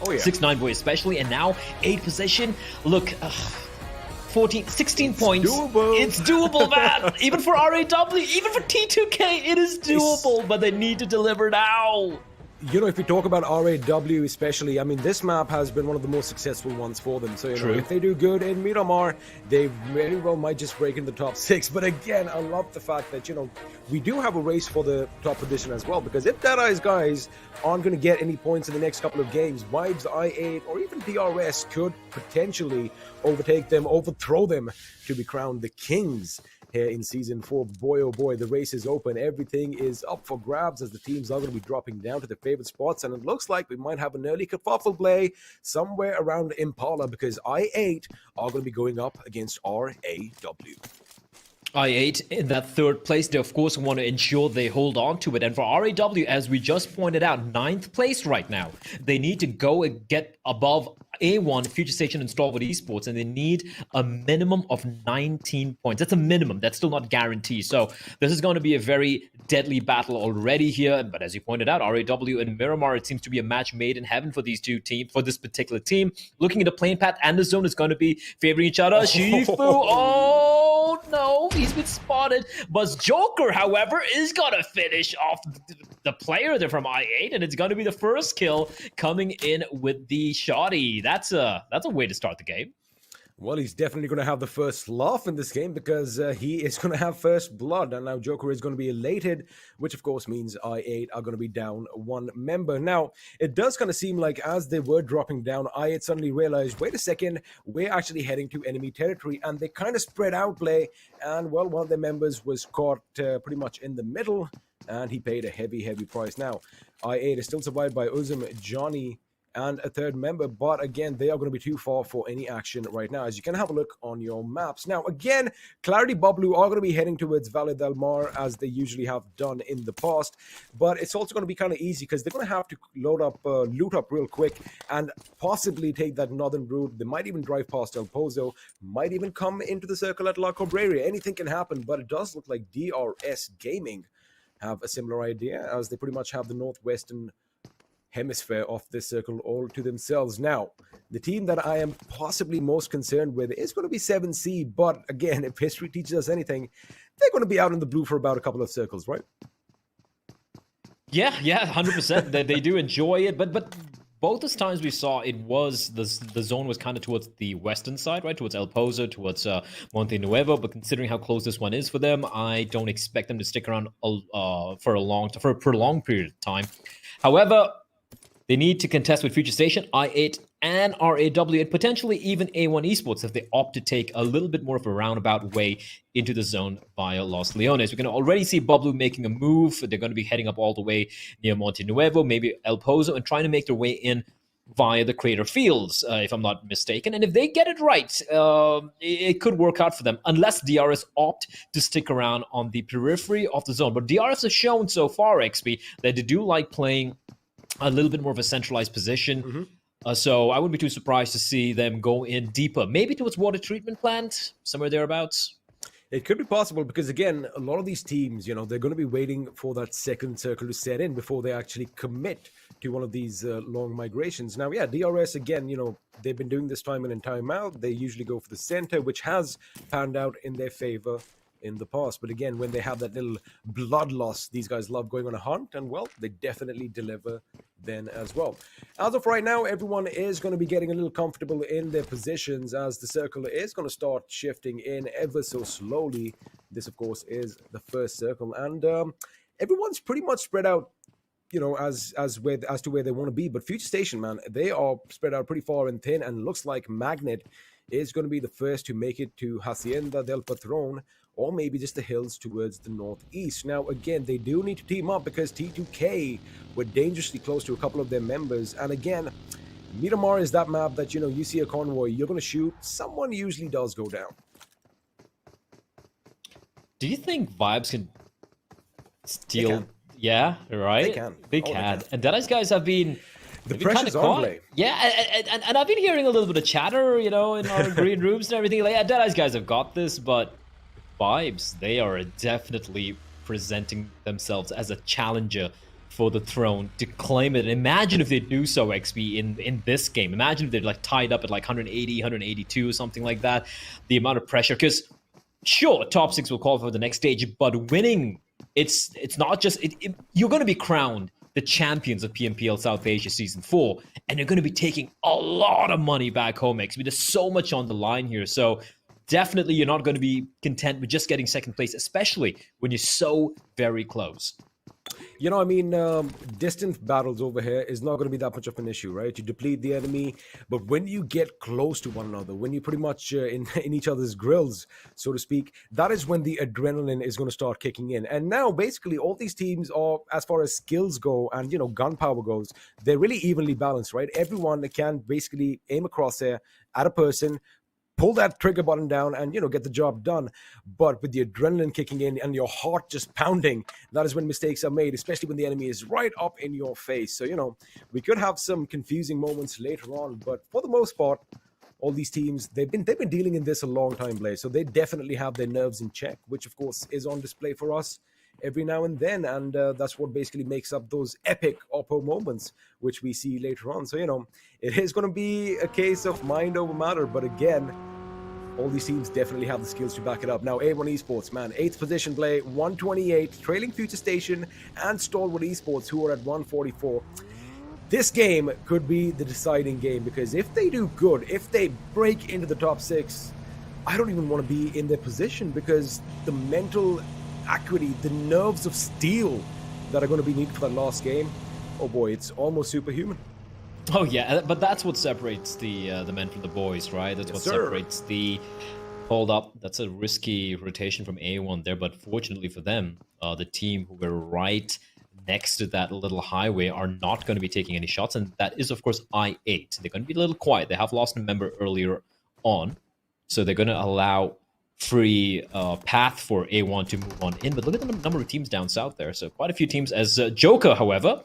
Oh yeah. 6-9 boy especially, and now 8th position. Look, 16 points. Doable. It's doable, man. Even for RAW, even for T2K, it is doable, but they need to deliver now. You know, if we talk about RAW especially, I mean, this map has been one of the most successful ones for them. So, you know, if they do good in Miramar, they very well might just break in the top 6. But again, I love the fact that, you know, we do have a race for the top position as well. Because if Deadeyes guys aren't going to get any points in the next couple of games, Vibes, I8, or even DRS could potentially overtake them, overthrow them to be crowned the kings here in Season 4. Boy, oh boy, the race is open. Everything is up for grabs as the teams are going to be dropping down to their favorite spots. And it looks like we might have an early kerfuffle play somewhere around Impala because I8 are going to be going up against RAW. I8 in that 3rd place. They, of course, want to ensure they hold on to it. And for RAW, as we just pointed out, 9th place right now. They need to go and get above A1, Future Station, and Stalwart Esports, and they need a minimum of 19 points. That's a minimum. That's still not guaranteed. So this is going to be a very deadly battle already here. But as you pointed out, RAW and Miramar, it seems to be a match made in heaven for these two teams, for this particular team. Looking at the playing path and the zone is going to be favoring each other. Shifu, oh no, he's been spotted. But Joker, however, is going to finish off the player there from I8, and it's going to be the first kill coming in with the shotty. That's a way to start the game. Well, he's definitely going to have the first laugh in this game because he is going to have first blood. And now Joker is going to be elated, which of course means I8 are going to be down one member. Now, it does kind of seem like as they were dropping down, I8 suddenly realized, wait a second, we're actually heading to enemy territory. And they kind of spread out play. And well, one of their members was caught pretty much in the middle. And he paid a heavy, heavy price. Now, I8 is still survived by Uzum, Johnny, and a 3rd member, but again, they are going to be too far for any action right now, as you can have a look on your maps. Now, again, Clarity BABLU are going to be heading towards Valle del Mar, as they usually have done in the past, but it's also going to be kind of easy, because they're going to have to loot up real quick, and possibly take that northern route. They might even drive past El Pozo, might even come into the circle at La Cabrera. Anything can happen, but it does look like DRS Gaming have a similar idea, as they pretty much have the northwestern hemisphere of this circle all to themselves. Now, the team that I am possibly most concerned with is going to be 7C, but again, if history teaches us anything, they're going to be out in the blue for about a couple of circles, right? Yeah, 100%. they do enjoy it, but both those times we saw, it was the zone was kind of towards the western side, right? Towards El Pozo, towards Monte Nuevo. But considering how close this one is for them, I don't expect them to stick around for a prolonged period of time. However, they need to contest with Future Station, I8, and RAW, and potentially even A1 Esports if they opt to take a little bit more of a roundabout way into the zone via Los Leones. We're going to already see BABLU making a move. They're going to be heading up all the way near Monte Nuevo, maybe El Pozo, and trying to make their way in via the Crater Fields, if I'm not mistaken. And if they get it right, it could work out for them, unless DRS opt to stick around on the periphery of the zone. But DRS has shown so far, XP, that they do like playing a little bit more of a centralized position. So I wouldn't be too surprised to see them go in deeper, maybe towards water treatment plant, somewhere thereabouts. It could be possible because, again, a lot of these teams, you know, they're going to be waiting for that second circle to set in before they actually commit to one of these long migrations. Now, yeah, DRS, again, you know, they've been doing this time in and time out. They usually go for the center, which has panned out in their favor in the past. But again, when they have that little blood loss, these guys love going on a hunt, and well, they definitely deliver then as well. As of right now, everyone is going to be getting a little comfortable in their positions as the circle is going to start shifting in ever so slowly. This, of course, is the first circle, and everyone's pretty much spread out, you know, as to where they want to be. But Future Station, man, they are spread out pretty far and thin, and looks like Magnet is going to be the first to make it to Hacienda del Patron, or maybe just the hills towards the northeast. Now, again, they do need to team up because T2K were dangerously close to a couple of their members. And again, Miramar is that map that, you know, you see a convoy, you're going to shoot, someone usually does go down. Do you think Vibes can steal? Yeah, right. They can. They can. And Deadeyes guys have been. The pressure's on play. Yeah, and I've been hearing a little bit of chatter, you know, in our green rooms and everything. Like, yeah, Deadeyes guys have got this, but Vibes, they are definitely presenting themselves as a challenger for the throne to claim it. Imagine if they do so, XP, in this game. Imagine if they're like tied up at like 180, 182 or something like that. The amount of pressure, because sure, top 6 will qualify for the next stage, but winning, it's not just you're going to be crowned the champions of PMPL South Asia Season 4, and you're going to be taking a lot of money back home, XP. There's so much on the line here, so definitely you're not going to be content with just getting second place, especially when you're so very close. You know, I mean, distant battles over here is not going to be that much of an issue, right? You deplete the enemy, but when you get close to one another, when you're pretty much in each other's grills, so to speak, that is when the adrenaline is going to start kicking in. And now, basically, all these teams are, as far as skills go and, you know, gunpowder goes, they're really evenly balanced, right? Everyone can basically aim a crosshair at a person, pull that trigger button down and, you know, get the job done. But with the adrenaline kicking in and your heart just pounding, that is when mistakes are made, especially when the enemy is right up in your face. So, you know, we could have some confusing moments later on, but for the most part, all these teams, they've been dealing in this a long time, Blaze. So they definitely have their nerves in check, which of course is on display for us every now and then, and that's what basically makes up those epic Oppo moments, which we see later on. So, you know, it is going to be a case of mind over matter, but again, all these teams definitely have the skills to back it up. Now, A1 Esports, man, 8th position play, 128, trailing Future Station and Stalwart Esports, who are at 144. This game could be the deciding game, because if they do good, if they break into the top 6, I don't even want to be in their position, because the mental acuity, the nerves of steel that are going to be needed for that last game, oh boy, it's almost superhuman. Oh yeah, but that's what separates the men from the boys, right? That's what separates the... Hold up, that's a risky rotation from A1 there, but fortunately for them, the team who were right next to that little highway are not going to be taking any shots, and that is, of course, I8. They're going to be a little quiet. They have lost a member earlier on, so they're going to allow free path for A1 to move on in. But look at the number of teams down south there. So quite a few teams, as Joker, however,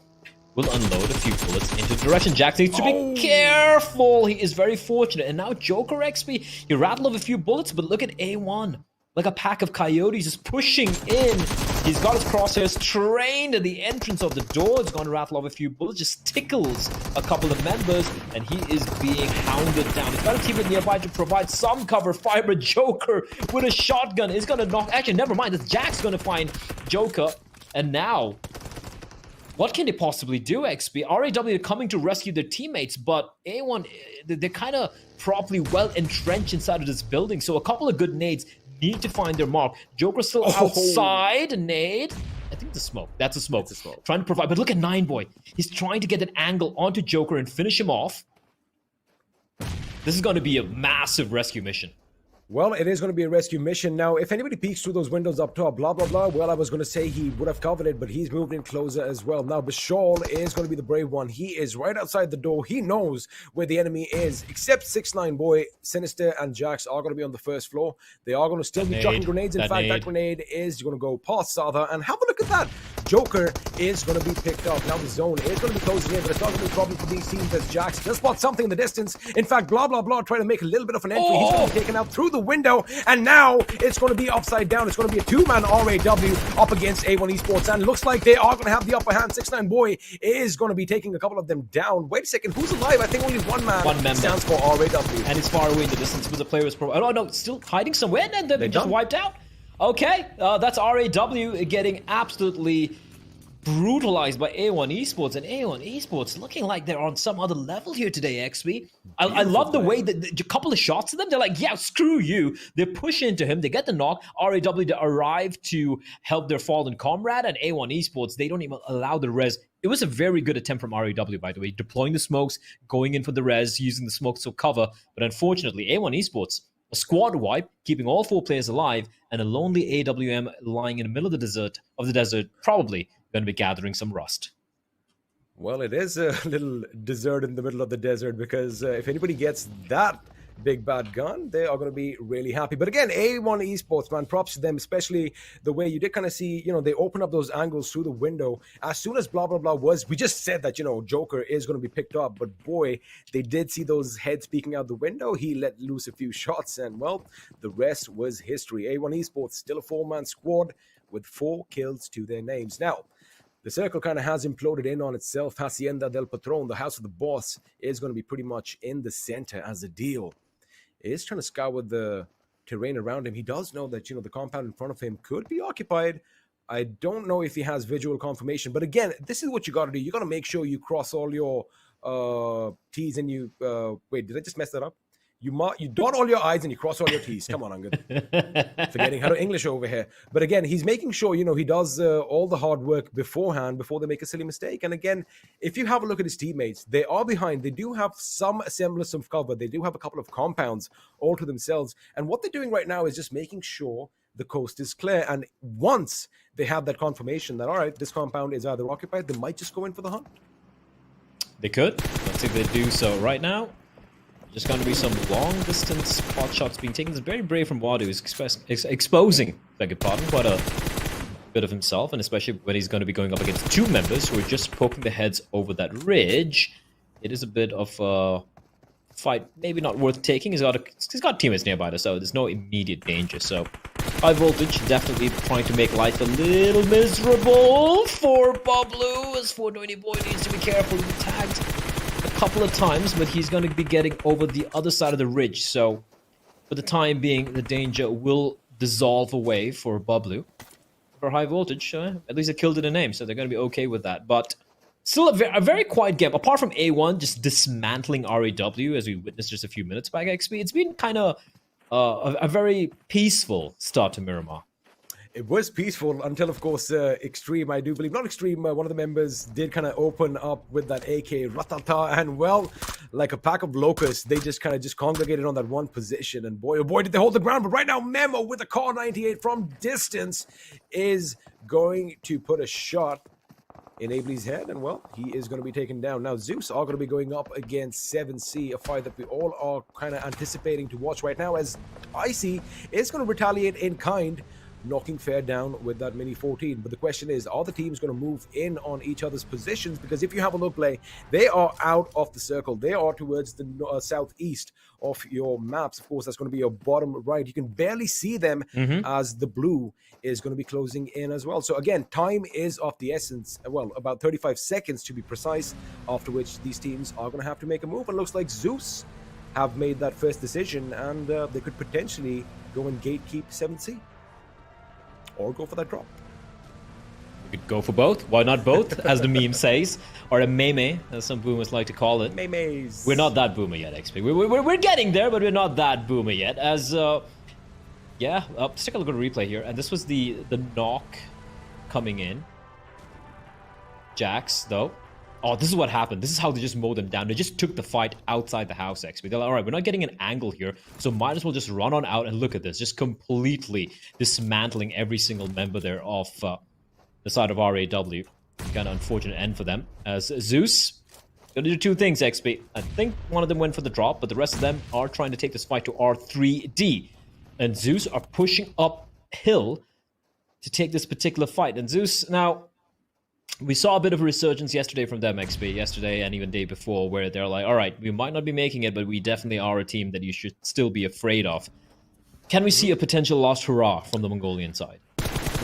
will unload a few bullets into the direction. Jax needs to be careful. He is very fortunate. And now Joker XP, he rattled off a few bullets, but look at A1. Like a pack of coyotes just pushing in. He's got his crosshairs trained at the entrance of the door. He's going to rattle off a few bullets, just tickles a couple of members, and he is being hounded down. He's got a teammate nearby to provide some cover. Fiber Joker with a shotgun is going to knock... Actually, never mind. It's Jack's going to find Joker. And now, what can they possibly do, XP? RAW are coming to rescue their teammates, but A1, they're kind of properly well entrenched inside of this building. So a couple of good nades need to find their mark. Joker's still outside. A nade. I think the smoke. That's a smoke. Trying to provide. But look at Nineboy. He's trying to get an angle onto Joker and finish him off. This is going to be a massive rescue mission. Well, it is going to be a rescue mission. Now, if anybody peeks through those windows up top, blah, blah, blah, well, I was going to say he would have covered it, but he's moved in closer as well. Now, Bashal is going to be the brave one. He is right outside the door. He knows where the enemy is, except 6ix9ine Boy, Sinister, and Jax are going to be on the first floor. They are going to still be chucking grenades. In fact, that grenade is going to go past Sada, and have a look at that. Joker is going to be picked up. Now, the zone is going to be closing in, but it's not going to be a problem for these teams as Jax just spot something in the distance. In fact, blah, blah, blah, trying to make a little bit of an entry. He's going to be taken out through the window, and now it's going to be upside down. It's going to be a two-man RAW up against A1 Esports, and looks like they are going to have the upper hand. 6ix9ine Boy is going to be taking a couple of them down. Wait a second, who's alive? I think only one man stands for RAW. And it's far away in the distance, but the player is oh no, still hiding somewhere, and then just wiped out. Okay, that's RAW getting absolutely brutalized by A1 Esports, and A1 Esports looking like they're on some other level here today, XP. I love the way that a couple of shots to them, they're like, yeah, screw you. They push into him, they get the knock. RAW arrive to help their fallen comrade, and A1 Esports, they don't even allow the res. It was a very good attempt from RAW, by the way, deploying the smokes, going in for the res, using the smokes to cover, but unfortunately, A1 Esports, a squad wipe, keeping all 4 players alive, and a lonely AWM lying in the middle of the desert, probably going to be gathering some rust. Well, it is a little desert in the middle of the desert because if anybody gets that big bad gun, they are going to be really happy. But again, A1 Esports, man, props to them, especially the way you did kind of see, they open up those angles through the window. As soon as blah, blah, blah was, we just said that, Joker is going to be picked up. But boy, they did see those heads peeking out the window. He let loose a few shots and, well, the rest was history. A1 Esports, still a 4-man squad with 4 kills to their names. Now, the circle kind of has imploded in on itself. Hacienda del Patron, the house of the boss, is going to be pretty much in the center as a deal. He is trying to scour the terrain around him. He does know that, the compound in front of him could be occupied. I don't know if he has visual confirmation. But again, this is what you got to do. You got to make sure you cross all your T's and you... wait, did I just mess that up? You dot all your I's and you cross all your T's. Come on, I'm good. Forgetting how to English over here. But again, he's making sure, he does all the hard work beforehand before they make a silly mistake. And again, if you have a look at his teammates, they are behind. They do have some semblance of cover. They do have a couple of compounds all to themselves. And what they're doing right now is just making sure the coast is clear. And once they have that confirmation that, all right, this compound is either occupied, they might just go in for the hunt. They could. Let's see if they do so right now. Just going to be some long-distance pot shots being taken. It's very brave from Wadu. He's exposing, beg your pardon, quite a bit of himself, and especially when he's going to be going up against 2 members who are just poking their heads over that ridge. It is a bit of a fight, maybe not worth taking. He's got teammates nearby, so there's no immediate danger. So high voltage definitely trying to make life a little miserable for BABLU, as 420 boy needs to be careful. He's tagged a couple of times, but he's going to be getting over the other side of the ridge. So for the time being, the danger will dissolve away for BABLU. For high voltage, at least it killed in a name, so they're going to be okay with that. But still a very quiet game. Apart from A1 just dismantling RAW, as we witnessed just a few minutes back, XP, it's been kind of a very peaceful start to Miramar. It was peaceful until, of course, Extreme, I do believe. Not Extreme, one of the members did kind of open up with that AK Ratata, and, well, like a pack of locusts, they just kind of congregated on that one position, and boy, oh boy, did they hold the ground. But right now, Memo with a Car 98 from distance is going to put a shot in Abely's head, and, well, he is going to be taken down. Now, ZEUS are going to be going up against 7C, a fight that we all are kind of anticipating to watch right now, as Icy is going to retaliate in kind, knocking Fair down with that mini 14. But the question is, are the teams going to move in on each other's positions? Because if you have a look, play, they are out of the circle. They are towards the southeast of your maps. Of course, that's going to be your bottom right. You can barely see them as the blue is going to be closing in as well. So again, time is of the essence. Well, about 35 seconds to be precise, after which these teams are going to have to make a move. And it looks like ZEUS have made that first decision, and they could potentially go and gatekeep 7C. Or go for that drop. We could go for both. Why not both, as the meme says? Or a meme, as some boomers like to call it. Memes. We're not that boomer yet, XP. We're getting there, but we're not that boomer yet. As, yeah, let's take a look at a replay here. And this was the knock coming in. Jax, though. Oh, this is what happened. This is how they just mowed them down. They just took the fight outside the house, XP. They're like, all right, we're not getting an angle here, so might as well just run on out and look at this. Just completely dismantling every single member there of the side of RAW. Kind of unfortunate end for them. As ZEUS gonna do 2 things, XP. I think one of them went for the drop, but the rest of them are trying to take this fight to R3D. And ZEUS are pushing uphill to take this particular fight. And ZEUS, now, we saw a bit of a resurgence yesterday from them, XP, yesterday and even day before, where they're like, all right, we might not be making it, but we definitely are a team that you should still be afraid of. Can we see a potential last hurrah from the Mongolian side?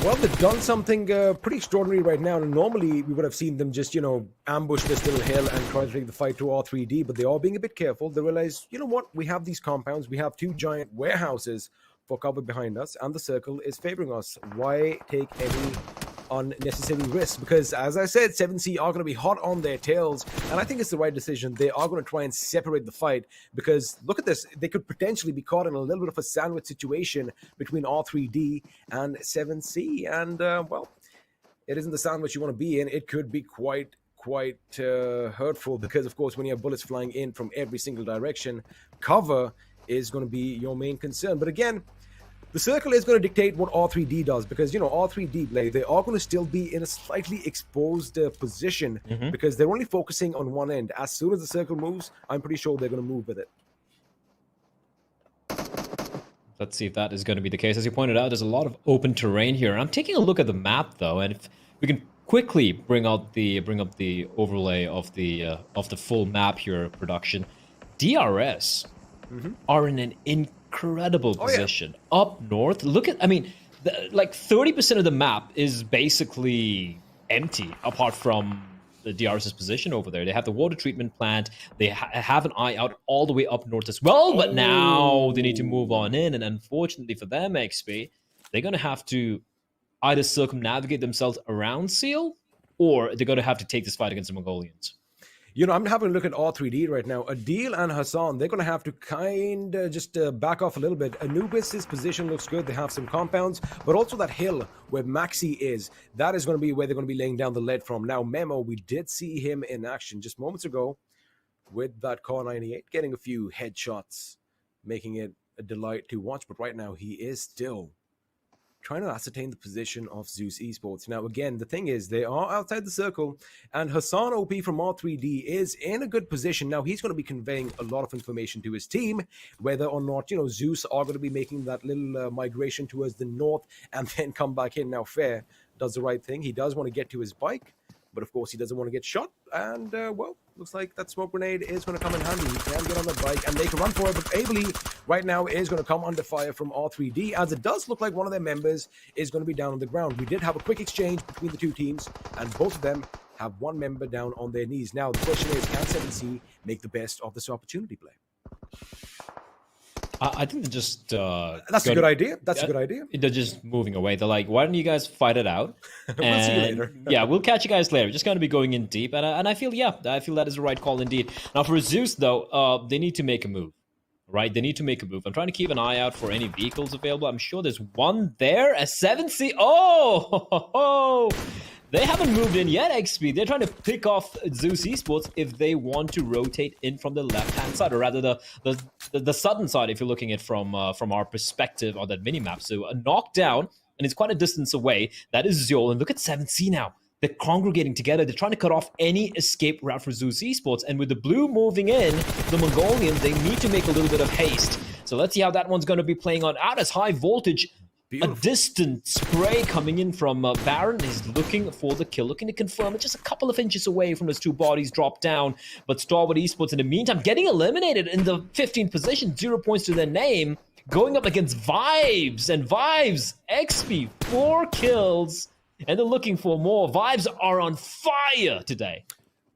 Well, they've done something pretty extraordinary right now. And normally, we would have seen them just, ambush this little hill and try to take the fight to R3D, but they are being a bit careful. They realize, you know what, we have these compounds, we have 2 giant warehouses for cover behind us, and the circle is favoring us. Why take any unnecessary risks? Because, as I said, 7C are going to be hot on their tails, and I think it's the right decision. They are going to try and separate the fight, because look at this, they could potentially be caught in a little bit of a sandwich situation between R3D and 7C, and well, it isn't the sandwich you want to be in. It could be quite hurtful, because of course when you have bullets flying in from every single direction, cover is going to be your main concern. But again, The circle is going to dictate what R3D does because, R3D, Blade, they are going to still be in a slightly exposed position because they're only focusing on one end. As soon as the circle moves, I'm pretty sure they're going to move with it. Let's see if that is going to be the case. As you pointed out, there's a lot of open terrain here. I'm taking a look at the map, though, and if we can quickly bring up the overlay of the full map here, production. DRS are in an incredible position up north. Look at, like 30% of the map is basically empty apart from the DRS's position over there. They have the water treatment plant. They have an eye out all the way up north as well, but now they need to move on in, and unfortunately for them, XP, they're going to have to either circumnavigate themselves around Seal, or they're going to have to take this fight against the Mongolians. I'm having a look at R3D right now. Adil and Hassan, they're going to have to kind of just back off a little bit. Anubis' position looks good. They have some compounds, but also that hill where Maxi is, that is going to be where they're going to be laying down the lead from. Now, Memo, we did see him in action just moments ago with that Car 98, getting a few headshots, making it a delight to watch. But right now, he is still trying to ascertain the position of ZEUS Esports. Now, again, the thing is, they are outside the circle, and Hassan OP from R3D is in a good position. Now, he's going to be conveying a lot of information to his team, whether or not, ZEUS are going to be making that little migration towards the north and then come back in. Now, Fair does the right thing. He does want to get to his bike, but of course, he doesn't want to get shot. And, looks like that smoke grenade is going to come in handy. He can get on the bike and make a run for it, but Ably right now is going to come under fire from R3D, as it does look like one of their members is going to be down on the ground. We did have a quick exchange between the two teams, and both of them have one member down on their knees. Now, the question is, can 7C make the best of this opportunity play? I think they're just... That's a good idea. That's a good idea. They're just moving away. They're like, why don't you guys fight it out? We'll see you later. Yeah, we'll catch you guys later. We're just going to be going in deep. And I feel, I feel that is the right call indeed. Now, for ZEUS, though, they need to make a move. Right? They need to make a move. I'm trying to keep an eye out for any vehicles available. I'm sure there's one there. A 7C. Oh! They haven't moved in yet, XP. They're trying to pick off ZEUS Esports if they want to rotate in from the left-hand side, or rather the southern side, if you're looking at it from our perspective on that mini-map. So a knockdown, and it's quite a distance away. That is ZEUS. And look at 7C now. They're congregating together. They're trying to cut off any escape route for ZEUS Esports. And with the blue moving in, the Mongolians, they need to make a little bit of haste. So let's see how that one's going to be playing on. Out as high voltage. Beautiful. A distant spray coming in from Baron. He's looking for the kill, looking to confirm it, just a couple of inches away from his two bodies dropped down. But Stalwart Esports, in the meantime, getting eliminated in the 15th position, 0 points to their name, going up against Vibes. And Vibes, XP, 4 kills, and they're looking for more. Vibes are on fire today.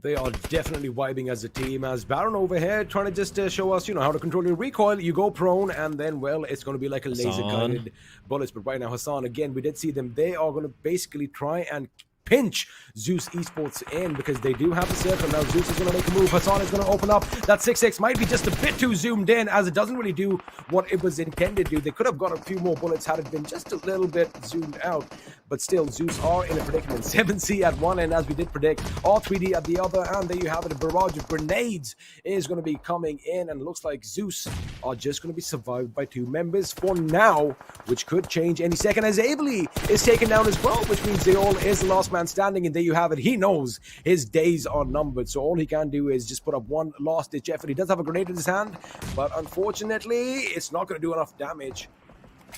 They are definitely vibing as a team, as Baron over here trying to just show us, how to control your recoil. You go prone, and then, well, it's going to be like a laser-guided bullets. But right now, Hassan, again, we did see them. They are going to basically try and pinch ZEUS Esports in, because they do have the circle. Now ZEUS is going to make a move. Hassan is going to open up. That 6x might be just a bit too zoomed in, as it doesn't really do what it was intended to. They could have got a few more bullets had it been just a little bit zoomed out. But still, ZEUS are in a predicament. 7C at one end, as we did predict. R3D at the other, and there you have it. A barrage of grenades is going to be coming in, and it looks like ZEUS are just going to be survived by 2 members for now, which could change any second, as Ably is taken down as well, which means Zeol is the last man standing, and there you have it. He knows his days are numbered, so all he can do is just put up one last-ditch effort. He does have a grenade in his hand, but unfortunately, it's not going to do enough damage.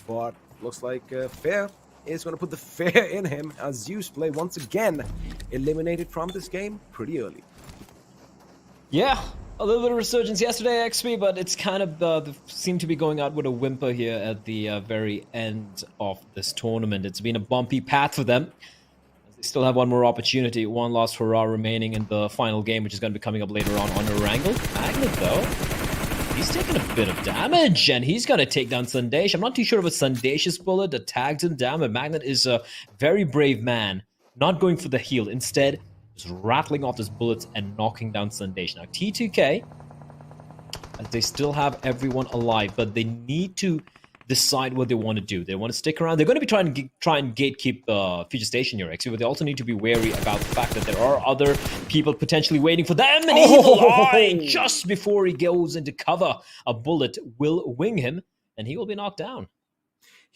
But looks like Fair is going to put the fear in him, as ZEUS play once again eliminated from this game pretty early. Yeah, a little bit of resurgence yesterday, XP, but it's kind of seemed to be going out with a whimper here at the very end of this tournament. It's been a bumpy path for them. They still have one more opportunity, one last hurrah remaining in the final game, which is going to be coming up later on Erangel. Magnet, though, he's taking a bit of damage, and he's going to take down Sandesh. I'm not too sure if it's Sandesh's bullet that tagged him down, but Magnet is a very brave man, not going for the heal. Instead, just rattling off his bullets and knocking down Sandesh. Now, T2K, they still have everyone alive, but they need to decide what they want to do. They want to stick around. They're going to be trying to gatekeep Future Station here, XP, but they also need to be wary about the fact that there are other people potentially waiting for them. And Evil Eye, just before he goes into cover, a bullet will wing him, and he will be knocked down.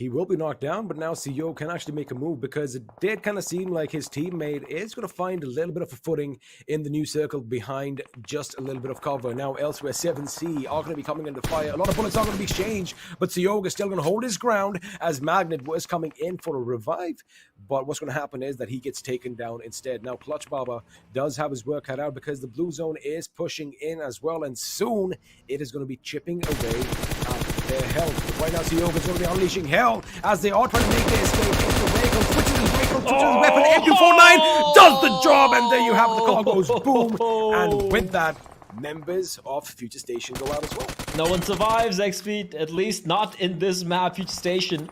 He will be knocked down, but now CEO can actually make a move because it did kind of seem like his teammate is going to find a little bit of a footing in the new circle behind just a little bit of cover. Now elsewhere, 7C are going to be coming into fire. A lot of bullets are going to be exchanged, but CEO is still going to hold his ground as Magnet was coming in for a revive. But what's going to happen is that he gets taken down instead. Now Clutch Baba does have his work cut out because the blue zone is pushing in as well, and soon it is going to be chipping away at their health. But right now CEO is going to be unleashing hell as they are trying to make their escape into the vehicle, switches his vehicle, switches his weapon, M249 does the job, and there you have it, the car goes boom, and with that, members of Future Station go out as well. No one survives, XP, at least not in this map. Future Station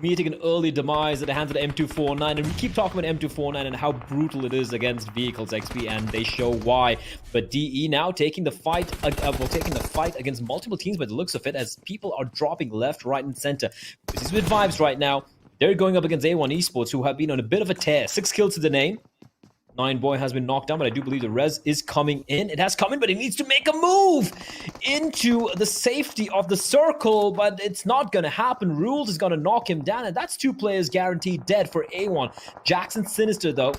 meeting an early demise at the hands of the M249, and we keep talking about M249 and how brutal it is against vehicles, XP, and they show why. But DE now taking the fight, against multiple teams by the looks of it, as people are dropping left, right, and center. This is with vibes right now. They're going up against A1 Esports, who have been on a bit of a tear. 6 kills to the name. 9boy has been knocked down, but I do believe the res is coming in. It has come in, but it needs to make a move into the safety of the circle, but it's not going to happen. Rules is going to knock him down, and that's 2 players guaranteed dead for A1. Jackson Sinister, though,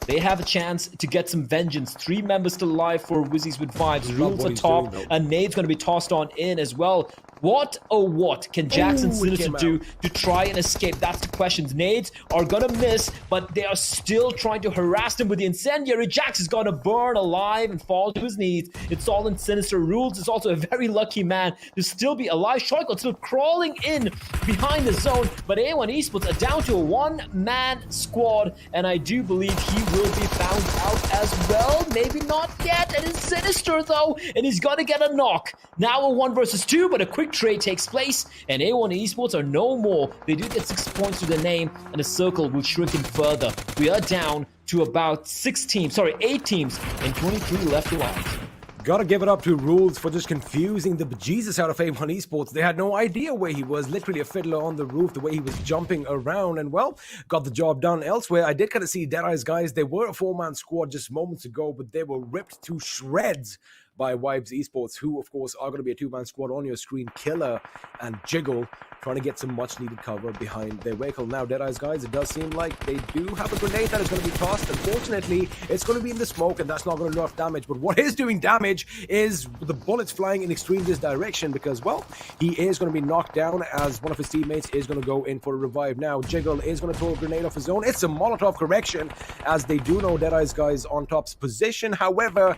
they have a chance to get some vengeance. 3 members still alive for Wizzes with vibes. Rules are top, and Nade's going to be tossed on in as well. What, oh what, can Jackson Sinister do to try and escape? That's the question. Nades are gonna miss, but they are still trying to harass him with the incendiary. Jax is gonna burn alive and fall to his knees. It's all in Sinister. Rules is also a very lucky man to still be alive. Shoiko still crawling in behind the zone, but A1 Esports are down to a 1-man squad, and I do believe he will be found out as well. Maybe not yet, and it's Sinister though, and he's gonna get a knock. Now a 1 versus 2, but a quick trade takes place, and A1 Esports are no more. They do get 6 points to the name, and the circle will shrink in further. We are down to about 8 teams, and 23 left alive. Gotta give it up to Rules for just confusing the bejesus out of A1 Esports. They had no idea where he was, literally a fiddler on the roof, the way he was jumping around, and well, got the job done elsewhere. I did kind of see Deadeyes guys. They were a 4-man squad just moments ago, but they were ripped to shreds by Wizzes Esports, who of course are going to be a 2-man squad on your screen. Killer and Jiggle trying to get some much needed cover behind their vehicle. Now Deadeyes guys, it does seem like they do have a grenade that is going to be tossed. Unfortunately, it's going to be in the smoke, and that's not going to do enough damage. But what is doing damage is the bullets flying in extreme this direction, because well, he is going to be knocked down as one of his teammates is going to go in for a revive. Now Jiggle is going to throw a grenade off his own. It's a Molotov correction, as they do know Deadeyes guys on top's position. However,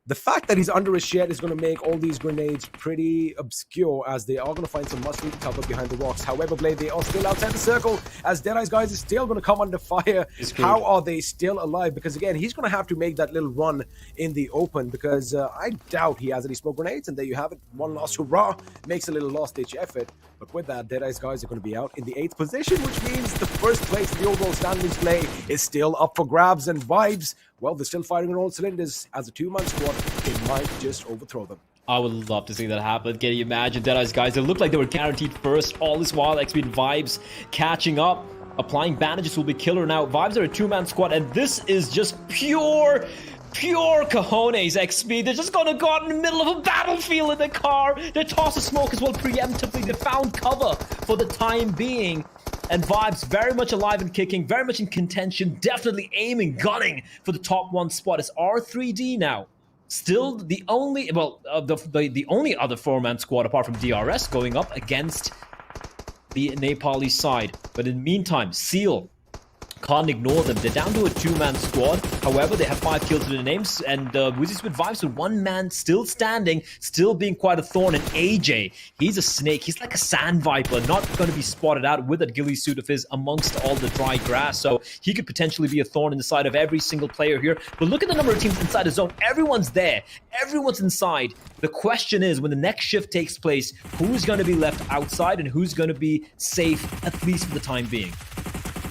the fact that he's under a shed is going to make all these grenades pretty obscure, as they are going to find some much-needed cover behind the rocks. However, Blade, they are still outside the circle, as Deadeyes guys is still going to come under fire. How are they still alive? Because again, he's going to have to make that little run in the open, because I doubt he has any smoke grenades. And there you have it. 1 loss, hurrah! Makes a little last-ditch effort. But with that, Deadeyes guys are going to be out in the 8th position, which means the first place in the overall standings play is still up for grabs. And Vibes, well, they're still firing on all cylinders. As a 2-man squad, they might just overthrow them. I would love to see that happen. Can you imagine Deadeyes guys? They look like they were guaranteed first all this while. XP and Vibes catching up. Applying bandages will be killer now. Vibes are a 2-man squad, and this is just pure cojones, XP. They're just gonna go out in the middle of a battlefield in the car. They toss a smoke as well preemptively. They found cover for the time being. And Vibes very much alive and kicking, very much in contention, definitely aiming, gunning for the top 1 spot. It's R3D now. Still the only, well, the only other 4-man squad apart from DRS going up against the Nepali side. But in the meantime, Seal can't ignore them. They're down to a 2-man squad. However, they have 5 kills to their names, and Wizzes with Vibes with 1 man still standing, still being quite a thorn. And AJ, he's a snake. He's like a sand viper, not going to be spotted out with that ghillie suit of his amongst all the dry grass. So he could potentially be a thorn in the side of every single player here. But look at the number of teams inside the zone. Everyone's there. Everyone's inside. The question is, when the next shift takes place, who's going to be left outside and who's going to be safe, at least for the time being?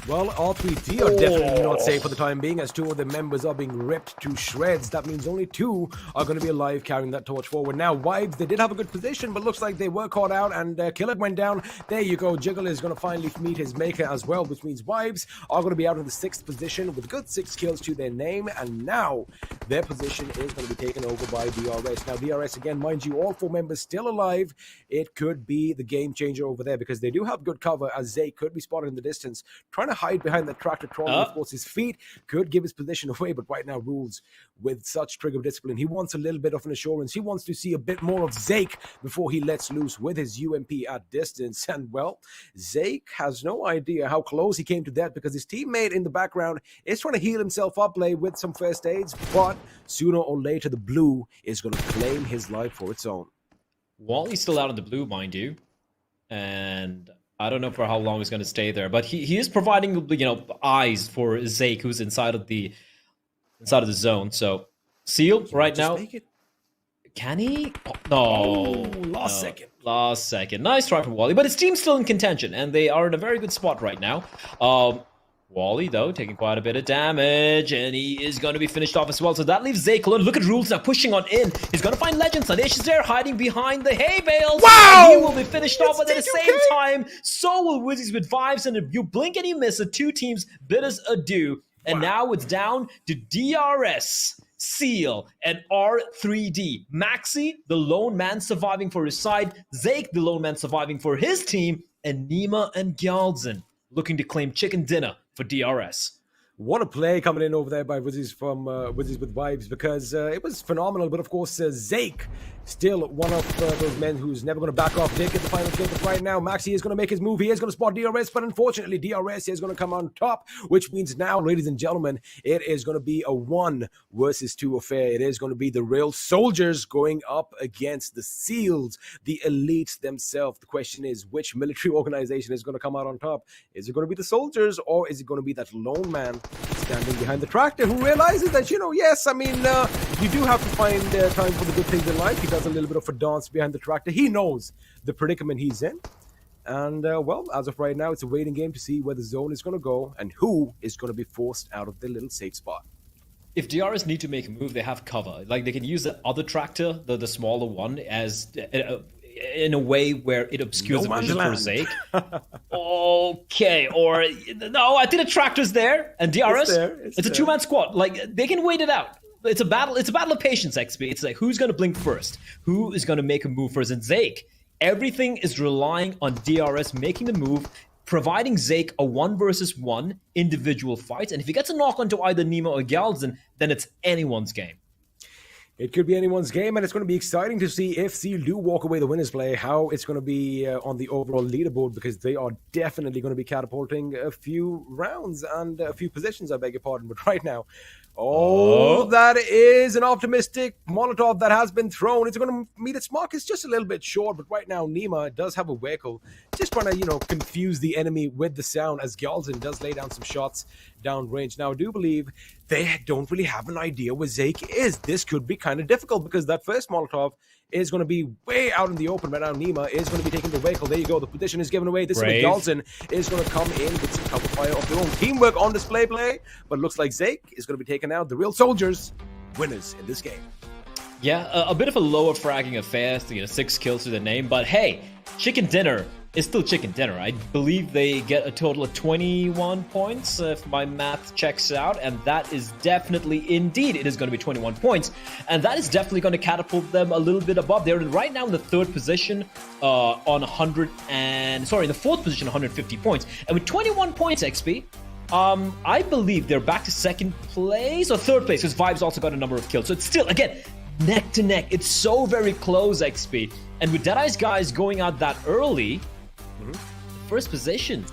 Well, R3D are definitely not safe for the time being, as 2 of the members are being ripped to shreds. That means only 2 are going to be alive carrying that torch forward. Now, Vibes, they did have a good position, but looks like they were caught out, and Killer went down. There you go. Jiggle is going to finally meet his maker as well, which means Vibes are going to be out in the 6th position with good 6 kills to their name, and now their position is going to be taken over by DRS. Now, DRS, again, mind you, all 4 members still alive. It could be the game changer over there because they do have good cover, as Zay could be spotted in the distance, trying to hide behind the tractor trolley. Of course, his feet could give his position away, but right now, Rules, with such trigger discipline, he wants a little bit of an assurance. He wants to see a bit more of Zake before he lets loose with his UMP at distance. And, well, Zake has no idea how close he came to that because his teammate in the background is trying to heal himself up, play with some first aids, but sooner or later, the blue is going to claim his life for its own. Wally's still out in the blue, mind you, and I don't know for how long he's going to stay there, but he is providing, eyes for Zake, who's inside of the zone. So Seal right now, can he? Last second. Last second. Nice try from Wally, but his team's still in contention, and they are in a very good spot right now. Wally, though, taking quite a bit of damage, and he is going to be finished off as well. So that leaves Zake alone. Look at Rules now pushing on in. He's going to find Legend. Sanesh is there hiding behind the hay bales. Wow! And he will be finished off, but at the same time, so will Wizzes with Vibes. And if you blink and you miss, the 2 teams bid us adieu. And now it's down to DRS, Seal, and R3D. Maxi, the lone man surviving for his side. Zake, the lone man surviving for his team. And Nima and Gyaldzin looking to claim chicken dinner for DRS. What a play coming in over there by Wizzes from Wizzes with Vibes, because it was phenomenal. But of course, Zake, still one of those men who's never going to back off. Did get the final kill, but right now, Maxi is going to make his move. He is going to spot DRS, but unfortunately, DRS is going to come on top, which means now, ladies and gentlemen, it is going to be a 1 versus 2 affair. It is going to be the real soldiers going up against the SEALs, the elites themselves. The question is, which military organization is going to come out on top? Is it going to be the soldiers, or is it going to be that lone man standing behind the tractor who realizes that, yes, I mean, you do have to find time for the good things in life. He does a little bit of a dance behind the tractor. He knows the predicament he's in. And, well, as of right now, it's a waiting game to see where the zone is going to go and who is going to be forced out of their little safe spot. If DRS need to make a move, they have cover. Like, they can use the other tractor, the smaller one, as in a way where it obscures the vision for Zake. Okay, or no, I think the tractor's there, and DRS, it's a 2-man squad. Like, they can wait it out. It's a battle of patience, XP. It's like, who's going to blink first? Who is going to make a move first? And Zake, everything is relying on DRS making the move, providing Zake a 1 versus 1 individual fight. And if he gets a knock onto either Nima or Gyaldzin, then it's anyone's game. It could be anyone's game, and it's going to be exciting to see if Seal do walk away the winners play, how it's going to be on the overall leaderboard, because they are definitely going to be catapulting a few rounds and a few positions, I beg your pardon. But right now, that is an optimistic Molotov that has been thrown. It's going to meet its mark. It's just a little bit short, but right now, Nima does have a vehicle, just trying to, confuse the enemy with the sound, as Gyaldzin does lay down some shots down range. Now, I do believe they don't really have an idea where Zake is. This could be kind of difficult because that first Molotov is going to be way out in the open. Right now, Nima is going to be taking the vehicle. There you go. The position is given away. This is where Gyaldzin is going to come in with some cover fire of their own. Teamwork on display play, but looks like Zake is going to be taking out the real soldiers, winners in this game. Yeah, a bit of a lower fragging affair, 6 kills to the name, but hey, chicken dinner is still chicken dinner. I believe they get a total of 21 points, if my math checks out, and that is definitely, indeed, it is going to be 21 points, and that is definitely going to catapult them a little bit above. They're right now in the 3rd position on in the 4th position, 150 points, and with 21 points, XP, I believe they're back to 2nd place or 3rd place, because Vibes also got a number of kills, so it's still, again, neck to neck. It's so very close, XP. And with Deadeyes guys going out that early, first position,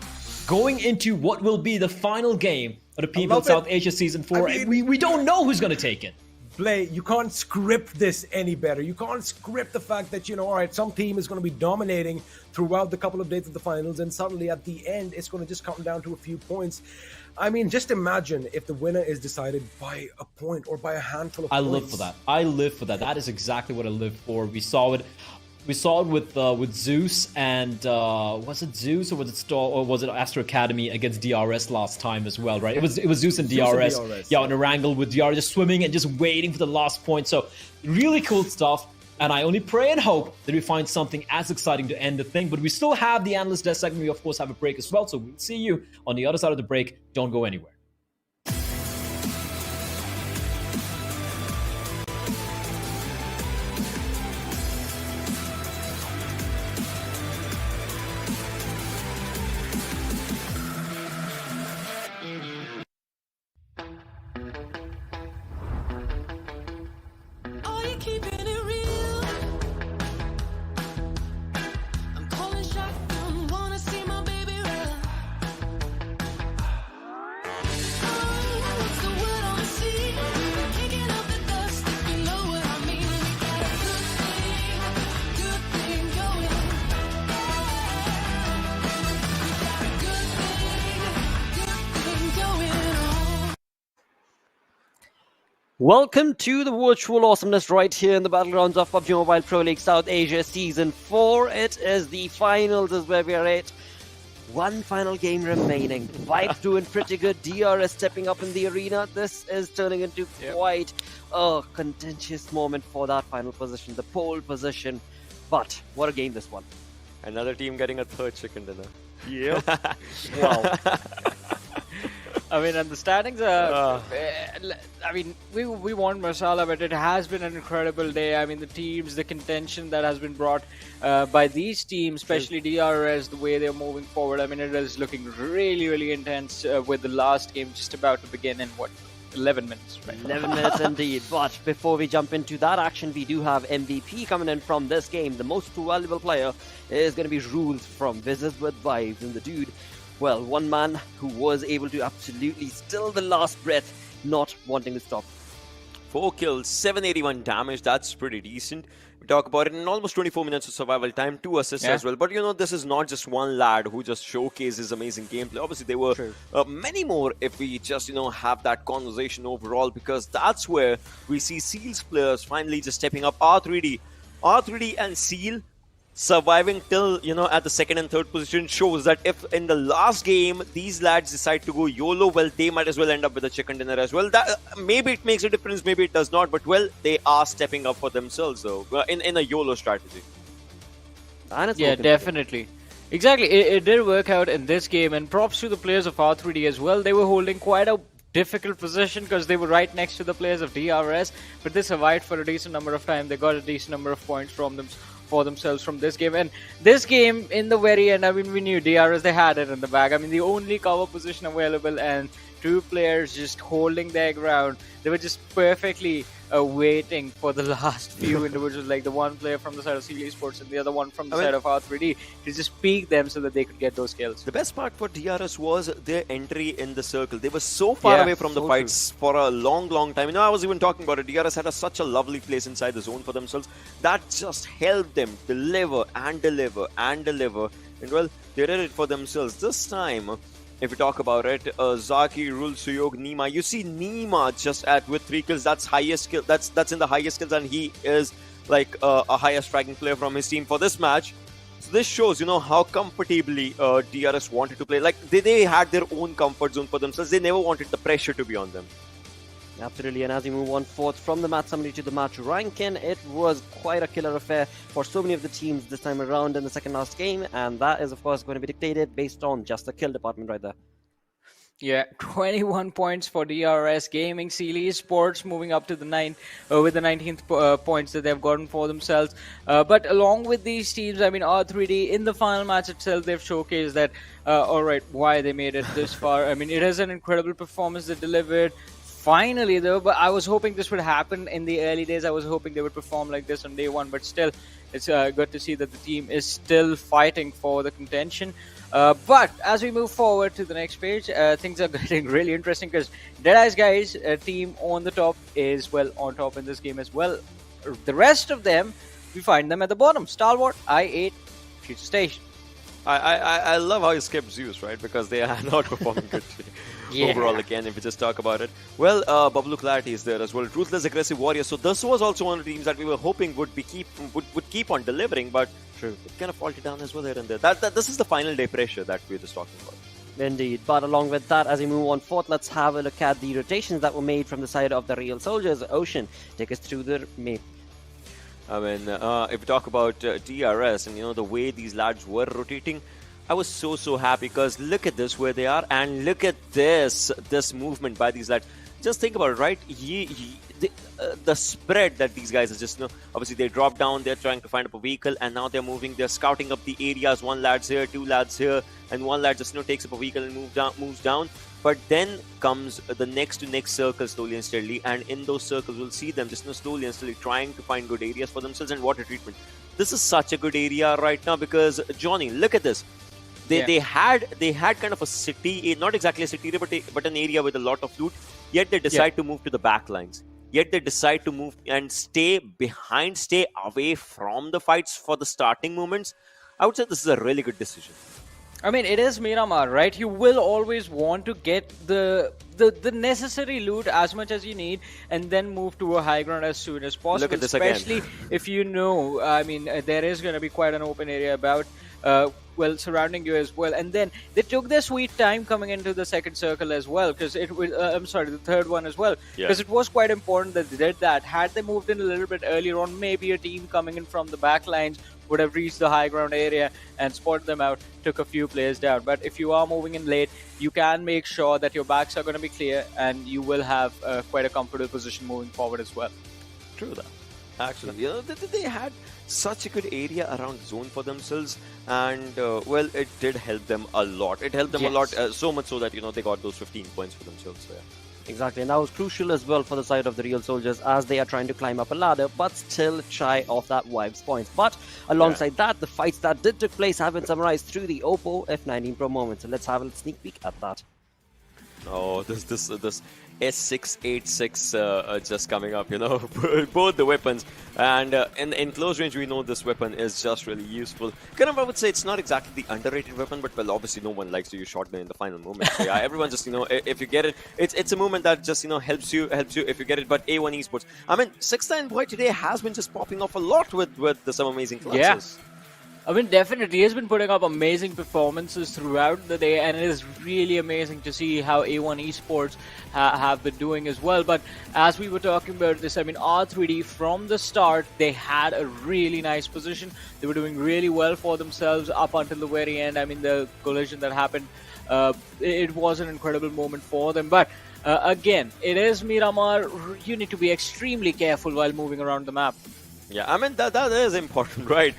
going into what will be the final game of the PMPL South Asia Season 4, I mean, we don't know who's going to take it. Play, you can't script this any better. You can't script the fact that, all right, some team is going to be dominating throughout the couple of days of the finals, and suddenly at the end, it's going to just come down to a few points. I mean, just imagine if the winner is decided by a point or by a handful of points. I live for that. I live for that. That is exactly what I live for. We saw it We saw it with ZEUS and was it ZEUS or was it or was it Astro Academy against DRS last time as well, right? It was ZEUS and DRS. Yeah, and Erangel with DRS just swimming and just waiting for the last point. So really cool stuff. And I only pray and hope that we find something as exciting to end the thing. But we still have the analyst desk segment. We of course have a break as well. So we'll see you on the other side of the break. Don't go anywhere. Welcome to the virtual awesomeness right here in the battlegrounds of PUBG Mobile Pro League South Asia Season 4. It is the finals is where we are at. One final game remaining. Vibes doing pretty good. DRS stepping up in the arena. This is turning into quite a contentious moment for that final position, the pole position. But what a game this one. Another team getting a third chicken dinner. Yep. Wow. I mean, and the standings are. I mean, we want Masala, but it has been an incredible day. I mean, the teams, the contention that has been brought by these teams, especially DRS, the way they're moving forward. I mean, it is looking really, really intense with the last game just about to begin in what? 11 minutes, right? 11 minutes indeed. But before we jump into that action, we do have MVP coming in from this game. The most valuable player is going to be Ruled from Wizzes with Vibes. And the dude, well, one man who was able to absolutely still the last breath, not wanting to stop. 4 kills, 781 damage. That's pretty decent. We talk about it in almost 24 minutes of survival time, 2 assists as well. But you know, this is not just one lad who just showcases amazing gameplay. Obviously, there were many more if we just, you know, have that conversation overall, because that's where we see Seal's players finally just stepping up. R3D and Seal surviving till, you know, at the second and third position shows that if in the last game these lads decide to go YOLO, well, they might as well end up with a chicken dinner as well. That maybe it makes a difference, maybe it does not, but well, they are stepping up for themselves though in a YOLO strategy. Yeah, definitely. Exactly, it did work out in this game, and props to the players of R3D as well. They were holding quite a difficult position because they were right next to the players of DRS, but they survived for a decent number of time. They got a decent number of points from them for themselves from this game. And this game, in the very end, I mean, we knew DRS, they had it in the bag. I mean, the only cover position available and 2 players just holding their ground. They were just perfectly waiting for the last few individuals, like the one player from the side of Stalwart Esports and the other one from the side of R3D, to just peek them so that they could get those kills. The best part for DRS was their entry in the circle. They were so far away from the fights for a long time. You know, I was even talking about it. DRS had such a lovely place inside the zone for themselves that just helped them deliver and deliver and deliver. And well, they did it for themselves this time. If we talk about it, Zaki, Rul, Suyog, Nima. You see Nima just with 3 kills. That's highest kill. That's in the highest kills, and he is like a highest striking player from his team for this match. So this shows, you know, how comfortably DRS wanted to play. Like they had their own comfort zone for themselves. They never wanted the pressure to be on them. Absolutely, and as we move on forth from the match summary to the match ranking, it was quite a killer affair for so many of the teams this time around in the second last game, and that is of course going to be dictated based on just the kill department right there. Yeah, 21 points for DRS Gaming. Stalwart Esports moving up to the 9th with the 19th points that they've gotten for themselves. But along with these teams, I mean, R3D in the final match itself, they've showcased that, alright, why they made it this far. I mean, it is an incredible performance they delivered. Finally, though, but I was hoping this would happen in the early days. I was hoping they would perform like this on day one, but still, it's good to see that the team is still fighting for the contention. But as we move forward to the next page, things are getting really interesting because Deadeyes guys, team on the top is, well, on top in this game as well. The rest of them, we find them at the bottom. Stalwart, I8, Future Station. I love how you skipped ZEUS, right? Because they are not performing good today. overall again, if we just talk about it. Well, BABLU Clarity is there as well. Ruthless, Aggressive Warrior. So this was also one of the teams that we were hoping would keep on delivering, but it kind of faltered down as well here and there. This is the final day pressure that we were just talking about. Indeed, but along with that, as we move on forth, let's have a look at the rotations that were made from the side of the Real Soldiers. Ocean, take us through the map. I mean, if we talk about DRS and the way these lads were rotating, I was so happy because look at this where they are, and look at this movement by these lads. Just think about it, right? The spread that these guys are just, obviously they drop down, they're trying to find up a vehicle, and now they're moving, they're scouting up the areas. One lad's here, two lads here, and one lad just takes up a vehicle and moves down. But then comes the next to next circle slowly and steadily, and in those circles we'll see them just slowly and steadily trying to find good areas for themselves and water treatment. This is such a good area right now because Johnny, look at this. They had kind of a city, not exactly a city, but an area with a lot of loot. Yet they decide to move to the back lines. Yet they decide to move and stay behind, stay away from the fights for the starting moments. I would say this is a really good decision. I mean, it is Miramar, right? You will always want to get the necessary loot as much as you need and then move to a high ground as soon as possible. Look at this especially again. if I mean, there is going to be quite an open area about, surrounding you as well. And then they took their sweet time coming into the second circle as well, because it was, the third one as well, because it was quite important that they did that. Had they moved in a little bit earlier on, maybe a team coming in from the back lines would have reached the high ground area and spotted them out, took a few players down. But if you are moving in late, you can make sure that your backs are going to be clear and you will have quite a comfortable position moving forward as well. True that. Actually, they had such a good area around the zone for themselves, and well, it did help them a lot. It helped them a lot, so much so that they got those 15 points for themselves there. Exactly, and that was crucial as well for the side of the Real Soldiers as they are trying to climb up a ladder, but still shy of that Vibes points. But alongside that, the fights that did take place have been summarized through the Oppo F19 Pro moment. So let's have a sneak peek at that. Oh, this S686 just coming up, both the weapons, and in close range we know this weapon is just really useful. Kind of, I would say it's not exactly the underrated weapon, but well, obviously no one likes to use shotgun in the final moment. So yeah, everyone just if you get it, it's a movement that just helps you if you get it. But A1 Esports, I mean, 6ix9ine boy today has been just popping off a lot with some amazing classes. I mean, definitely, he has been putting up amazing performances throughout the day, and it is really amazing to see how A1 Esports have been doing as well. But as we were talking about this, I mean, R3D from the start, they had a really nice position. They were doing really well for themselves up until the very end. I mean, the collision that happened, it was an incredible moment for them. But again, it is Miramar. You need to be extremely careful while moving around the map. Yeah, I mean, that is important, right?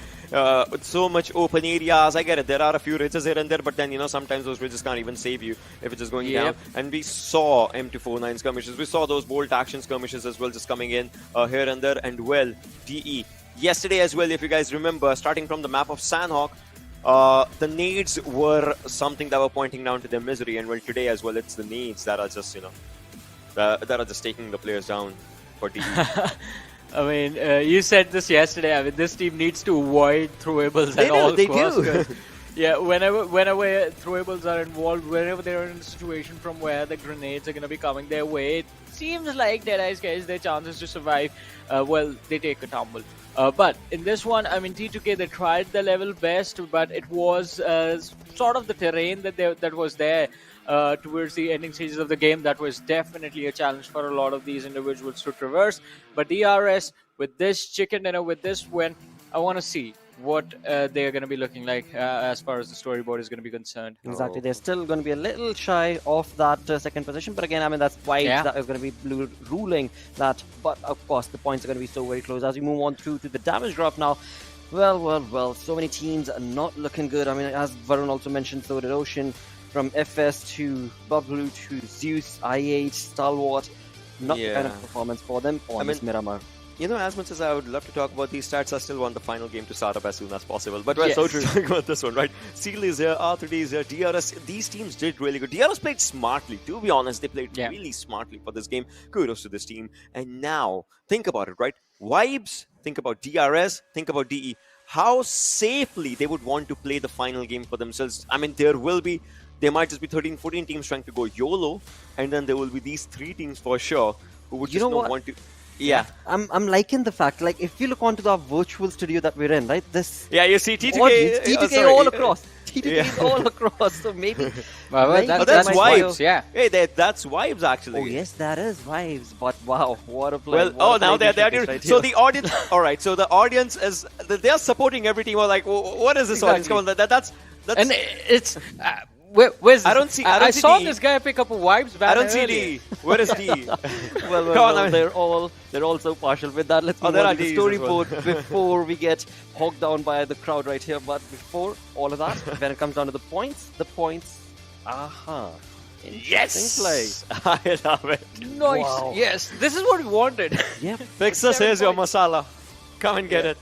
With so much open areas, I get it. There are a few ridges here and there, but then, sometimes those ridges can't even save you if it's just going down. And we saw M249 skirmishes. We saw those bolt action skirmishes as well just coming in here and there. And, well, DE. Yesterday as well, if you guys remember, starting from the map of Sanhok, the nades were something that were pointing down to their misery. And, well, today as well, it's the nades that are just, that are just taking the players down for DE. I mean, you said this yesterday. I mean, this team needs to avoid throwables at all costs. Do. Yeah, whenever throwables are involved, whenever they're in a situation from where the grenades are going to be coming their way, it seems like Deadeyes guys, their chances to survive, they take a tumble. But in this one, I mean, T2K, they tried their level best, but it was sort of the terrain that was there. Towards the ending stages of the game, that was definitely a challenge for a lot of these individuals to traverse. But DRS, with this chicken dinner, with this win, I want to see what they're going to be looking like as far as the storyboard is going to be concerned. Exactly, they're still going to be a little shy of that second position, but again, I mean, that's why that is going to be ruling that. But of course, the points are going to be so very close. As we move on through to the damage drop now, well, so many teams are not looking good. I mean, as Varun also mentioned, so did Ocean. From FS to BABLU to ZEUS, IH, Stalwart, not the kind of performance for them on this Miramar. As much as I would love to talk about these stats, I still want the final game to start up as soon as possible. But well, so true talking about this one, right? Seal is here, R3D is here, DRS. These teams did really good. DRS played smartly. To be honest, they played really smartly for this game. Kudos to this team. And now, think about it, right? Vibes, think about DRS, think about DE. How safely they would want to play the final game for themselves. I mean, there will be there might just be 13, 14 teams trying to go YOLO, and then there will be these 3 teams for sure who would You just know not what? want to. Yeah. I'm liking the fact, like, if you look onto the virtual studio that we're in, right? This Yeah, you see TTK, audience, TTK sorry. all across. TTK Yeah. is all across. So maybe. Well, maybe that- But that's might vibes. want to- yeah. Hey, that's vibes actually. Oh yes, that is vibes. But wow, what a play! Well, what a now play they're this doing. right So here. the audience, all right. So the audience is they're supporting every team. We're like, what is this audience? Come on, that's And it's where's I don't see- I don't see saw the- this guy pick up a vibes I banner don't see earlier. D. Where is D? well, Come on, I mean- they're all so partial with that. Let's Oh, move there on are to the Ds as well. storyboard before we get hogged down by the crowd right here. But before all of that, when it comes down to the points, Yes, play. I love it. Nice. Wow. Yes, this is what we wanted. Yep. Fixus, here's your masala. Come and get it.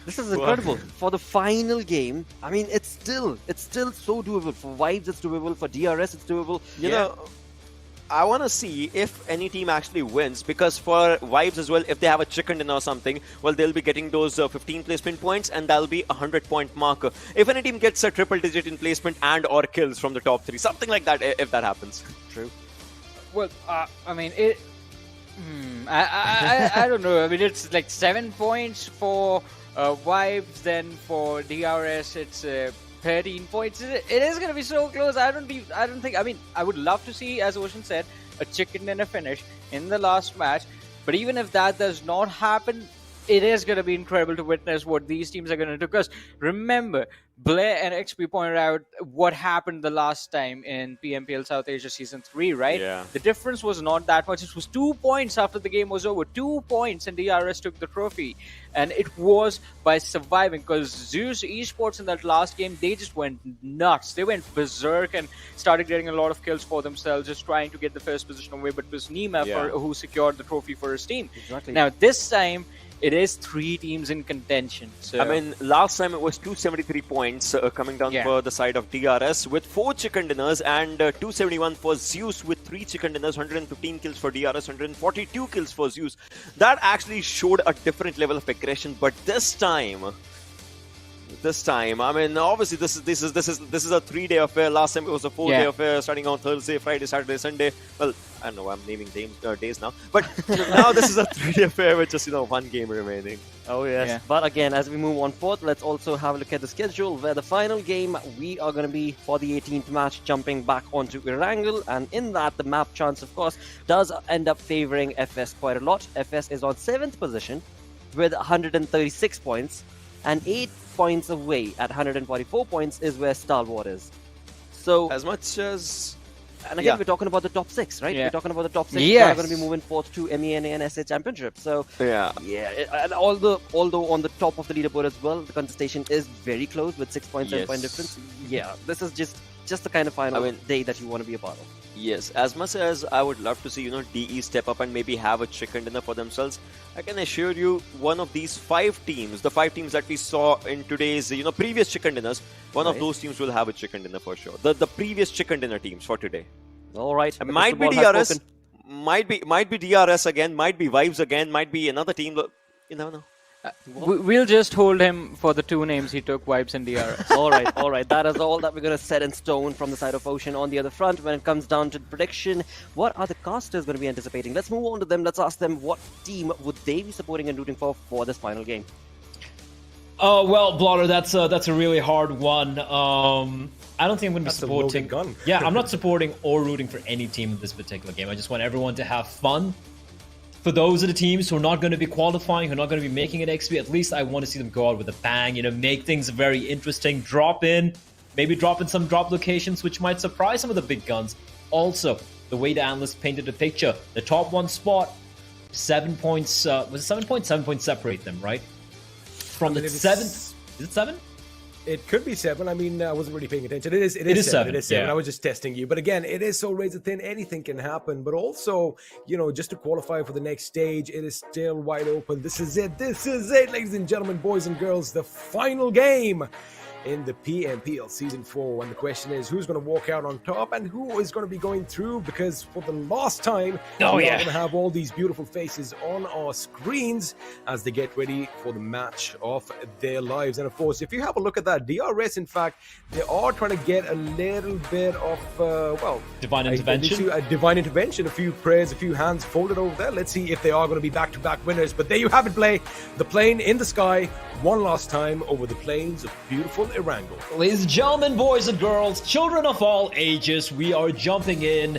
This is incredible. For the final game, I mean, it's still so doable. For Vibes, it's doable. For DRS, it's doable. You know, I want to see if any team actually wins, because for Vibes as well, if they have a chicken dinner or something, well, they'll be getting those 15 placement points, and that'll be a 100-point marker. If any team gets a triple digit in placement and or kills from the top 3, something like that, if that happens. True. Well, I mean it. I don't know. I mean, it's like 7 points for Vibes. Then for DRS, it's 13 points. It is going to be so close. I don't think. I mean, I would love to see, as Ocean said, a chicken dinner finish in the last match. But even if that does not happen, it is going to be incredible to witness what these teams are going to do. Because remember, Blair and XP pointed out what happened the last time in PMPL South Asia Season 3, right? Yeah. The difference was not that much. It was 2 points after the game was over. 2 points, and DRS took the trophy. And it was by surviving, because ZEUS Esports in that last game, they just went nuts. They went berserk and started getting a lot of kills for themselves, just trying to get the first position away. But it was Nima who secured the trophy for his team. Exactly. Now, this time, it is 3 teams in contention. So I mean, last time it was 273 points coming down for the side of DRS with 4 chicken dinners, and 271 for ZEUS with 3 chicken dinners, 115 kills for DRS, 142 kills for ZEUS. That actually showed a different level of aggression, but this time, I mean, obviously this is a 3-day affair. Last time it was a 4-day affair, starting on Thursday, Friday, Saturday, Sunday. Well, I don't know, I'm naming days now, but now this is a 3-day affair with just 1 game remaining. Oh yes. Yeah. But again, as we move on forth, let's also have a look at the schedule, where the final game we are going to be for the 18th match jumping back onto Erangel, and in that the map chance, of course, does end up favoring FS quite a lot. FS is on 7th position with 136 points, and 8 points away at 144 points is where Stalwart is. So as much as, and again, we're talking about the top 6, right? Yeah. We're talking about the top 6 that Yes. are going to be moving forth to MENA and SA Championship. So yeah, and although on the top of the leaderboard as well, the contestation is very close with 6 points, 7 point difference. Yeah, this is just the kind of final day that you want to be a part of. yes, as much as I would love to see, DE step up and maybe have a chicken dinner for themselves, I can assure you one of these 5 teams, the 5 teams that we saw in today's, previous chicken dinners, one of those teams will have a chicken dinner for sure. The previous chicken dinner teams for today. All right. Might be DRS, might be DRS again, might be Vibes again, might be another team. You never know. we'll just hold him for the 2 names he took, Vibes and DRS. all right. That is all that we're going to set in stone from the side of Ocean. On the other front, when it comes down to prediction, what are the casters going to be anticipating? Let's move on to them. Let's ask them what team would they be supporting and rooting for this final game. Well, Blotter, that's a really hard one. I don't think I'm going to be supporting. Gun. Yeah, I'm not supporting or rooting for any team in this particular game. I just want everyone to have fun. For those of the teams who are not going to be qualifying, who are not going to be making an XP, at least I want to see them go out with a bang. Make things very interesting. Maybe drop in some drop locations, which might surprise some of the big guns. Also, the way the analysts painted the picture, the top 1 spot, 7 points. Was it 7 points? 7 points separate them, right? From the 7th. Is it 7? It could be 7. I mean, I wasn't really paying attention. It is 7. It is 7. Yeah. I was just testing you. But again, it is so razor thin. Anything can happen. But also, just to qualify for the next stage, it is still wide open. This is it. This is it, ladies and gentlemen, boys and girls. The final game in the PMPL Season 4. And the question is, who's going to walk out on top and who is going to be going through? Because for the last time, we are going to have all these beautiful faces on our screens as they get ready for the match of their lives. And of course, if you have a look at that, DRS, in fact, they are trying to get a little bit of, divine intervention. A divine intervention, a few prayers, a few hands folded over there. Let's see if they are going to be back-to-back winners. But there you have it, Play. The plane in the sky, one last time over the plains of beautiful Erangel. Ladies and gentlemen, boys and girls, children of all ages, we are jumping in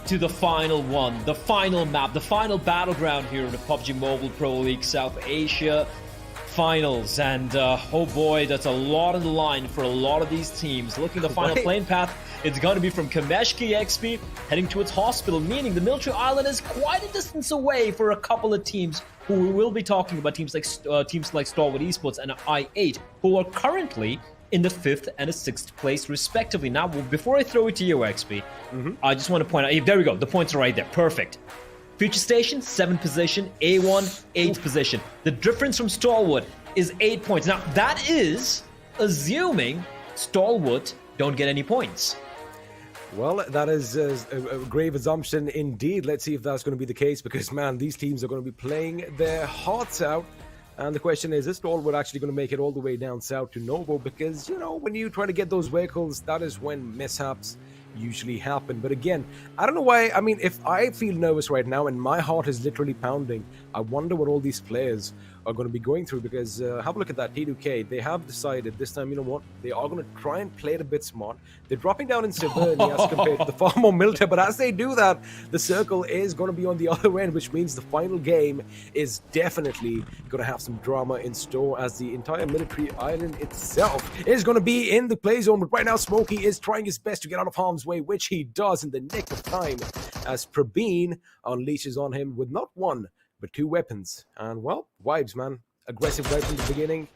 to the final one, the final map, the final battleground here in the PUBG Mobile Pro League South Asia Finals. And oh boy, that's a lot on the line for a lot of these teams. Looking at the final plane path, it's going to be from Kameshki XP heading towards Hospital, meaning the military island is quite a distance away for a couple of teams who we will be talking about, teams like Stalwart Esports and I8, who are currently in the 5th and the 6th place respectively. Now, before I throw it to you, XP, I just want to point out, there we go, the points are right there, perfect. Future Station, 7th position, A1, 8th position. The difference from Stalwart is 8 points. Now, that is assuming Stalwart don't get any points. Well, that is a grave assumption indeed. Let's see if that's going to be the case because, man, these teams are going to be playing their hearts out. And the question is Stalwart actually going to make it all the way down south to Novo? Because, you know, when you try to get those vehicles, that is when mishaps usually happen. But again, I don't know why. I mean, if I feel nervous right now and my heart is literally pounding, I wonder what all these players are going to be going through because have a look at that T2K. They have decided this time, you know what, they are going to try and play it a bit smart. They're dropping down in severity as compared to the far more military, but as they do that, the circle is going to be on the other end, which means the final game is definitely going to have some drama in store as the entire military island itself is going to be in the play zone. But right now, Smokey is trying his best to get out of harm's way, which he does in the nick of time as Prabeen unleashes on him with not one, but 2 weapons. And well, vibes, man. Aggressive right from the beginning.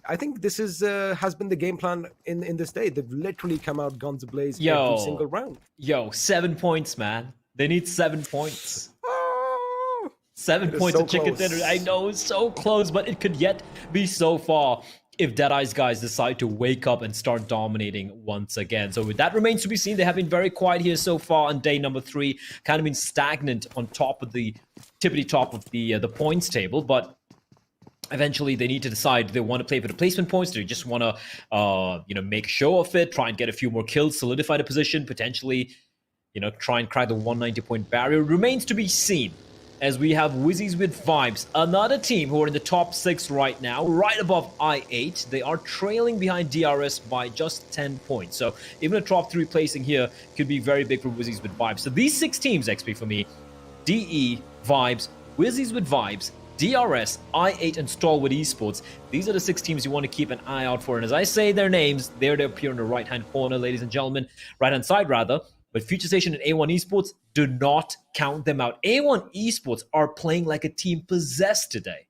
I think this is has been the game plan in this day. They've literally come out guns ablaze every single round. 7 points, man. They need 7 points. 7 points so of chicken close. dinner. I know, it's so close, but it could yet be so far if Deadeyes guys decide to wake up and start dominating once again. So that remains to be seen. They have been very quiet here so far on day number 3. Kind of been stagnant on top of the tippity top of the points table, but eventually they need to decide do they want to play for the placement points, do they just want to make a show of it, try and get a few more kills, solidify the position, potentially try and crack the 190 point barrier. Remains to be seen, as we have Wizzes with Vibes, another team who are in the top 6 right now, right above I8. They are trailing behind DRS by just 10 points. So even a top 3 placing here could be very big for Wizzes with Vibes. So these 6 teams, XP, for me, DE, Vibes, Wizzes with Vibes, DRS, I8, and Stalwart Esports. These are the 6 teams you want to keep an eye out for. And as I say their names, there they appear in the right-hand corner, ladies and gentlemen. Right-hand side, rather. But Future Station and A1 Esports, do not count them out. A1 Esports are playing like a team possessed today.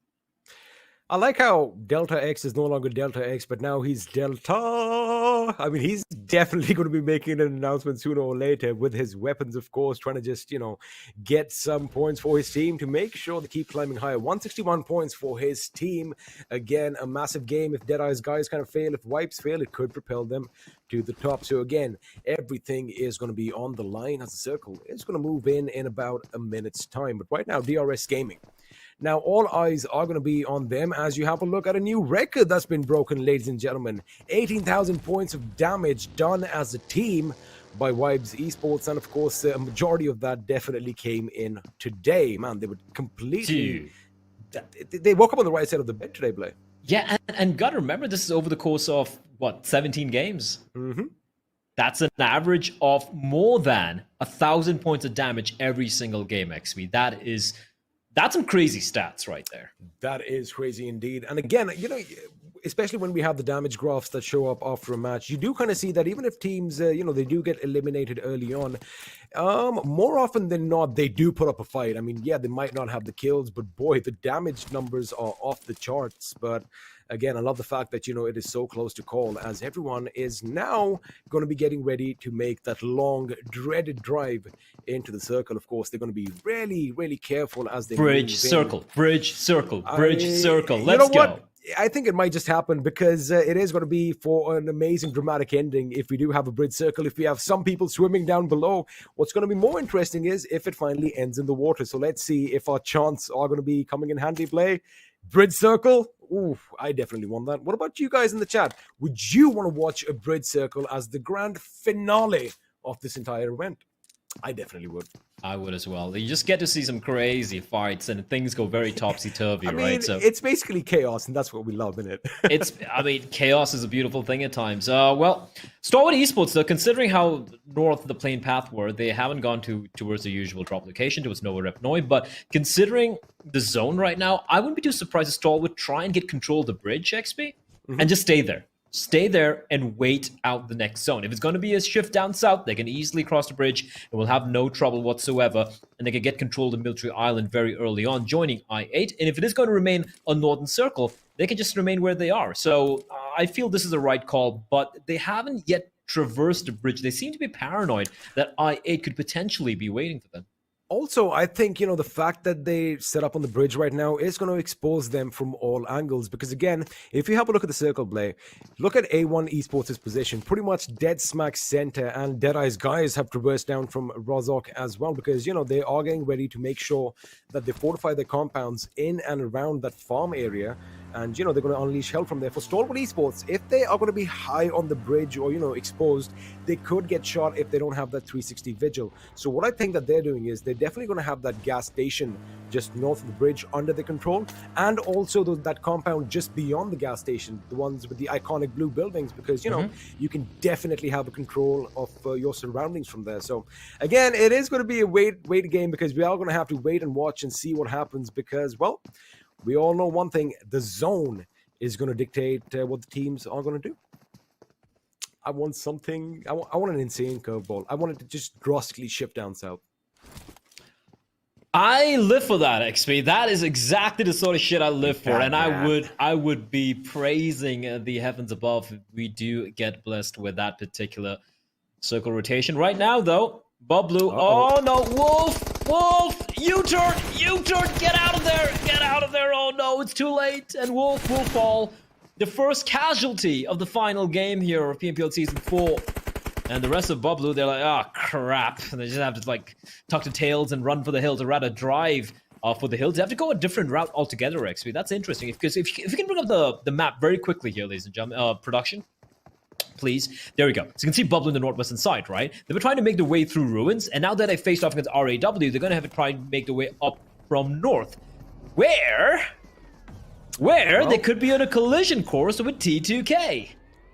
I like how Delta X is no longer Delta X, but now he's Delta. I mean, he's definitely going to be making an announcement sooner or later with his weapons, of course, trying to just, get some points for his team to make sure they keep climbing higher. 161 points for his team. Again, a massive game. If Deadeyes guys kind of fail, if Wipes fail, it could propel them to the top. So again, everything is going to be on the line as the circle is going to move in about a minute's time. But right now, DRS Gaming. Now, all eyes are going to be on them as you have a look at a new record that's been broken, ladies and gentlemen. 18,000 points of damage done as a team by Wibbes Esports. And, of course, a majority of that definitely came in today. Man, they were completely... They woke up on the right side of the bed today, Blay. Yeah, and got to remember, this is over the course of, 17 games? Mm-hmm. That's an average of more than 1,000 points of damage every single game, XP. That's some crazy stats right there. That is crazy indeed. And again, especially when we have the damage graphs that show up after a match, you do kind of see that even if teams, they do get eliminated early on, more often than not, they do put up a fight. I mean, yeah, they might not have the kills, but boy, the damage numbers are off the charts. But again, I love the fact that, it is so close to call as everyone is now going to be getting ready to make that long, dreaded drive into the circle. Of course, they're going to be really, really careful as they bridge, circle. Let's go. I think it might just happen because it is going to be for an amazing dramatic ending if we do have a bridge circle, if we have some people swimming down below. What's going to be more interesting is if it finally ends in the water. So let's see if our chants are going to be coming in handy play. Bridge circle? Ooh, I definitely want that. What about you guys in the chat? Would you want to watch a bridge circle as the grand finale of this entire event? I definitely would. I would as well. You just get to see some crazy fights and things go very topsy-turvy, I mean, right? So it's basically chaos, and that's what we love, isn't it? I mean, chaos is a beautiful thing at times. Well, Stalwart Esports, though, considering how north the plane path were, they haven't gone towards the usual drop location, towards Nova Rep Noi, but considering the zone right now, I wouldn't be too surprised if Stalwart try and get control of the bridge, XP, and just stay there. Stay there and wait out the next zone. If it's going to be a shift down south, they can easily cross the bridge and will have no trouble whatsoever. And they can get control of Military Island very early on, joining I-8. And if it is going to remain a northern circle, they can just remain where they are. So I feel this is the right call, but they haven't yet traversed the bridge. They seem to be paranoid that I-8 could potentially be waiting for them. Also, I think, the fact that they set up on the bridge right now is going to expose them from all angles. Because again, if you have a look at the circle play, look at A1 Esports' position, pretty much dead smack center, and Deadeyes guys have traversed down from Rozhok as well. Because, they are getting ready to make sure that they fortify their compounds in and around that farm area. And, they're going to unleash hell from there. For Stalwart Esports, if they are going to be high on the bridge or, exposed, they could get shot if they don't have that 360 vigil. So what I think that they're doing is they're definitely going to have that gas station just north of the bridge under their control. And also that compound just beyond the gas station, the ones with the iconic blue buildings, because, you can definitely have a control of your surroundings from there. So, again, it is going to be a wait game because we are going to have to wait and watch and see what happens because, well, we all know one thing, the zone is going to dictate what the teams are going to do. I want something, I want an insane curveball. I want it to just drastically shift down south. I live for that, XP. That is exactly the sort of shit I live for. And I would be praising the heavens above if we do get blessed with that particular circle rotation. Right now, though, BABLU. Oh, no. Wolf! U-turn! Get out of there! Oh, no, it's too late. And Wolf will fall. The first casualty of the final game here of PMPL Season 4. And the rest of BABLU, they're like, oh, crap. And they just have to, tuck the tails and run for the hills, or rather drive for the hills. They have to go a different route altogether, XP. That's interesting. Because if you can bring up the map very quickly here, ladies and gentlemen, production. Please. There we go. So you can see BABLU in the northwestern side, right? They were trying to make their way through ruins, and now that they faced off against RAW, they're going to have to try and make their way up from north. Where they could be on a collision course with T2K.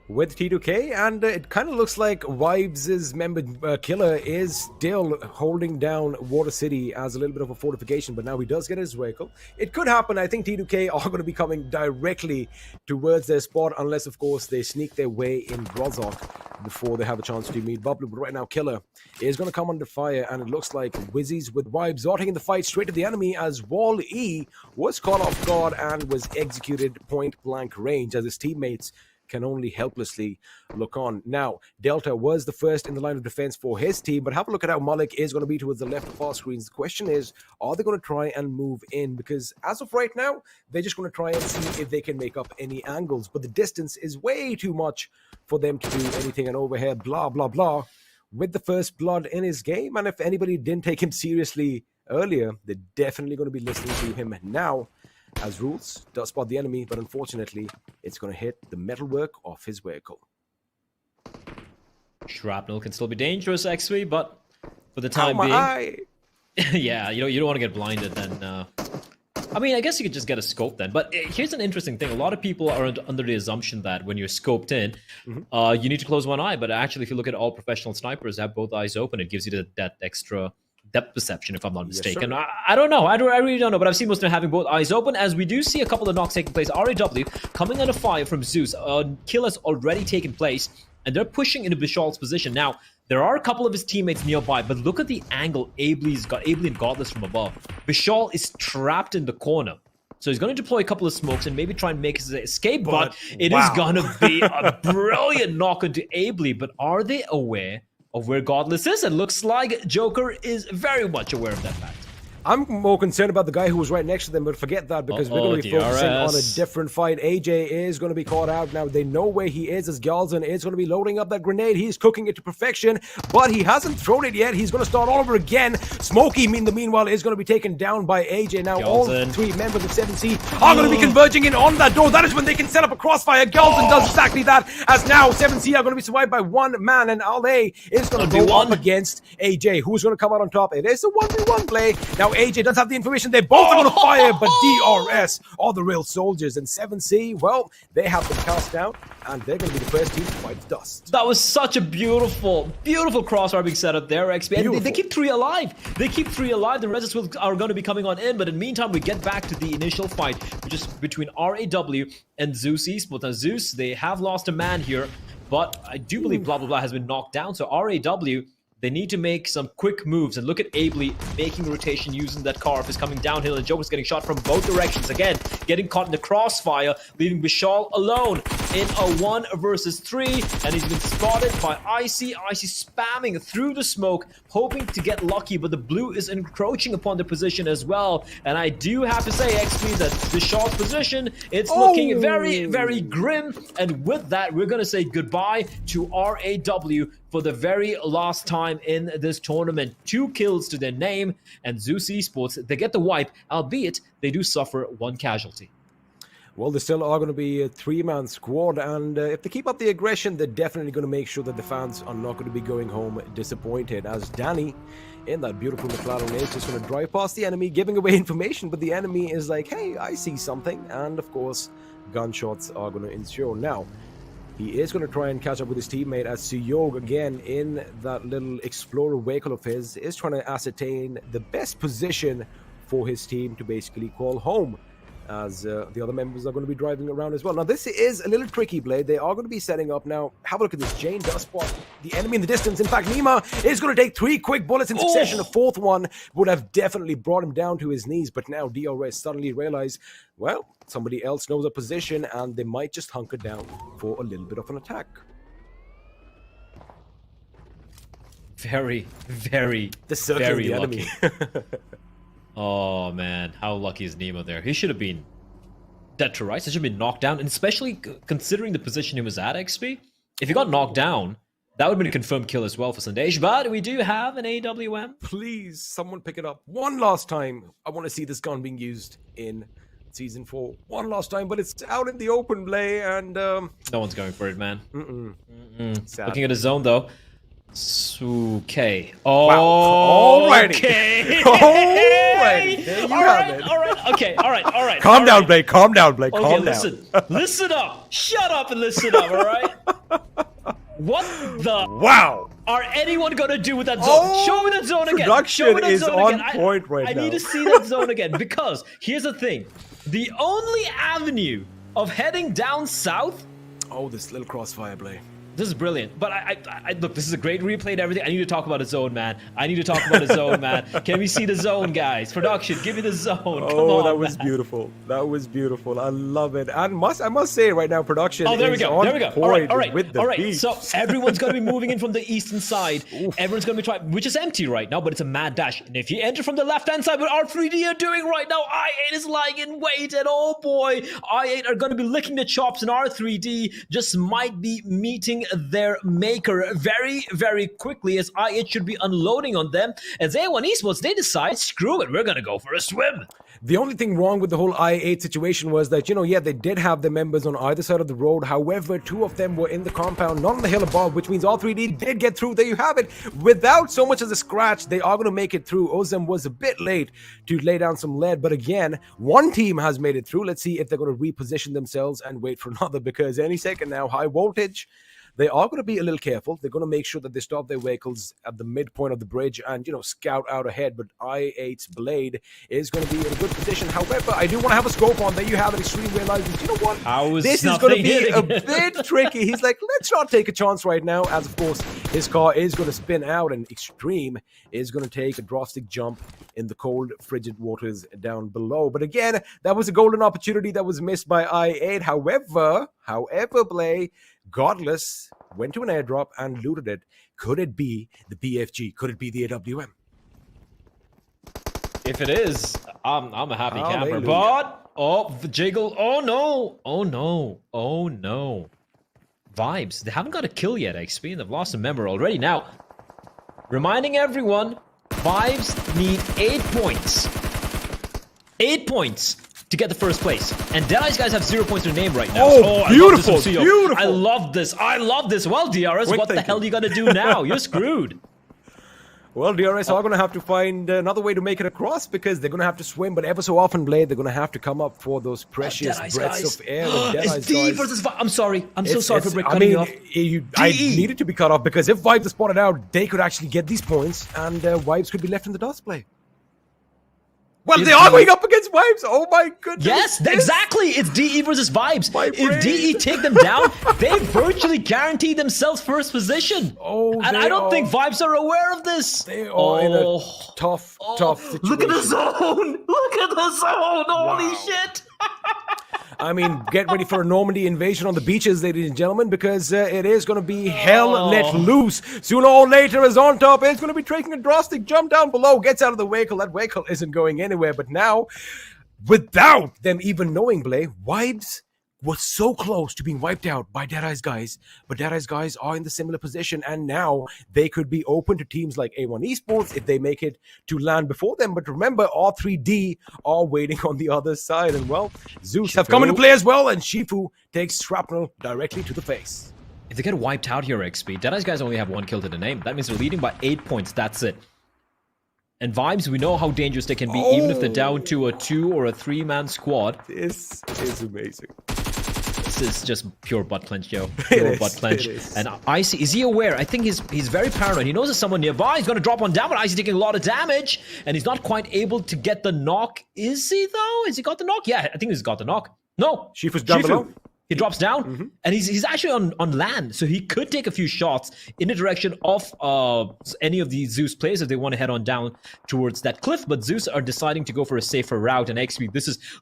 With T2K, and it kind of looks like Wibbs' member Killer is still holding down Water City as a little bit of a fortification, but now he does get his vehicle. It could happen. I think T2K are going to be coming directly towards their spot, unless, of course, they sneak their way in Rozhok before they have a chance to meet BABLU. But right now, Killer is going to come under fire, and it looks like Wizzes with Wibbs are taking the fight straight to the enemy as Wall E was caught off guard and was executed point-blank range as his teammates can only helplessly look on. Now, Delta was the first in the line of defense for his team, but have a look at how Malik is going to be towards the left of our screens. The question is, are they going to try and move in? Because as of right now, they're just going to try and see if they can make up any angles, but the distance is way too much for them to do anything. And over here, blah, blah, blah, with the first blood in his game. And if anybody didn't take him seriously earlier, they're definitely going to be listening to him now, as Rules does spot the enemy, but unfortunately, it's going to hit the metalwork of his vehicle. Shrapnel can still be dangerous, XP, but for the time being... yeah, you don't want to get blinded then. I mean, I guess you could just get a scope then. But here's an interesting thing. A lot of people are under the assumption that when you're scoped in, you need to close one eye. But actually, if you look at all professional snipers, have both eyes open. It gives you that extra depth perception, if I'm not mistaken. Yes, I don't know. I really don't know. But I've seen most of them having both eyes open, as we do see a couple of knocks taking place. RAW coming under fire from ZEUS. Kill has already taken place, and they're pushing into Bishal's position. Now, there are a couple of his teammates nearby, but look at the angle Ably and Godless from above. Bishal is trapped in the corner. So he's going to deploy a couple of smokes and maybe try and make his escape, but it is going to be a brilliant knock into Ably. But are they aware of where Godless is? It looks like Joker is very much aware of that fact. I'm more concerned about the guy who was right next to them, but forget that because we're going to be focusing on a different fight. AJ is going to be caught out now. They know where he is as Galzin is going to be loading up that grenade. He's cooking it to perfection, but he hasn't thrown it yet. He's going to start all over again. Smokey, meanwhile, is going to be taken down by AJ. Now all three members of 7C are going to be converging in on that door. That is when they can set up a crossfire. Galzin does exactly that, as now 7C are going to be survived by one man, and Ale is going to go up against AJ, who's going to come out on top. It is a 1v1 play. Now AJ does have the information. They both are going to fire, but DRS are the real soldiers. And 7C, well, they have been cast down, and they're going to be the first team to fight the dust. That was such a beautiful crossfire being set up there, XP. And they keep 3 alive. They keep 3 alive. The Rezzes are going to be coming on in, but in the meantime, we get back to the initial fight, which is between RAW and ZEUS Esports. Now, ZEUS, they have lost a man here, but I do believe BABLU has been knocked down. So RAW, they need to make some quick moves, and look at babllu making rotation using that car. If it's coming downhill, and Joker's getting shot from both directions. Again, getting caught in the crossfire, leaving Vishal alone in a 1 versus 3, and he's been spotted by Icy. Icy spamming through the smoke, hoping to get lucky, but the blue is encroaching upon the position as well. And I do have to say, XP, that Vishal's position, it's looking very, very grim. And with that, we're going to say goodbye to RAW for the very last time in this tournament. 2 kills to their name, and ZEUS Esports, they get the wipe, albeit they do suffer 1 casualty. Well, they still are going to be a 3-man squad, and if they keep up the aggression, they're definitely going to make sure that the fans are not going to be going home disappointed, as Danny in that beautiful McLaren is just going to drive past the enemy, giving away information, but the enemy is like, hey, I see something, and of course, gunshots are going to ensue. Now, he is going to try and catch up with his teammate, as Suyog, again, in that little Explorer vehicle of his, is trying to ascertain the best position for his team to basically call home, as the other members are going to be driving around as well. Now, this is a little tricky, Blade. They are going to be setting up now. Have a look at this. Jane does spot the enemy in the distance. In fact, Nima is going to take 3 quick bullets in succession. The 4th one would have definitely brought him down to his knees, but now DRS suddenly realize, well, somebody else knows a position, and they might just hunker down for a little bit of an attack. Very, very, very lucky. Oh, man. How lucky is Nemo there? He should have been dead to rights. He should have been knocked down. And especially considering the position he was at, XP. If he got knocked down, that would have been a confirmed kill as well for Sandesh. But we do have an AWM. Please, someone pick it up. One last time. I want to see this gun being used in Season 4. One last time, but it's out in the open, Blay, and... No one's going for it, man. Looking at his zone, though. Okay. Oh, wow. Alrighty. Okay. Alrighty. There you have it. Alright. Okay. Alright. Calm down, Blake. Calm down, Blake. Okay, Calm listen. down. Listen up. Shut up and listen up, alright? What the... Wow. Are anyone going to do with that zone? Show me that zone again. Production Show me that is zone on again. point right now. I need to see that zone again, because here's the thing. The only avenue of heading down south... Oh, this little crossfire, Blake. This is brilliant, but I look, this is a great replay and everything. I need to talk about a zone, man. I need to talk about a zone, man. Can we see the zone, guys? Production, give me the zone. Come on, that was beautiful. That was beautiful. I love it. And I must say right now, production there we is go. on There we go. point All right. with the beat. So everyone's going to be moving in from the eastern side. Everyone's going to be trying, which is empty right now, but it's a mad dash. And if you enter from the left-hand side, what R3D are doing right now, I8 is lying in wait, and oh boy, I8 are going to be licking the chops, and R3D just might be meeting their maker very, very quickly, as I8 should be unloading on them. As A1 Esports, they decide, screw it, we're going to go for a swim. The only thing wrong with the whole I8 situation was that, they did have the members on either side of the road. However, 2 of them were in the compound, not on the hill above, which means R3D did get through. There you have it. Without so much as a scratch, they are going to make it through. Ozem was a bit late to lay down some lead, but again, one team has made it through. Let's see if they're going to reposition themselves and wait for another, because any second now, high voltage. They are going to be a little careful. They're going to make sure that they stop their vehicles at the midpoint of the bridge and, scout out ahead. But I8's Blade is going to be in a good position. However, I do want to have a scope on. There you have it. Extreme realizes, you know what? This is going to be a bit tricky. He's like, let's not take a chance right now. As, of course, his car is going to spin out, and Extreme is going to take a drastic jump in the cold, frigid waters down below. But again, that was a golden opportunity that was missed by I8. However, Blade, Godless went to an airdrop and looted it. Could it be the BFG? Could it be the AWM? If it is, I'm a happy camper. Hallelujah. But the jiggle. Oh no! Oh no! Oh no! Vibes. They haven't got a kill yet, XP, and they've lost a member already. Now, reminding everyone, Vibes need 8 points. 8 points to get the first place. And Deadeyes guys have 0 points in their name right now. Oh, beautiful, beautiful. I love this. I love this. Well, DRS, what the hell are you going to do now? You're screwed. Well, DRS are going to have to find another way to make it across because they're going to have to swim, but ever so often, Blade, they're going to have to come up for those precious breaths of air. It's D versus Vibes. I'm sorry. I'm so sorry for cutting you off. I needed to be cut off because if Vibes are spotted out, they could actually get these points and Vibes could be left in the dust play. Well, they are going up against Vibes. Oh my goodness. Yes, exactly. It's DE versus Vibes. If DE take them down, they virtually guarantee themselves first position. And I don't think Vibes are aware of this. They are in a tough situation. Look at the zone. Look at the zone. Holy shit. I mean, get ready for a Normandy invasion on the beaches, ladies and gentlemen, because it is going to be hell let loose. Sooner or later, is on top. It's going to be taking a drastic jump down below, gets out of the vehicle. That vehicle isn't going anywhere. But now, without them even knowing, Blay, Vibes was so close to being wiped out by Deadeyes guys, but Deadeyes guys are in the similar position, and now they could be open to teams like A1 Esports if they make it to land before them. But remember, R3D are waiting on the other side, and well, ZEUS have come into play as well, and Shifu takes shrapnel directly to the face. If they get wiped out here, XP, Deadeyes guys only have 1 kill to the name. That means they're leading by 8 points. That's it. And Vibes, we know how dangerous they can be, even if they're down to a 2 or a 3-man squad. This is amazing. This is just pure butt clench, yo. Pure butt clench. And Icy, is he aware? I think he's very paranoid. He knows there's someone nearby. He's going to drop one down, but Icy's taking a lot of damage. And he's not quite able to get the knock. Is he, though? Has he got the knock? Yeah, I think he's got the knock. No. Shifu's down below. He drops down, and he's actually on land, so he could take a few shots in the direction of any of the ZEUS players if they want to head on down towards that cliff. But ZEUS are deciding to go for a safer route, and XP,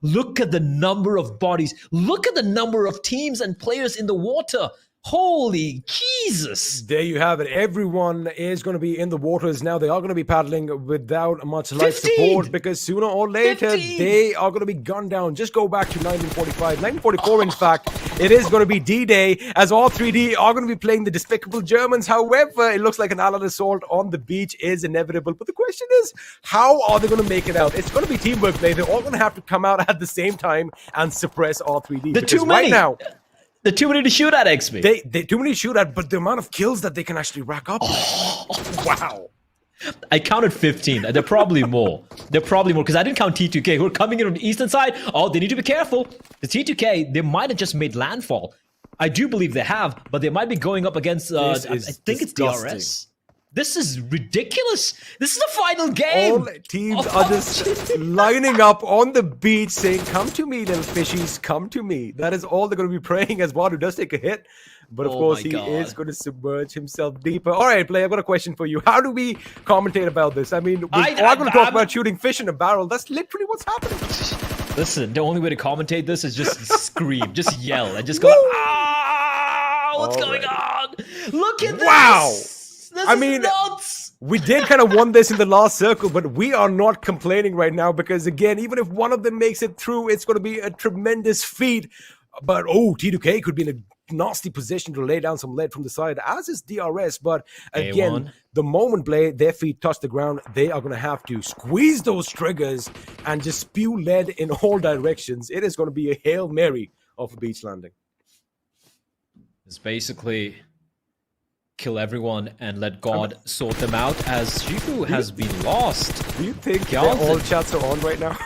look at the number of bodies, look at the number of teams and players in the water. Holy Jesus! There you have it. Everyone is going to be in the waters now. They are going to be paddling without much life support because sooner or later they are going to be gunned down. Just go back to 1945, 1944 in fact. It is going to be D-Day as R3D are going to be playing the despicable Germans. However, it looks like an Allied assault on the beach is inevitable. But the question is, how are they going to make it out? It's going to be teamwork play. They're all going to have to come out at the same time and suppress R3D. The too many. Right now, the too many to shoot at, XP. They too many to shoot at, but the amount of kills that they can actually rack up. Wow. I counted 15. They're probably more. They're probably more because I didn't count T2K who are coming in on the eastern side. Oh, they need to be careful. The T2K, they might have just made landfall. I do believe they have, but they might be going up against, I think it's DRS. This is ridiculous. This is the final game. All teams are just lining up on the beach saying, come to me, little fishies, come to me. That is all they're going to be praying as Wadu does take a hit. But of course, he is going to submerge himself deeper. All right, Play, I've got a question for you. How do we commentate about this? I mean, we are going to talk about shooting fish in a barrel. That's literally what's happening. Listen, the only way to commentate this is just scream, just yell, and just go, ah, what's going on? Look at this. Wow. I mean, nuts. We did kind of won this in the last circle, but we are not complaining right now because, again, even if one of them makes it through, it's going to be a tremendous feat. But, T2K could be in a nasty position to lay down some lead from the side, as is DRS. But, again, the moment their feet touch the ground, they are going to have to squeeze those triggers and just spew lead in all directions. It is going to be a Hail Mary of a beach landing. It's basically kill everyone and let God sort them out as Shifu has been lost. Do you think all chats are on right now?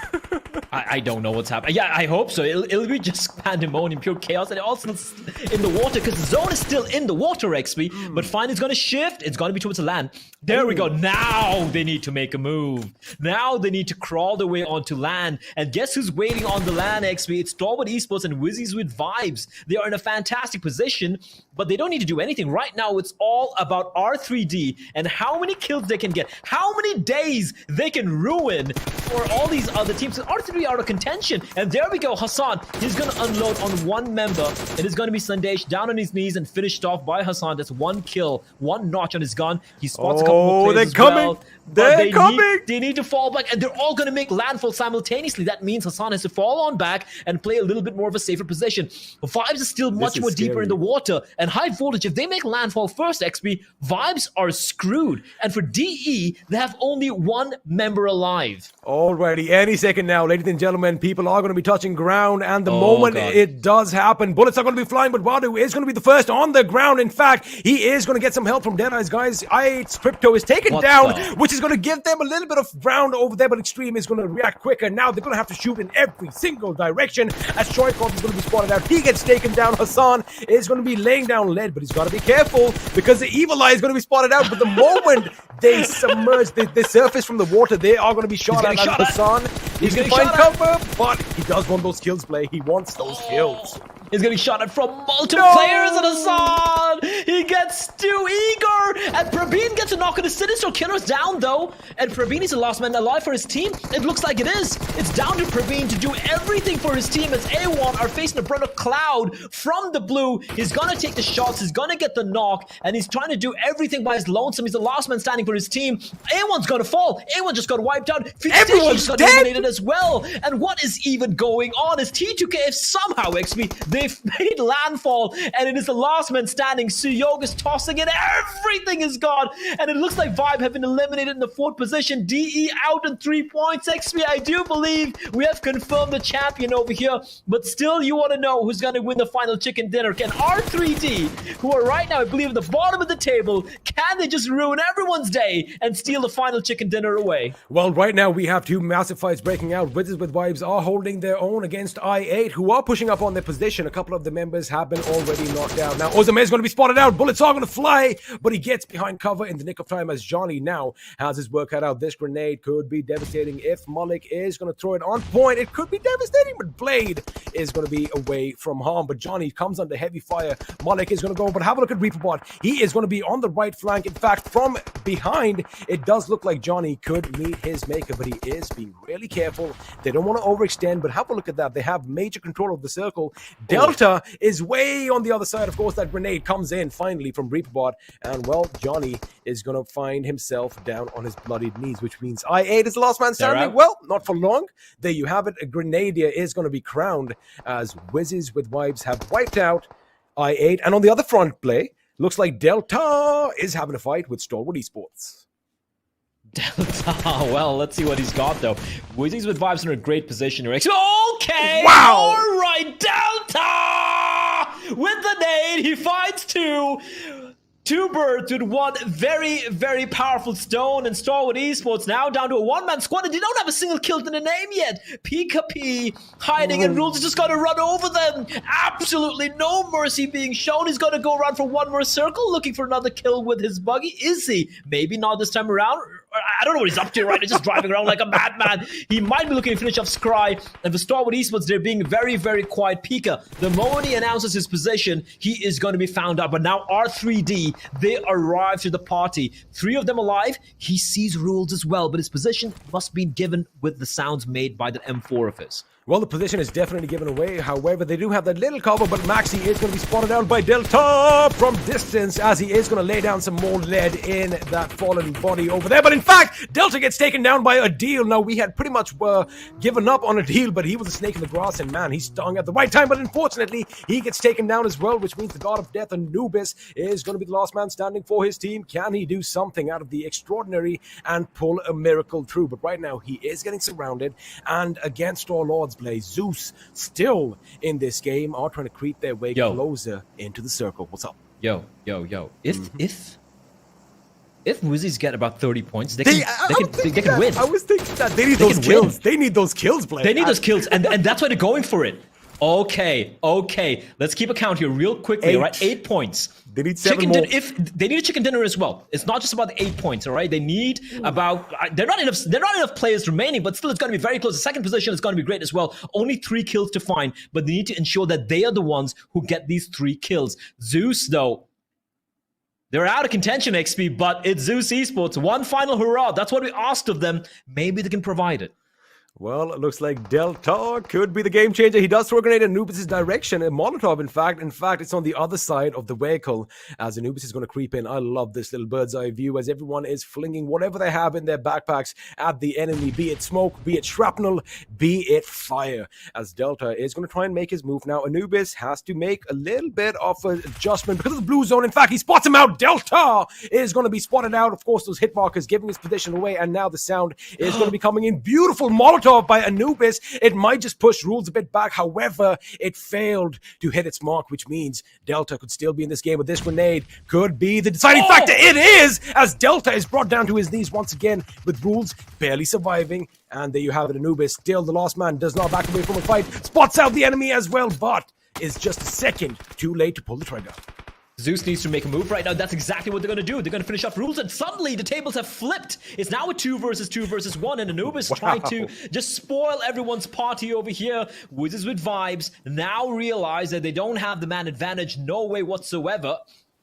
I don't know what's happening. Yeah, I hope so. It'll be just pandemonium, pure chaos, and also in the water because the zone is still in the water, XP. But fine, it's going to shift. It's going to be towards the land. There we go. Now they need to make a move. Now they need to crawl their way onto land. And guess who's waiting on the land, XP? It's Stalwart Esports and Wizzes with Vibes. They are in a fantastic position, but they don't need to do anything. Right now, it's all about R3D and how many kills they can get, how many days they can ruin for all these other teams. R3D 3 out of contention. And there we go, Hassan. He's going to unload on one member. It is going to be Sandesh down on his knees and finished off by Hassan. That's 1 kill, 1 notch on his gun. He spots a couple more players as well. They're coming! They need to fall back, and they're all going to make landfall simultaneously. That means Hassan has to fall on back and play a little bit more of a safer position. Vibes is still much more deeper in the water, and high voltage, if they make landfall first, XP, Vibes are screwed. And for DE, they have only 1 member alive. Alrighty, any second now, ladies and gentlemen, people are going to be touching ground, and the moment it does happen, bullets are going to be flying, but Wadu is going to be the first on the ground. In fact, he is going to get some help from Deadeyes, guys. I8's Crypto is taken down, which is going to give them a little bit of ground over there, but Extreme is going to react quicker. Now they're going to have to shoot in every single direction as Shoykov is going to be spotted out. He gets taken down. Hassan is going to be laying down lead, but he's got to be careful because the Evil Eye is going to be spotted out. But the moment they submerge, they surface from the water, they are going to be shot at. Hassan, he's going to find cover, but he does want those kills, play. He wants those kills. He's getting shot at from multiple players, and Hassan, he gets too eager, and Praveen gets a knock on his Sinister Killer's down though, and Praveen is the last man alive for his team. It looks like it is. It's down to Praveen to do everything for his team as A1 are facing a brother Cloud from the blue. He's gonna take the shots, he's gonna get the knock, and he's trying to do everything by his lonesome. He's the last man standing for his team. A1's gonna fall. A1 just got wiped out. Everyone's got dead! eliminated as well. And what is even going on? Is T2KF somehow, XP, they've made landfall, and it is the last man standing. Suyog is tossing it. Everything is gone, and it looks like Vibe have been eliminated in the 4th position. DE out in 3 points. XP, I do believe we have confirmed the champion over here, but still you want to know who's going to win the final chicken dinner. Can R3D, who are right now, I believe, at the bottom of the table, can they just ruin everyone's day and steal the final chicken dinner away? Well, right now we have 2 massive fights breaking out. Wizzes with Vibes are holding their own against I8, who are pushing up on their position. A couple of the members have been already knocked out. Now Ozame is going to be spotted out. Bullets are going to fly, but he gets behind cover in the nick of time as Johnny now has his work cut out. This grenade could be devastating if Malik is going to throw it on point. It could be devastating, but Blade is going to be away from harm. But Johnny comes under heavy fire. Malik is going to go, but have a look at Reaperbot. He is going to be on the right flank. In fact, from behind, it does look like Johnny could meet his maker, but he is being really careful. They don't want to overextend, but have a look at that. They have major control of the circle. Delta is way on the other side. Of course, that grenade comes in finally from Reaperbot, and well, Johnny is going to find himself down on his bloodied knees, which means I8 is the last man standing. Well, not for long. There you have it. A Grenadier is going to be crowned as Wizzes with Vibes have wiped out I8. And on the other front play, looks like Delta is having a fight with Stalwart Esports. Delta, well, let's see what he's got though. Wizzes with Vibes in a great position. Okay! Wow! All right, Delta! With the nade, he finds 2. 2 birds with 1 very, very powerful stone, and Stalwart Esports now down to a 1-man squad, and they don't have a single kill in the name yet. P hiding, and Rules is just going to run over them. Absolutely no mercy being shown. He's going to go around for 1 more circle, looking for another kill with his buggy. Is he? Maybe not this time around. I don't know what he's up to right now, just driving around like a madman. He might be looking to finish off Scry, and for Stalwart Esports, they're being very, very quiet. Pika, the moment he announces his position, he is going to be found out. But now R3D, they arrive to the party. 3 of them alive. He sees Rules as well, but his position must be given with the sounds made by the M4 of his. Well, the position is definitely given away. However, they do have that little cover, but Maxi is going to be spotted out by Delta from distance as he is going to lay down some more lead in that fallen body over there. But in fact, Delta gets taken down by Adil. Now, we had pretty much given up on Adil, but he was a snake in the grass, and man, he stung at the right time. But unfortunately, he gets taken down as well, which means the God of Death, Anubis, is going to be the last man standing for his team. Can he do something out of the extraordinary and pull a miracle through? But right now, he is getting surrounded, and against all odds, play ZEUS still in this game are trying to creep their way closer into the circle. What's up? If Wizzes get about 30 points, they can win. I was thinking that they need those kills. They need those kills, Blake. They need those kills, and that's why they're going for it. Okay. Let's keep a count here real quickly. 8. All right, 8 points. They need 7 more. If they need a chicken dinner as well. It's not just about the 8 points. All right, they need about. They're not enough players remaining, but still, it's going to be very close. The second position is going to be great as well. Only 3 kills to find, but they need to ensure that they are the ones who get these 3 kills. ZEUS, though, they're out of contention, XP, but it's ZEUS Esports. One final hurrah. That's what we asked of them. Maybe they can provide it. Well, it looks like Delta could be the game changer. He does throw a grenade in Anubis' direction, a Molotov, in fact. In fact, it's on the other side of the vehicle as Anubis is going to creep in. I love this little bird's eye view as everyone is flinging whatever they have in their backpacks at the enemy, be it smoke, be it shrapnel, be it fire, as Delta is going to try and make his move. Now, Anubis has to make a little bit of an adjustment because of the blue zone. In fact, he spots him out. Delta is going to be spotted out. Of course, those hit markers giving his position away, and now the sound is going to be coming in. Beautiful Molotov by Anubis. It might just push Rules a bit back. However, it failed to hit its mark, which means Delta could still be in this game, but this grenade could be the deciding factor. It is, as Delta is brought down to his knees once again, with Rules barely surviving. And there you have it. Anubis, still the last man, does not back away from a fight. Spots out the enemy as well, but is just a second too late to pull the trigger. ZEUS needs to make a move right now. That's exactly what they're going to do. They're going to finish off Rules, and suddenly the tables have flipped. It's now a 2 versus 2 versus 1, and Anubis trying to just spoil everyone's party over here. Wizzes with vibes now realize that they don't have the man advantage, no way whatsoever.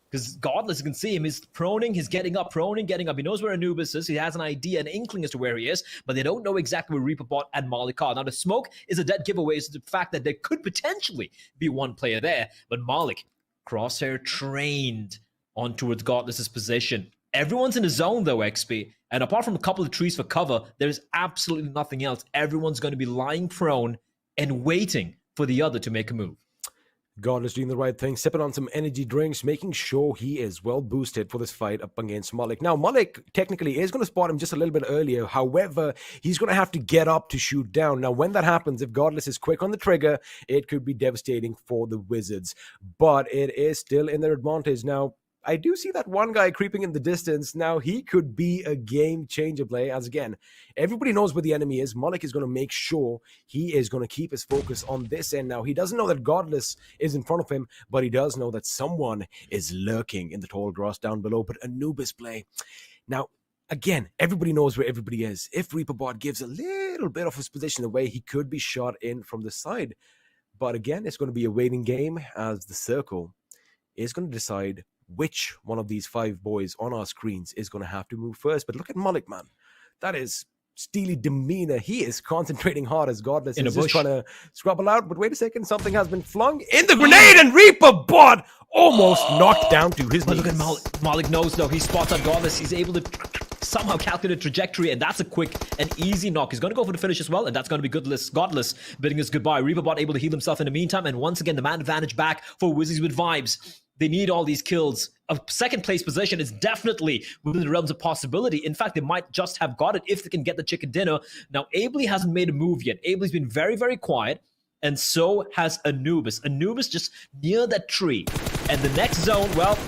Because Godless, you can see him, he's proning, he's getting up, proning, getting up. He knows where Anubis is. He has an idea, an inkling as to where he is, but they don't know exactly where ReaperBot and Malik are. Now, the smoke is a dead giveaway. It's the fact that there could potentially be one player there, but Malik, Crosshair trained on towards Godless's position. Everyone's in the zone though, XP. And apart from a couple of trees for cover, there's absolutely nothing else. Everyone's going to be lying prone and waiting for the other to make a move. Godless doing the right thing, sipping on some energy drinks, making sure he is well boosted for this fight up against Malik. Now, Malik technically is going to spot him just a little bit earlier. However, he's going to have to get up to shoot down. Now, when that happens, if Godless is quick on the trigger, it could be devastating for the Wizards. But it is still in their advantage. Now, I do see that one guy creeping in the distance. Now, he could be a game-changer play. As again, everybody knows where the enemy is. Malik is going to make sure he is going to keep his focus on this end. Now, he doesn't know that Godless is in front of him, but he does know that someone is lurking in the tall grass down below. But Anubis play. Now, again, everybody knows where everybody is. If ReaperBot gives a little bit of his position away, he could be shot in from the side. But again, it's going to be a waiting game as the circle is going to decide which one of these 5 boys on our screens is going to have to move first. But look at Malik, man. That is steely demeanor. He is concentrating hard as Godless is just trying to scrabble out. But wait a second, something has been flung in the grenade, and ReaperBot almost knocked down to his knees. Look at Malik. Malik knows though. He spots out Godless. He's able to somehow calculate trajectory, and that's a quick and easy knock. He's going to go for the finish as well, and that's going to be Godless bidding us goodbye. ReaperBot able to heal himself in the meantime, and once again, the man advantage back for Wizzes with vibes. They need all these kills. A second place position is definitely within the realms of possibility. In fact, they might just have got it if they can get the chicken dinner. Now, Ably hasn't made a move yet. Ably's been very, very quiet, and so has Anubis. Anubis just near that tree. And the next zone, well,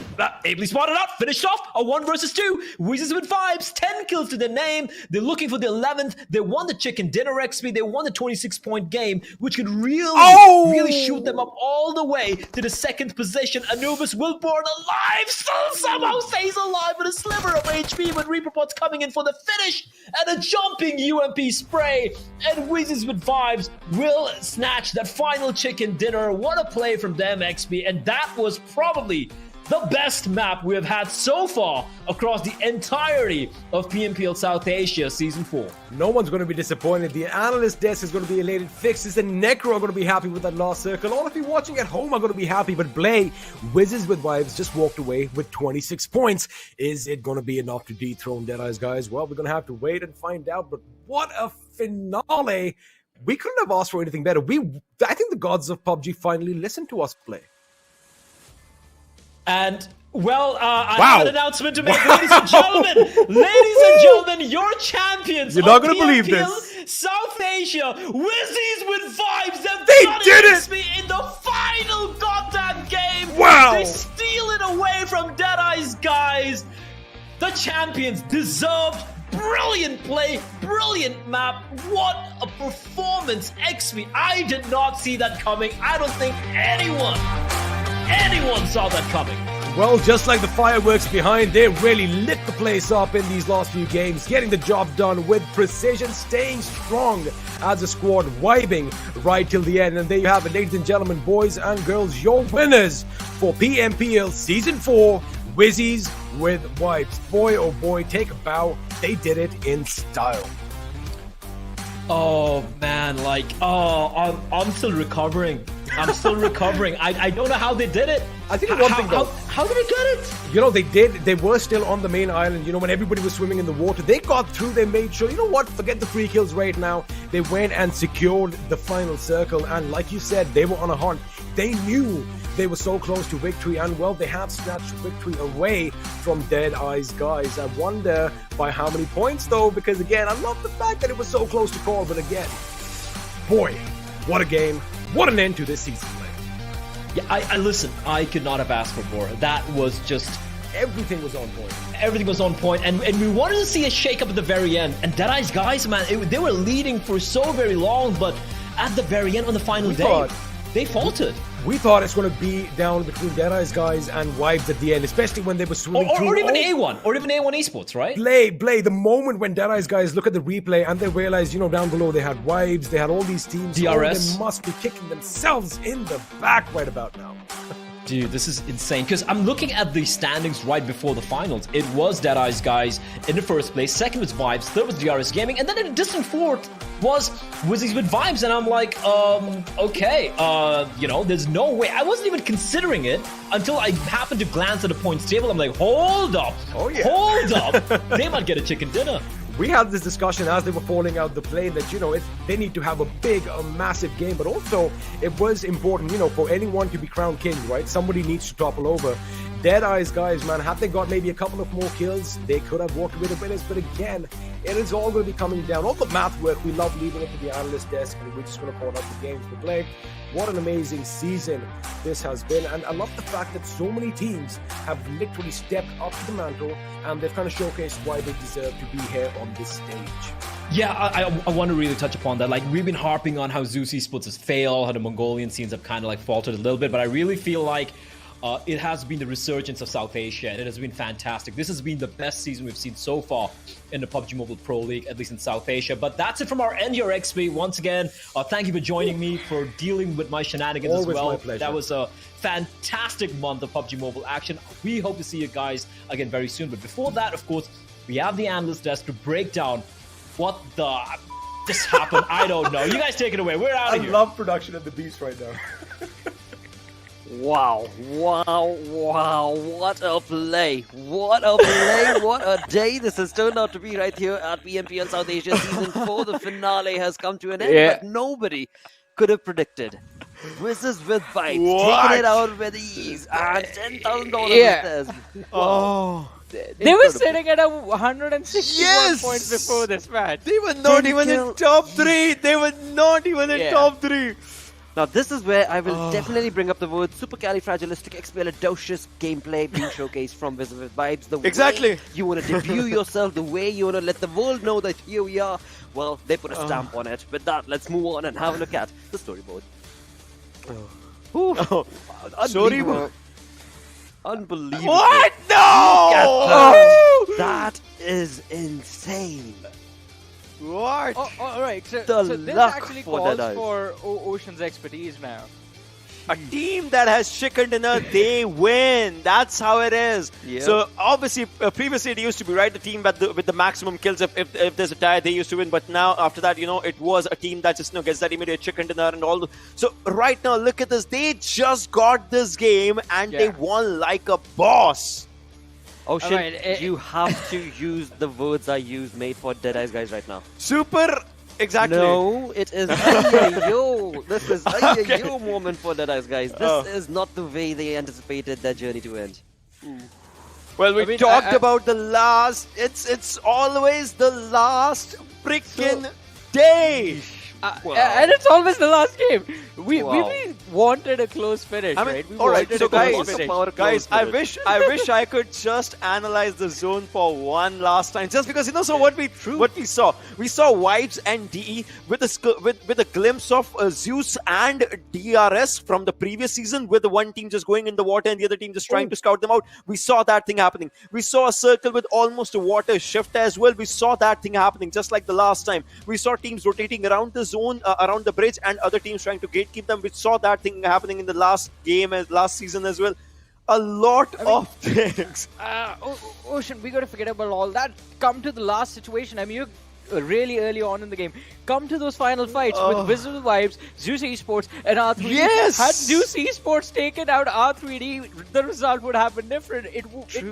Ably spotted out, finished off a 1 versus 2. Wizzes with vibes, 10 kills to their name. They're looking for the 11th. They won the chicken dinner XP. They won the 26-point game, which could really shoot them up all the way to the 2nd position. Anubis will born alive, still somehow stays alive with a sliver of HP, but ReaperBot's coming in for the finish and a jumping UMP spray. And Wizzes with vibes will snatch that final chicken dinner. What a play from them, XP. And that was probably the best map we have had so far across the entirety of PMPL South Asia Season 4. No one's going to be disappointed. The analyst desk is going to be elated. Fixes and Necro are going to be happy with that last circle. All of you watching at home are going to be happy. But Blay, Wizzes with vibes, just walked away with 26 points. Is it going to be enough to dethrone Deadeyes, guys? Well, we're going to have to wait and find out. But what a finale. We couldn't have asked for anything better. I think the gods of PUBG finally listened to us play. And, well, I have an announcement to make, ladies and gentlemen. Ladies and gentlemen, your champions. You're not going to believe this. South Asia, Wizzies with vibes. They did it in the final goddamn game. Wow. They steal it away from Deadeyes, guys. The champions deserved. Brilliant play, brilliant map. What a performance, XP. I did not see that coming. I don't think anyone saw that coming. Well, just like the fireworks behind, they really lit the place up in these last few games, getting the job done with precision, staying strong as a squad, vibing right till the end. And there you have it, ladies and gentlemen, boys and girls, your winners for PMPL Season 4, Wizzies with vibes. Boy, oh boy, take a bow. They did it in style. Oh man, like, I'm still recovering. I'm still recovering. I don't know how they did it. I think one thing though. How did they get it? You know, they did. They were still on the main island. You know, when everybody was swimming in the water, they got through. They made sure, you know what, forget the free kills right now. They went and secured the final circle. And like you said, they were on a hunt. They knew they were so close to victory. And well, they have snatched victory away from Deadeyes, guys. I wonder by how many points though, because again, I love the fact that it was so close to call. But again, boy, what a game. What an end to this season, man. Yeah, I listen, I could not have asked for more. That was just... Everything was on point. Everything was on point, and we wanted to see a shake-up at the very end. And Deadeyes, guys, man, they were leading for so very long, but at the very end, on the final day, they faltered. We thought it's going to be down between Deadeyes guys and Wives at the end, especially when they were swimming through. Or even A1, or even A1 Esports, right? Blay, the moment when Deadeyes guys look at the replay and they realize, you know, down below they had Wives, they had all these teams. DRS. They must be kicking themselves in the back right about now. Dude, this is insane. Because I'm looking at the standings right before the finals. It was Deadeyes guys in the first place. Second was Vibes. Third was DRS Gaming. And then in a distant fourth was Wizzes with Vibes. And I'm like, okay. You know, there's no way. I wasn't even considering it until I happened to glance at the points table. I'm like, hold up. Oh, yeah. Hold up. They might get a chicken dinner. We had this discussion as they were falling out the plane that, you know, they need to have a massive game, but also it was important, you know, for anyone to be crowned king, right? Somebody needs to topple over. Deadeyes guys, man, had they got maybe a couple of more kills, they could have walked away the winners, but again, it is all going to be coming down. All the math work, we love leaving it to the analyst desk, and we're just going to point out the games to play. What an amazing season this has been, and I love the fact that so many teams have literally stepped up to the mantle, and they've kind of showcased why they deserve to be here on this stage. Yeah, I want to really touch upon that. Like, we've been harping on how ZEUS Esports has failed, how the Mongolian scenes have kind of like faltered a little bit, but I really feel like it has been the resurgence of South Asia, and it has been fantastic. This has been the best season we've seen so far in the PUBG Mobile Pro League, at least in South Asia. But that's it from our end here, XP. Once again, thank you for joining me, for dealing with my shenanigans as well. My pleasure. That was a fantastic month of PUBG Mobile action. We hope to see you guys again very soon. But before that, of course, we have the analyst desk to break down what the... this happened. I don't know. You guys take it away. We're out of here. I love production at the Beast right now. Wow, what a play, what a day this has turned out to be right here at PMPL South Asia Season 4. The finale has come to an end, but nobody could have predicted. Wizzes with Bites, taking it out with ease, and $10,000 with this. Oh. They were sitting at 161 points before this match. They were not even in top 3. They were not even in top 3. Now this is where I will definitely bring up the word supercalifragilisticexpialidocious gameplay being showcased from Wizzes with Vibes. The way you want to debut yourself, the way you want to let the world know that here we are. Well, they put a stamp on it. With that, let's move on and have a look at the storyboard. Storyboard. Unbelievable. What? No! That is insane. What? All right, so this luck actually for calls Deadeyes. for Ocean's expertise now. A team that has chicken dinner, they win. That's how it is. Yeah. So obviously, previously it used to be right the team with the maximum kills. If there's a tie, they used to win. But now after that, you know, it was a team that just gets that immediate chicken dinner and all. So right now, look at this. They just got this game and they won like a boss. Ocean, Alright, you have to use the words I use made for Deadeyes guys right now. Super. Exactly. No, it is yo. This is a yo moment for Deadeyes guys. This is not the way they anticipated their journey to end. Well, we talked about the last. It's always the last freaking day. And it's always the last game. We wanted a close finish, right? We alright, so guys, I wish I could just analyze the zone for one last time, just because what we saw Vibes and DE with a glimpse of ZEUS and DRS from the previous season, with the one team just going in the water and the other team just trying to scout them out. We saw that thing happening. We saw a circle with almost a water shift as well. We saw that thing happening just like the last time. We saw teams rotating around the zone, around the bridge, and other teams trying to gatekeep them. We saw that thing happening in the last game, last season as well. A lot of things. Ocean, we got to forget about all that. Come to the last situation. I mean, really early on in the game. Come to those final fights with Wizzes Vibes, ZEUS Esports, and R3D. Yes! Had ZEUS Esports taken out R3D, the result would have been different. It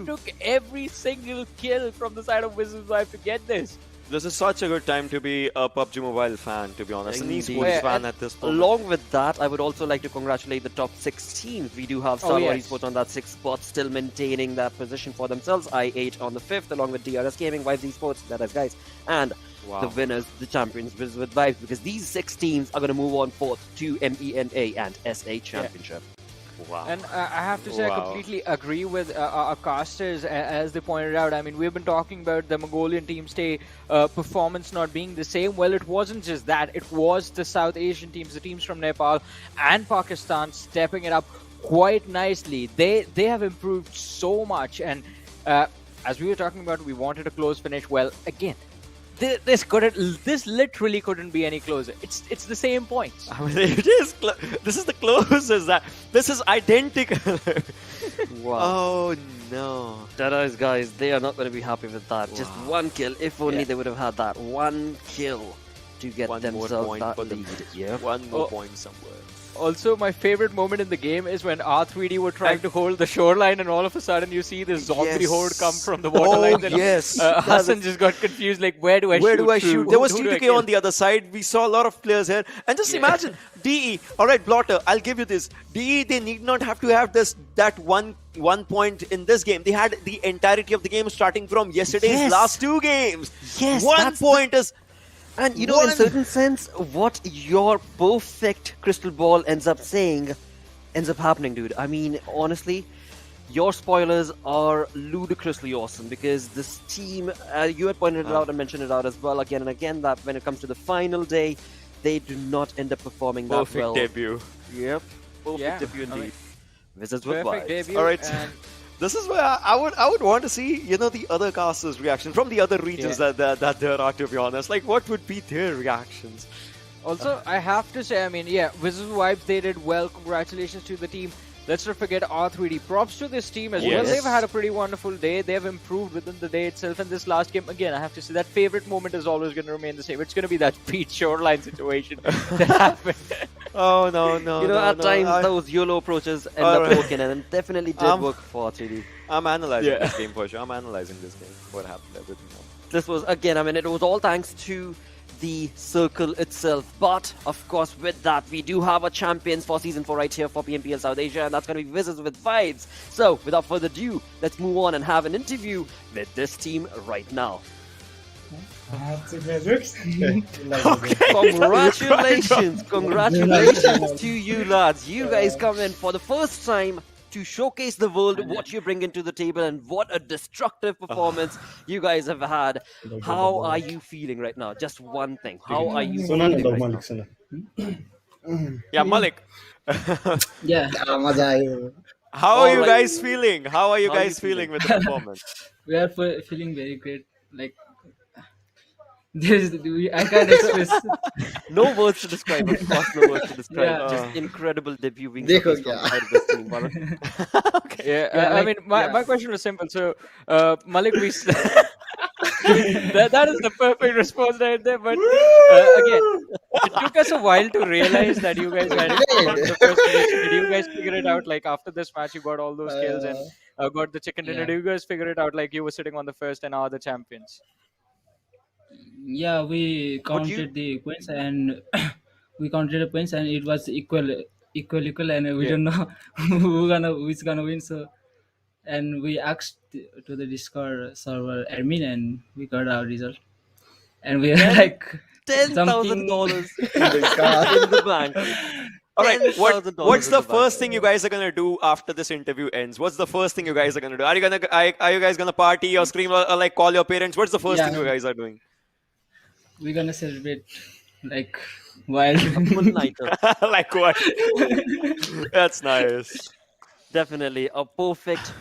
took every single kill from the side of Wizzes Vibes to get this. This is such a good time to be a PUBG Mobile fan, to be honest. An Indeed. esports fan at this point. Along with that, I would also like to congratulate the top 6 teams. We do have Stalwart Esports on that 6th spot, still maintaining that position for themselves. I8 on the 5th, along with DRS Gaming, Wizzes Esports, Deadeyes guys, and the winners, the champions, with Vibes, because these 6 teams are going to move on forth to MENA and SA Championship. Wow. And I have to say, I completely agree with our casters as they pointed out. I mean, we've been talking about the Mongolian team stay performance not being the same. Well, it wasn't just that. It was the South Asian teams, the teams from Nepal and Pakistan stepping it up quite nicely. They have improved so much. And as we were talking about, we wanted a close finish. Well, again, this literally couldn't be any closer. It's the same points. I mean, it is. This is the closest. This is identical. Wow. Oh no. Deadeyes guys, they are not going to be happy with that. Just one kill. If only they would have had that one kill to get themselves that lead. Yeah. One more point somewhere. Also, my favorite moment in the game is when R3D were trying to hold the shoreline, and all of a sudden you see this zombie horde come from the waterline. Hassan just got confused, like, where do I shoot? There was T2K on the other side. We saw a lot of players here. And just imagine, DE, alright, Blotter, I'll give you this. DE, they need not have to have that one point in this game. They had the entirety of the game starting from yesterday's last 2 games. Yes, 1 point is... And you know, in certain sense, what your perfect crystal ball ends up saying ends up happening, dude. I mean, honestly, your spoilers are ludicrously awesome, because this team, you had pointed it out and mentioned it out as well again and again, that when it comes to the final day, they do not end up performing that well. Perfect debut. Yep. Perfect debut indeed. Wizzes with perfect vibes. debut. All right. This is where I would want to see, you know, the other casters' reaction from the other regions that there are, to be honest. Like, what would be their reactions? Also, I have to say, I mean, Wizzes Vibes, they did well. Congratulations to the team. Let's not forget R3D. Props to this team as well. They've had a pretty wonderful day. They have improved within the day itself. And this last game, again, I have to say, that favorite moment is always going to remain the same. It's going to be that beach shoreline situation that happened. Oh, no. You know, at times, those YOLO approaches end up working, and it definitely did work for R3D. I'm analyzing this game for sure. I'm analyzing this game. What happened, everything else. This was, again, I mean, it was all thanks to the circle itself. But, of course, with that, we do have a champions for Season 4 right here for PMPL South Asia, and that's going to be Wizzes with Vibes. So, without further ado, let's move on and have an interview with this team right now. Congratulations to you lads. You guys come in for the first time to showcase the world what you bring into the table, and what a destructive performance you guys have had. How are you feeling right now? Just one thing. How are you feeling right now? Yeah, Malik. Yeah. How are you guys feeling? How are you guys feeling with the performance? We are feeling very great. Like, I can't express. No words to describe. Of course, no words to describe. Just incredible debut being from side of this team. I mean, my question was simple. So, Malik, that is the perfect response right there. But again, it took us a while to realize that you guys had the first position. Did you guys figure it out? Like, after this match, you got all those kills and got the chicken dinner. Did you guys figure it out? Like, you were sitting on the first and are the champions? Yeah, we counted the points, and we counted the points, and it was equal, and we don't know who's gonna win. So, and we asked to the Discord server admin, and we got our result, and we are like $10,000 in the bank. All right, what's the first thing you guys are gonna do after this interview ends? What's the first thing you guys are gonna do? Are you guys gonna party or scream or like call your parents? What's the first thing you guys are doing? We're gonna celebrate like while like what? That's nice. Definitely a perfect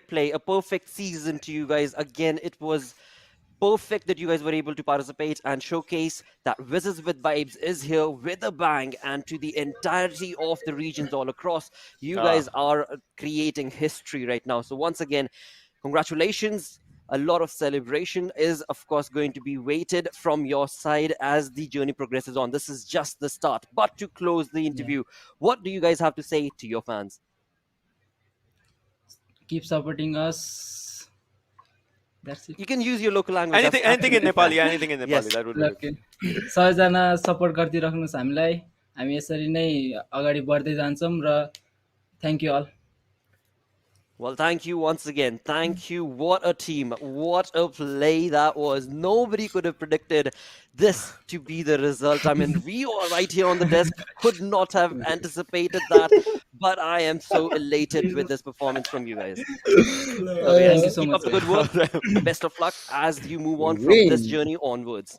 play, a perfect season to you guys. Again, it was perfect that you guys were able to participate and showcase that Wizzes with Vibes is here with a bang, and to the entirety of the regions all across. You guys are creating history right now. So once again, congratulations. A lot of celebration is, of course, going to be waited from your side as the journey progresses on. This is just the start. But to close the interview, what do you guys have to say to your fans? Keep supporting us. That's it. You can use your local language. That's Anything in absolutely Nepali, fine. anything in Nepali, Yes. that would be good. Okay. सबैजना support गरिदिराख्नुहोस् हामीलाई. हामी यसरी नै अगाडि बढ्दै जान्छौँ र thank you all. Well, thank you once again. Thank you. What a team. What a play that was. Nobody could have predicted this to be the result. I mean, we all right here on the desk could not have anticipated that. But I am so elated with this performance from you guys. Thank you so Keep much. up the good work. Best of luck as you move on from this journey onwards.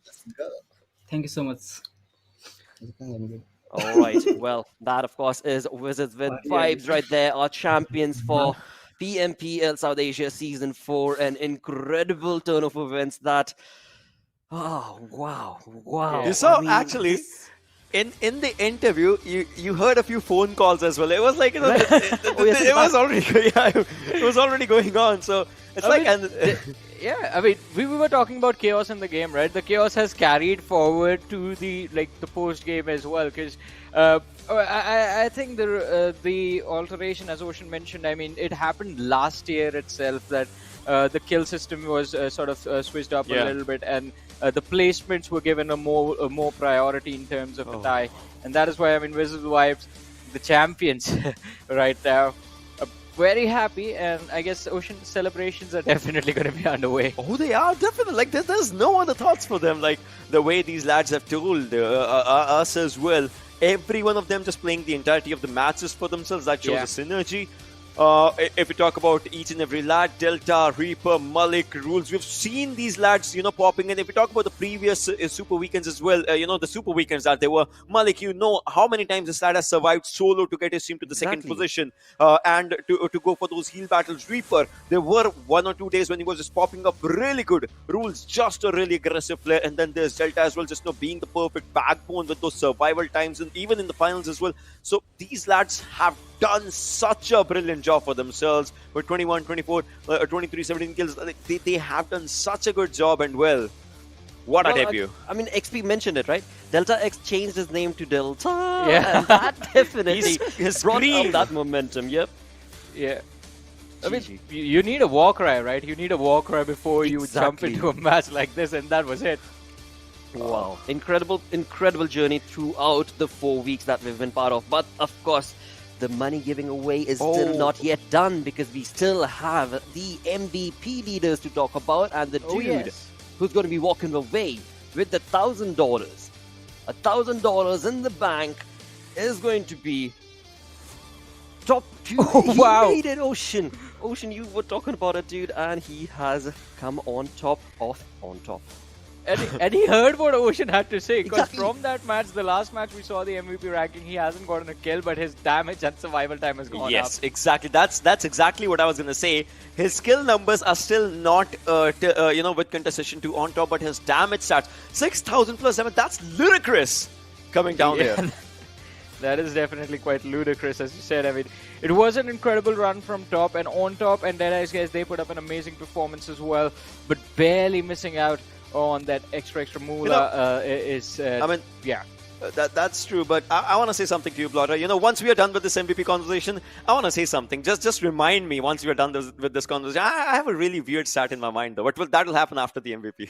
Thank you so much. All right. Well, that, of course, is Wizzes with Vibes right there. Our champions for PMPL South Asia Season 4. An incredible turn of events that... Oh, wow. Wow. You saw, I mean, actually, in the interview, you heard a few phone calls as well. It was like, you know, it was already going on. So it's yeah, I mean, we were talking about chaos in the game, right? The chaos has carried forward to the post game as well, because I think the alteration, as Ocean mentioned, I mean, it happened last year itself that the kill system was sort of switched up a little bit, and the placements were given a more priority in terms of the tie, and that is why, I mean, Wizzes Vibes, the champions right now. Very happy, and I guess Ocean celebrations are definitely going to be underway. Oh, they are definitely. Like, there's no other thoughts for them. Like, the way these lads have told us as well. Every one of them just playing the entirety of the matches for themselves. That shows a synergy. If we talk about each and every lad, Delta, Reaper, Malik, Rules, we've seen these lads, you know, popping in. If we talk about the previous Super Weekends as well, you know, the Super Weekends that they were, Malik, you know how many times this lad has survived solo to get his team to the second position and to go for those heal battles. Reaper, there were 1 or 2 days when he was just popping up really good. Rules, just a really aggressive player. And then there's Delta as well, just, you know, being the perfect backbone with those survival times and even in the finals as well. So these lads have done such a brilliant job for themselves with 21, 24, 23, 17 kills. They have done such a good job, and well, what a debut. I mean, XP mentioned it, right? Delta X changed his name to Delta. Yeah. And that definitely His brought scream. up that momentum. Yep. Yeah. I mean, you need a war cry, right? You need a war cry before you jump into a match like this, and that was it. Wow. Incredible journey throughout the 4 weeks that we've been part of. But, of course, the money giving away is still not yet done, because we still have the MVP leaders to talk about, and the dude who's going to be walking away with the $1,000. $1,000 in the bank is going to be top 2. Wow. He made it, Ocean. Ocean, you were talking about it, dude, and he has come on top of on top. And he heard what Ocean had to say, because from that match, the last match we saw the MVP ranking, he hasn't gotten a kill, but his damage and survival time has gone up. Yes, exactly. That's exactly what I was going to say. His skill numbers are still not, you know, with contestation 2 on top, but his damage stats, 6,000 plus damage, that's ludicrous coming down there. That is definitely quite ludicrous, as you said. I mean, it was an incredible run from top, and on top, and Deadeyes, guys, they put up an amazing performance as well, but barely missing out on that extra moolah. I mean, yeah. That's true, but I want to say something to you, Blotter. You know, once we are done with this MVP conversation, I want to say something. Just remind me once we are done with this conversation. I have a really weird stat in my mind, though, but that will happen after the MVP.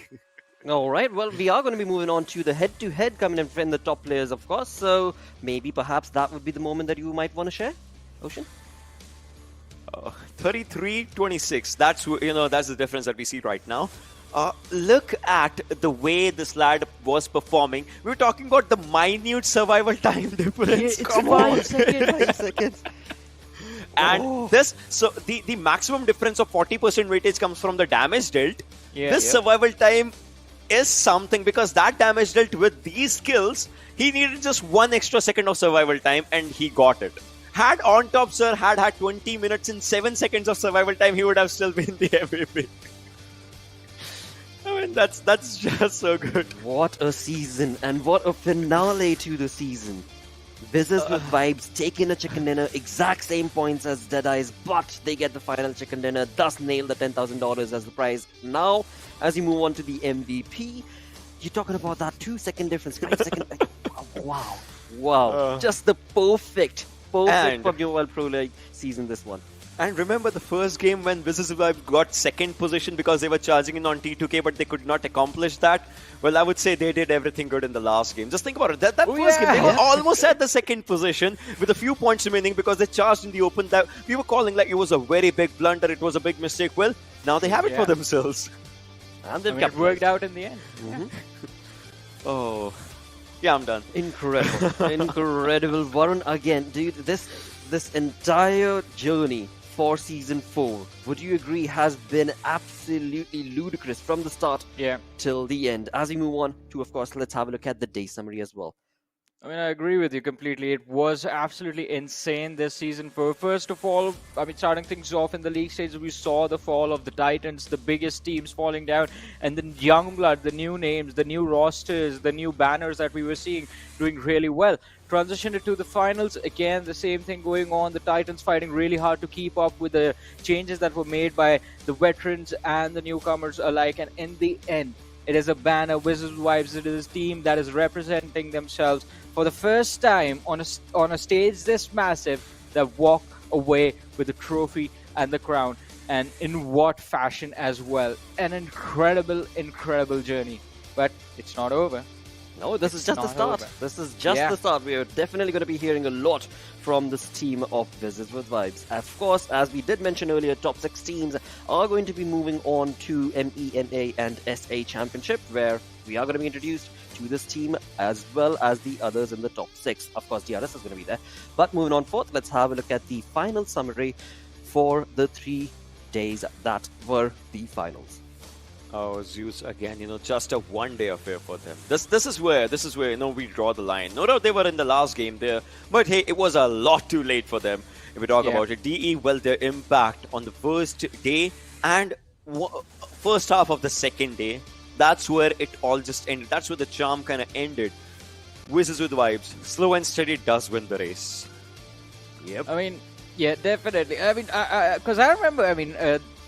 All right, well, we are going to be moving on to the head-to-head coming in the top players, of course, so maybe perhaps that would be the moment that you might want to share, Ocean? 33-26, that's, you know, that's the difference that we see right now. Look at the way this lad was performing. We were talking about the minute survival time difference. It's 5 seconds. 5 seconds. And so the maximum difference of 40% weightage comes from the damage dealt. This survival time is something, because that damage dealt with these skills, he needed just 1 extra second of survival time, and he got it. Had On Top Sir had 20 minutes and 7 seconds of survival time, he would have still been the MVP. I mean, that's just so good. What a season, and what a finale to the season. Wizzes with vibes, taking a chicken dinner, exact same points as Deadeyes, but they get the final chicken dinner, thus nail the $10,000 as the prize. Now, as you move on to the MVP, you're talking about that 2-second difference, 5-second. Wow. Just the perfect PUBG Mobile Pro League season, this one. And remember the first game when Wizzes got second position because they were charging in on T2K, but they could not accomplish that? Well, I would say they did everything good in the last game. Just think about it. That first game, they were almost at the second position with a few points remaining because they charged in the open. That we were calling like it was a very big blunder. It was a big mistake. Well, now they have it for themselves. And it worked out in the end. Oh, yeah, I'm done. Incredible. Incredible. Varun, again, dude, this entire journey for Season 4, would you agree, has been absolutely ludicrous from the start till the end? As we move on to, of course, let's have a look at the day summary as well. I mean, I agree with you completely. It was absolutely insane this season. First of all, I mean, starting things off in the league stage, we saw the fall of the Titans, the biggest teams falling down, and the young blood, the new names, the new rosters, the new banners that we were seeing doing really well. Transitioned to the finals, again, the same thing going on. The Titans fighting really hard to keep up with the changes that were made by the veterans and the newcomers alike. And in the end, it is a banner, Wizzes Vibes. It is a team that is representing themselves for the first time on a stage this massive, that walk away with the trophy and the crown. And in what fashion as well. An incredible, incredible journey. But it's not over. No, this is just the start. Over. This is just the start. We are definitely going to be hearing a lot from this team of Wizzes with Vibes. Of course, as we did mention earlier, top 6 teams are going to be moving on to MENA and SA Championship, where we are going to be introduced to this team as well as the others in the top 6. Of course, DRS is going to be there. But moving on forth, let's have a look at the final summary for the 3 days that were the finals. Oh, ZEUS again, just a one-day affair for them. This is where, we draw the line. No doubt they were in the last game there, but hey, it was a lot too late for them. If we talk about it, DE, well, their impact on the first day and first half of the second day, that's where it all just ended. That's where the charm kind of ended. Wizzes with Vibes, slow and steady does win the race. Yep. I mean, yeah, definitely. I mean, because I remember,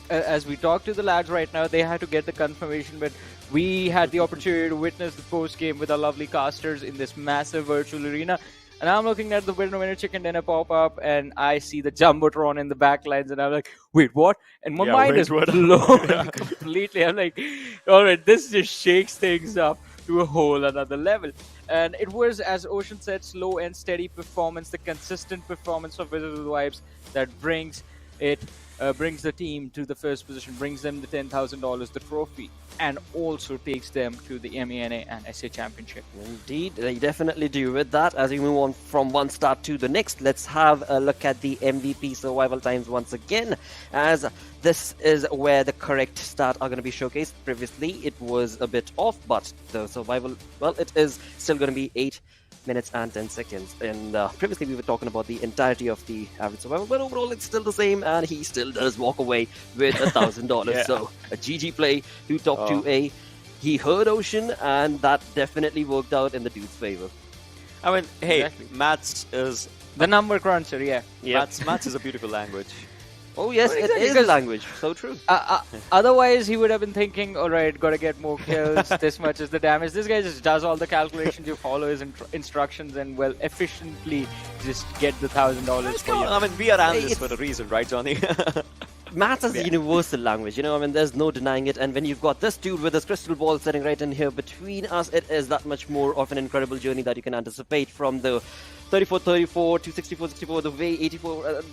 as we talk to the lads right now, they had to get the confirmation, but we had the opportunity to witness the post-game with our lovely casters in this massive virtual arena. And I'm looking at the winner chicken dinner pop up, and I see the Jumbotron in the backlines, and I'm like, wait, what? And my mind is blown completely. I'm like, all right, this just shakes things up to a whole another level. And it was, as Ocean said, slow and steady performance, the consistent performance of Wizzes with Vibes that brings the team to the first position, brings them the $10,000, the trophy, and also takes them to the MENA and SA Championship. Indeed, they definitely do. With that, as we move on from one start to the next, let's have a look at the MVP survival times once again, as this is where the correct start are going to be showcased. Previously, it was a bit off, but the survival, well, it is still going to be 8 minutes and 10 seconds. And previously we were talking about the entirety of the average survival, but overall it's still the same, and he still does walk away with $1,000. So a GG play to top 2A. He heard Ocean, and that definitely worked out in the dude's favor. I mean, hey, maths is the number cruncher. Maths is a beautiful language. Oh yes, it is a language. So true. Otherwise, he would have been thinking, all right, got to get more kills. This much is the damage. This guy just does all the calculations. You follow his instructions and, well, efficiently just get the $1,000 for you. I mean, we are analysts for a reason, right, Johnny? Maths is a universal language, there's no denying it. And when you've got this dude with his crystal ball sitting right in here between us, it is that much more of an incredible journey that you can anticipate from the 34-34 to 64-64, the way 84,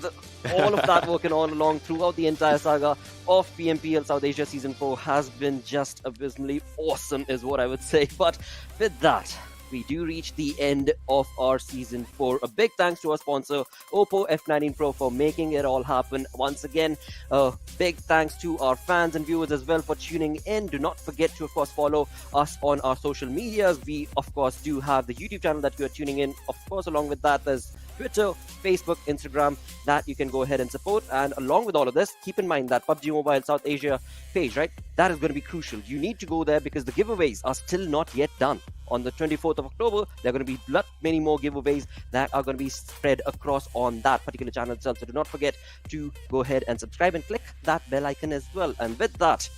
all of that working on along throughout the entire saga of PMPL South Asia Season 4 has been just abysmally awesome, is what I would say. But with that, we do reach the end of our Season 4. A big thanks to our sponsor, Oppo F19 Pro, for making it all happen. Once again, a big thanks to our fans and viewers as well for tuning in. Do not forget to, of course, follow us on our social medias. We, of course, do have the YouTube channel that you are tuning in. Of course, along with that, there's Twitter, Facebook, Instagram that you can go ahead and support. And along with all of this, keep in mind that PUBG Mobile South Asia page, right? That is going to be crucial. You need to go there because the giveaways are still not yet done. on the 24th of October, there are going to be many more giveaways that are going to be spread across on that particular channel itself. So do not forget to go ahead and subscribe and click that bell icon as well. And with that,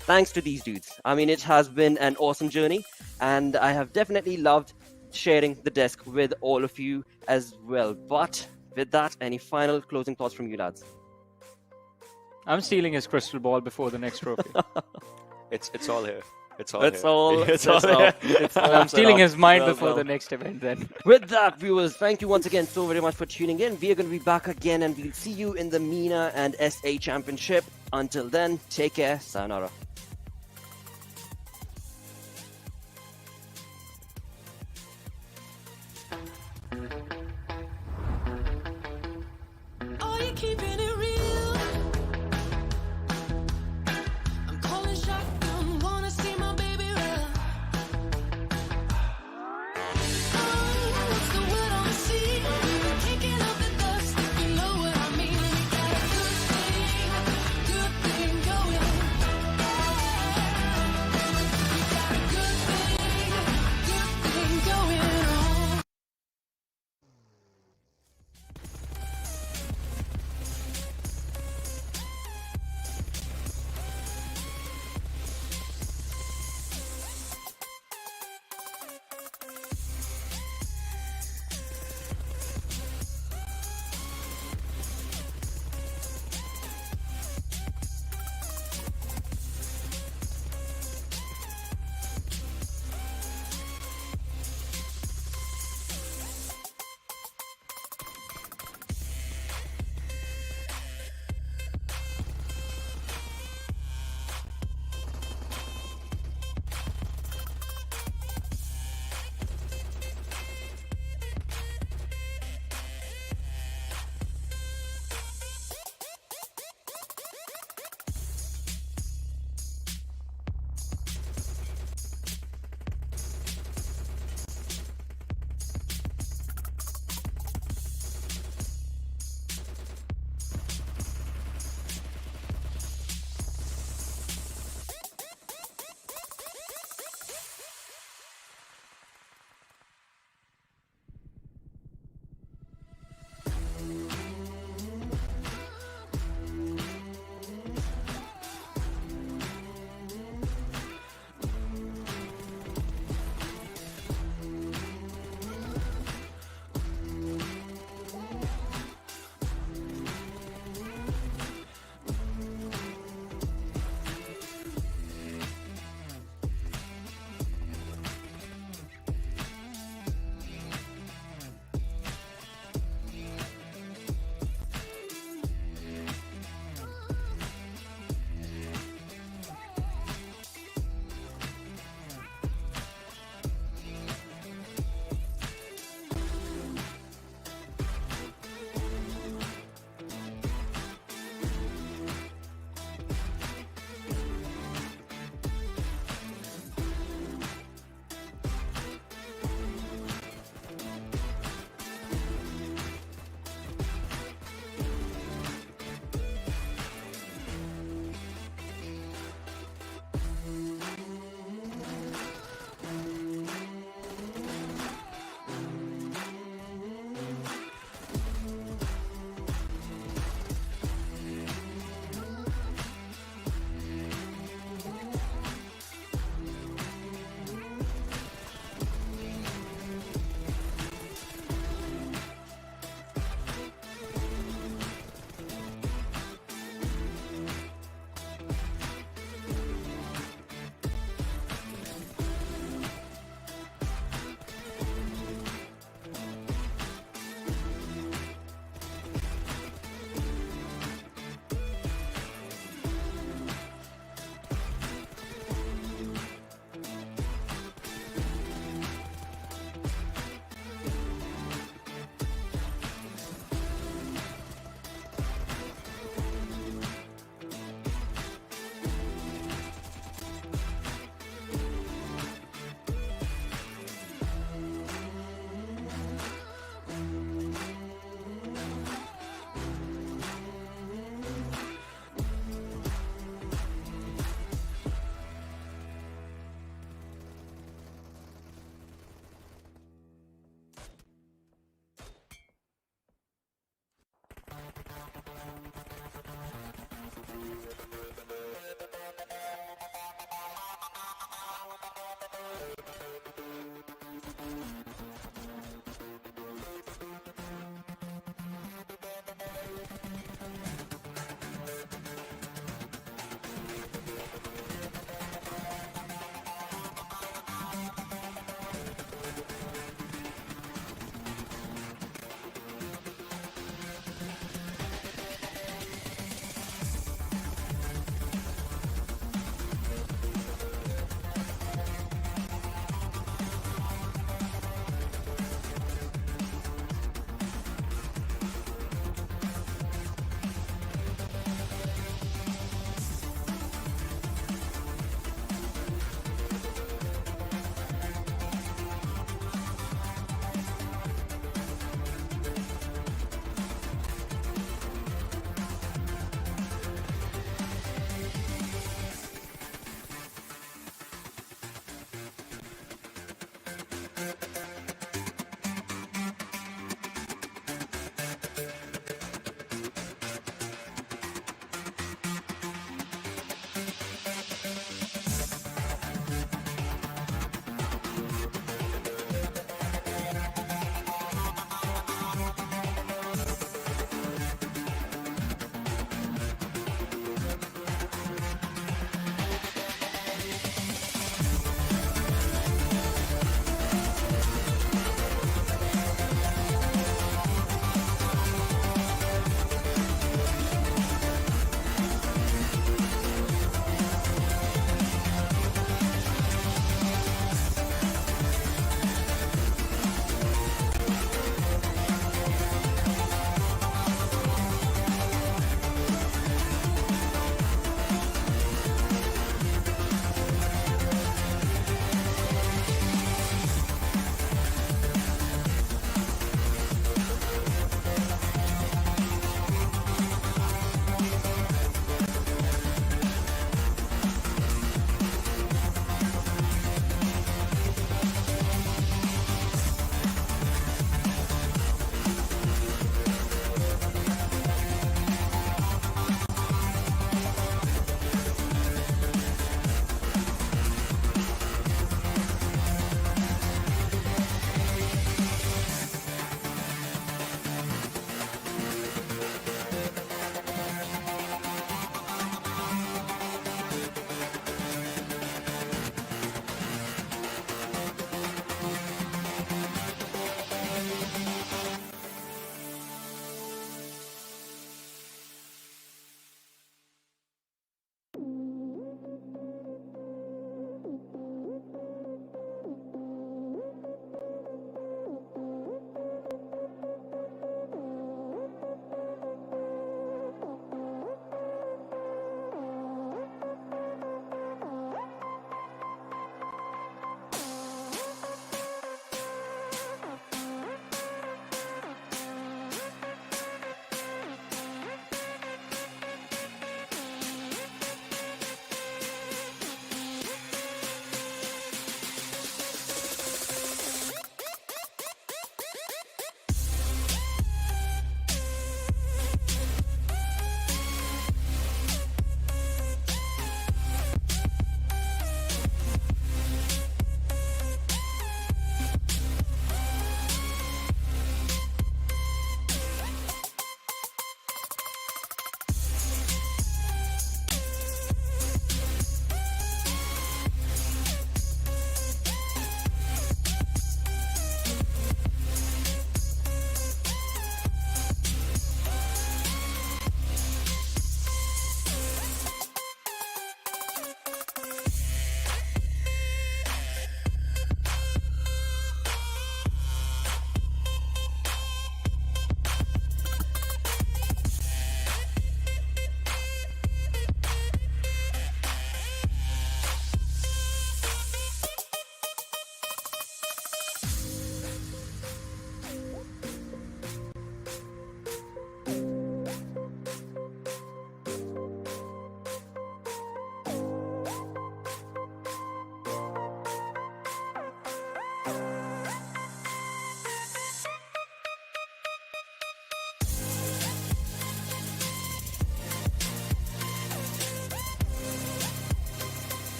thanks to these dudes. I mean, it has been an awesome journey, and I have definitely loved sharing the desk with all of you as well. But with that, any final closing thoughts from you lads? I'm stealing his crystal ball before the next trophy. It's all here. It's all It's here. all. It's that's all all. here. It's all I'm set stealing up. his mind Well, before well. the next event then. With that, viewers, thank you once again so very much for tuning in. We are going to be back again, and we'll see you in the MENA and SA Championship. Until then, take care. Sayonara.